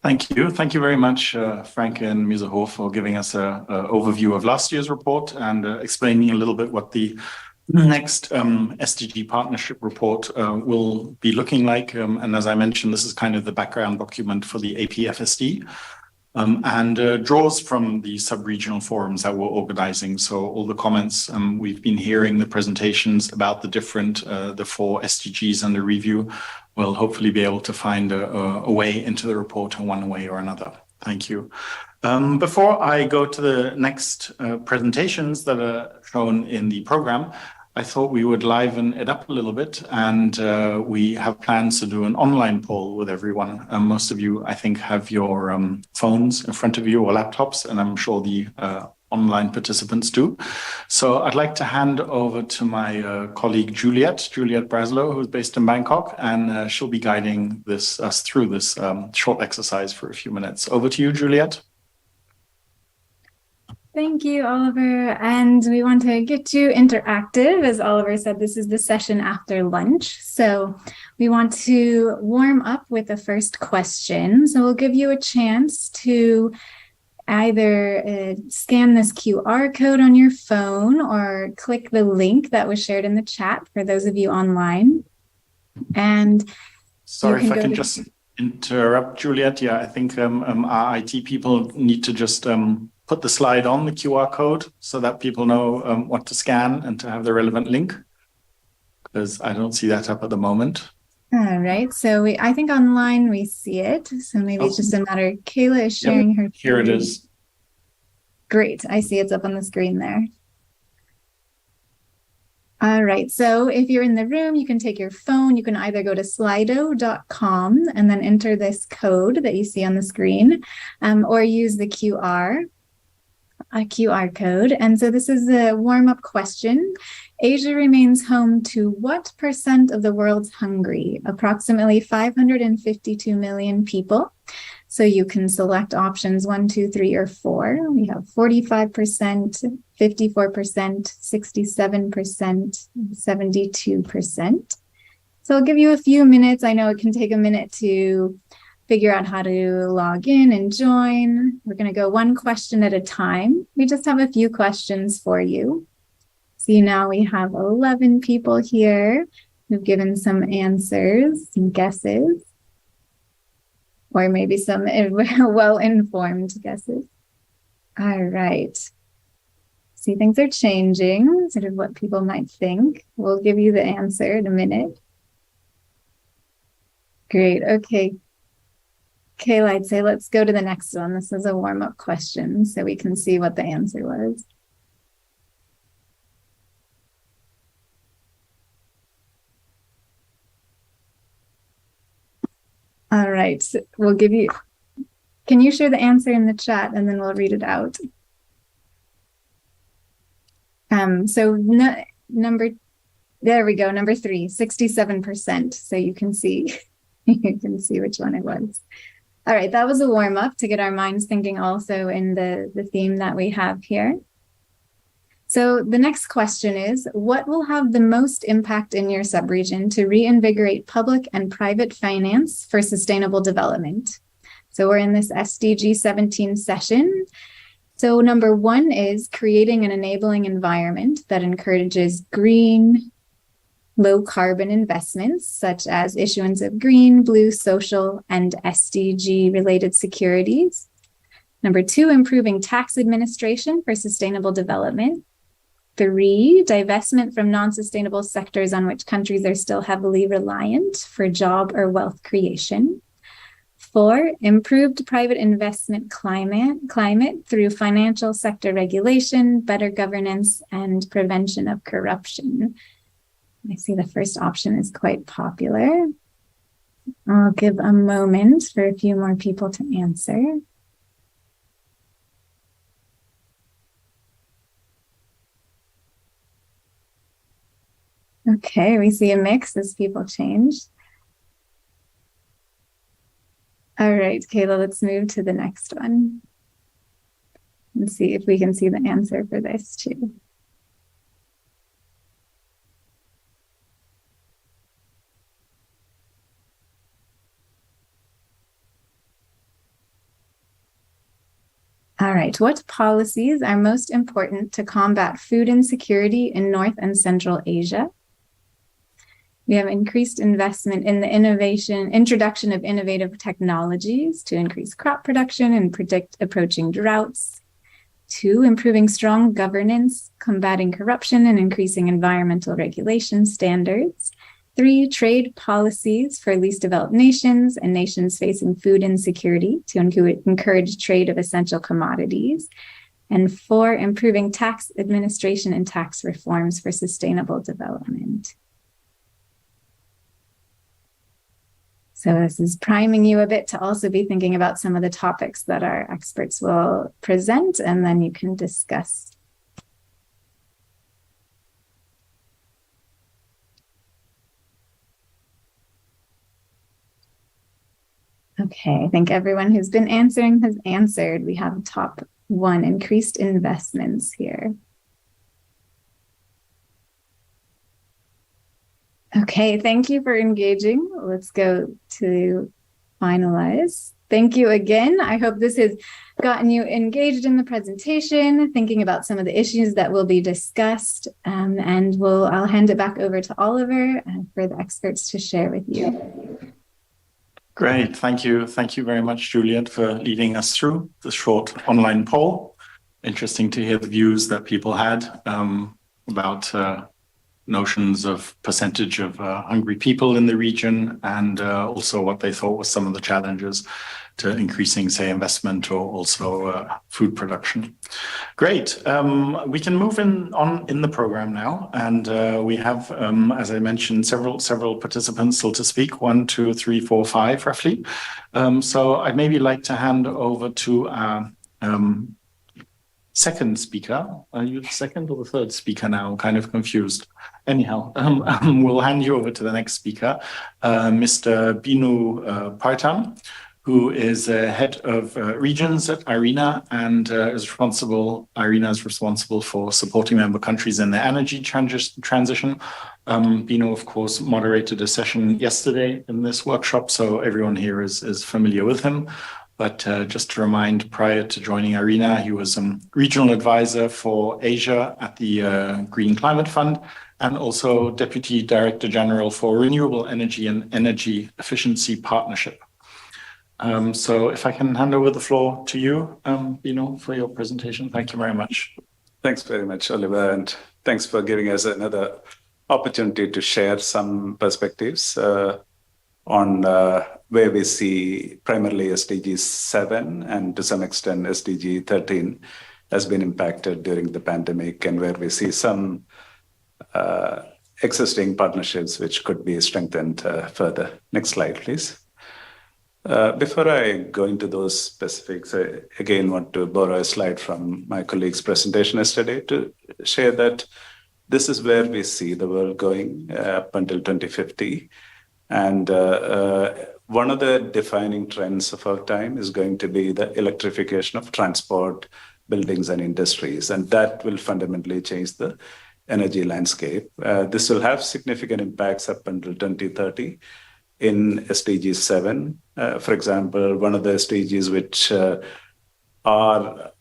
Thank you. Thank you very much, Frank and Mizuho, for giving us an overview of last year's report and explaining a little bit what the next SDG partnership report will be looking like. And as I mentioned, this is kind of the background document for the APFSD and draws from the sub-regional forums that we're organizing. So all the comments we've been hearing, the presentations about the different, the 4 SDGs under review, will hopefully be able to find a way into the report in one way or another. Thank you. Before I go to the next presentations that are shown in the program, I thought we would liven it up a little bit, and we have plans to do an online poll with everyone. Most of you, I think, have your phones in front of you or laptops, and I'm sure the online participants do. So I'd like to hand over to my colleague Juliet Braslow, who's based in Bangkok, and she'll be guiding us through this short exercise for a few minutes. Over to you, Juliet. Thank you, Oliver. And we want to get you interactive. As Oliver said, this is the session after lunch. So we want to warm up with the first question. So we'll give you a chance to either scan this QR code on your phone or click the link that was shared in the chat for those of you online. And sorry if I can just interrupt, Juliet. Yeah, I think our IT people need to just put the slide on the QR code so that people know what to scan and to have the relevant link, because I don't see that up at the moment. All right, so I think online we see it. So maybe it's just a matter. Kayla is sharing her. Here it is. Great, I see it's up on the screen there. All right, so if you're in the room, you can take your phone. You can either go to slido.com and then enter this code that you see on the screen, or use the QR code. And so this is a warm-up question. Asia remains home to what % of the world's hungry? Approximately 552 million people. So you can select options 1, 2, 3, or 4. We have 45%, 54%, 67%, 72%. So I'll give you a few minutes. I know it can take a minute to figure out how to log in and join. We're going to go one question at a time. We just have a few questions for you. See, now we have 11 people here who've given some answers, some guesses, or maybe some well-informed guesses. All right. See, things are changing, sort of what people might think. We'll give you the answer in a minute. Great, okay. Kayla, I'd say let's go to the next one. This is a warm-up question, so we can see what the answer was. All right, so we'll give you, Can you share the answer in the chat and then we'll read it out? There we go, number 3, 67%. So you can see, you can see which one it was. All right, that was a warm up to get our minds thinking also in the theme that we have here. So the next question is, what will have the most impact in your subregion to reinvigorate public and private finance for sustainable development? So we're in this SDG 17 session. So number 1 is creating an enabling environment that encourages green, low carbon investments, such as issuance of green, blue, social, and SDG related securities. Number 2, improving tax administration for sustainable development. 3, divestment from non-sustainable sectors on which countries are still heavily reliant for job or wealth creation. 4, improved private investment climate through financial sector regulation, better governance, and prevention of corruption. I see the first option is quite popular. I'll give a moment for a few more people to answer. Okay, we see a mix as people change. All right, Kayla, let's move to the next one. Let's see if we can see the answer for this too. All right, what policies are most important to combat food insecurity in North and Central Asia? We have increased investment in the introduction of innovative technologies to increase crop production and predict approaching droughts. 2, improving strong governance, combating corruption, and increasing environmental regulation standards. 3, trade policies for least developed nations and nations facing food insecurity to encourage trade of essential commodities. And 4, improving tax administration and tax reforms for sustainable development. So this is priming you a bit to also be thinking about some of the topics that our experts will present, and then you can discuss. Okay, I think everyone who's been answering has answered. We have top 1, increased investments here. Okay, thank you for engaging. Let's go to finalize. Thank you again. I hope this has gotten you engaged in the presentation, thinking about some of the issues that will be discussed, and I'll hand it back over to Oliver for the experts to share with you. Great, thank you. Thank you very much, Juliet, for leading us through the short online poll. Interesting to hear the views that people had about notions of percentage of hungry people in the region, and also what they thought was some of the challenges to increasing, say, investment or also food production. Great. We can move on in the program now, and we have, as I mentioned, several participants still to speak. 1, 2, 3, 4, 5, roughly. So I'd maybe like to hand over to our second speaker. Are you the second or the third speaker now? I'm kind of confused. Anyhow, we'll hand you over to the next speaker, Mr. Binu Partan, who is head of regions at IRENA and IRENA is responsible for supporting member countries in their energy transition. Binu, of course, moderated a session yesterday in this workshop, so everyone here is familiar with him. But just to remind, prior to joining IRENA, he was a regional advisor for Asia at the Green Climate Fund, and also Deputy Director General for Renewable Energy and Energy Efficiency Partnership. So if I can hand over the floor to you, Binu, for your presentation. Thank you very much. Thanks very much, Oliver, and thanks for giving us another opportunity to share some perspectives on where we see primarily SDG 7 and to some extent SDG 13 has been impacted during the pandemic, and where we see some existing partnerships which could be strengthened further. Next slide, please. Before I go into those specifics, I again want to borrow a slide from my colleague's presentation yesterday to share that this is where we see the world going up until 2050. And one of the defining trends of our time is going to be the electrification of transport, buildings, and industries. And that will fundamentally change the energy landscape. This will have significant impacts up until 2030 in SDGs 7. For example, one of the SDGs which are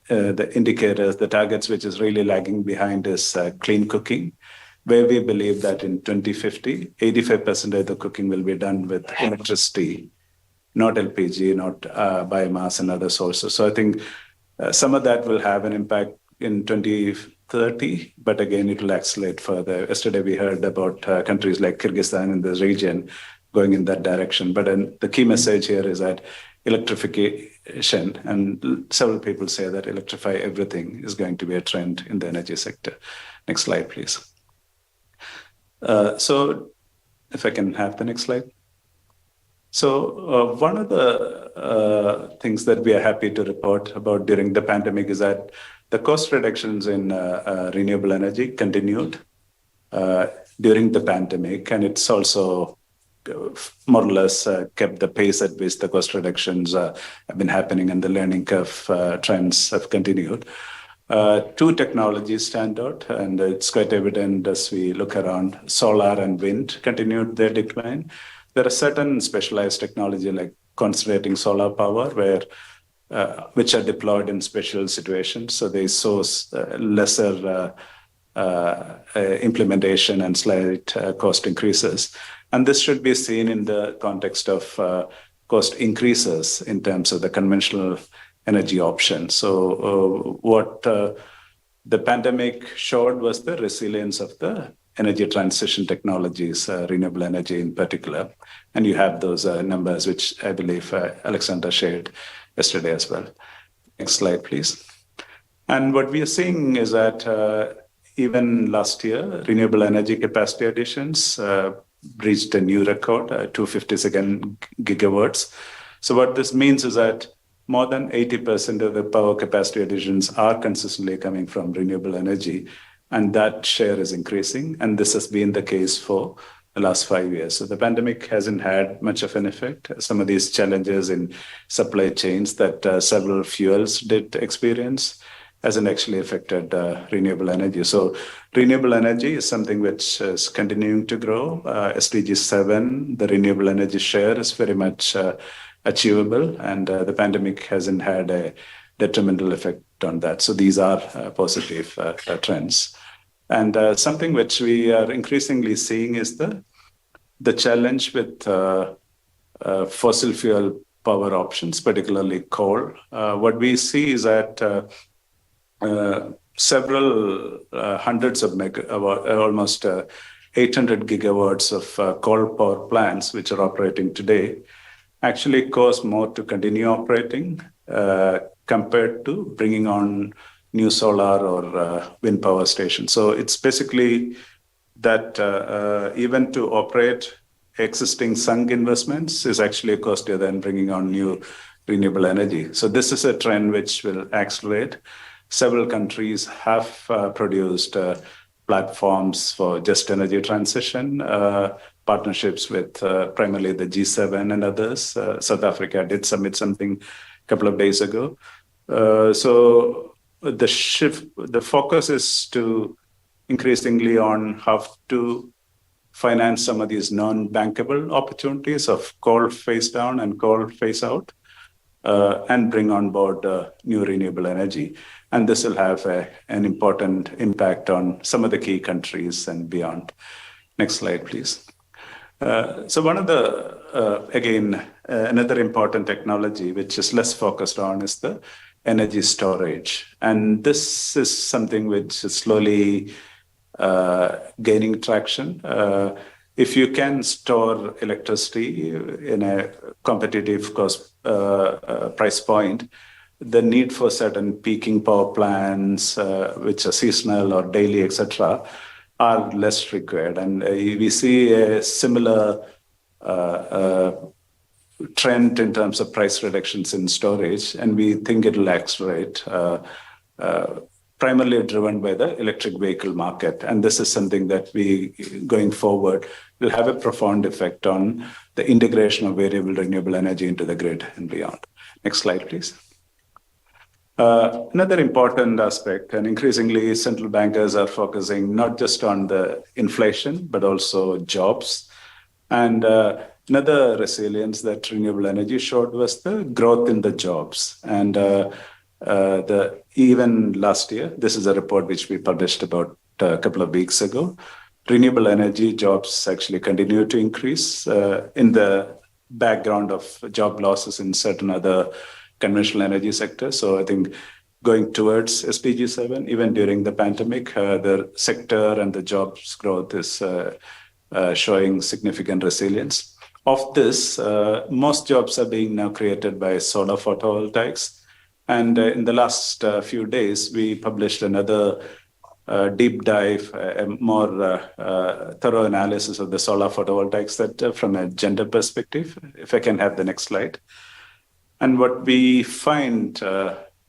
the indicators, the targets which is really lagging behind is clean cooking, where we believe that in 2050, 85% of the cooking will be done with electricity, not LPG, not biomass and other sources. So I think some of that will have an impact in 2030, but again, it will accelerate further. Yesterday, we heard about countries like Kyrgyzstan in this region going in that direction. But the key message here is that electrification, and several people say that electrify everything is going to be a trend in the energy sector. Next slide, please. So if I can have the next slide. So one of the things that we are happy to report about during the pandemic is that the cost reductions in renewable energy continued during the pandemic, and it's also more or less kept the pace at which the cost reductions have been happening, and the learning curve trends have continued. Two technologies stand out, and it's quite evident as we look around. Solar and wind continued their decline. There are certain specialized technology like concentrating solar power, which are deployed in special situations. So they source lesser implementation and slight cost increases. And this should be seen in the context of cost increases in terms of the conventional energy options. So what the pandemic showed was the resilience of the energy transition technologies, renewable energy in particular. And you have those numbers, which I believe Alexandra shared yesterday as well. Next slide, please. And what we are seeing is that even last year, renewable energy capacity additions reached a new record, 257 gigawatts. So what this means is that more than 80% of the power capacity additions are consistently coming from renewable energy, and that share is increasing. And this has been the case for the last 5 years. So the pandemic hasn't had much of an effect. Some of these challenges in supply chains that several fuels did experience hasn't actually affected renewable energy. So renewable energy is something which is continuing to grow. SDG 7, the renewable energy share is very much achievable, and the pandemic hasn't had a detrimental effect on that. So these are positive trends. And something which we are increasingly seeing is the challenge with fossil fuel power options, particularly coal. What we see is that several hundreds of almost 800 gigawatts of coal power plants, which are operating today, actually cost more to continue operating compared to bringing on new solar or wind power stations. So it's basically that even to operate existing sunk investments is actually costlier than bringing on new renewable energy. So this is a trend which will accelerate. Several countries have produced platforms for just energy transition, partnerships with primarily the G7 and others. South Africa did submit something a couple of days ago. So the focus is to increasingly on how to finance some of these non-bankable opportunities of coal phase down and coal phase out, and bring on board new renewable energy. And this will have an important impact on some of the key countries and beyond. Next slide, please. So one of the, again, another important technology which is less focused on is the energy storage. And this is something which is slowly gaining traction. If you can store electricity in a competitive cost price point, the need for certain peaking power plants, which are seasonal or daily, etc., are less required. And we see a similar trend in terms of price reductions in storage, and we think it'll accelerate, primarily driven by the electric vehicle market. And this is something that we, going forward, will have a profound effect on the integration of variable renewable energy into the grid and beyond. Next slide, please. Another important aspect, and increasingly central bankers are focusing not just on the inflation, but also jobs. And another resilience that renewable energy showed was the growth in the jobs. And even last year, this is a report which we published about a couple of weeks ago, renewable energy jobs actually continue to increase in the background of job losses in certain other conventional energy sectors. So I think going towards SDG 7, even during the pandemic, the sector and the jobs growth is showing significant resilience. Of this, most jobs are being now created by solar photovoltaics. And in the last few days, we published another deep dive, a more thorough analysis of the solar photovoltaic sector from a gender perspective. If I can have the next slide. And what we find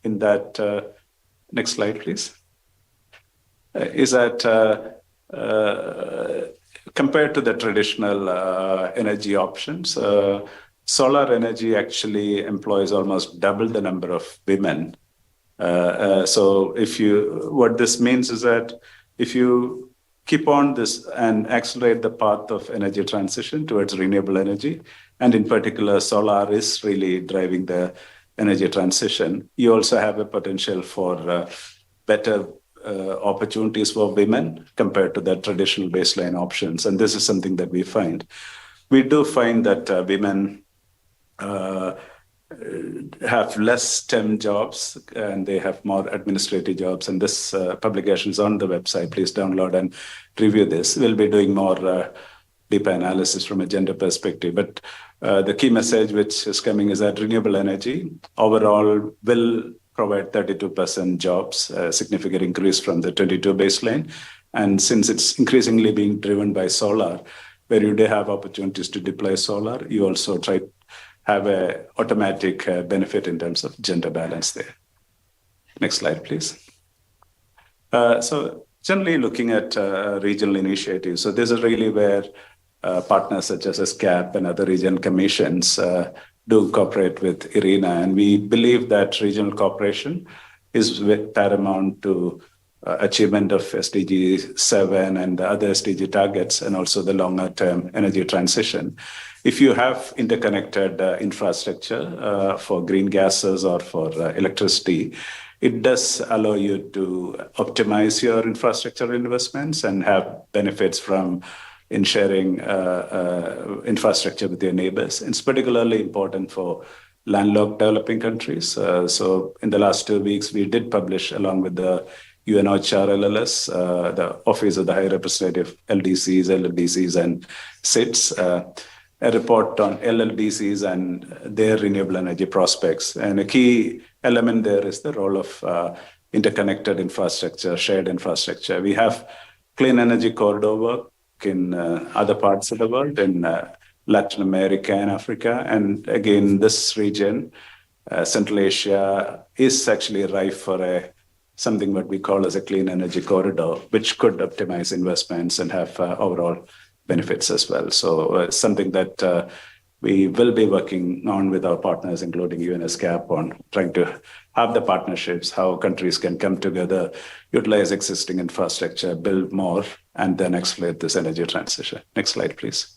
in that, next slide, please, is that compared to the traditional energy options, solar energy actually employs almost double the number of women. So what this means is that if you keep on this and accelerate the path of energy transition towards renewable energy, and in particular, solar is really driving the energy transition, you also have a potential for better opportunities for women compared to the traditional baseline options. And this is something that we find. We do find that women have less STEM jobs and they have more administrative jobs. And this publication is on the website. Please download and review this. We'll be doing more deeper analysis from a gender perspective. But the key message which is coming is that renewable energy overall will provide 32% jobs, a significant increase from the 22 baseline. And since it's increasingly being driven by solar, where you do have opportunities to deploy solar, you also try to have an automatic benefit in terms of gender balance there. Next slide, please. So generally looking at regional initiatives. So this is really where partners such as ESCAP and other regional commissions do cooperate with IRENA. And we believe that regional cooperation is paramount to achievement of SDG 7 and the other SDG targets, and also the longer term energy transition. If you have interconnected infrastructure for green gases or for electricity, it does allow you to optimize your infrastructure investments and have benefits from in sharing infrastructure with your neighbors. It's particularly important for landlocked developing countries. So in the last 2 weeks, we did publish, along with the UNOCHA LLS, the Office of the High Representative, LDCs, LLDCs, and SIDS, a report on LLDCs and their renewable energy prospects. And a key element there is the role of interconnected infrastructure, shared infrastructure. We have clean energy corridor work in other parts of the world, in Latin America and Africa. And again, this region, Central Asia, is actually ripe for something what we call as a clean energy corridor, which could optimize investments and have overall benefits as well. So something that we will be working on with our partners, including ESCAP, on trying to have the partnerships, how countries can come together, utilize existing infrastructure, build more, and then accelerate this energy transition. Next slide, please.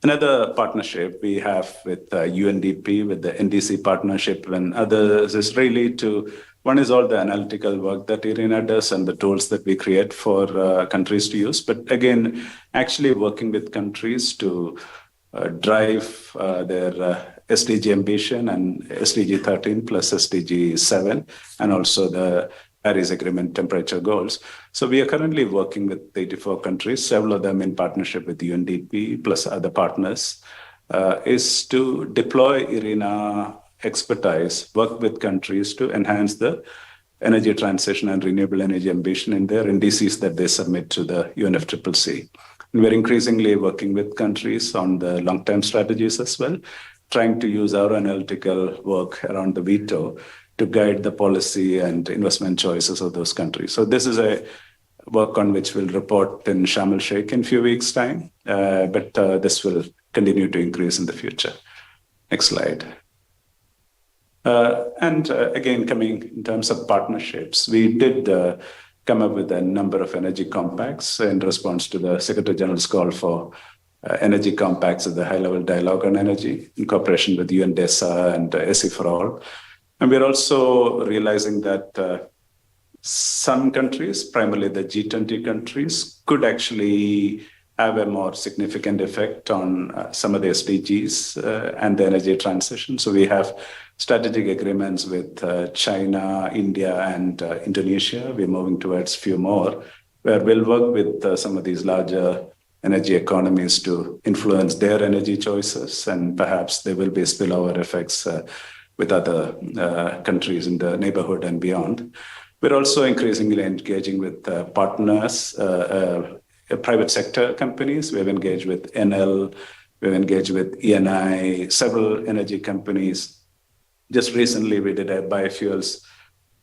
Another partnership we have with UNDP, with the NDC partnership and others, is really one is all the analytical work that IRENA does and the tools that we create for countries to use. But again, actually working with countries to drive their SDG ambition and SDG 13 plus SDG 7, and also the Paris Agreement temperature goals. So we are currently working with 84 countries, several of them in partnership with UNDP plus other partners, is to deploy IRENA expertise, work with countries to enhance the energy transition and renewable energy ambition in their indices that they submit to the UNFCCC. And we're increasingly working with countries on the long-term strategies as well, trying to use our analytical work around the veto to guide the policy and investment choices of those countries. So this is a work on which we'll report in Sharm el-Sheikh in a few weeks' time, but this will continue to increase in the future. Next slide. Again, coming in terms of partnerships, we did come up with a number of energy compacts in response to the Secretary General's call for energy compacts at the high-level dialogue on energy in cooperation with UNDESA and SE for All. And we're also realizing that some countries, primarily the G20 countries, could actually have a more significant effect on some of the SDGs and the energy transition. So we have strategic agreements with China, India, and Indonesia. We're moving towards a few more, where we'll work with some of these larger energy economies to influence their energy choices, and perhaps there will be spillover effects with other countries in the neighborhood and beyond. We're also increasingly engaging with partners, private sector companies. We have engaged with Enel, we've engaged with ENI, several energy companies. Just recently, we did a biofuels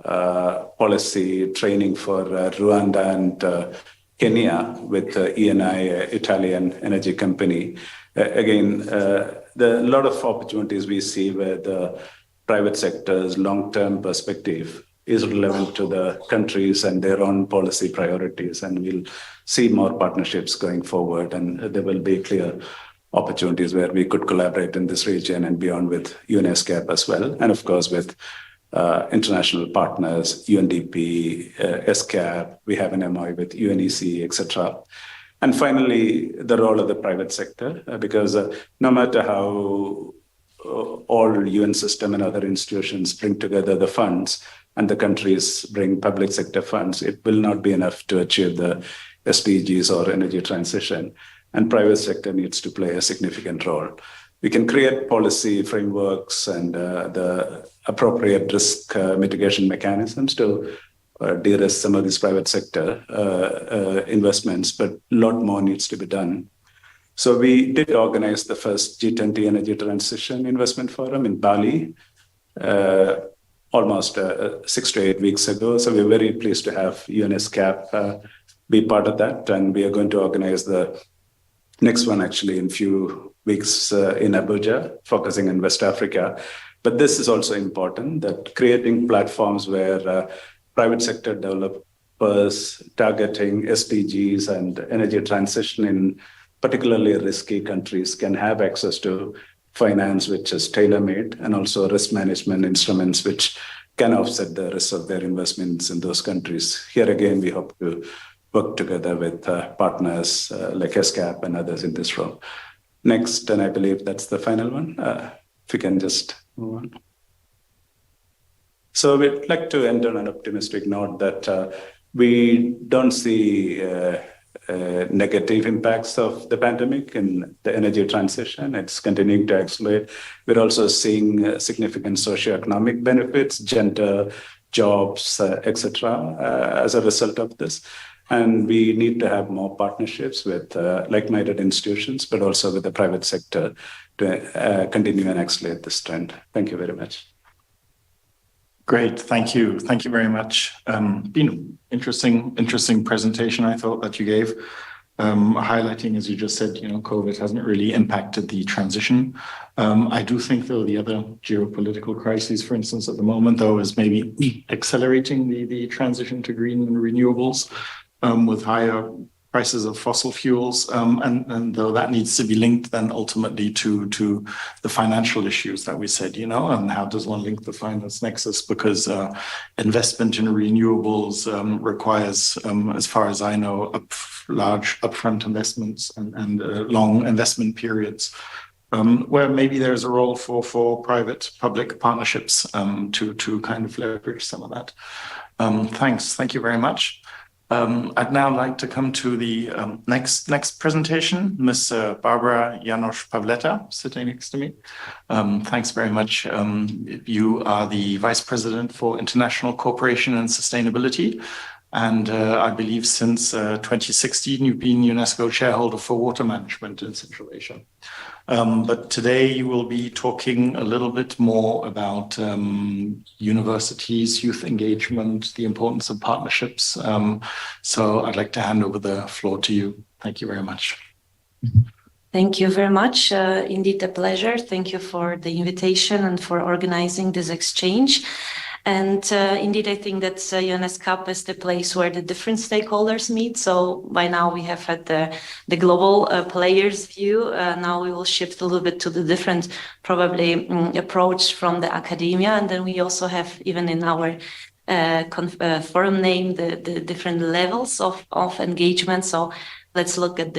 policy training for Rwanda and Kenya with ENI, Italian energy company. Again, there are a lot of opportunities we see where the private sector's long-term perspective is relevant to the countries and their own policy priorities. And we'll see more partnerships going forward, and there will be clear opportunities where we could collaborate in this region and beyond with ESCAP as well. And of course, with international partners, UNDP, ESCAP, we have an MOU with UNEC, etc. And finally, the role of the private sector, because no matter how all UN system and other institutions bring together the funds and the countries bring public sector funds, it will not be enough to achieve the SDGs or energy transition. And private sector needs to play a significant role. We can create policy frameworks and the appropriate risk mitigation mechanisms to de-risk some of these private sector investments, but a lot more needs to be done. So we did organize the first G20 Energy Transition Investment Forum in Bali almost 6 to 8 weeks ago. So we're very pleased to have UNESCAP be part of that. And we are going to organize the next one actually in a few weeks in Abuja, focusing on West Africa. But this is also important, that creating platforms where private sector developers targeting SDGs and energy transition in particularly risky countries can have access to finance which is tailor-made, and also risk management instruments which can offset the risk of their investments in those countries. Here again, we hope to work together with partners like ESCAP and others in this role. Next, and I believe that's the final one. If we can just move on. So we'd like to end on an optimistic note that we don't see negative impacts of the pandemic in the energy transition. It's continuing to accelerate. We're also seeing significant socioeconomic benefits, gender, jobs, etc., as a result of this. And we need to have more partnerships with like-minded institutions, but also with the private sector to continue and accelerate this trend. Thank you very much. Great, thank you. Thank you very much. Been interesting presentation, I thought, that you gave, highlighting, as you just said, COVID hasn't really impacted the transition. I do think, though, the other geopolitical crises, for instance, at the moment, though, is maybe accelerating the transition to green and renewables with higher prices of fossil fuels, and though that needs to be linked then ultimately to the financial issues that we said, and how does one link the finance nexus? Because investment in renewables requires, as far as I know, large upfront investments and long investment periods, where maybe there's a role for private-public partnerships to kind of leverage some of that. Thank you very much. I'd now like to come to the next presentation, Ms. Barbara Janosch-Pavleta, sitting next to me. Thanks very much. You are the Vice President for International Cooperation and Sustainability. And I believe since 2016, you've been UNESCO shareholder for water management in Central Asia. But today you will be talking a little bit more about universities, youth engagement, the importance of partnerships. So I'd like to hand over the floor to you. Thank you very much. Thank you very much. Indeed, a pleasure. Thank you for the invitation and for organizing this exchange. And indeed, I think that ESCAP is the place where the different stakeholders meet. So by now we have had the global players view. Now we will shift a little bit to the different probably approach from the academia. And then we also have, even in our forum name, the different levels of engagement. So let's look at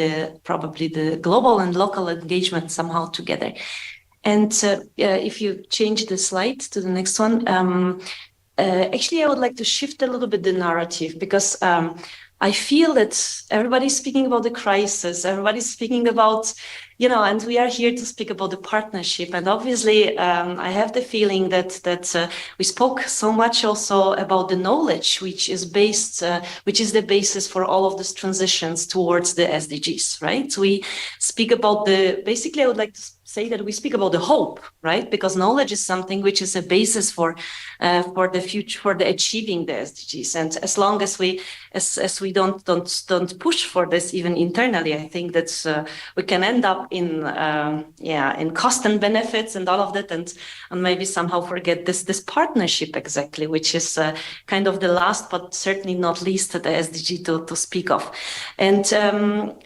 probably the global and local engagement somehow together. And if you change the slide to the next one, actually, I would like to shift a little bit the narrative, because I feel that everybody's speaking about the crisis, everybody's speaking about, and we are here to speak about the partnership. And obviously, I have the feeling that we spoke so much also about the knowledge, which is the basis for all of these transitions towards the SDGs, right? So we speak about basically, I would like to say that we speak about the hope, right? Because knowledge is something which is a basis for the future, for the achieving the SDGs. And as long as we don't push for this even internally, I think that we can end up in cost and benefits and all of that, and maybe somehow forget this partnership exactly, which is kind of the last, but certainly not least, the SDG to speak of. And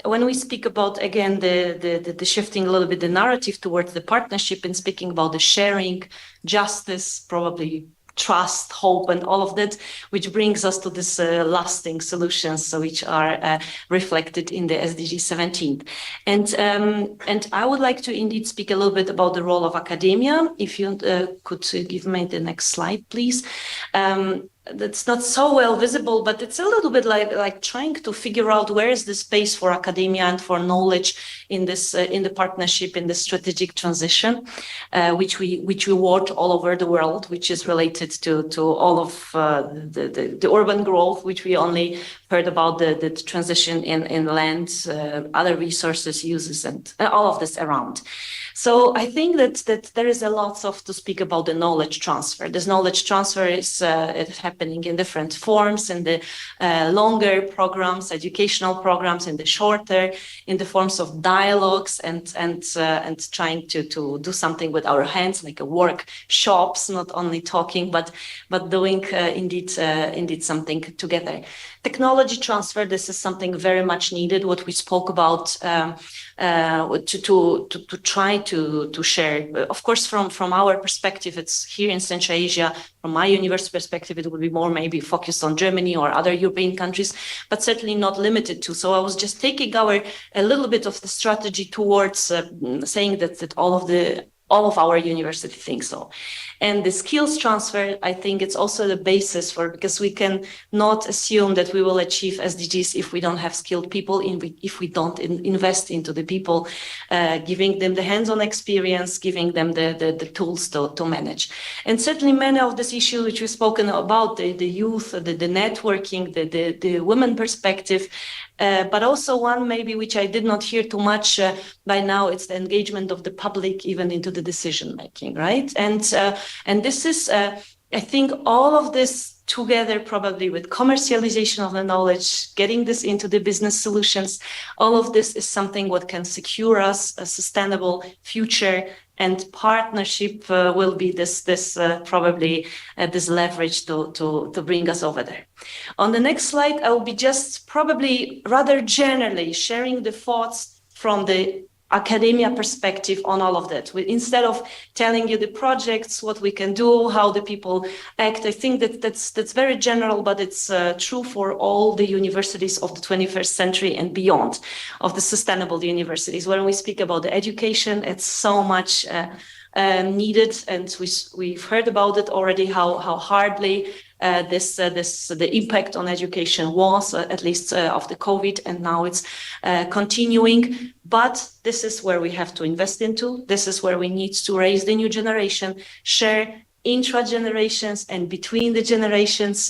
when we speak about, again, the shifting a little bit the narrative towards the partnership and speaking about the sharing, justice, probably trust, hope, and all of that, which brings us to this lasting solutions, which are reflected in the SDG 17. And I would like to indeed speak a little bit about the role of academia. If you could give me the next slide, please. That's not so well visible, but it's a little bit like trying to figure out where is the space for academia and for knowledge in this in the partnership, in the strategic transition, which we watch all over the world, which is related to all of the urban growth, which we only heard about the transition in land, other resources uses, and all of this around. So I think that there is a lot to speak about the knowledge transfer. This knowledge transfer is happening in different forms, in the longer programs, educational programs, in the shorter, in the forms of dialogues, and trying to do something with our hands, like workshops, not only talking, but doing indeed something together. Technology transfer, this is something very much needed, what we spoke about, to try to share. Of course, from our perspective, it's here in Central Asia. From my university perspective, it would be more maybe focused on Germany or other European countries, but certainly not limited to. So I was just taking a little bit of the strategy towards saying that all of our university thinks so. And the skills transfer, I think it's also the basis because we can not assume that we will achieve SDGs if we don't have skilled people, if we don't invest into the people, giving them the hands-on experience, giving them the tools to manage. And certainly many of these issues which we've spoken about, the youth, the networking, the women perspective, but also one maybe which I did not hear too much by now, it's the engagement of the public even into the decision making, right? And this is, I think, all of this together, probably with commercialization of the knowledge, getting this into the business solutions, all of this is something what can secure us a sustainable future, and partnership will be this leverage to bring us over there. On the next slide, I will be just probably rather generally sharing the thoughts from the academia perspective on all of that. Instead of telling you the projects, what we can do, how the people act, I think that's very general, but it's true for all the universities of the 21st century and beyond, of the sustainable universities. When we speak about the education, it's so much needed, and we've heard about it already, how hardly the impact on education was, at least of the COVID, and now it's continuing. But this is where we have to invest into. This is where we need to raise the new generation, share intra-generations and between the generations.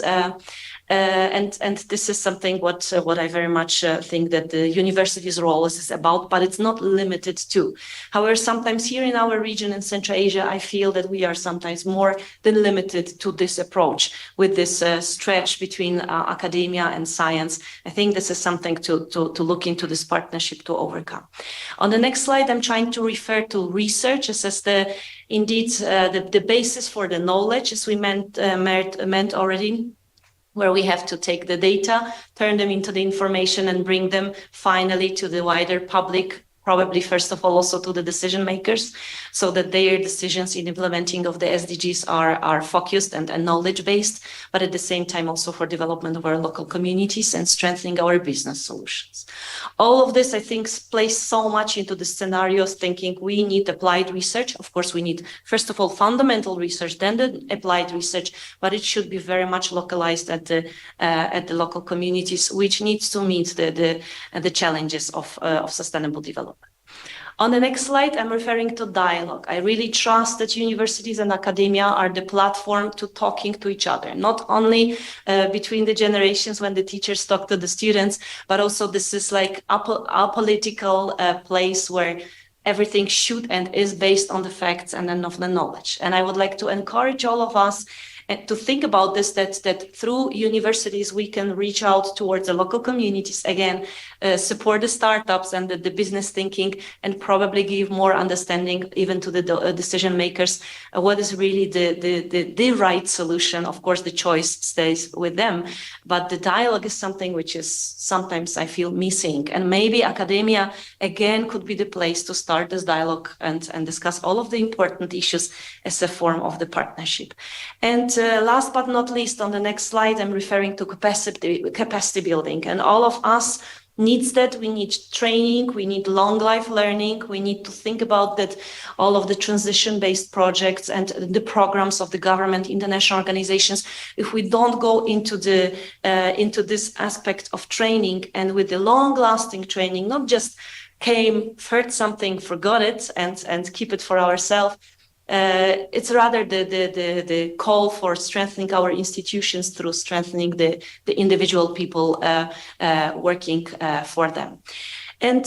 And this is something what I very much think that the university's role is about, but it's not limited to. However, sometimes here in our region in Central Asia, I feel that we are sometimes more than limited to this approach with this stretch between academia and science. I think this is something to look into this partnership to overcome. On the next slide, I'm trying to refer to research as indeed the basis for the knowledge, as we meant already, where we have to take the data, turn them into the information, and bring them finally to the wider public, probably first of all also to the decision makers, so that their decisions in implementing of the SDGs are focused and knowledge-based, but at the same time also for development of our local communities and strengthening our business solutions. All of this, I think, plays so much into the scenarios, thinking we need applied research. Of course, we need, first of all, fundamental research, then the applied research, but it should be very much localized at the local communities, which needs to meet the challenges of sustainable development. On the next slide, I'm referring to dialogue. I really trust that universities and academia are the platform to talking to each other, not only between the generations when the teachers talk to the students, but also this is like a political place where everything should and is based on the facts and then of the knowledge. And I would like to encourage all of us to think about this, that through universities, we can reach out towards the local communities, again, support the startups and the business thinking, and probably give more understanding even to the decision makers, what is really the right solution. Of course, the choice stays with them, but the dialogue is something which is sometimes I feel missing. And maybe academia, again, could be the place to start this dialogue and discuss all of the important issues as a form of the partnership. And last but not least, on the next slide, I'm referring to capacity building. And all of us needs that. We need training, we need long life learning, we need to think about that, all of the transition-based projects and the programs of the government, international organizations. If we don't go into into this aspect of training, and with the long-lasting training, not just heard something, forgot it, and keep it for ourselves. It's rather the call for strengthening our institutions through strengthening the individual people working for them. And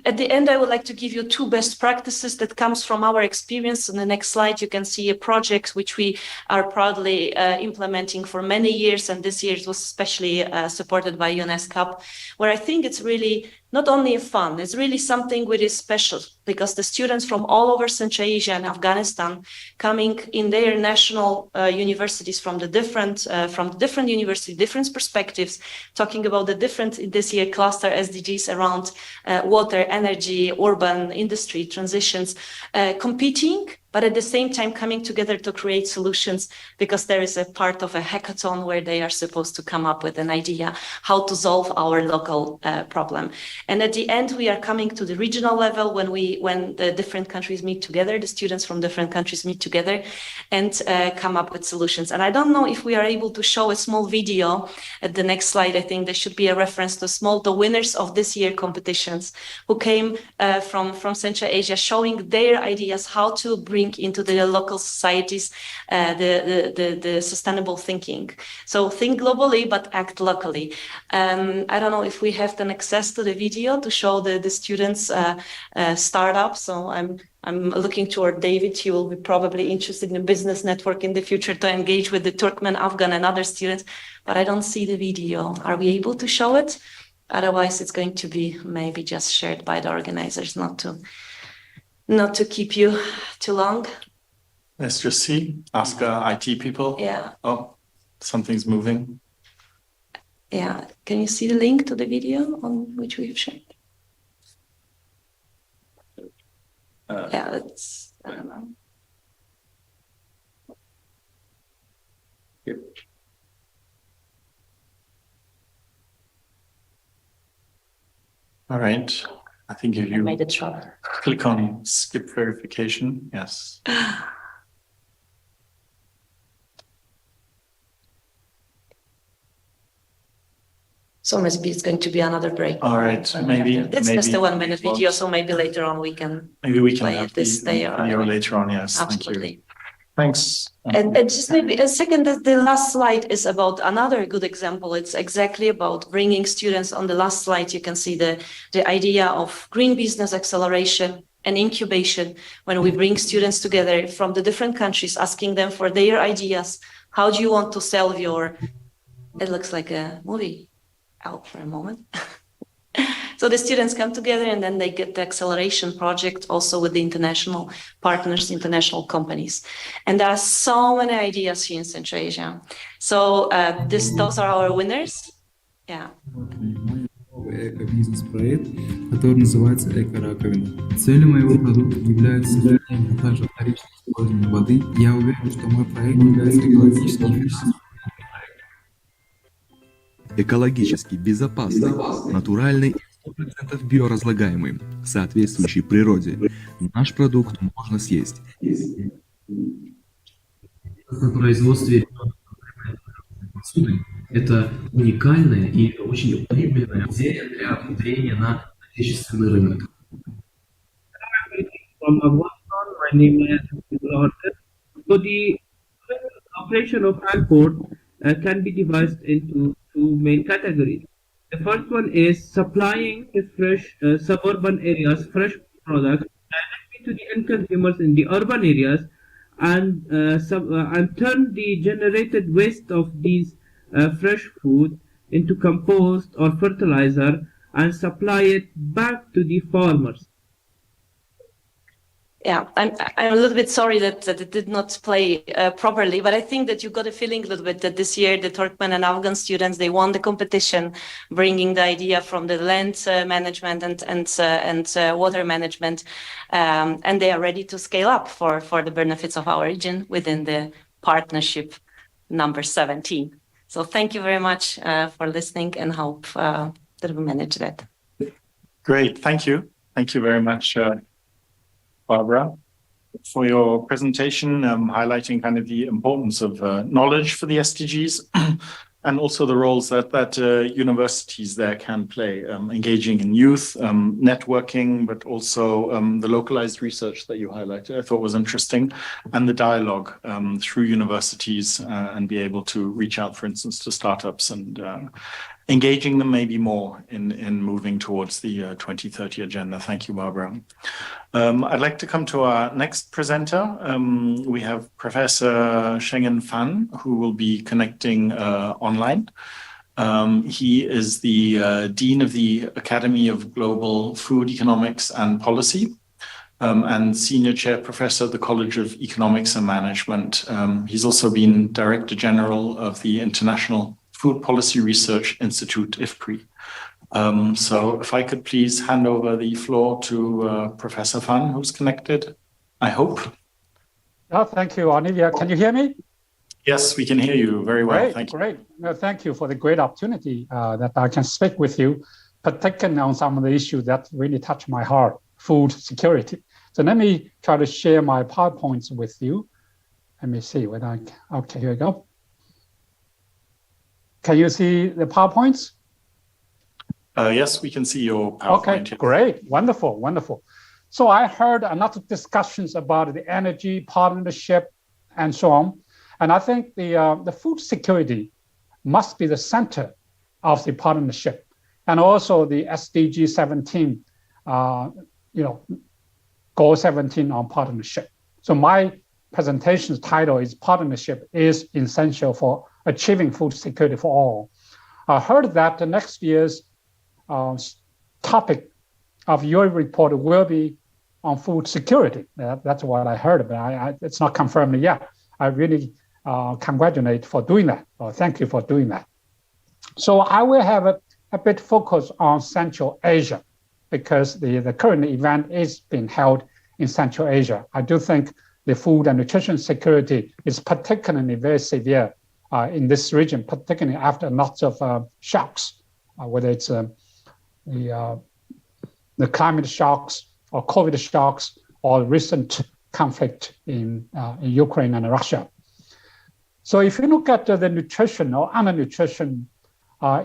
at the end, I would like to give you two best practices that comes from our experience. On the next slide, you can see a project which we are proudly implementing for many years. And this year it was especially supported by ESCAP, where I think it's really not only fun, it's really something which is special, because the students from all over Central Asia and Afghanistan coming in their national universities from the different universities, different perspectives, talking about the different, this year, cluster SDGs around water, energy, urban, industry, transitions, competing, but at the same time coming together to create solutions, because there is a part of a hackathon where they are supposed to come up with an idea how to solve our local problem. And at the end, we are coming to the regional level when the different countries meet together, the students from different countries meet together and come up with solutions. And I don't know if we are able to show a small video at the next slide. I think there should be a reference to the winners of this year competitions who came from Central Asia, showing their ideas how to bring into the local societies the sustainable thinking. So think globally, but act locally. I don't know if we have then access to the video to show the students startup. So I'm looking toward David. He will be probably interested in a business network in the future to engage with the Turkmen, Afghan, and other students, but I don't see the video. Are we able to show it? Otherwise, it's going to be maybe just shared by the organizers, not to keep you too long. Let's just see. Ask IT people. Yeah. Oh, something's moving. Yeah. Can you see the link to the video on which we have shared? Yeah, it's, I don't know. Yep. All right. I think if you made it short. Click on skip verification, yes. So maybe it's going to be another break. All right, maybe It's just a 1-minute video, so maybe later on we can play have this video later on. Yes, absolutely. Thank you. Thanks. And just maybe a second, the last slide is about another good example. It's exactly about bringing students. On the last slide, you can see the idea of green business acceleration and incubation, when we bring students together from the different countries, asking them for their ideas. How do you want to solve your, it looks like a movie out for a moment. So the students come together and then they get the acceleration project also with the international partners, international companies. And there are so many ideas here in Central Asia. So those are our winners. Yeah. Эко-бизнес-проект, который называется «Эко-раковина». Целью моего продукта является сохранение, а также вторичное использование воды. Я уверен, что мой проект является экологически и финансово. Экологически безопасный, натуральный и 100% биоразлагаемый, соответствующий природе. Наш продукт можно съесть. В производстве посуды это уникальное и очень прибыльное изделие для внедрения на отечественный рынок. My name is So the operation of transport can be divided into two main categories. The first one is supplying the fresh suburban areas, fresh products directly to the end consumers in the urban areas, and turn the generated waste of these fresh food into compost or fertilizer and supply it back to the farmers. Yeah, I'm a little bit sorry that it did not play properly, but I think that you got a feeling a little bit that this year the Turkmen and Afghan students, they won the competition, bringing the idea from the land management and water management, and they are ready to scale up for the benefits of our region within the partnership number 17. So thank you very much for listening, and hope that we manage that. Great, thank you. Thank you very much, Barbara, for your presentation, highlighting kind of the importance of knowledge for the SDGs and also the roles that universities there can play, engaging in youth, networking, but also the localized research that you highlighted, I thought was interesting, and the dialogue through universities and be able to reach out, for instance, to startups and engaging them maybe more in moving towards the 2030 agenda. Thank you, Barbara. I'd like to come to our next presenter. We have Professor Shengen Fan, who will be connecting online. He is the Dean of the Academy of Global Food Economics and Policy, and Senior Chair Professor of the College of Economics and Management. He's also been Director General of the International Food Policy Research Institute, IFPRI. So if I could please hand over the floor to Professor Fan, who's connected, I hope. Oh, thank you, Olivia. Can you hear me? Yes, we can hear you very well. Great, thank you. Great. No, thank you for the great opportunity that I can speak with you, particularly on some of the issues that really touch my heart, food security. So let me try to share my PowerPoints with you. Let me see whether I can. Okay, here we go. Can you see the PowerPoints? Yes, we can see your PowerPoint. Okay, great, wonderful, wonderful. So I heard a lot of discussions about the energy partnership and so on. And I think the food security must be the center of the partnership. And also the SDG 17, Goal 17 on partnership. So my presentation's title is Partnership is Essential for Achieving Food Security for All. I heard that the next year's topic of your report will be on food security. That's what I heard, but it's not confirmed yet. I really congratulate for doing that, or thank you for doing that. So I will have a bit focus on Central Asia, because the current event is being held in Central Asia. I do think the food and nutrition security is particularly very severe in this region, particularly after lots of shocks, whether it's the climate shocks or COVID shocks or recent conflict in Ukraine and Russia. So if you look at the nutrition or undernutrition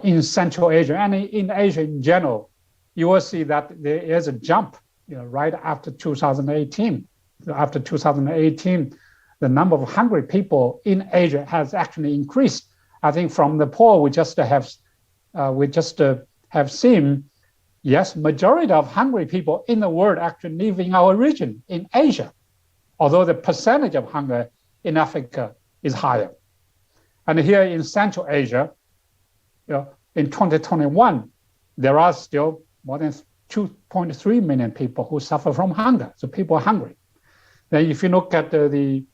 in Central Asia and in Asia in general, you will see that there is a jump, right after 2018. After 2018, the number of hungry people in Asia has actually increased. I think from the poll we just have seen, yes, majority of hungry people in the world actually live in our region in Asia, although the percentage of hunger in Africa is higher. And here in Central Asia, in 2021, there are still more than 2.3 million people who suffer from hunger. So people are hungry. Then if you look at the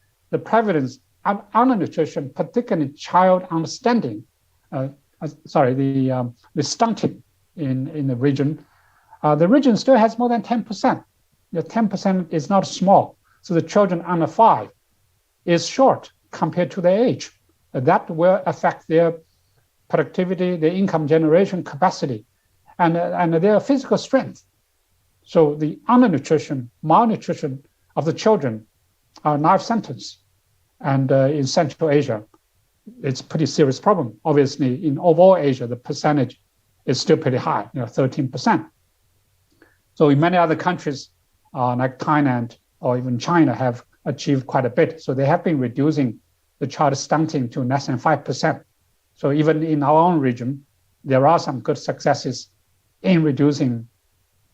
prevalence of undernutrition, particularly child understanding, the stunting in the region still has more than 10%. 10% is not small. So the children under 5 is short compared to their age. That will affect their productivity, their income generation capacity, and their physical strength. So the undernutrition, malnutrition of the children are life sentence. And in Central Asia, it's a pretty serious problem. Obviously, in overall Asia, the percentage is still pretty high, 13%. So in many other countries, like Thailand or even China, have achieved quite a bit. So they have been reducing the child stunting to less than 5%. So even in our own region, there are some good successes in reducing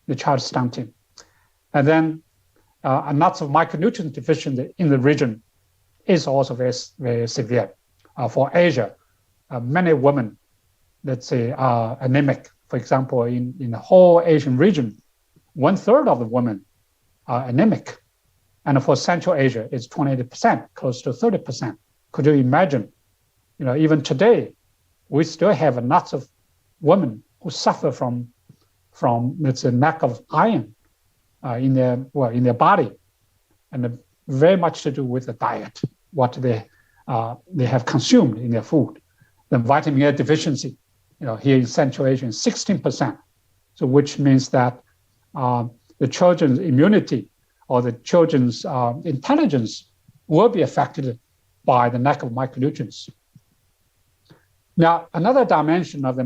the child stunting. And then lots of micronutrient deficiency in the region is also very, very severe. For Asia, many women, let's say, are anemic. For example, in the whole Asian region, 1/3 of the women are anemic. And for Central Asia, it's 28%, close to 30%. Could you imagine? Even today, we still have lots of women who suffer from let's say, lack of iron in their body, and very much to do with the diet, what they have consumed in their food. The vitamin A deficiency, here in Central Asia, is 16%. So which means that the children's immunity or the children's intelligence will be affected by the lack of micronutrients. Now, another dimension of the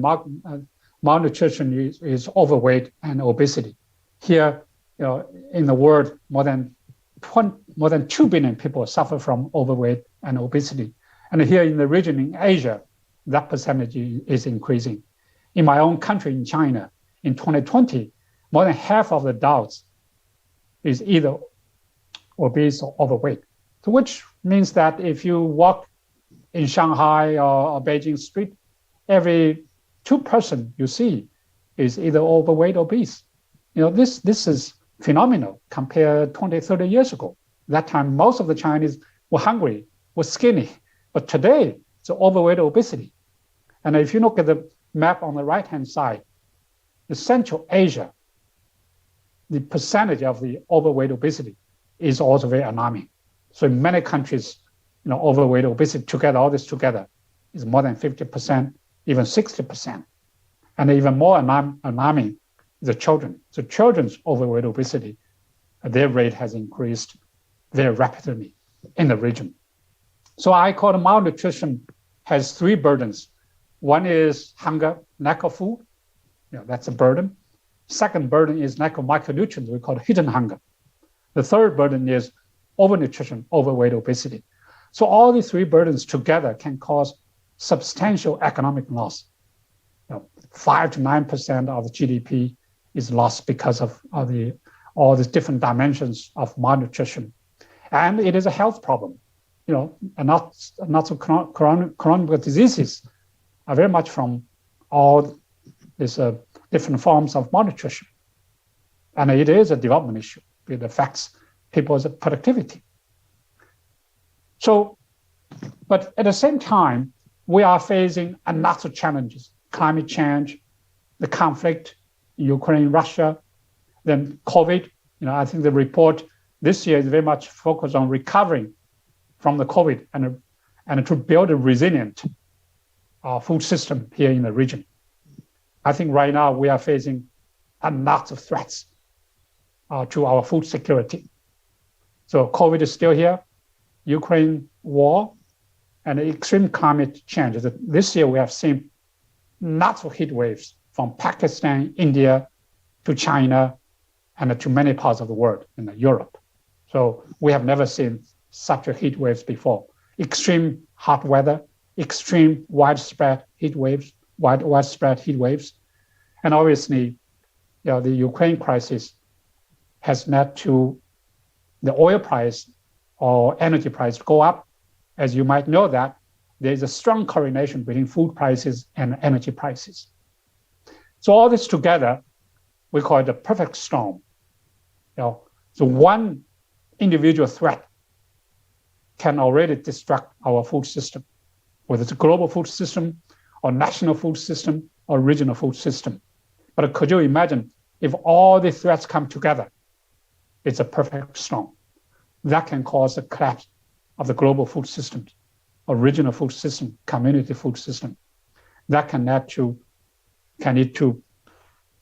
malnutrition is overweight and obesity. Here, in the world, more than 2 billion people suffer from overweight and obesity. And here in the region in Asia, that percentage is increasing. In my own country, in China, in 2020, more than half of the adults is either obese or overweight. So which means that if you walk in Shanghai or Beijing street, every 2 person you see is either overweight or obese. This is phenomenal compared 20, 30 years ago. That time, most of the Chinese were hungry, were skinny. But today, it's overweight obesity. And if you look at the map on the right-hand side, the Central Asia, the percentage of the overweight obesity is also very alarming. So in many countries, overweight obesity together, all this together, is more than 50%, even 60%. And even more alarming is the children. So children's overweight obesity, their rate has increased very rapidly in the region. So I call malnutrition has 3 burdens. One is hunger, lack of food. That's a burden. Second burden is lack of micronutrients, we call it hidden hunger. The third burden is overnutrition, overweight, obesity. So all these 3 burdens together can cause substantial economic loss. 5 to 9% of the GDP is lost because of all these different dimensions of malnutrition. And it is a health problem. And not so chronic diseases are very much from all these different forms of malnutrition. And it is a development issue. It affects people's productivity. So, but at the same time, we are facing lots of challenges: climate change, the conflict in Ukraine, Russia, then COVID. I think the report this year is very much focused on recovering from the COVID and to build a resilient food system here in the region. I think right now we are facing lots of threats to our food security. So COVID is still here, Ukraine war, and extreme climate change. This year we have seen natural heat waves from Pakistan, India, to China, and to many parts of the world, in Europe. So we have never seen such a heat waves before. Extreme hot weather, extreme widespread heat waves, widespread heat waves. And obviously, the Ukraine crisis has led to the oil price or energy price go up. As you might know that, there is a strong correlation between food prices and energy prices. So all this together, we call it a perfect storm. So one individual threat can already disrupt our food system, whether it's a global food system or national food system or regional food system. But could you imagine if all the threats come together, it's a perfect storm. That can cause the collapse of the global food system, or regional food system, community food system. That can lead to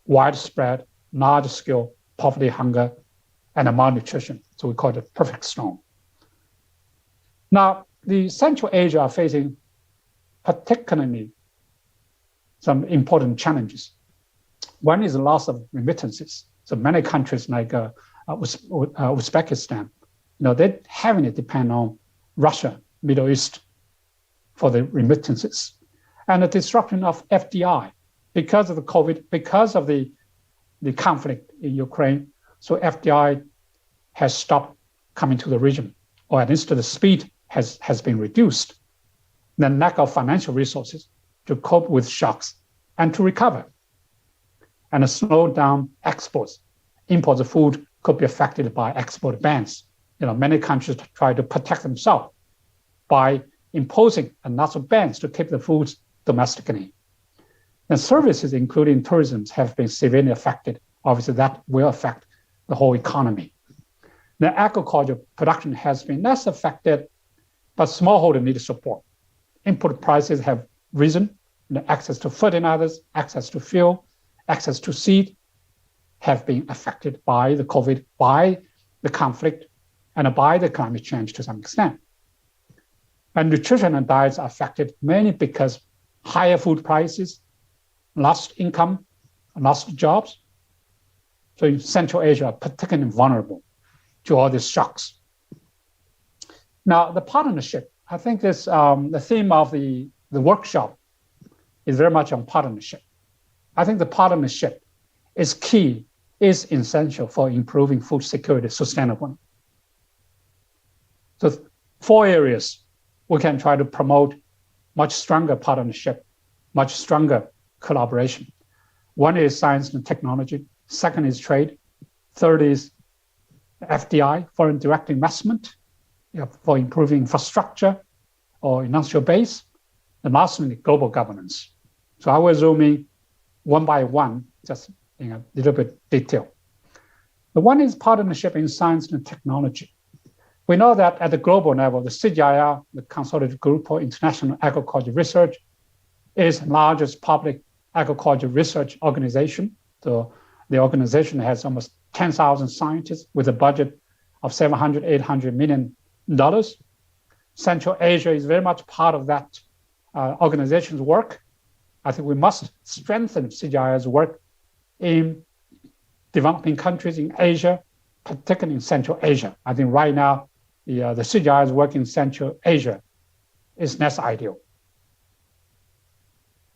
widespread, large-scale poverty, hunger, and malnutrition. So we call it a perfect storm. Now, the Central Asia are facing particularly some important challenges. One is the loss of remittances. So many countries like Uzbekistan, they heavily depend on Russia, Middle East for the remittances. And the disruption of FDI because of the COVID, because of the conflict in Ukraine. So FDI has stopped coming to the region, or at least the speed has been reduced. The lack of financial resources to cope with shocks and to recover. And a slowed down exports. Imports of food could be affected by export bans. Many countries try to protect themselves by imposing a lot of bans to keep the foods domestically. And services, including tourism, have been severely affected. Obviously, that will affect the whole economy. The agriculture production has been less affected, but smallholders need support. Input prices have risen. The access to fertilizers, access to fuel, access to seed have been affected by the COVID, by the conflict, and by the climate change to some extent. And nutrition and diets are affected mainly because higher food prices, lost income, lost jobs. So in Central Asia are particularly vulnerable to all these shocks. Now, the partnership, I think this the theme of the workshop is very much on partnership. I think the partnership is key, is essential for improving food security sustainably. So 4 areas we can try to promote much stronger partnership, much stronger collaboration. One is science and technology. Second is trade. Third is FDI, foreign direct investment, for improving infrastructure or industrial base. And lastly, global governance. So I will zoom in one by one, just in a little bit detail. The one is partnership in science and technology. We know that at the global level, the CGIAR, the Consolidated Group for International Agriculture Research, is the largest public agriculture research organization. So the organization has almost 10,000 scientists with a budget of $700, $800 million. Central Asia is very much part of that organization's work. I think we must strengthen CGIAR's work in developing countries in Asia, particularly in Central Asia. I think right now, the CGIAR's work in Central Asia is less ideal.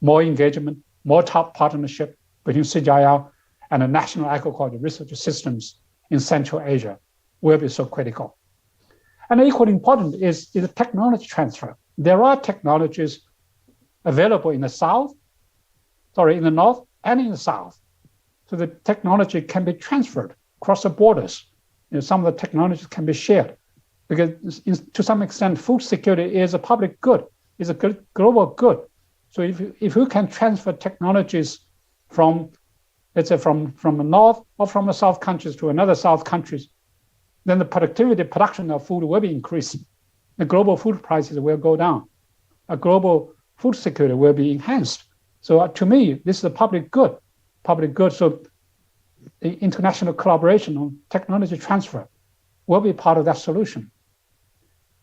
More engagement, more top partnership between CGIAR and the national agriculture research systems in Central Asia will be so critical. And equally important is the technology transfer. There are technologies available in the in the north and in the south. So the technology can be transferred across the borders. Some of the technologies can be shared because to some extent, food security is a public good, is a global good. So if you can transfer technologies from, let's say from the north or from the south countries to another south countries, then the production of food will be increased. The global food prices will go down. A global food security will be enhanced. So to me, this is a public good. So the international collaboration on technology transfer will be part of that solution.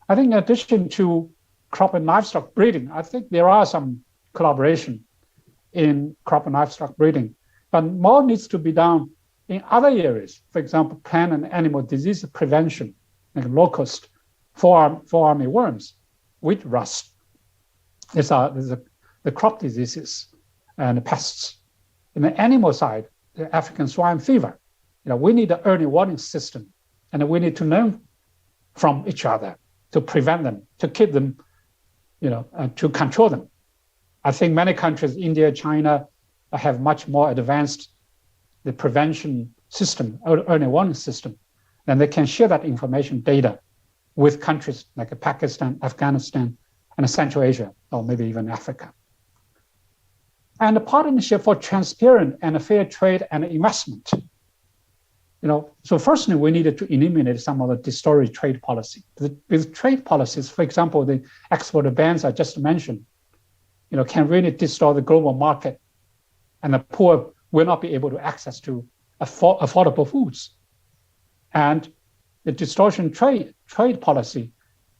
I think in addition to crop and livestock breeding, I think there are some collaboration in crop and livestock breeding, but more needs to be done in other areas. For example, plant and animal disease prevention, like locust, four-army worms, wheat rust. These are the crop diseases and pests. In the animal side, the African swine fever. We need an early warning system, and we need to learn from each other to prevent them, to keep them, to control them. I think many countries, India, China, have much more advanced the prevention system, early warning system, and they can share that information data with countries like Pakistan, Afghanistan, and Central Asia, or maybe even Africa. And the partnership for transparent and fair trade and investment. So firstly, we needed to eliminate some of the distorted trade policy. With trade policies, for example, the export bans I just mentioned, can really distort the global market, and the poor will not be able to access to affordable foods. And the distortion trade policy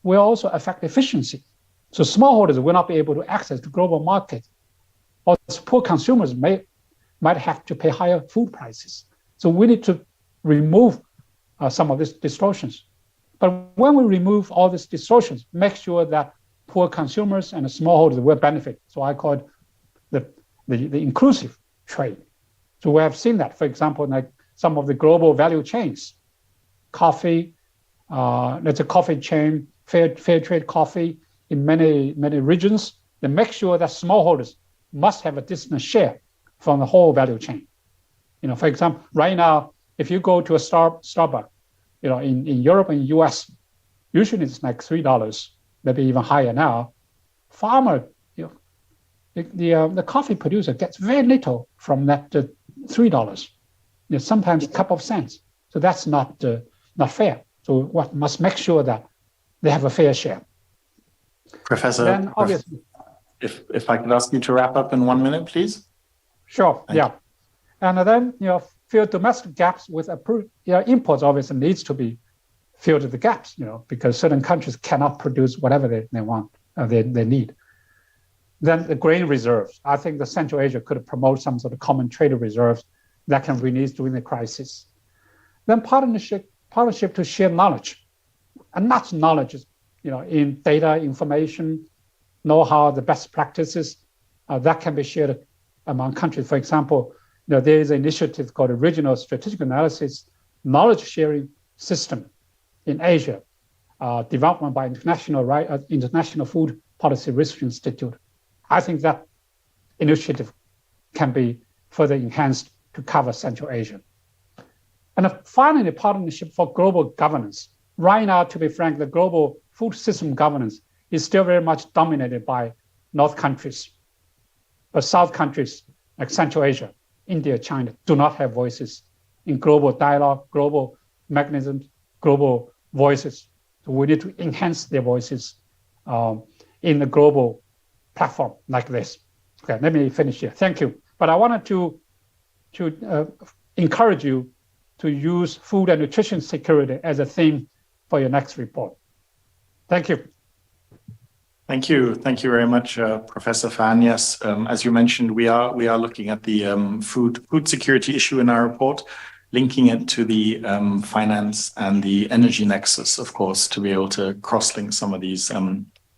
will also affect efficiency. So smallholders will not be able to access the global market, or poor consumers might have to pay higher food prices. So we need to remove some of these distortions. But when we remove all these distortions, make sure that poor consumers and the smallholders will benefit. So I call it the inclusive trade. So we have seen that, for example, like some of the global value chains, coffee, there's a coffee chain, fair trade coffee in many regions. They make sure that smallholders must have a decent share from the whole value chain. For example, right now, if you go to a Starbucks, in Europe and US, usually it's like $3, maybe even higher now. Farmer, the coffee producer gets very little from that $3. Sometimes a couple of cents. So that's not fair. So we must make sure that they have a fair share. Professor, then obviously, if I could ask you to wrap up in 1 minute, please. Sure. Thank you. And then fill domestic gaps with approved imports. Obviously needs to be filled the gaps. Because certain countries cannot produce whatever they want, they need. Then the grain reserves. I think the Central Asia could promote some sort of common trade reserves that can release during the crisis. Then partnership to share knowledge, and not knowledge, in data, information, know-how, the best practices that can be shared among countries. For example, there is an initiative called the Regional Strategic Analysis Knowledge Sharing System in Asia, development by International Food Policy Research Institute. I think that initiative can be further enhanced to cover Central Asia. And finally, partnership for global governance. Right now, to be frank, the global food system governance is still very much dominated by North countries. But South countries like Central Asia, India, China do not have voices in global dialogue, global mechanisms, global voices. So we need to enhance their voices in the global platform like this. Okay, let me finish here. Thank you. But I wanted to encourage you to use food and nutrition security as a theme for your next report. Thank you. Thank you. Thank you very much, Professor Fan. Yes, as you mentioned, we are looking at the food security issue in our report, linking it to the finance and the energy nexus, of course, to be able to cross-link some of these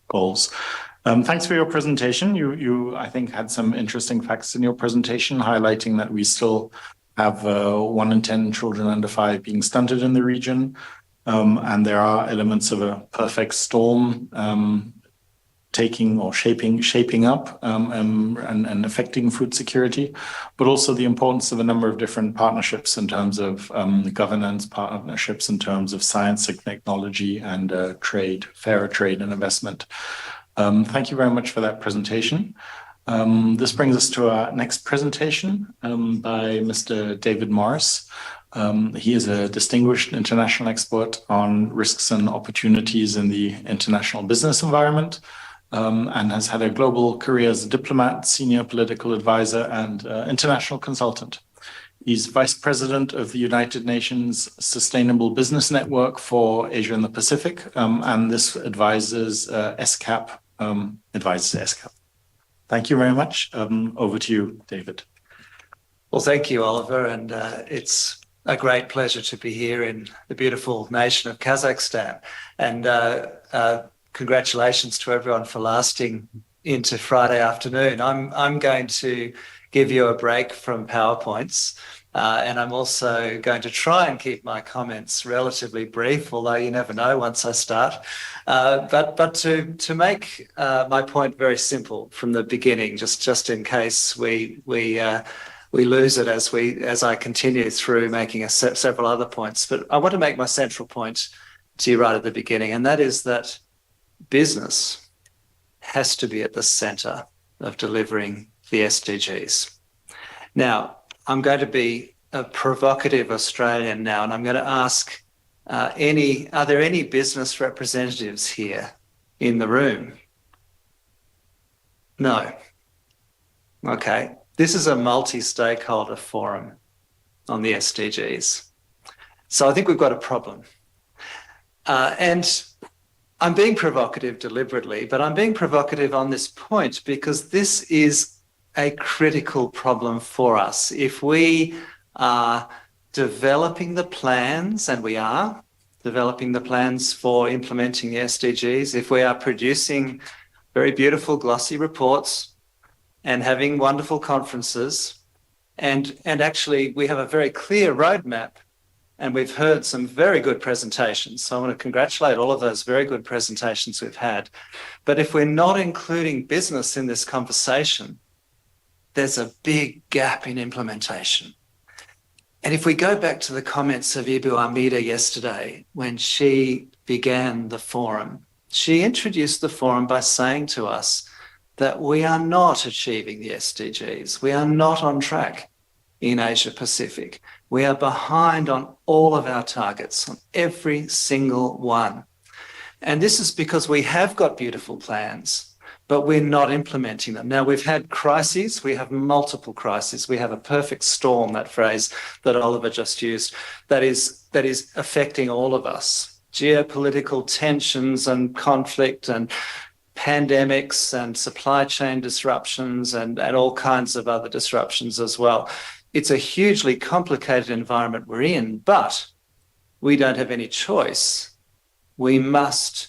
goals. Thanks for your presentation. You, I think, had some interesting facts in your presentation, highlighting that we still have 1 in 10 children under 5 being stunted in the region. And there are elements of a perfect storm taking or shaping up and affecting food security, but also the importance of a number of different partnerships in terms of governance, partnerships in terms of science and technology, and trade, fairer trade and investment. Thank you very much for that presentation. This brings us to our next presentation by Mr. David Morris. He is a distinguished international expert on risks and opportunities in the international business environment, and has had a global career as a diplomat, senior political advisor, and international consultant. He's vice president of the United Nations Sustainable Business Network for Asia and the Pacific, and this advises ESCAP. Thank you very much. Over to you, David. Well, thank you, Oliver, and it's a great pleasure to be here in the beautiful nation of Kazakhstan. And congratulations to everyone for lasting into Friday afternoon. I'm going to give you a break from PowerPoints, and I'm also going to try and keep my comments relatively brief, although you never know once I start. But to make my point very simple from the beginning, just in case we lose it as I continue through making several other points. But I want to make my central point to you right at the beginning, and that is that business has to be at the center of delivering the SDGs. Now, I'm going to be a provocative Australian now, and I'm going to ask, are there any business representatives here in the room? No. Okay. This is a multi-stakeholder forum on the SDGs. So I think we've got a problem. And I'm being provocative deliberately, but I'm being provocative on this point because this is a critical problem for us. If we are developing the plans, and we are developing the plans for implementing the SDGs, if we are producing very beautiful glossy reports and having wonderful conferences, and actually we have a very clear roadmap, and we've heard some very good presentations. So I want to congratulate all of those very good presentations we've had. But if we're not including business in this conversation, there's a big gap in implementation. And if we go back to the comments of Ibu Amida yesterday, when she began the forum, she introduced the forum by saying to us that we are not achieving the SDGs. We are not on track in Asia Pacific. We are behind on all of our targets, on every single one. And this is because we have got beautiful plans, but we're not implementing them. Now, we've had crises. We have multiple crises. We have a perfect storm, that phrase that Oliver just used, that is affecting all of us. Geopolitical tensions and conflict and pandemics and supply chain disruptions and all kinds of other disruptions as well. It's a hugely complicated environment we're in, but we don't have any choice. We must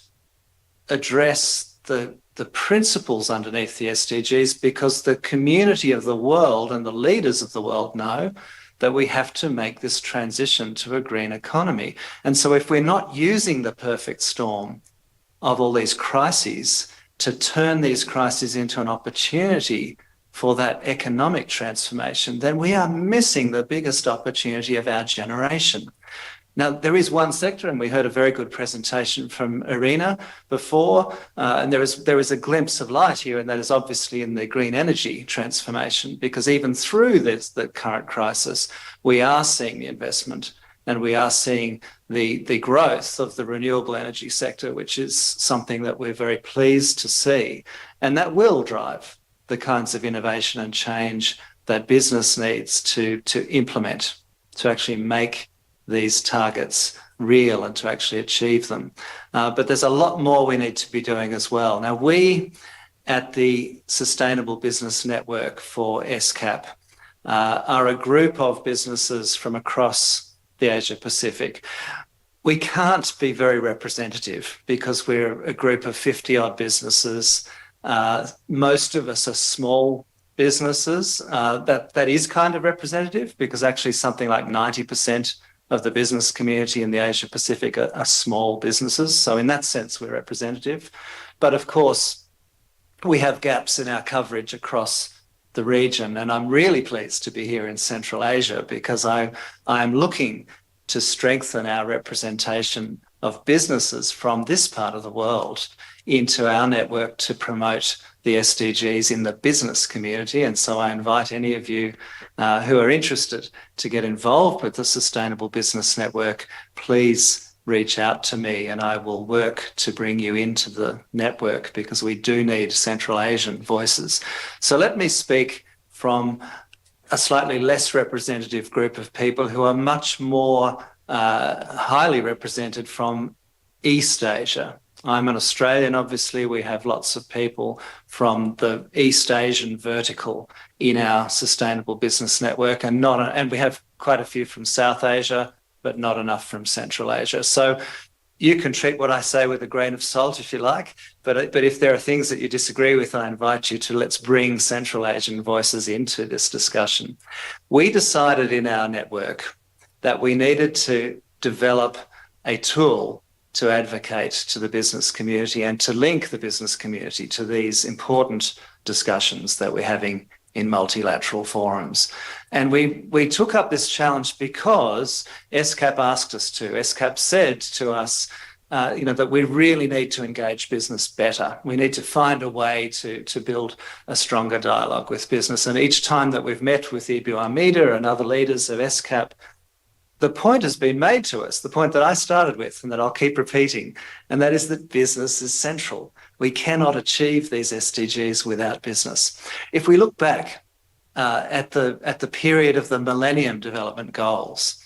address the principles underneath the SDGs because the community of the world and the leaders of the world know that we have to make this transition to a green economy. And so if we're not using the perfect storm of all these crises to turn these crises into an opportunity for that economic transformation, then we are missing the biggest opportunity of our generation. Now, there is one sector, and we heard a very good presentation from Irina before, and there is a glimpse of light here, and that is obviously in the green energy transformation, because even through the current crisis, we are seeing the investment and we are seeing the growth of the renewable energy sector, which is something that we're very pleased to see. And that will drive the kinds of innovation and change that business needs to implement, to actually make these targets real and to actually achieve them. But there's a lot more we need to be doing as well. Now, we at the Sustainable Business Network for ESCAP are a group of businesses from across the Asia Pacific. We can't be very representative because we're a group of 50-odd businesses. Most of us are small businesses. That is kind of representative because actually something like 90% of the business community in the Asia Pacific are small businesses. So in that sense, we're representative. But of course, we have gaps in our coverage across the region. And I'm really pleased to be here in Central Asia because I am looking to strengthen our representation of businesses from this part of the world into our network to promote the SDGs in the business community. And so I invite any of you who are interested to get involved with the Sustainable Business Network, please reach out to me and I will work to bring you into the network because we do need Central Asian voices. So let me speak from a slightly less representative group of people who are much more highly represented from East Asia. I'm an Australian, obviously. We have lots of people from the East Asian vertical in our sustainable business network, and we have quite a few from South Asia, but not enough from Central Asia. So you can treat what I say with a grain of salt if you like, but if there are things that you disagree with, I invite you to let's bring Central Asian voices into this discussion. We decided in our network that we needed to develop a tool to advocate to the business community and to link the business community to these important discussions that we're having in multilateral forums. And we took up this challenge because ESCAP asked us to. ESCAP said to us, that we really need to engage business better. We need to find a way to build a stronger dialogue with business. And each time that we've met with Ibu Amida and other leaders of ESCAP, the point has been made to us, the point that I started with and that I'll keep repeating, and that is that business is central. We cannot achieve these SDGs without business. If we look back at the period of the Millennium Development Goals,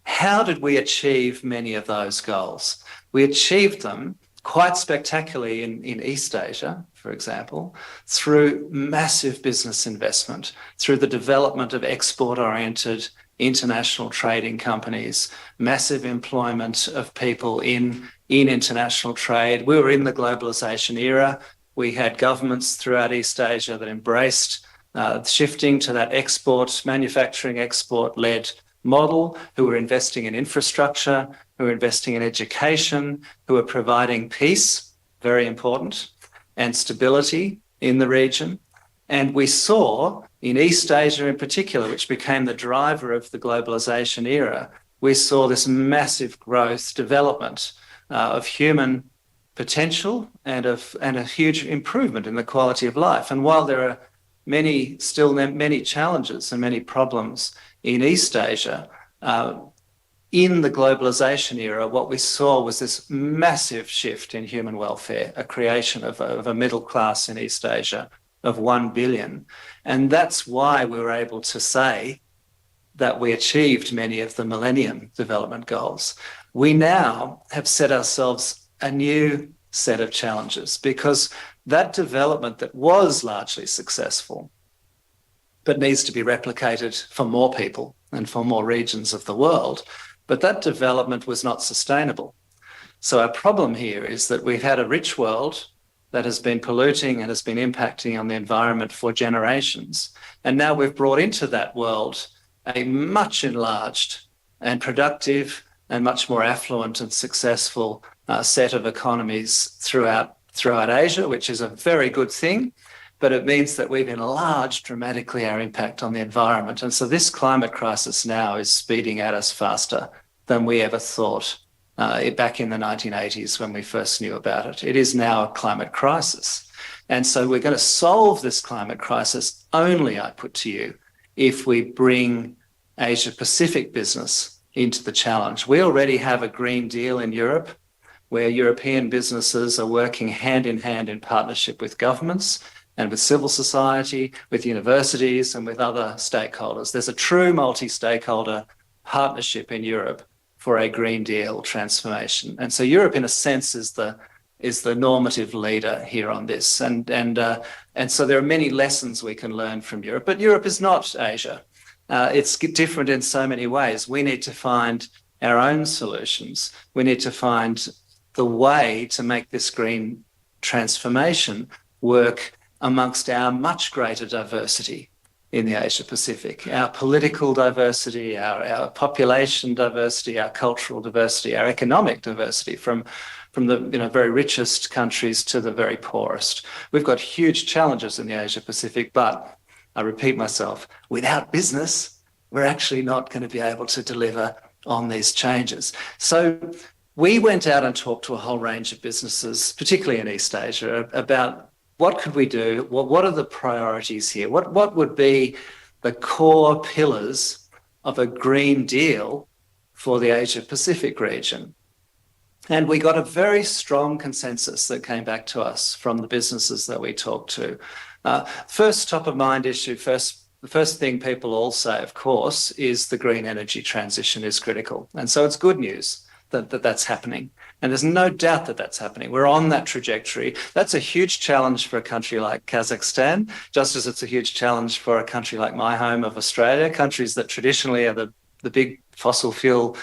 how did we achieve many of those goals? We achieved them quite spectacularly in East Asia, for example, through massive business investment, through the development of export-oriented international trading companies, massive employment of people in international trade. We were in the globalization era. We had governments throughout East Asia that embraced shifting to that manufacturing export-led model, who were investing in infrastructure, who were investing in education, who were providing peace, very important, and stability in the region. And we saw in East Asia in particular, which became the driver of the globalization era, we saw this massive growth, development of human potential and a huge improvement in the quality of life. And while there are still many challenges and many problems in East Asia, in the globalization era, what we saw was this massive shift in human welfare, a creation of a middle class in East Asia of 1 billion. And that's why we were able to say that we achieved many of the Millennium Development Goals. We now have set ourselves a new set of challenges because that development that was largely successful, but needs to be replicated for more people and for more regions of the world, but that development was not sustainable. So our problem here is that we've had a rich world that has been polluting and has been impacting on the environment for generations. And now we've brought into that world a much enlarged and productive and much more affluent and successful set of economies throughout Asia, which is a very good thing, but it means that we've enlarged dramatically our impact on the environment. And so this climate crisis now is speeding at us faster than we ever thought back in the 1980s when we first knew about it. It is now a climate crisis. And so we're going to solve this climate crisis only, I put to you, if we bring Asia-Pacific business into the challenge. We already have a Green Deal in Europe where European businesses are working hand in hand in partnership with governments and with civil society, with universities and with other stakeholders. There's a true multi-stakeholder partnership in Europe for a Green Deal transformation. And so Europe, in a sense, is the normative leader here on this. And so there are many lessons we can learn from Europe, but Europe is not Asia. It's different in so many ways. We need to find our own solutions. We need to find the way to make this green transformation work amongst our much greater diversity in the Asia Pacific, our political diversity, our population diversity, our cultural diversity, our economic diversity from the very richest countries to the very poorest. We've got huge challenges in the Asia Pacific, but I repeat myself, without business, we're actually not going to be able to deliver on these changes. So we went out and talked to a whole range of businesses, particularly in East Asia, about what could we do? What are the priorities here? What would be the core pillars of a Green Deal for the Asia Pacific region? And we got a very strong consensus that came back to us from the businesses that we talked to. First top of mind issue, the first thing people all say, of course, is the green energy transition is critical. And so it's good news that that's happening. And there's no doubt that that's happening. We're on that trajectory. That's a huge challenge for a country like Kazakhstan, just as it's a huge challenge for a country like my home of Australia, countries that traditionally are the big fossil fuel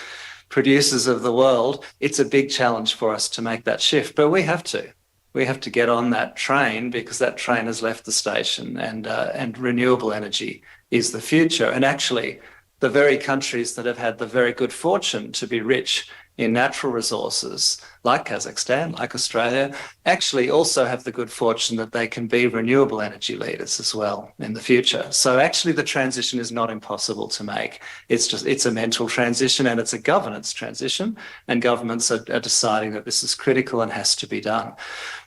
producers of the world. It's a big challenge for us to make that shift, but we have to. We have to get on that train because that train has left the station, and renewable energy is the future. And actually, the very countries that have had the very good fortune to be rich in natural resources, like Kazakhstan, like Australia, actually also have the good fortune that they can be renewable energy leaders as well in the future. So actually the transition is not impossible to make. It's a mental transition, and it's a governance transition, and governments are deciding that this is critical and has to be done.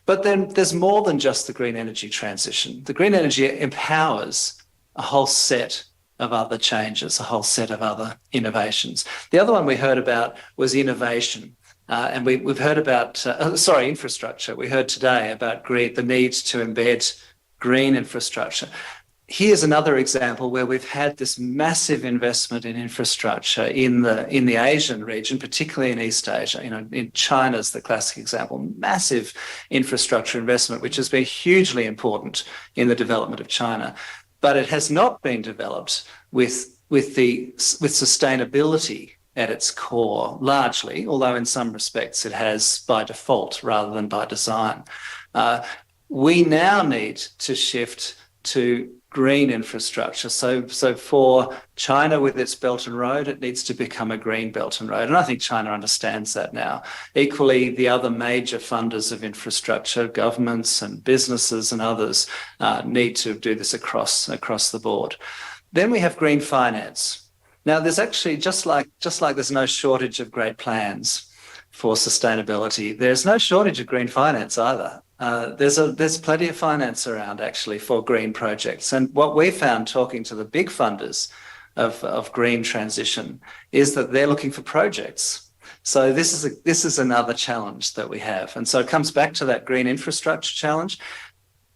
But then there's more than just the green energy transition. The green energy empowers a whole set of other changes, a whole set of other innovations. The other one we heard about was innovation. And we've heard about, infrastructure. We heard today about the need to embed green infrastructure. Here's another example where we've had this massive investment in infrastructure in the Asian region, particularly in East Asia. In China's the classic example, massive infrastructure investment, which has been hugely important in the development of China. But it has not been developed with sustainability at its core, largely, although in some respects it has by default rather than by design. We now need to shift to green infrastructure. So for China with its Belt and Road, it needs to become a green Belt and Road. And I think China understands that now. Equally, the other major funders of infrastructure, governments and businesses and others, need to do this across the board. Then we have green finance. Now, there's actually, just like there's no shortage of great plans for sustainability, there's no shortage of green finance either. There's plenty of finance around actually for green projects. And what we found talking to the big funders of green transition is that they're looking for projects. So this is another challenge that we have. And so it comes back to that green infrastructure challenge.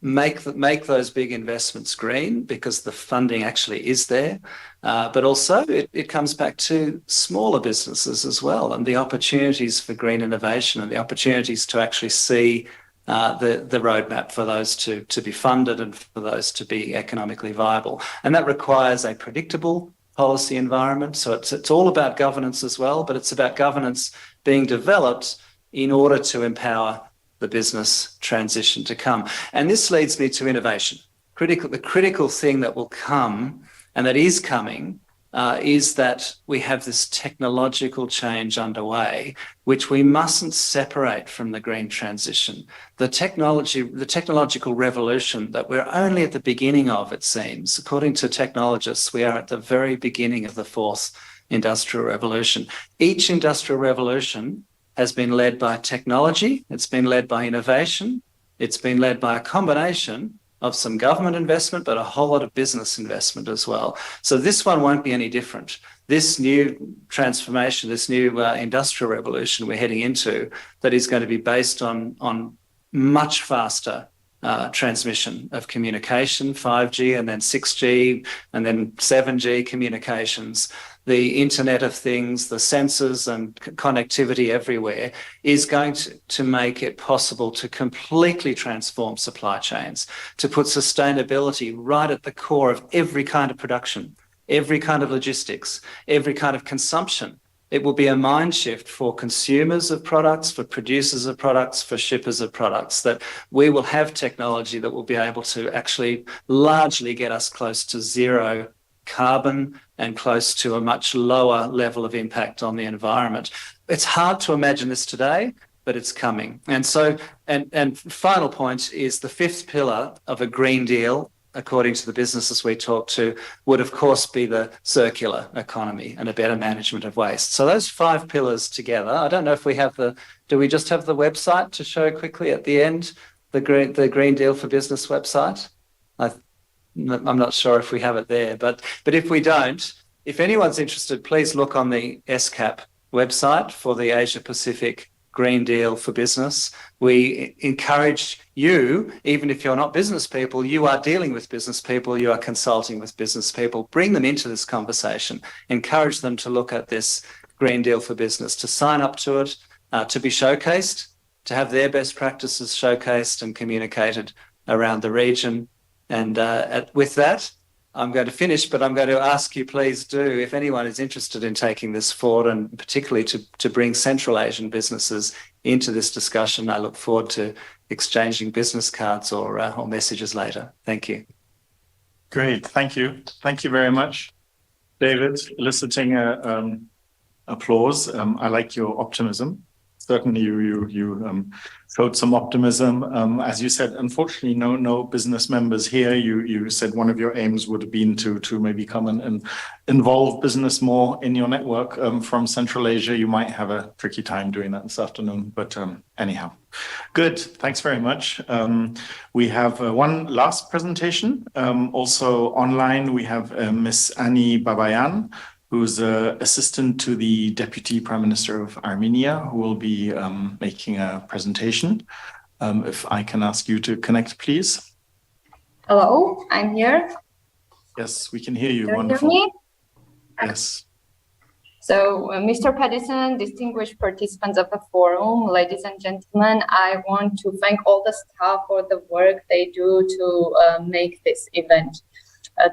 Make those big investments green because the funding actually is there. But also it comes back to smaller businesses as well, and the opportunities for green innovation and the opportunities to actually see the roadmap for those to be funded and for those to be economically viable. And that requires a predictable policy environment. So it's all about governance as well, but it's about governance being developed in order to empower the business transition to come. And this leads me to innovation. The critical thing that will come, and that is coming, is that we have this technological change underway, which we mustn't separate from the green transition. The technological revolution that we're only at the beginning of, it seems. According to technologists, we are at the very beginning of the fourth industrial revolution. Each industrial revolution has been led by technology, it's been led by innovation, it's been led by a combination of some government investment, but a whole lot of business investment as well. So this one won't be any different. This new transformation, this new industrial revolution we're heading into, that is going to be based on much faster transmission of communication, 5G and then 6G and then 7G communications, the Internet of Things, the sensors and connectivity everywhere is going to make it possible to completely transform supply chains, to put sustainability right at the core of every kind of production, every kind of logistics, every kind of consumption. It will be a mind shift for consumers of products, for producers of products, for shippers of products, that we will have technology that will be able to actually largely get us close to zero carbon and close to a much lower level of impact on the environment. It's hard to imagine this today, but it's coming. And so, and final point is the fifth pillar of a Green Deal, according to the businesses we talk to, would of course be the circular economy and a better management of waste. So those 5 pillars together, I don't know if we have do we just have the website to show quickly at the end, the Green Deal for Business website? I'm not sure if we have it there, but if we don't, if anyone's interested, please look on the ESCAP website for the Asia Pacific Green Deal for Business. We encourage you, even if you're not business people, you are dealing with business people, you are consulting with business people, bring them into this conversation, encourage them to look at this Green Deal for Business, to sign up to it, to be showcased, to have their best practices showcased and communicated around the region. And with that, I'm going to finish, but I'm going to ask you, please do, if anyone is interested in taking this forward, and particularly to bring Central Asian businesses into this discussion. I look forward to exchanging business cards or messages later. Thank you. Great, thank you. Thank you very much, David, eliciting applause. I like your optimism. Certainly, you showed some optimism. As you said, unfortunately, no business members here. You said one of your aims would have been to maybe come and involve business more in your network from Central Asia. You might have a tricky time doing that this afternoon, but anyhow, good. Thanks very much. We have one last presentation. Also online, we have Miss Annie Babayan, who's assistant to the Deputy Prime Minister of Armenia, who will be making a presentation. If I can ask you to connect, please. Hello, I'm here. Yes, we can hear you. Can Wonderful. you hear me? Yes. So, Mr. Paddison, distinguished participants of the forum, ladies and gentlemen, I want to thank all the staff for the work they do to make this event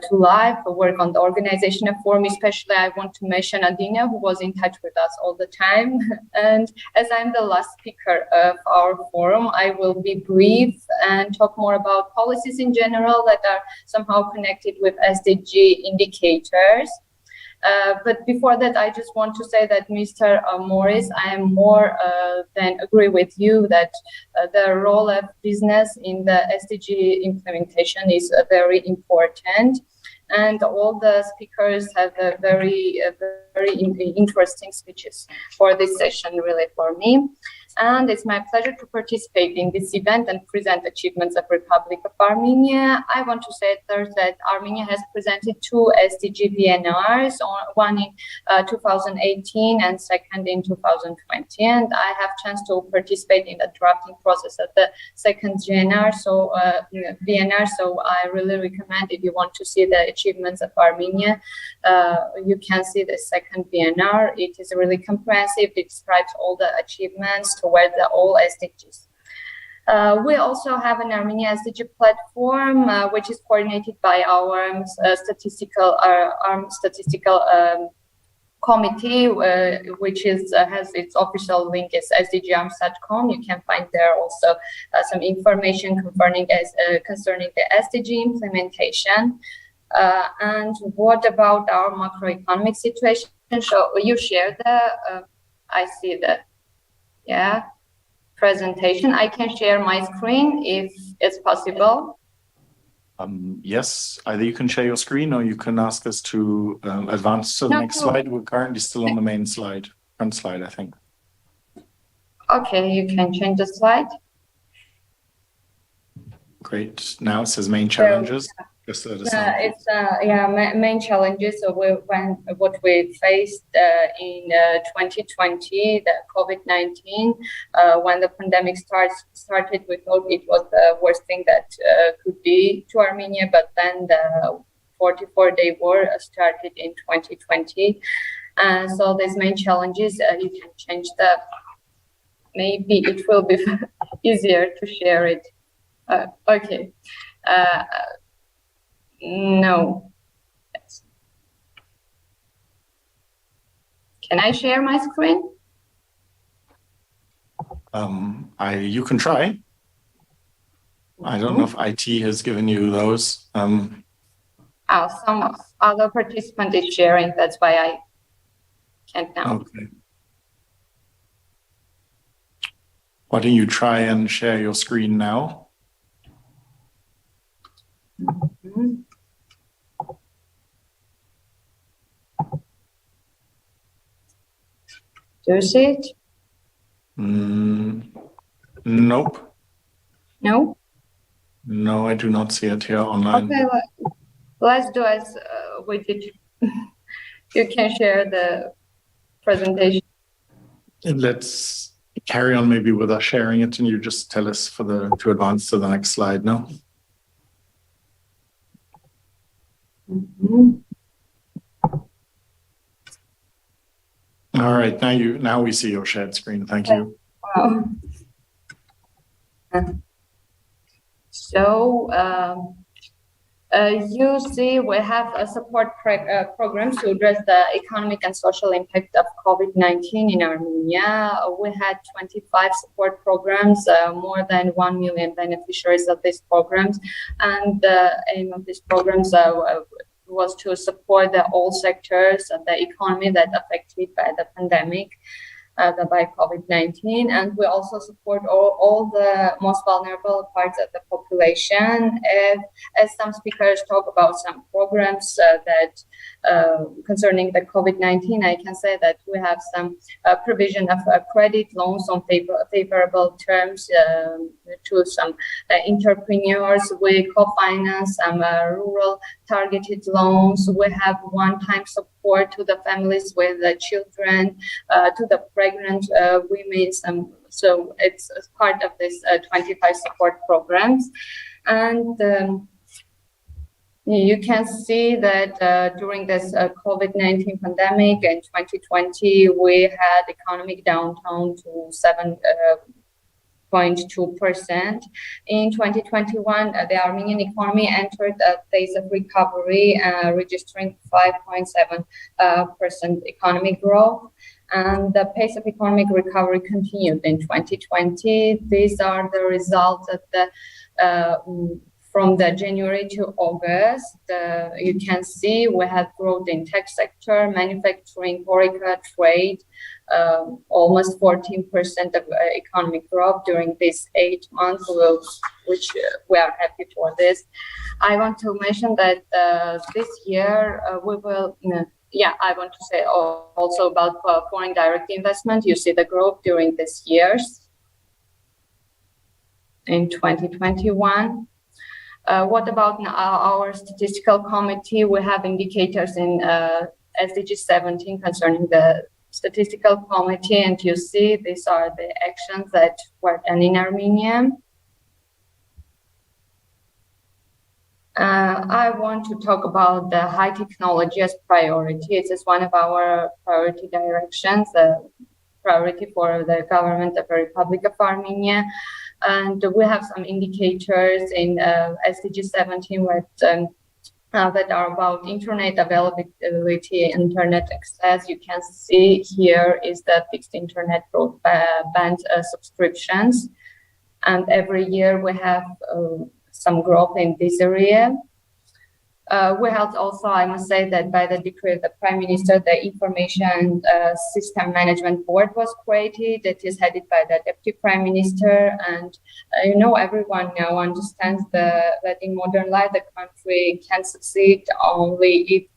to live, work on the organization of forum. Especially, I want to mention Adina, who was in touch with us all the time. And as I'm the last speaker of our forum, I will be brief and talk more about policies in general that are somehow connected with SDG indicators. But before that, I just want to say that Mr. Morris, I am more than agree with you that the role of business in the SDG implementation is very important. And all the speakers have a very interesting speeches for this session, really, for me. And it's my pleasure to participate in this event and present achievements of Republic of Armenia. I want to say first that Armenia has presented 2 SDG VNRs, one in 2018 and second in 2020. And I have chance to participate in the drafting process of the second VNR. So I really recommend, if you want to see the achievements of Armenia, you can see the second VNR. It is really comprehensive. It describes all the achievements towards all SDGs. We also have an Armenia SDG platform, which is coordinated by our statistical committee, which has its official link is sdgarms.com. You can find there also some information concerning the SDG implementation. And what about our macroeconomic situation? So you share the, I see the, presentation. I can share my screen if it's possible. Yes, either you can share your screen or you can ask us to advance to the next slide. We're currently still on the main slide, front slide, I think. Okay, you can change the slide. Great. Now it says main challenges. Just let us know. It's main challenges. So what we faced in 2020, the COVID-19, when the pandemic started, we thought it was the worst thing that could be to Armenia. But then the 44-day war started in 2020. So these main challenges, you can change the. Maybe it will be easier to share it. Okay. No. Can I share my screen? You can try. I don't know if IT has given you those. Some other participant is sharing. That's why I can't now. Okay. Why don't you try and share your screen now? Mm-hmm. Do you see it? Nope. No? No, I do not see it here online. Okay, let's do as we did. You can share the presentation. And let's carry on maybe with us sharing it, and you just tell us to advance to the next slide now. Mm-hmm. All right, now we see your shared screen. Thank you. So you see, we have a support programs to address the economic and social impact of COVID-19 in Armenia. We had 25 support programs, more than 1 million beneficiaries of these programs, and the aim of these programs was to support all sectors of the economy that affected by the pandemic. By COVID-19, and we also support all the most vulnerable parts of the population. As some speakers talk about some programs that concerning the COVID-19, I can say that we have some provision of credit loans on favorable terms to some entrepreneurs. We co-finance some rural targeted loans. We have one-time support to the families with the children, to the pregnant women. So it's part of this 25 support programs. And you can see that during this COVID-19 pandemic in 2020, we had economic downturn to 7.2%. In 2021, the Armenian economy entered a phase of recovery, registering 5.7% economic growth. And the pace of economic recovery continued in 2020. These are the results of the from the January to August. You can see we had growth in tech sector, manufacturing, HoReCa, trade, almost 14% of economic growth during these 8 months, which we are happy for this. I want to mention that this year we will. I want to say also about foreign direct investment. You see the growth during these years. In 2021. What about our statistical committee? We have indicators in SDG 17 concerning the statistical committee, and you see these are the actions that were done in Armenia. I want to talk about the high technology as priority. It is one of our priority directions, priority for the government of the Republic of Armenia. And we have some indicators in SDG 17 that are about internet availability, internet access. You can see here is the fixed internet broadband subscriptions. And every year we have some growth in this area. We have also, I must say that by the decree of the Prime Minister, the Information System Management Board was created. That is headed by the Deputy Prime Minister. And everyone now understands that in modern life, the country can succeed only if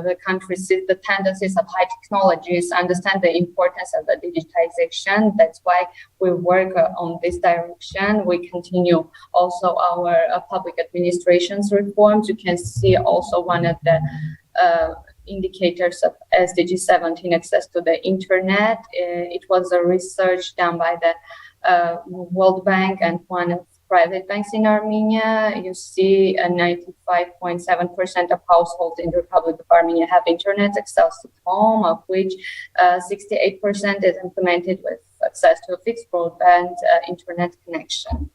the country sees the tendencies of high technologies, understand the importance of the digitization. That's why we work on this direction. We continue also our public administration's reforms. You can see also one of the indicators of SDG 17, access to the internet. It was a research done by the World Bank and one of private banks in Armenia. You see 95.7% of households in the Republic of Armenia have internet access at home, of which 68% is implemented with access to a fixed broadband internet connection.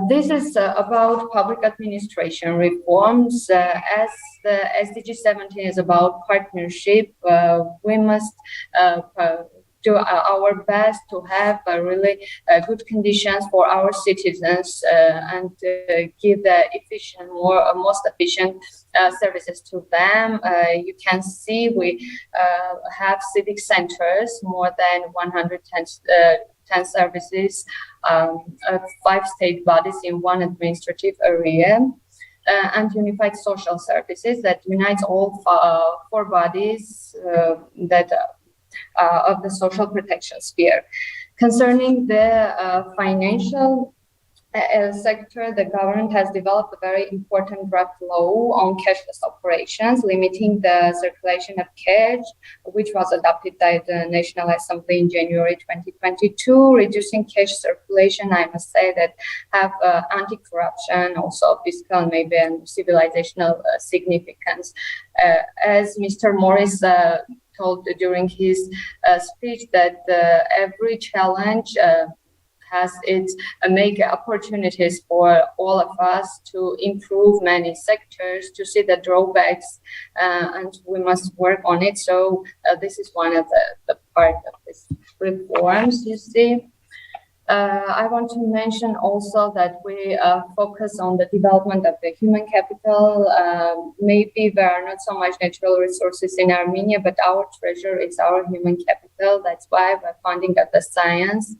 This is about public administration reforms. As the SDG 17 is about partnership, we must do our best to have really good conditions for our citizens and give the most efficient services to them. You can see we have civic centers, more than 110 services, 5 state bodies in one administrative area, and unified social services that unites all 4 bodies that of the social protection sphere. Concerning the financial sector, the government has developed a very important draft law on cashless operations, limiting the circulation of cash, which was adopted by the National Assembly in January 2022, reducing cash circulation. I must say that have anti-corruption, also fiscal, maybe and civilizational significance. As Mr. Morris told during his speech, that every challenge has its mega opportunities for all of us to improve many sectors, to see the drawbacks, and we must work on it. So this is one of the part of these reforms, you see. I want to mention also that we focus on the development of the human capital. Maybe there are not so much natural resources in Armenia, but our treasure is our human capital. That's why we're funding of the science.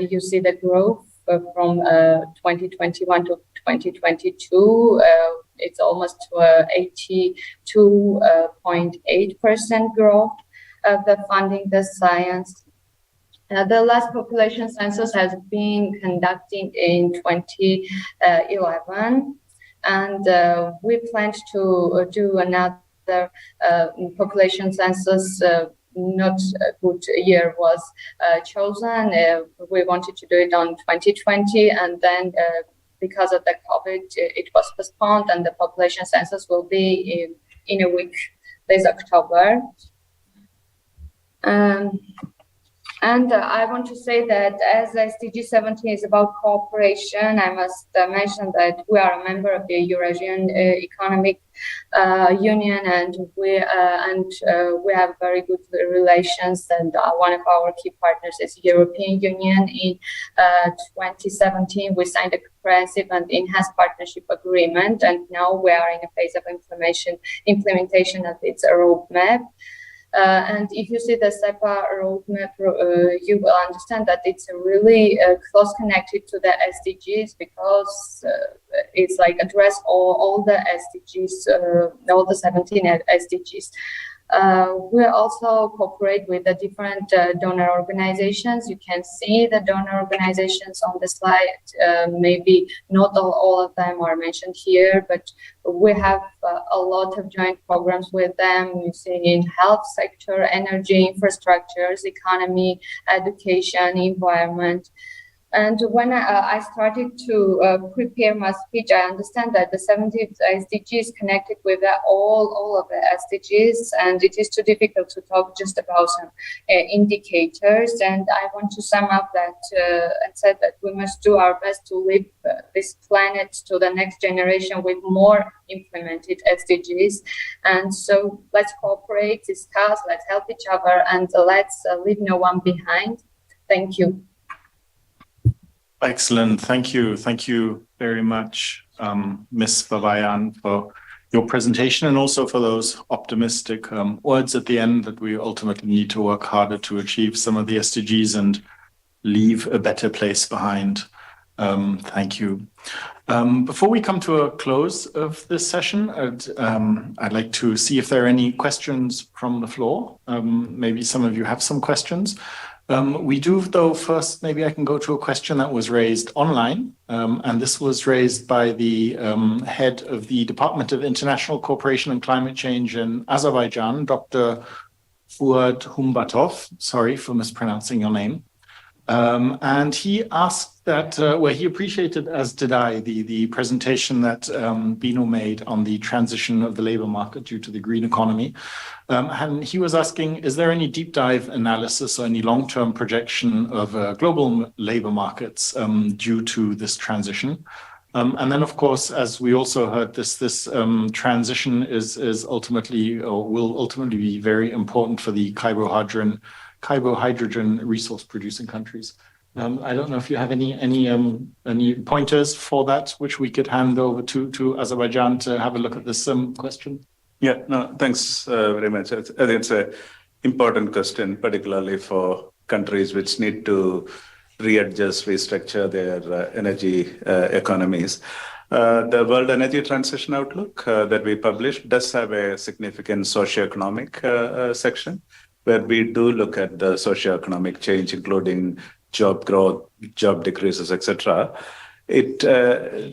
You see the growth from 2021 to 2022. It's almost 82.8% growth of the funding the science. The last population census has been conducted in 2011, and we planned to do another population census. Not a good year was chosen. We wanted to do it on 2020, and then because of the COVID, it was postponed, and the population census will be in a week, this October. And I want to say that as SDG 17 is about cooperation, I must mention that we are a member of the Eurasian Economic Union, and we have very good relations. And one of our key partners is the European Union. In 2017, we signed a comprehensive and enhanced partnership agreement, and now we are in a phase of implementation of its roadmap. And if you see the SEPA roadmap, you will understand that it's really close connected to the SDGs, because it's like address all the SDGs, all the 17 SDGs. We also cooperate with the different donor organizations. You can see the donor organizations on the slide. Maybe not all of them are mentioned here, but we have a lot of joint programs with them. You see in health sector, energy, infrastructures, economy, education, environment. And when I started to prepare my speech, I understand that the 17th SDG is connected with all of the SDGs, and it is too difficult to talk just about some indicators. And I want to sum up that and said that we must do our best to leave this planet to the next generation with more implemented SDGs. And so let's cooperate, discuss, let's help each other, and let's leave no one behind. Thank you. Excellent. Thank you. Thank you very much, Ms. Babayan, for your presentation, and also for those optimistic words at the end that we ultimately need to work harder to achieve some of the SDGs and leave a better place behind. Thank you. Before we come to a close of this session, I'd like to see if there are any questions from the floor. Maybe some of you have some questions. We do, though, first, maybe I can go to a question that was raised online. And this was raised by the head of the Department of International Cooperation and Climate Change in Azerbaijan, Dr. Fuad Humbatov. Sorry for mispronouncing your name. And he asked that, well, he appreciated, as did I, the presentation that Bino made on the transition of the labor market due to the green economy. And he was asking, is there any deep dive analysis or any long-term projection of global labor markets due to this transition? And then, of course, as we also heard, this transition is ultimately, or will ultimately be very important for the carbohydrogen resource producing countries. I don't know if you have any pointers for that, which we could hand over to Azerbaijan to have a look at this question. Yeah, no, thanks very much. I think it's an important question, particularly for countries which need to readjust, restructure their energy economies. The World Energy Transition Outlook that we published does have a significant socioeconomic section, where we do look at the socioeconomic change, including job growth, job decreases, etc. it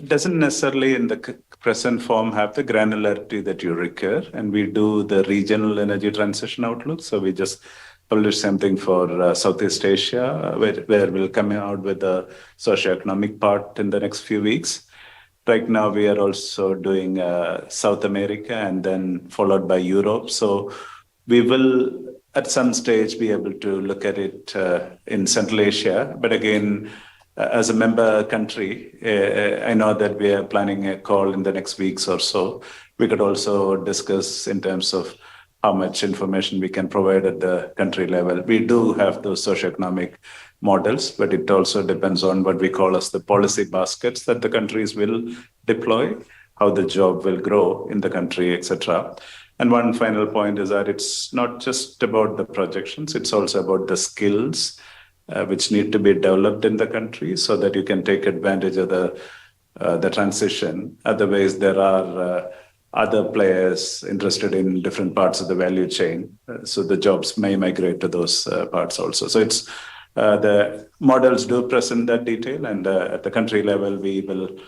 doesn't necessarily in the present form have the granularity that you require. And we do the regional energy transition outlook. So we just published something for Southeast Asia, where we'll come out with the socioeconomic part in the next few weeks. Right now, we are also doing South America and then followed by Europe. So we will, at some stage, be able to look at it in Central Asia. But again, as a member country, I know that we are planning a call in the next weeks or so. We could also discuss in terms of how much information we can provide at the country level. We do have those socioeconomic models, but it also depends on what we call as the policy baskets that the countries will deploy, how the job will grow in the country, etc. And one final point is that it's not just about the projections, it's also about the skills which need to be developed in the country so that you can take advantage of the transition. Otherwise, there are other players interested in different parts of the value chain. So the jobs may migrate to those parts also. So it's the models do present that detail, and at the country level, we will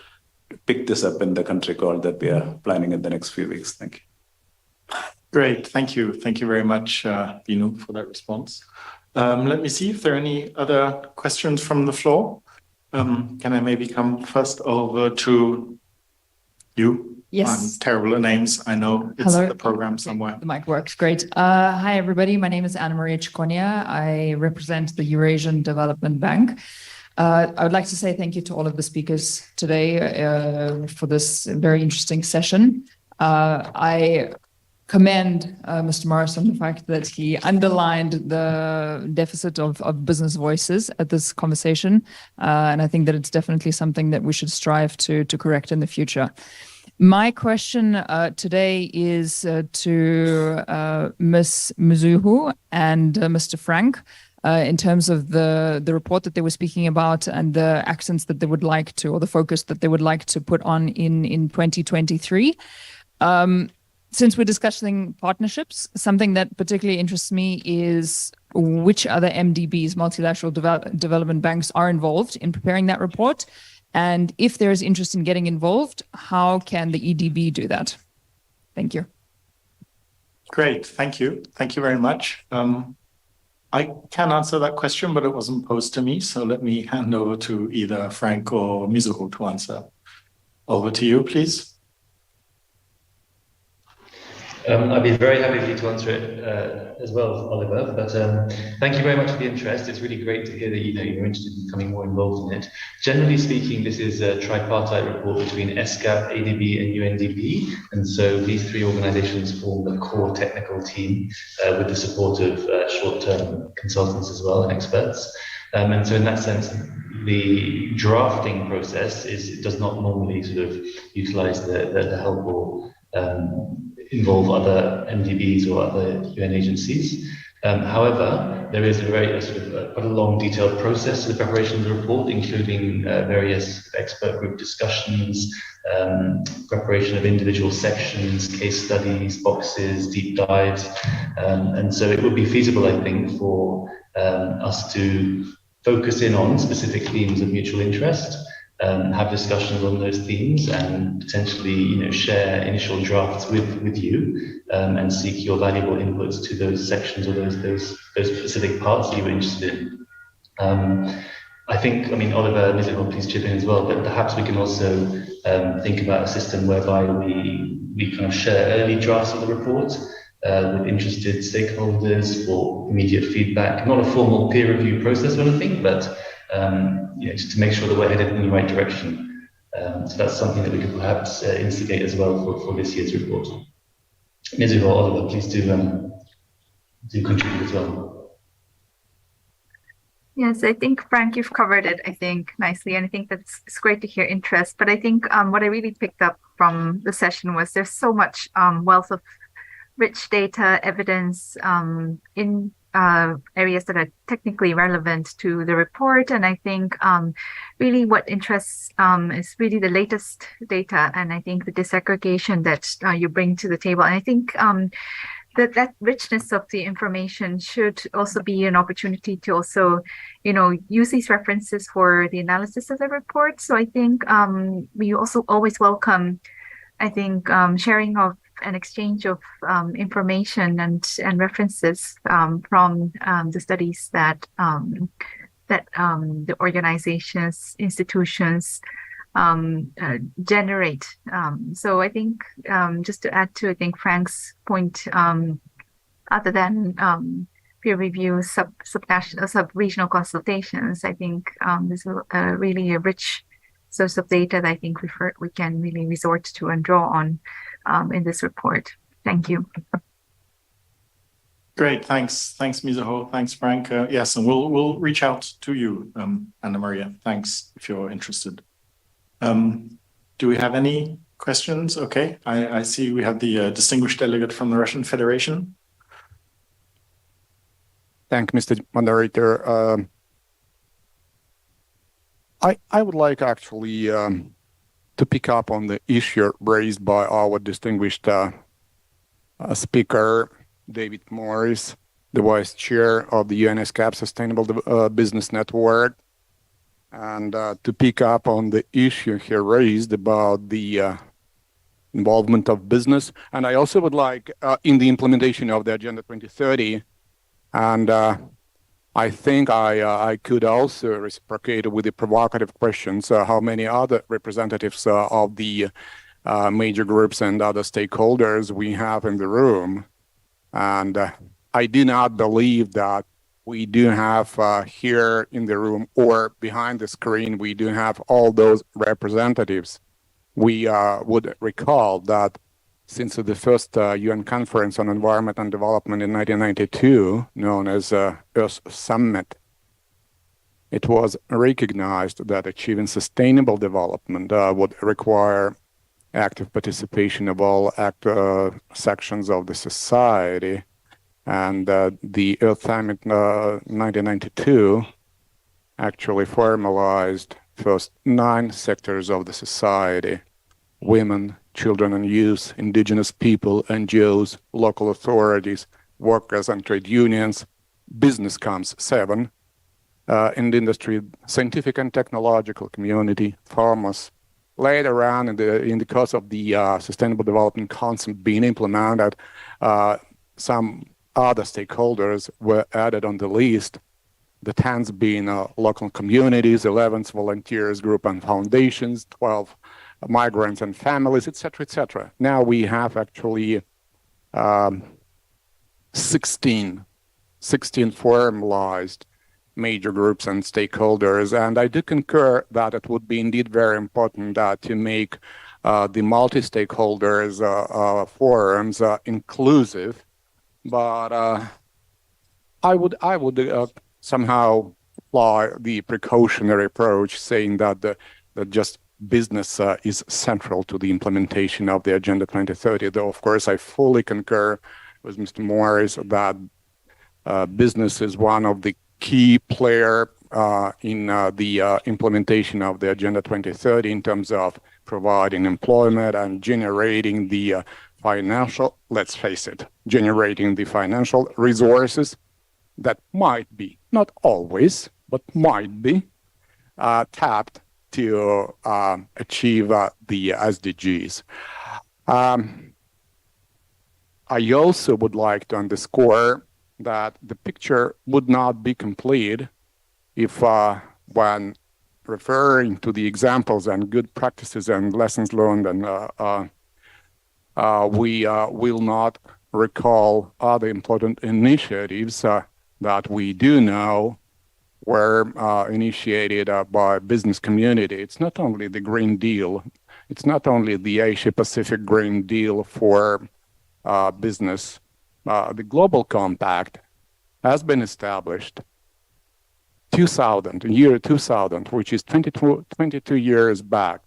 pick this up in the country call that we are planning in the next few weeks. Thank you. Great, thank you. Thank you very much, Binu, for that response. Let me see if there are any other questions from the floor. Can I maybe come first over to you? Yes. I'm terrible at names. I know it's Hello. the program somewhere. The mic works. Great. Hi, everybody. My name is Anna Maria Ciconia. I represent the Eurasian Development Bank. I would like to say thank you to all of the speakers today for this very interesting session. I commend Mr. Morris on the fact that he underlined the deficit of business voices at this conversation. And I think that it's definitely something that we should strive to correct in the future. My question today is to Ms. Mzuhu and Mr. Frank in terms of the report that they were speaking about and the accents that they would like to, or the focus that they would like to put on in 2023. Since we're discussing partnerships, something that particularly interests me is which other MDBs, multilateral development banks, are involved in preparing that report. And if there is interest in getting involved, how can the EDB do that? Thank you. Great, thank you. Thank you very much. I can answer that question, but it wasn't posed to me. So let me hand over to either Frank or Mizuho to answer. Over to you, please. I'd be very happy for you to answer it as well, Oliver, but thank you very much for the interest. It's really great to hear that you're interested in becoming more involved in it. Generally speaking, this is a tripartite report between ESCAP, ADB and UNDP, and so these three organizations form the core technical team with the support of short-term consultants as well and experts. And so in that sense, the drafting process does not normally sort of utilize the help or involve other MDBs or other UN agencies. However, there is quite a long, detailed process to the preparation of the report, including various expert group discussions, preparation of individual sections, case studies, boxes, deep dives. And so it would be feasible, I think, for us to focus in on specific themes of mutual interest, have discussions on those themes, and potentially, share initial drafts with you, and seek your valuable inputs to those sections or those specific parts that you were interested in. I think, Oliver, Mizuho, please chip in as well, but perhaps we can also think about a system whereby we kind of share early drafts of the report with interested stakeholders for immediate feedback. Not a formal peer review process or anything, but just to make sure that we're headed in the right direction. So that's something that we could perhaps instigate as well for this year's report. Mizuho, Oliver, please do contribute as well. Yes, I think, Frank, you've covered it, I think, nicely. And I think it's great to hear interest. But I think what I really picked up from the session was there's so much wealth of rich data, evidence in areas that are technically relevant to the report. And I think really what interests is really the latest data, and I think the disaggregation that you bring to the table. And I think that richness of the information should also be an opportunity to also, use these references for the analysis of the report. So I think we also always welcome, I think, sharing of an exchange of information and references from the studies that the organizations, institutions generate. So I think just to add to, I think, Frank's point, other than peer review, sub-regional consultations, I think this is really a rich source of data that I think we can really resort to and draw on in this report. Thank you. Great, thanks, Mizuho, thanks, Frank. Yes, and we'll reach out to you, Anna Maria. Thanks if you're interested. Do we have any questions? Okay, I see we have the distinguished delegate from the Russian Federation. Thank you, Mr. Moderator. I would like actually to pick up on the issue raised by our distinguished speaker, David Morris, the Vice Chair of the ESCAP Sustainable Business Network, and to pick up on the issue here raised about the involvement of business. And I also would like, in the implementation of the Agenda 2030, and I think I could also reciprocate with the provocative questions, how many other representatives of the major groups and other stakeholders we have in the room. And I do not believe that we do have here in the room or behind the screen, we do have all those representatives. We would recall that since the first UN Conference on Environment and Development in 1992, known as Earth Summit, it was recognized that achieving sustainable development would require active participation of all sections of the society. And the Earth Summit 1992 actually formalized first 9 sectors of the society: women, children and youth, indigenous people, NGOs, local authorities, workers and trade unions. Business comes 7, in the industry, scientific and technological community, farmers. Later on, in the course of the Sustainable Development Concept being implemented, some other stakeholders were added on the list, the 10th being local communities, 11th volunteers, group and foundations, 12 migrants and families, etc., etc. Now we have actually 16 formalized major groups and stakeholders, and I do concur that it would be indeed very important to make the multi-stakeholders forums inclusive. But I would somehow apply the precautionary approach, saying that just business is central to the implementation of the Agenda 2030. Though, of course, I fully concur with Mr. Morris that business is one of the key player in the implementation of the Agenda 2030 in terms of providing employment and generating the financial, let's face it, generating the financial resources that might be, not always, but might be tapped to achieve the SDGs. I also would like to underscore that the picture would not be complete if when referring to the examples and good practices and lessons learned, and we will not recall other important initiatives that we do know were initiated by business community. It's not only the Green Deal, it's not only the Asia-Pacific Green Deal for business. The Global Compact has been established year 2000, which is 22 years back.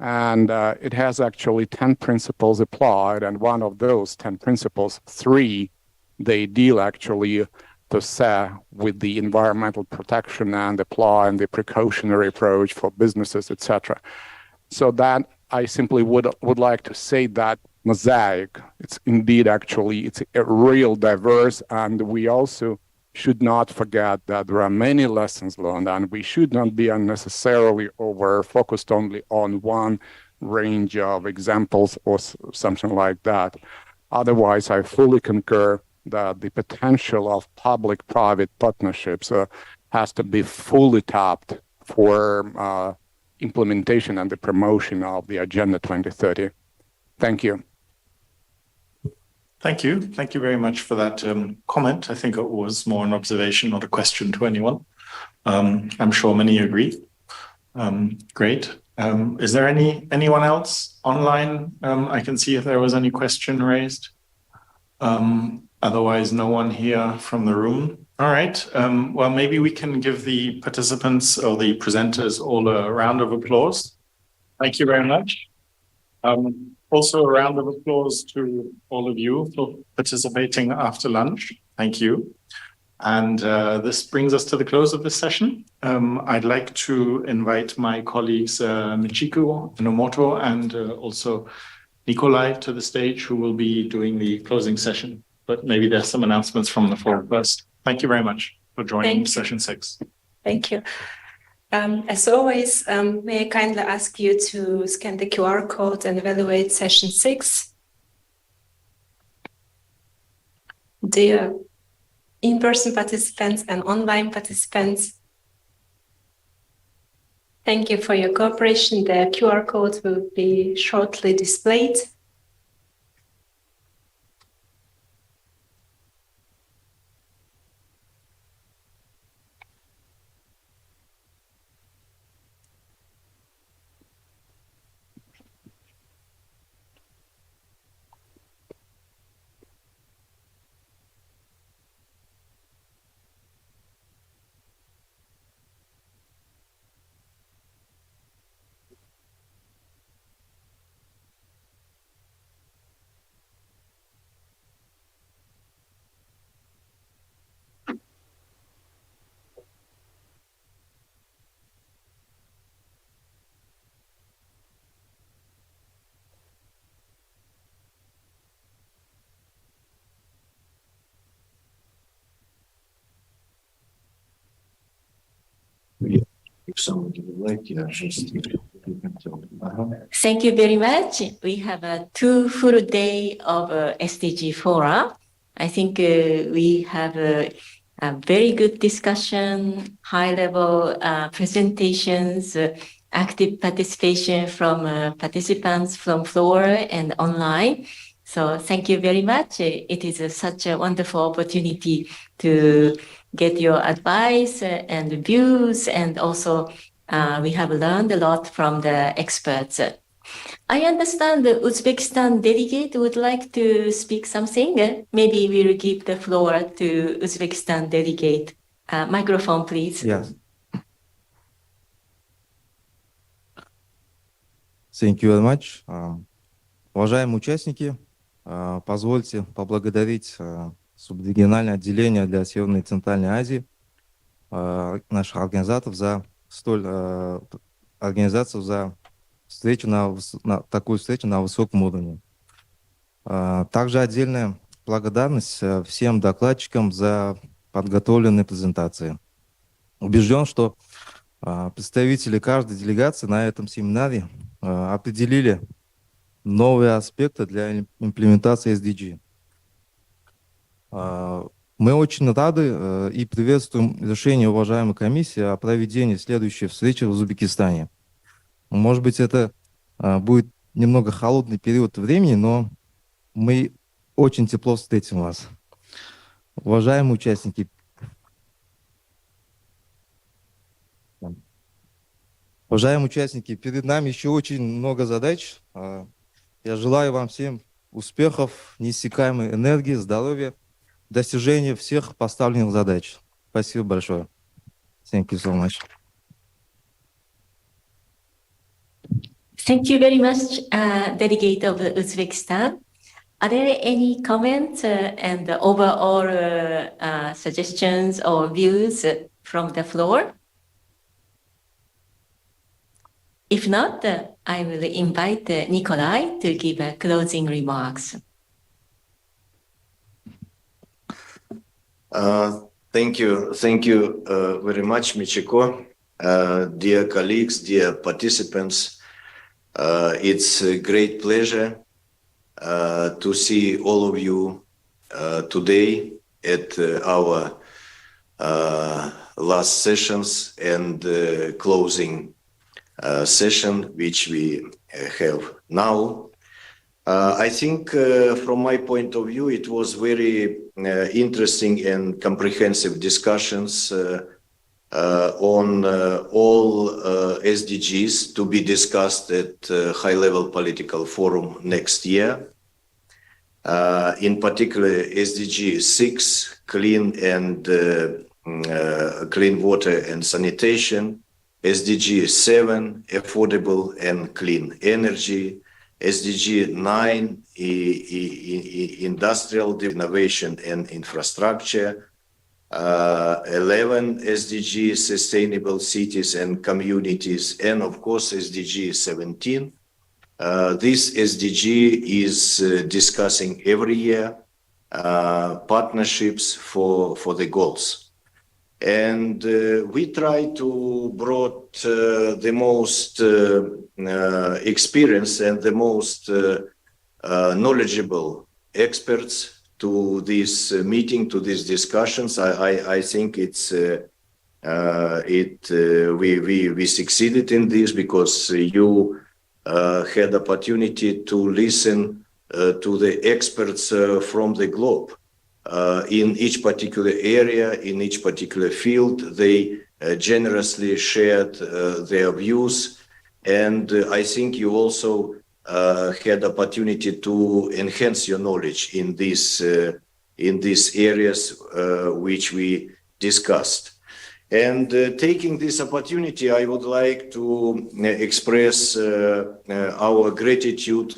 And it has actually 10 principles applied. And one of those 10 principles, 3, they deal actually per se with the environmental protection and applying the precautionary approach for businesses, etc. So that I simply would like to say that mosaic. It's indeed actually, it's a real diverse, and we also should not forget that there are many lessons learned, and we should not be unnecessarily over-focused only on one range of examples or something like that. Otherwise, I fully concur that the potential of public-private partnerships has to be fully tapped for implementation and the promotion of the Agenda 2030. Thank you. Thank you. Thank you very much for that comment. I think it was more an observation, not a question to anyone. I'm sure many agree. Great. Is there anyone else online? I can see if there was any question raised. Otherwise, no one here from the room. All right. Well, maybe we can give the participants or the presenters all a round of applause. Thank you very much. Also, a round of applause to all of you for participating after lunch. Thank you. And this brings us to the close of this session. I'd like to invite my colleagues Michiko Enomoto and also Nikolai to the stage, who will be doing the closing session. But maybe there's some announcements from the floor first. Thank you very much for joining session 6. Thank you. As always, may I kindly ask you to scan the QR code and evaluate session 6. Dear in-person participants and online participants, thank you for your cooperation. The QR code will be shortly displayed. Thank you very much. We have a 2 full day of SDG Forum. I think we have a very good discussion, high-level presentations, active participation from participants from floor and online. So thank you very much. It is such a wonderful opportunity to get your advice and views, and also we have learned a lot from the experts. I understand the Uzbekistan delegate would like to speak something. Maybe we'll give the floor to Uzbekistan delegate. Microphone, please. Yes. Thank you very much. Уважаемые участники, позвольте поблагодарить субрегиональное отделение для Северной и Центральной Азии, наших организаторов за встречу такую встречу на высоком уровне. Также отдельная благодарность всем докладчикам за подготовленные презентации. Убежден, что представители каждой делегации на этом семинаре определили новые аспекты для имплементации SDG. Мы очень рады и приветствуем решение уважаемой комиссии о проведении следующей встречи в Узбекистане. Может быть, это будет немного холодный период времени, но мы очень тепло встретим вас. Уважаемые участники, перед нами еще очень много задач. Я желаю вам всем успехов, неиссякаемой энергии, здоровья, достижения всех поставленных задач. Спасибо большое. Thank you so much. Thank you very much, delegate of Uzbekistan. Are there any comments and overall suggestions or views from the floor? If not, I will invite Nikolai to give closing remarks. Thank you very much, Michiko. Dear colleagues, dear participants, it's a great pleasure to see all of you today at our last sessions and closing session, which we have now. I think from my point of view, it was very interesting and comprehensive discussions on all SDGs to be discussed at high-level political forum next year. In particular, SDG 6, clean water and sanitation, SDG 7, affordable and clean energy, SDG 9, industrial innovation and infrastructure, 11 SDG, sustainable cities and communities, and of course SDG 17. This SDG is discussing every year partnerships for the goals. And we try to brought the most experienced and the most knowledgeable experts to this meeting, to these discussions. I think it's we succeeded in this because you had opportunity to listen to the experts from the globe. In each particular area, in each particular field, they generously shared their views. And I think you also had opportunity to enhance your knowledge in these areas which we discussed. And taking this opportunity, I would like to express our gratitude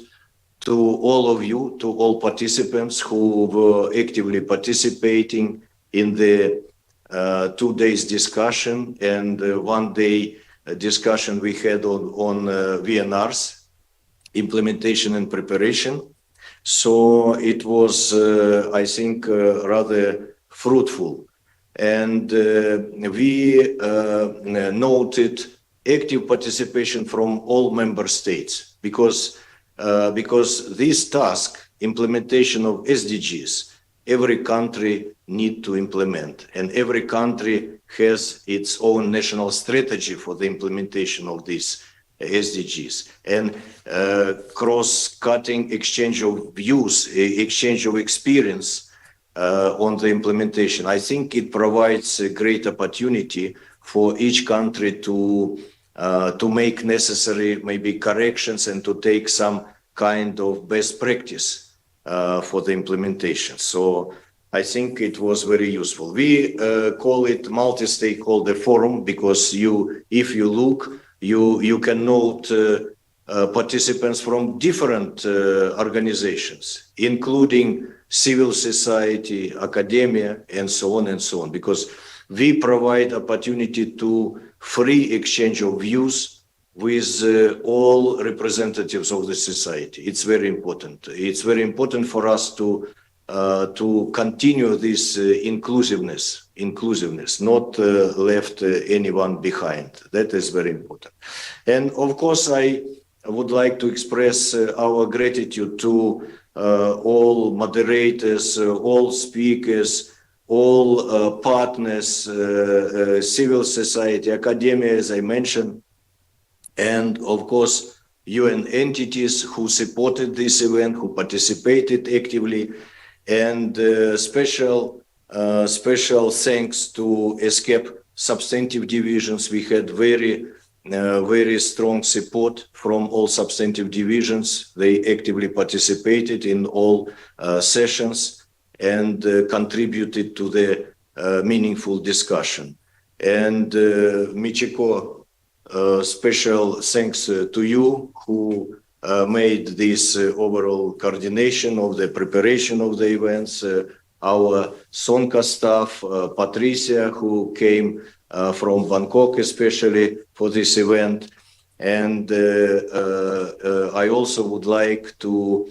to all of you, to all participants who were actively participating in the 2 days discussion and 1 day discussion we had on VNRs, implementation and preparation. So it was, I think, rather fruitful. And we noted active participation from all member states because this task, implementation of SDGs, every country need to implement, and every country has its own national strategy for the implementation of these SDGs. And cross-cutting exchange of views, exchange of experience on the implementation. I think it provides a great opportunity for each country to make necessary maybe corrections and to take some kind of best practice for the implementation. So I think it was very useful. We call it multi-stakeholder forum because if you look, you can note participants from different organizations, including civil society, academia, and so on, because we provide opportunity to free exchange of views with all representatives of the society. It's very important. It's very important for us to continue this inclusiveness, not left anyone behind. That is very important. And of course, I would like to express our gratitude to all moderators, all speakers, all partners, civil society, academia, as I mentioned, and of course, UN entities who supported this event, who participated actively, and special thanks to ESCAP substantive divisions. We had very strong support from all substantive divisions. They actively participated in all sessions and contributed to the meaningful discussion. And Michiko, special thanks to you who made this overall coordination of the preparation of the events, our Sonka staff, Patricia, who came from Bangkok especially for this event, And I also would like to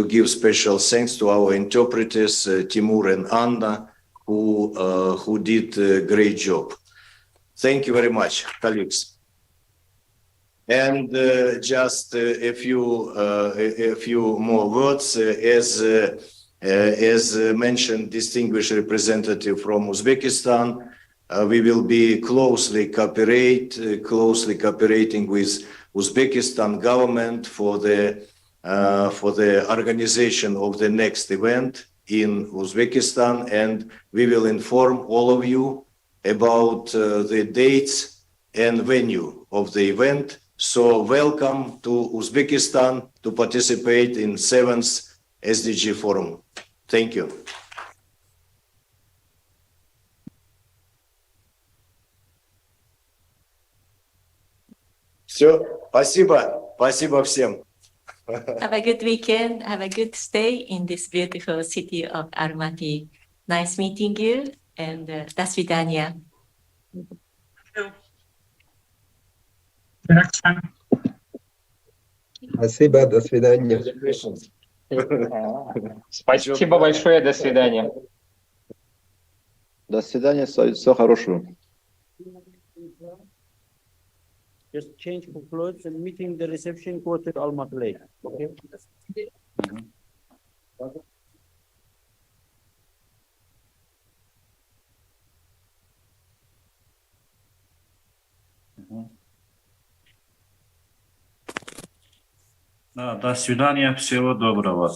give special thanks to our interpreters, Timur and Anna, who did a great job. Thank you very much, colleagues. And just a few more words. As mentioned, distinguished representative from Uzbekistan, we will be closely cooperating with Uzbekistan government for the organization of the next event in Uzbekistan, and we will inform all of you about the dates and venue of the event. So welcome to Uzbekistan to participate in 7th SDG Forum. Thank you. Все, спасибо. Спасибо всем. Have a good weekend. Have a good stay in this beautiful city of Almaty. Nice meeting you, and до свидания. Спасибо, до свидания. Спасибо большое, до свидания. До свидания, всего хорошего. Just change for clothes and meeting the reception quarter Almaty Lake. Okay. До свидания, всего доброго.